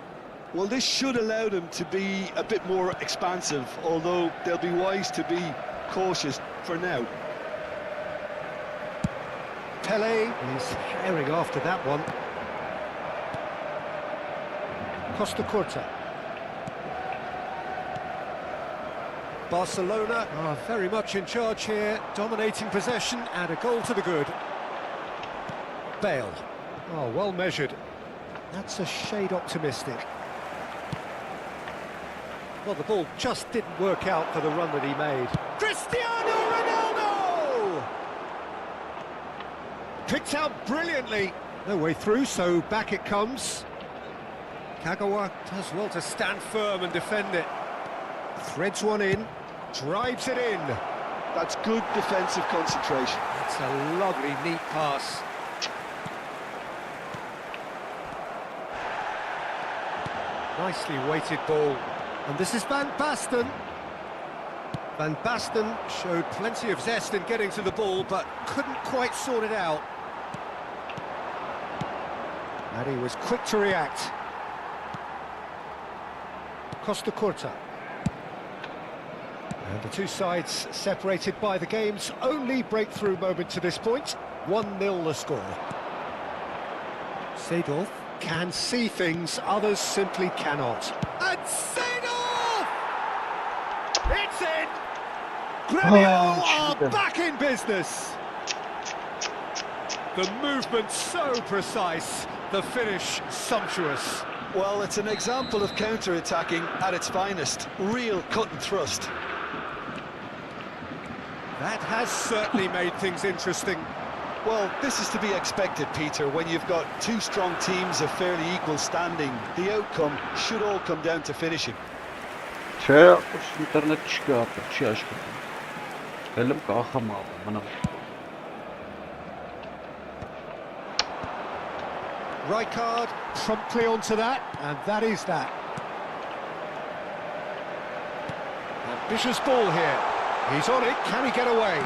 Well, this should allow them to be a bit more expansive, although they'll be wise to be cautious for now. Pele is herring after that one. Costa Curta. Barcelona are very much in charge here, dominating possession and a goal to the good. Bale. Oh, well measured. That's a shade optimistic. Well, the ball just didn't work out for the run that he made. Cristiano Ronaldo! Picked out brilliantly. No way through, so back it comes. Kagawa does well to stand firm and defend it. Threads one in, drives it in. That's good defensive concentration. It's a lovely, neat pass. Nicely weighted ball. And this is Van Basten. Van Basten showed plenty of zest in getting to the ball, but couldn't quite sort it out. And he was quick to react. Costa Curta. And the two sides separated by the game's only breakthrough moment to this point. 1-0 the score. Seedorf can see things others simply cannot. And Seedorf! It's in! Gremio are back in business! The movement so precise, the finish sumptuous. Well, it's an example of counter-attacking at its finest. Real cut and thrust. That has certainly made things interesting. Well, this is to be expected, Peter, when you've got two strong teams of fairly equal standing. The outcome should all come down to finishing. Չէ, ինտերնետ չկա, չի աշխատում։ Հելում կախամ մնամ։ Rijkaard promptly onto that, and that is that. Ambitious ball here. He's on it, can he get away?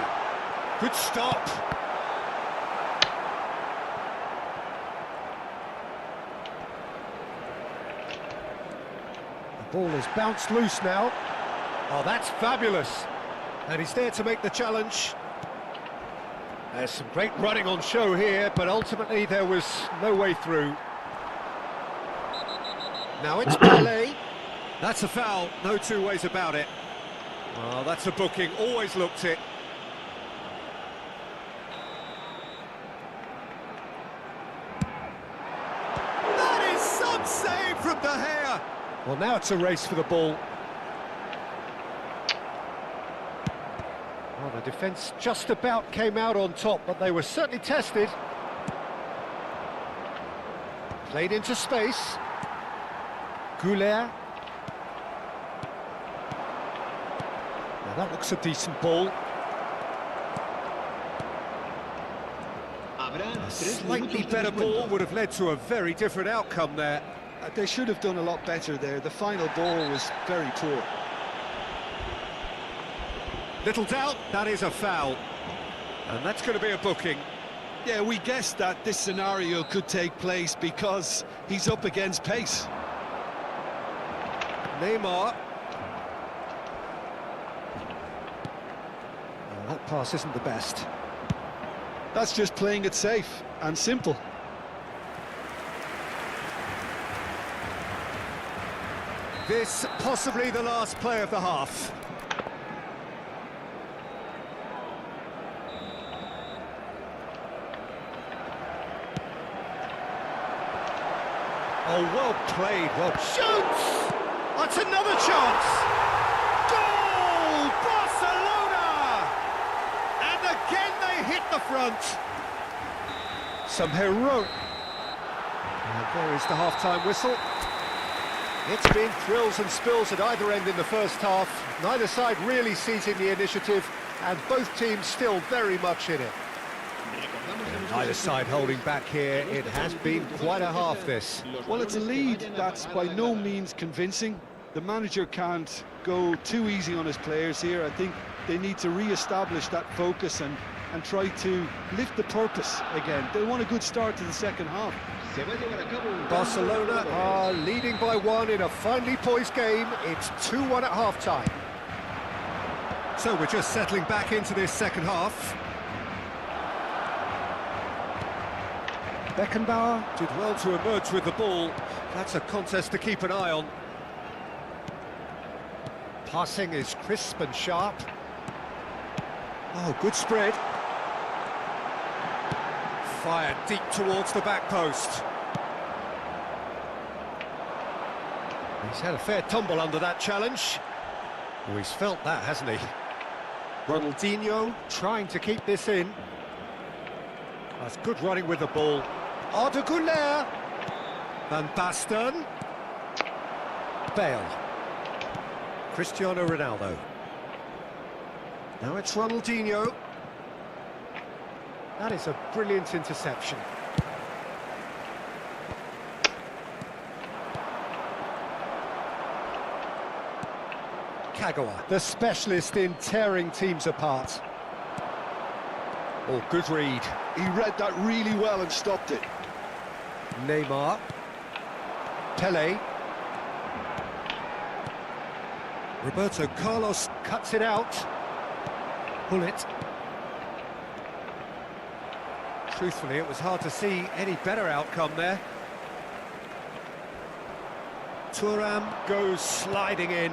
Good stop. The ball has bounced loose now. Oh, that's fabulous. And he's there to make the challenge. There's some great running on show here, but ultimately there was no way through. Now it's Pelé. That's a foul, no two ways about it. Oh, that's a booking, always looked it. That is some save from De Gea. Well, now it's a race for the ball. Well, the defence just about came out on top, but they were certainly tested. Played into space. Goulet. Now that looks a decent ball. A slightly better ball would have led to a very different outcome there. They should have done a lot better there. The final ball was very poor. Little doubt, that is a foul. And that's going to be a booking. Yeah, we guessed that this scenario could take place because he's up against pace. Neymar. Well, that pass isn't the best. That's just playing it safe and simple. This possibly the last play of the half. Oh, well played, well... Shoots! That's another chance! Goal! Barcelona! And again they hit the front. Some heroic... And there is the half-time whistle. It's been thrills and spills at either end in the first half. Neither side really seizing the initiative, and both teams still very much in it. Neither side holding back here. It has been quite a half, this. Well, it's a lead that's by no means convincing. The manager can't go too easy on his players here. I think they need to re-establish that focus and try to lift the purpose again. They want a good start to the second half. Barcelona are leading by 1 in a finely poised game. It's 2-1 at half-time. So we're just settling back into this second half. Beckenbauer did well to emerge with the ball. That's a contest to keep an eye on. Passing is crisp and sharp. Oh, good spread. Fired deep towards the back post. He's had a fair tumble under that challenge. Oh, he's felt that, hasn't he? Ronaldinho trying to keep this in. That's good running with the ball. Arda Güler. Van Basten. Bale. Cristiano Ronaldo. Now it's Ronaldinho. That is a brilliant interception. Kagawa, the specialist in tearing teams apart. Oh, good read. He read that really well and stopped it. Neymar. Pele. Roberto Carlos cuts it out. Bullet. Truthfully, it was hard to see any better outcome there. Thuram goes sliding in.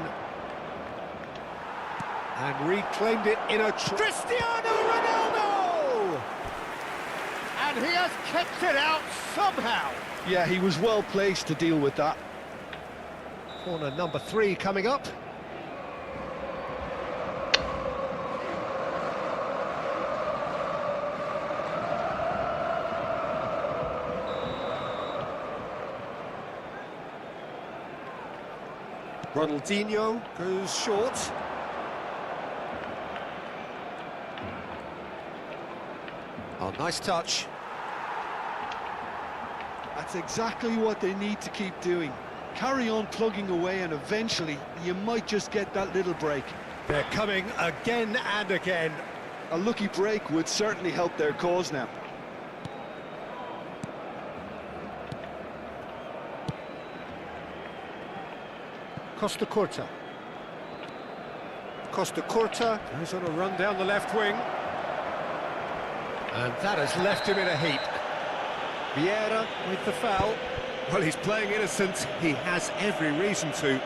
And reclaimed it in a... Cristiano Ronaldo! And he has kept it out somehow. Yeah, he was well placed to deal with that. Corner number 3 coming up. Ronaldinho goes short. Oh, nice touch. That's exactly what they need to keep doing. Carry on plugging away and eventually you might just get that little break. They're coming again and again. A lucky break would certainly help their cause now. Costa Curta. Costa Curta goes on a run down the left wing. And that has left him in a heap. Vieira with the foul. Well, he's playing innocent. He has every reason to.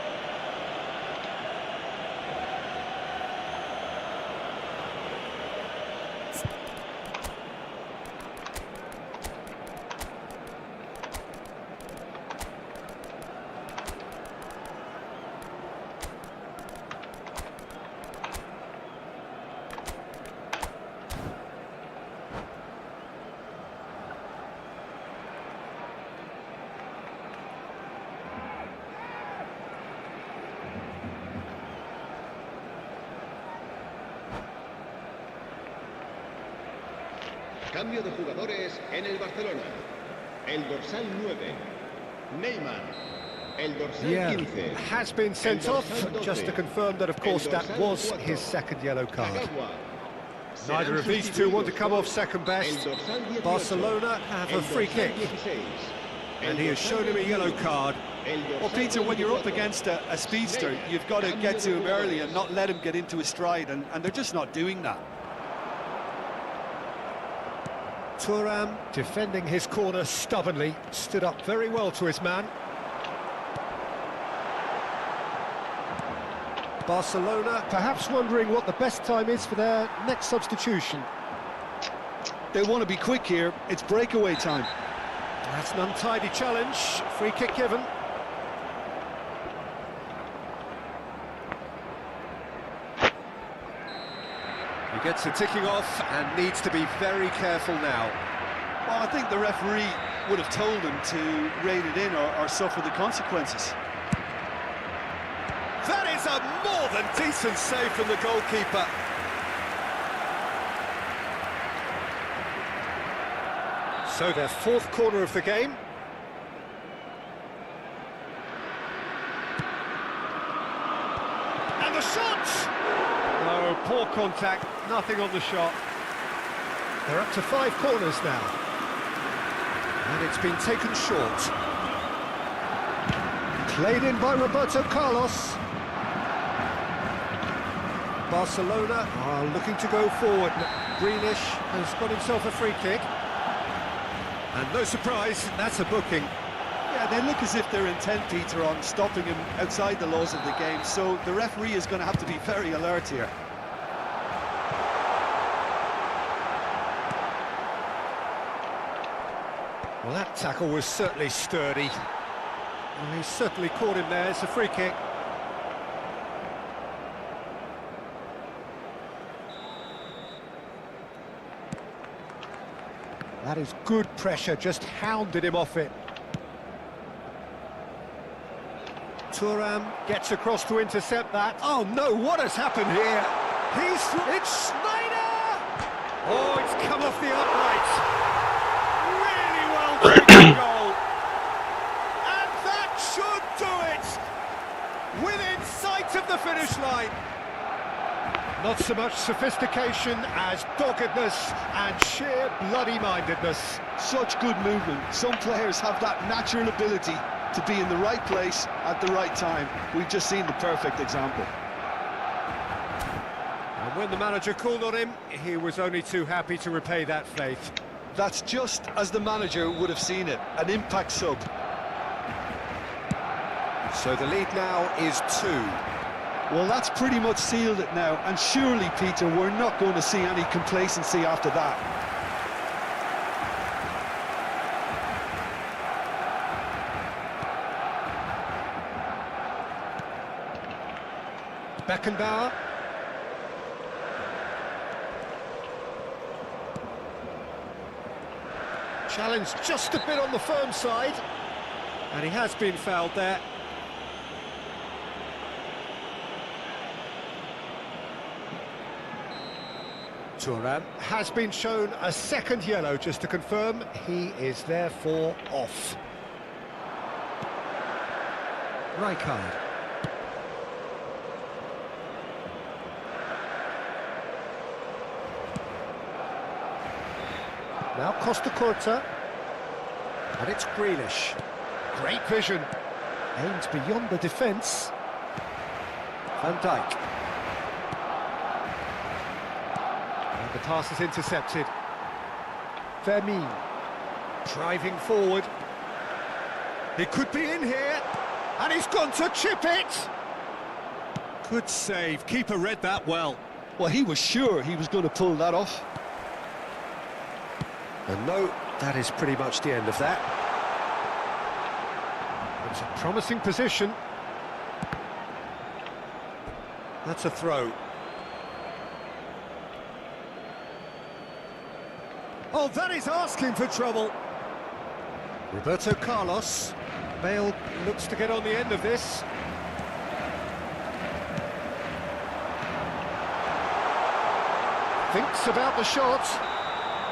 Cambio de jugadores en el Barcelona. El dorsal 9, Neymar. El dorsal 15. Has been sent off, just to confirm that, of course, that was his second yellow card. Neither of these two want to come off second best. Barcelona have a free kick. And he has shown him a yellow card. Well, Peter, when you're up against a speedster, you've got to get to him early and not let him get into his stride, and they're just not doing that. Thuram defending his corner stubbornly, stood up very well to his man. Barcelona perhaps wondering what the best time is for their next substitution. They want to be quick here, it's breakaway time. That's an untidy challenge, free kick given. He gets the ticking off and needs to be very careful now. Well, I think the referee would have told him to rein it in or suffer the consequences. That is a more than decent save from the goalkeeper. So their fourth corner of the game. And the shot! Oh, poor contact, nothing on the shot. They're up to 5 corners now. And it's been taken short. Played in by Roberto Carlos. Barcelona are looking to go forward. Greenish has got himself a free kick. And no surprise, that's a booking. Yeah, Yeah, they look as if they're intent, Peter, on stopping him outside the laws of the game, so the referee is going to have to be very alert here. Well, that tackle was certainly sturdy. Well, he's certainly caught him there. It's a free kick. That is good pressure, just hounded him off it. Thuram gets across to intercept that. Oh no, what has happened here? It's Schneider! Oh, it's come off the uprights. Really well taken goal. And that should do it! Within sight of the finish line. Not so much sophistication as doggedness and sheer bloody-mindedness. Such good movement. Some players have that natural ability to be in the right place at the right time. We've just seen the perfect example. And when the manager called on him, he was only too happy to repay that faith. That's just as the manager would have seen it, an impact sub. So the lead now is 2. Well, that's pretty much sealed it now, and surely, Peter, we're not going to see any complacency after that. Beckenbauer. Challenge just a bit on the firm side, and he has been fouled there. Thuram has been shown a second yellow, just to confirm he is therefore off. Rijkaard. Now Costa Curta, and it's Grealish. Great vision, aims beyond the defence. Van Dijk. And the pass is intercepted. Vermeer, driving forward. He could be in here, and he's gone to chip it! Good save, keeper read that well. Well, he was sure he was going to pull that off. And no, that is pretty much the end of that. It's a promising position. That's a throw. Oh, that is asking for trouble. Roberto Carlos. Bale looks to get on the end of this. Thinks about the shot.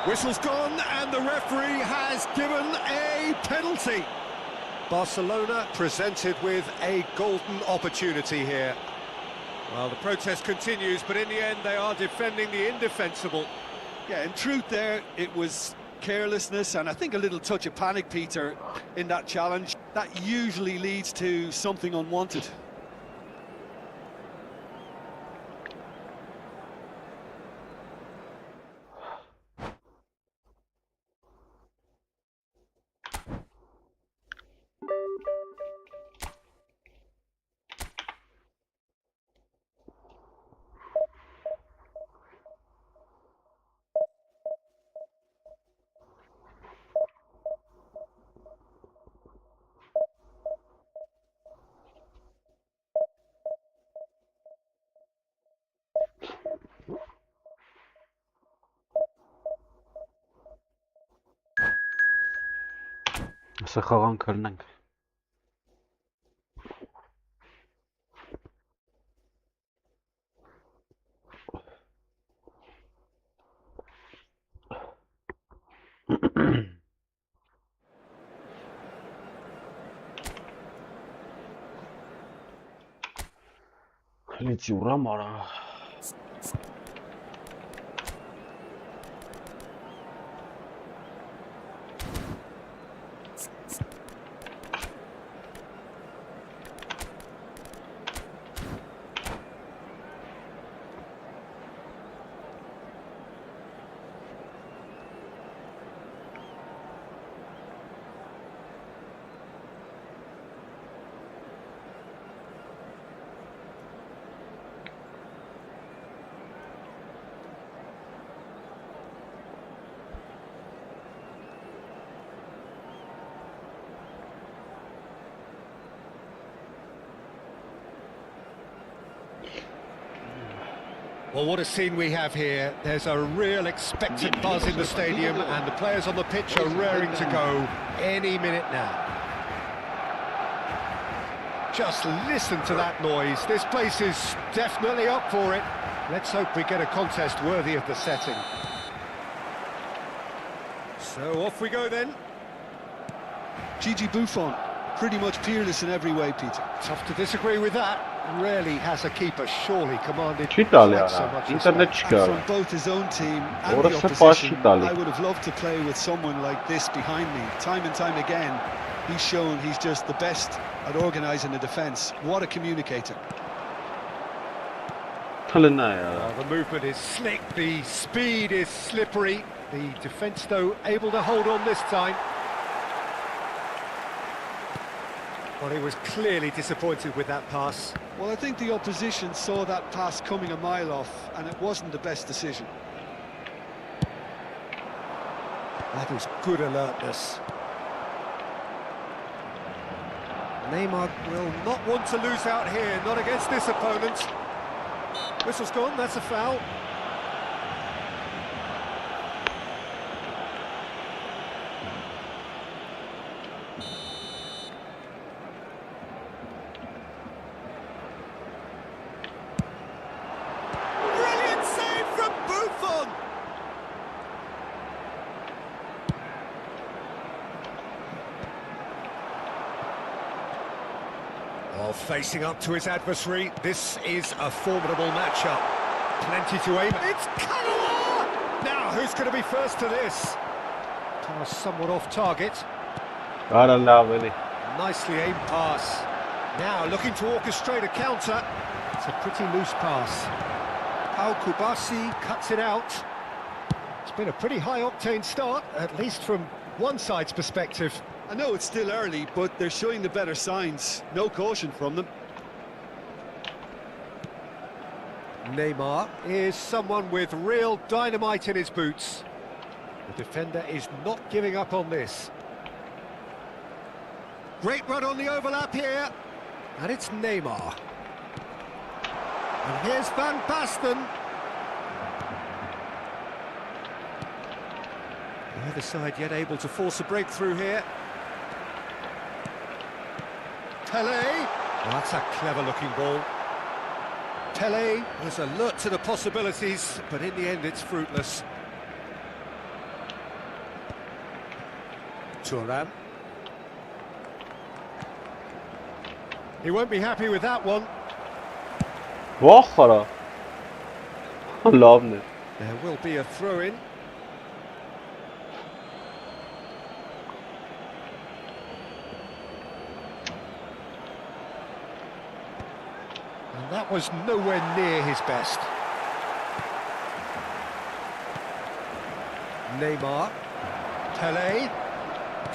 Whistle's gone, and the referee has given a penalty. Barcelona presented with a golden opportunity here. Well, the protest continues, but in the end they are defending the indefensible. Yeah, in truth there, it was carelessness and I think a little touch of panic, Peter, in that challenge. That usually leads to something unwanted. Սա խաղան կլնենք։ Լիցի ուրա մարա։ Well, what a scene we have here. There's a real expectant buzz in the stadium and the players on the pitch are raring to go any minute now. Just listen to that noise. This place is definitely up for it. Let's hope we get a contest worthy of the setting. So off we go then. Gigi Buffon, pretty much peerless in every way, Peter. Tough to disagree with that. Rarely has a keeper surely commanded Չի տալի quite so արա, much ինտերնետ respect. չկա And արա։ from both his own team and Orası the baş opposition, İtalya. I would have loved to play with someone like this behind me. Time and time again, he's shown he's just the best at organising a defence. What a communicator. Թլնա է արա։ The movement is slick, the speed is slippery. The defence, though, able to hold on this time. Well, he was clearly disappointed with that pass. Well, I think the opposition saw that pass coming a mile off, and it wasn't the best decision. That is good alertness. Neymar will not want to lose out here, not against this opponent. Whistle's gone, that's a foul. Brilliant save from Buffon! Oh, facing up to his adversary, this is a formidable matchup. Plenty to aim at. It's Kagawa! Now, who's going to be first to this? Pass somewhat off target. Արա լավ էլի։ Nicely aimed pass. Now, looking to orchestrate a counter. It's a pretty loose pass. Pau Kubasi cuts it out. It's been a pretty high-octane start, at least from one side's perspective. I know it's still early, but they're showing the better signs. No caution from them. Neymar is someone with real dynamite in his boots. The defender is not giving up on this. Great run on the overlap here. And it's Neymar. And here's Van Basten. Neither side yet able to force a breakthrough here. Pele. Well, that's a clever-looking ball. Pele was alert to the possibilities, but in the end it's fruitless. Thuram. He won't be happy with that one. Վախ արա։ Լավն է։ There will be a throw-in. And that was nowhere near his best. Neymar. Pele.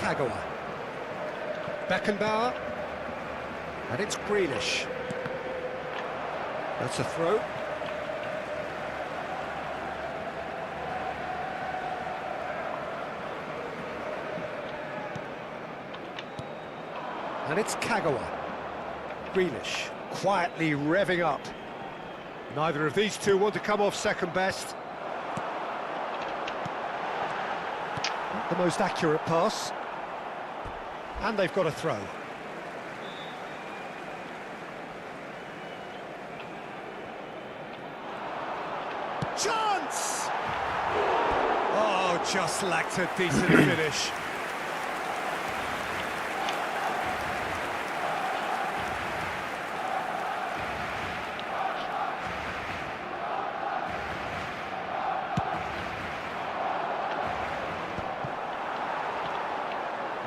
Kagawa. Beckenbauer. And it's Grealish. That's a throw. And it's Kagawa. Grealish quietly revving up. Neither of these two want to come off second best. Not the most accurate pass. And they've got a throw. Chance! Oh, just lacked a decent finish.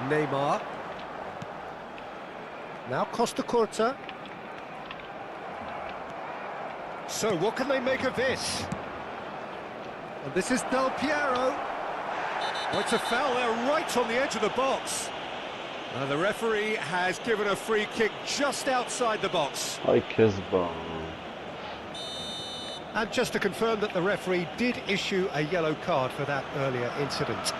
Neymar. Now Costa Curta. So what can they make of this? And this is Del Piero. Oh, it's a foul there right on the edge of the box. The referee has given a free kick just outside the box. Այ քեզ բան։ And just to confirm that the referee did issue a yellow card for that earlier incident.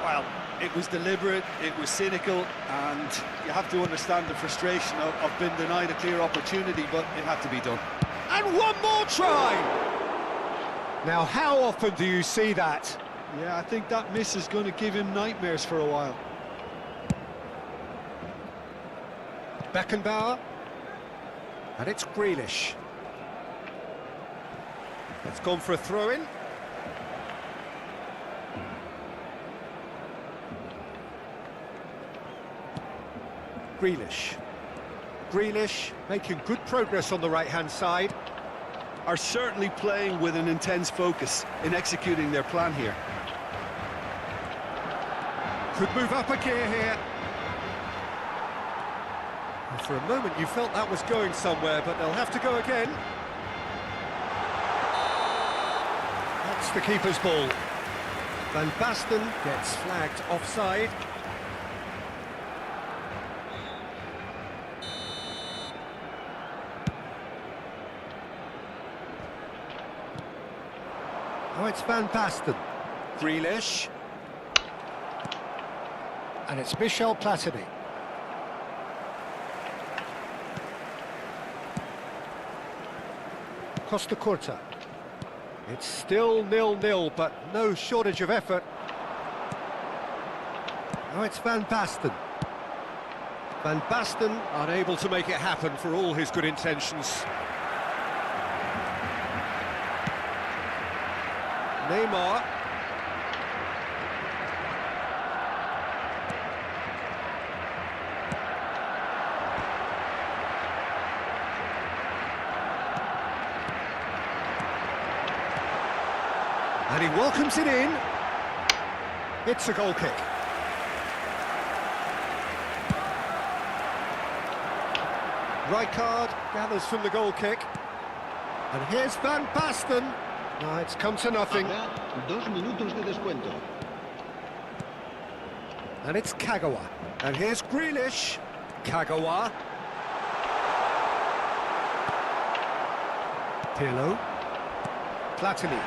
Well, it was deliberate, it was cynical, and you have to understand the frustration of being denied a clear opportunity, but it had to be done. And one more try! Now, how often do you see that? Yeah, I think that miss is going to give him nightmares for a while. Beckenbauer. And it's Grealish. It's gone for a throw-in. Grealish. Grealish making good progress on the right-hand side. Are certainly playing with an intense focus in executing their plan here. Could move up a gear here. And for a moment you felt that was going somewhere, but they'll have to go again. That's the keeper's ball. Van Basten gets flagged offside. Oh, it's Van Basten. Grealish. And it's Michel Platini. Costa Curta. It's still 0-0, but no shortage of effort. Oh, it's Van Basten. Van Basten unable to make it happen for all his good intentions. Neymar. And he welcomes it in. It's a goal kick. Rijkaard gathers from the goal kick. And here's Van Basten. No, it's come to nothing. Habrá 2 minutos de descuento. And it's Kagawa. And here's Grealish. Kagawa. Pirlo. Platini.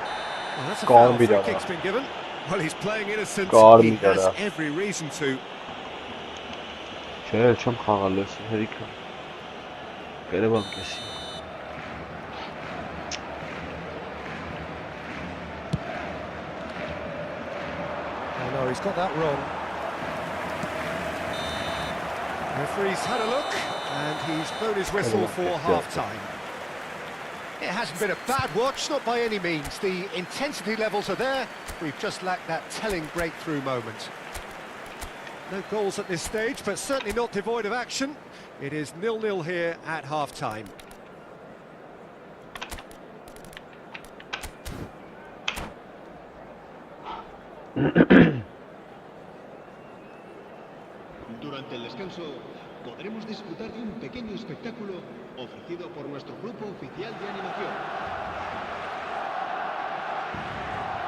Well, that's a foul. Free kick's been given. Well, he's playing innocent. He has every reason to. Չէ, չեմ խաղալ ես հերիքը։ Գերեբան կեսի։ Oh no, he's got that wrong. Referee's had a look, and he's blown his whistle for half-time. It hasn't been a bad watch, not by any means. The intensity levels are there. We've just lacked that telling breakthrough moment. No goals at this stage, but certainly not devoid of action. It is 0-0 here at half-time. Durante el descanso podremos disfrutar de un pequeño espectáculo ofrecido por nuestro grupo oficial de animación.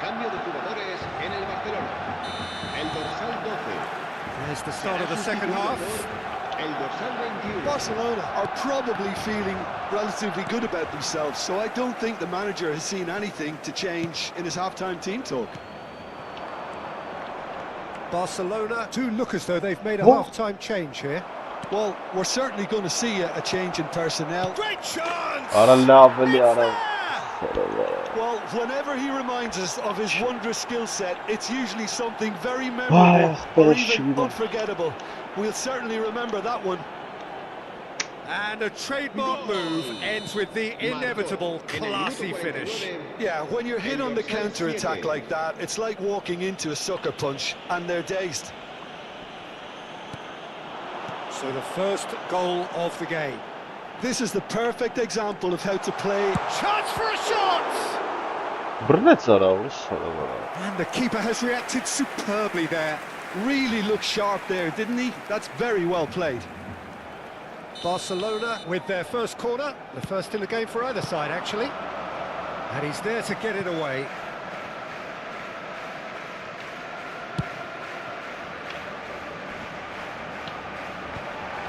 Cambio de jugadores en el Barcelona. El dorsal 12. There's the start of the second half. El dorsal 21. Barcelona are probably feeling relatively good about themselves, so I don't think the manager has seen anything to change in his half-time team talk. Barcelona do look as though they've made a half-time change here. Well, we're certainly going to see a change in personnel. Great chance! Well, whenever he reminds us of his wondrous skill set, it's usually something very memorable or even unforgettable. We'll certainly remember that one. And a trademark move ends with the inevitable classy finish. Yeah, when you're hit on the counter-attack like that, it's like walking into a sucker punch, and they're dazed. So the first goal of the game. This is the perfect example of how to play. Chance for a shot! And the keeper has reacted superbly there. Really looked sharp there, didn't he? That's very well played. Barcelona with their first corner, the first in the game for either side actually. And he's there to get it away.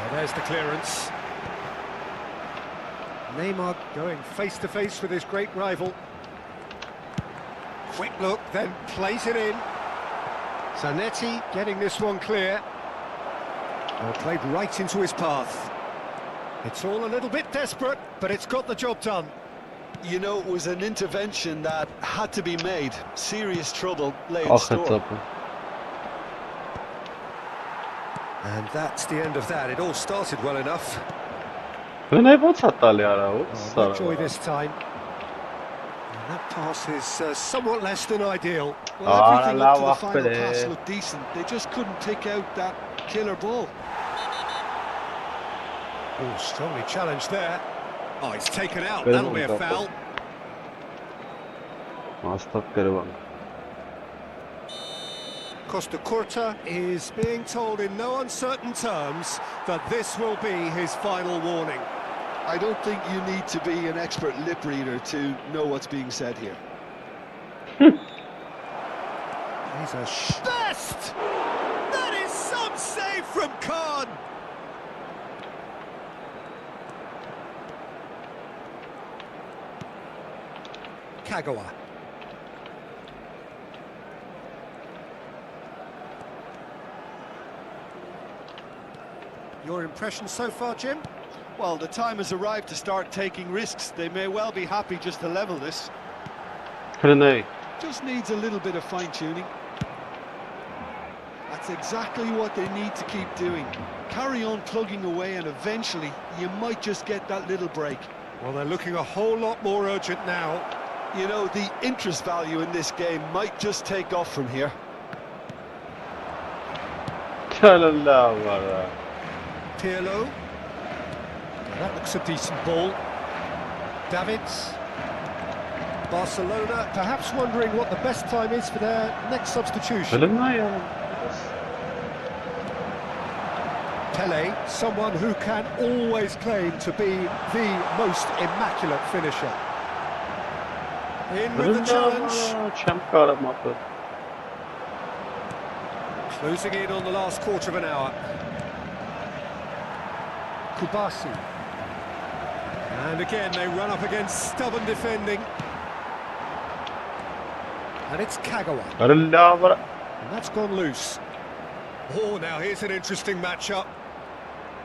Well, there's the clearance. Neymar going face-to-face with his great rival. Quick look, then plays it in. Zanetti getting this one clear. Well, played right into his path. It's all a little bit desperate, but it's got the job done. You know, it was an intervention that had to be made. Serious trouble lay in store. And that's the end of that. It all started well enough. Enjoy this time. And that pass is somewhat less than ideal. Well, everything up to the final pass looked decent. They just couldn't pick out that killer ball. Oh, strongly challenged there. Oh, it's taken out. That'll be a foul. Costa Curta is being told in no uncertain terms that this will be his final warning. I don't think you need to be an expert lip reader to know what's being said here. He's a best! That is some save from Khan! Kagawa. Your impression so far, Jim? Well, the time has arrived to start taking risks. They may well be happy just to level this. Just needs a little bit of fine-tuning. That's exactly what they need to keep doing. Carry on plugging away and eventually you might just get that little break. Well, they're looking a whole lot more urgent now. You know, the interest value in this game might just take off from here. Pirlo. That looks a decent ball. Davids. Barcelona perhaps wondering what the best time is for their next substitution. Pele, someone who can always claim to be the most immaculate finisher. In with the challenge. Closing in on the last quarter of an hour. Kubasi. And again, they run up against stubborn defending. And it's Kagawa. And that's gone loose. Oh, now here's an interesting matchup.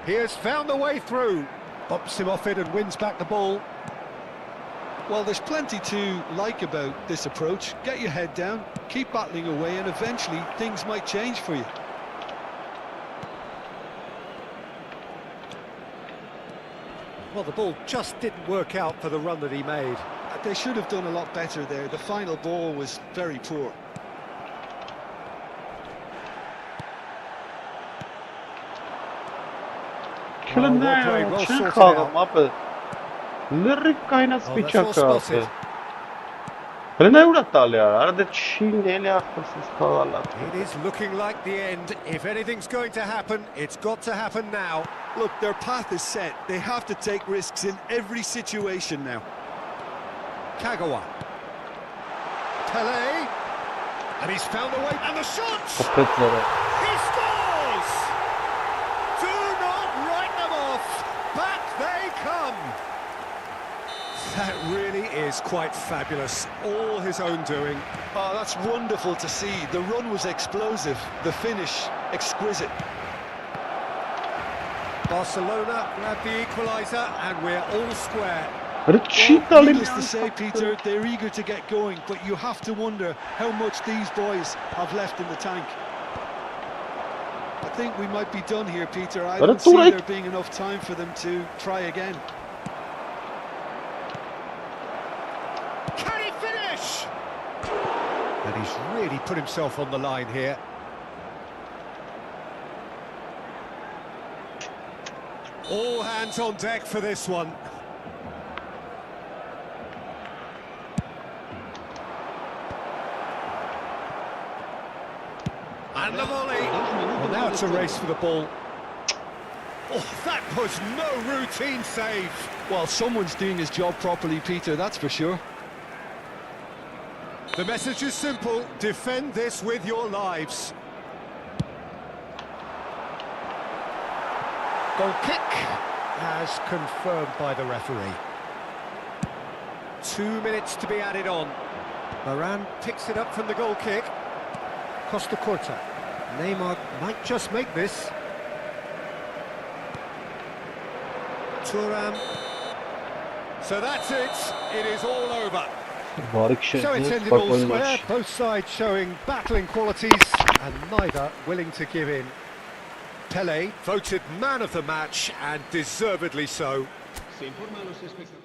He has found the way through. Bumps him off it and wins back the ball. Well, there's plenty to like about this approach. Get your head down, keep battling away, and eventually things might change for you. Well, the ball just didn't work out for the run that he made. They should have done a lot better there. The final ball was very poor. Well played, well sorted out. Լրիկայնած վիճակը ասե։ It is looking like the end. If anything's going to happen, it's got to happen now. Look, their path is set. They have to take risks in every situation now. Kagawa. Pele. And he's found a way. And the shot! He scores! Do not write them off. Back they come. That really is quite fabulous. All his own doing. Oh, that's wonderful to see. The run was explosive. The finish, exquisite. Barcelona grab the equaliser and we're all square. Well, needless to say, Peter, they're eager to get going, but you have to wonder how much these boys have left in the tank. I think we might be done here, Peter. I don't see there being enough time for them to try again. Can he finish? And he's really put himself on the line here. All hands on deck for this one. And the volley. Well, now it's a race for the ball. Oh, that was no routine save. Well, someone's doing his job properly, Peter, that's for sure. The message is simple. Defend this with your lives. Goal kick as confirmed by the referee. 2 minutes to be added on. Varane picks it up from the goal kick. Costa Curta. Neymar might just make this. Thuram. So that's it. It is all over. Բարի So it's քշեց, ended all spokojny square, match. both sides showing battling qualities and neither willing to give in. Pele voted man of the match and deservedly so. Se informa a los espectadores.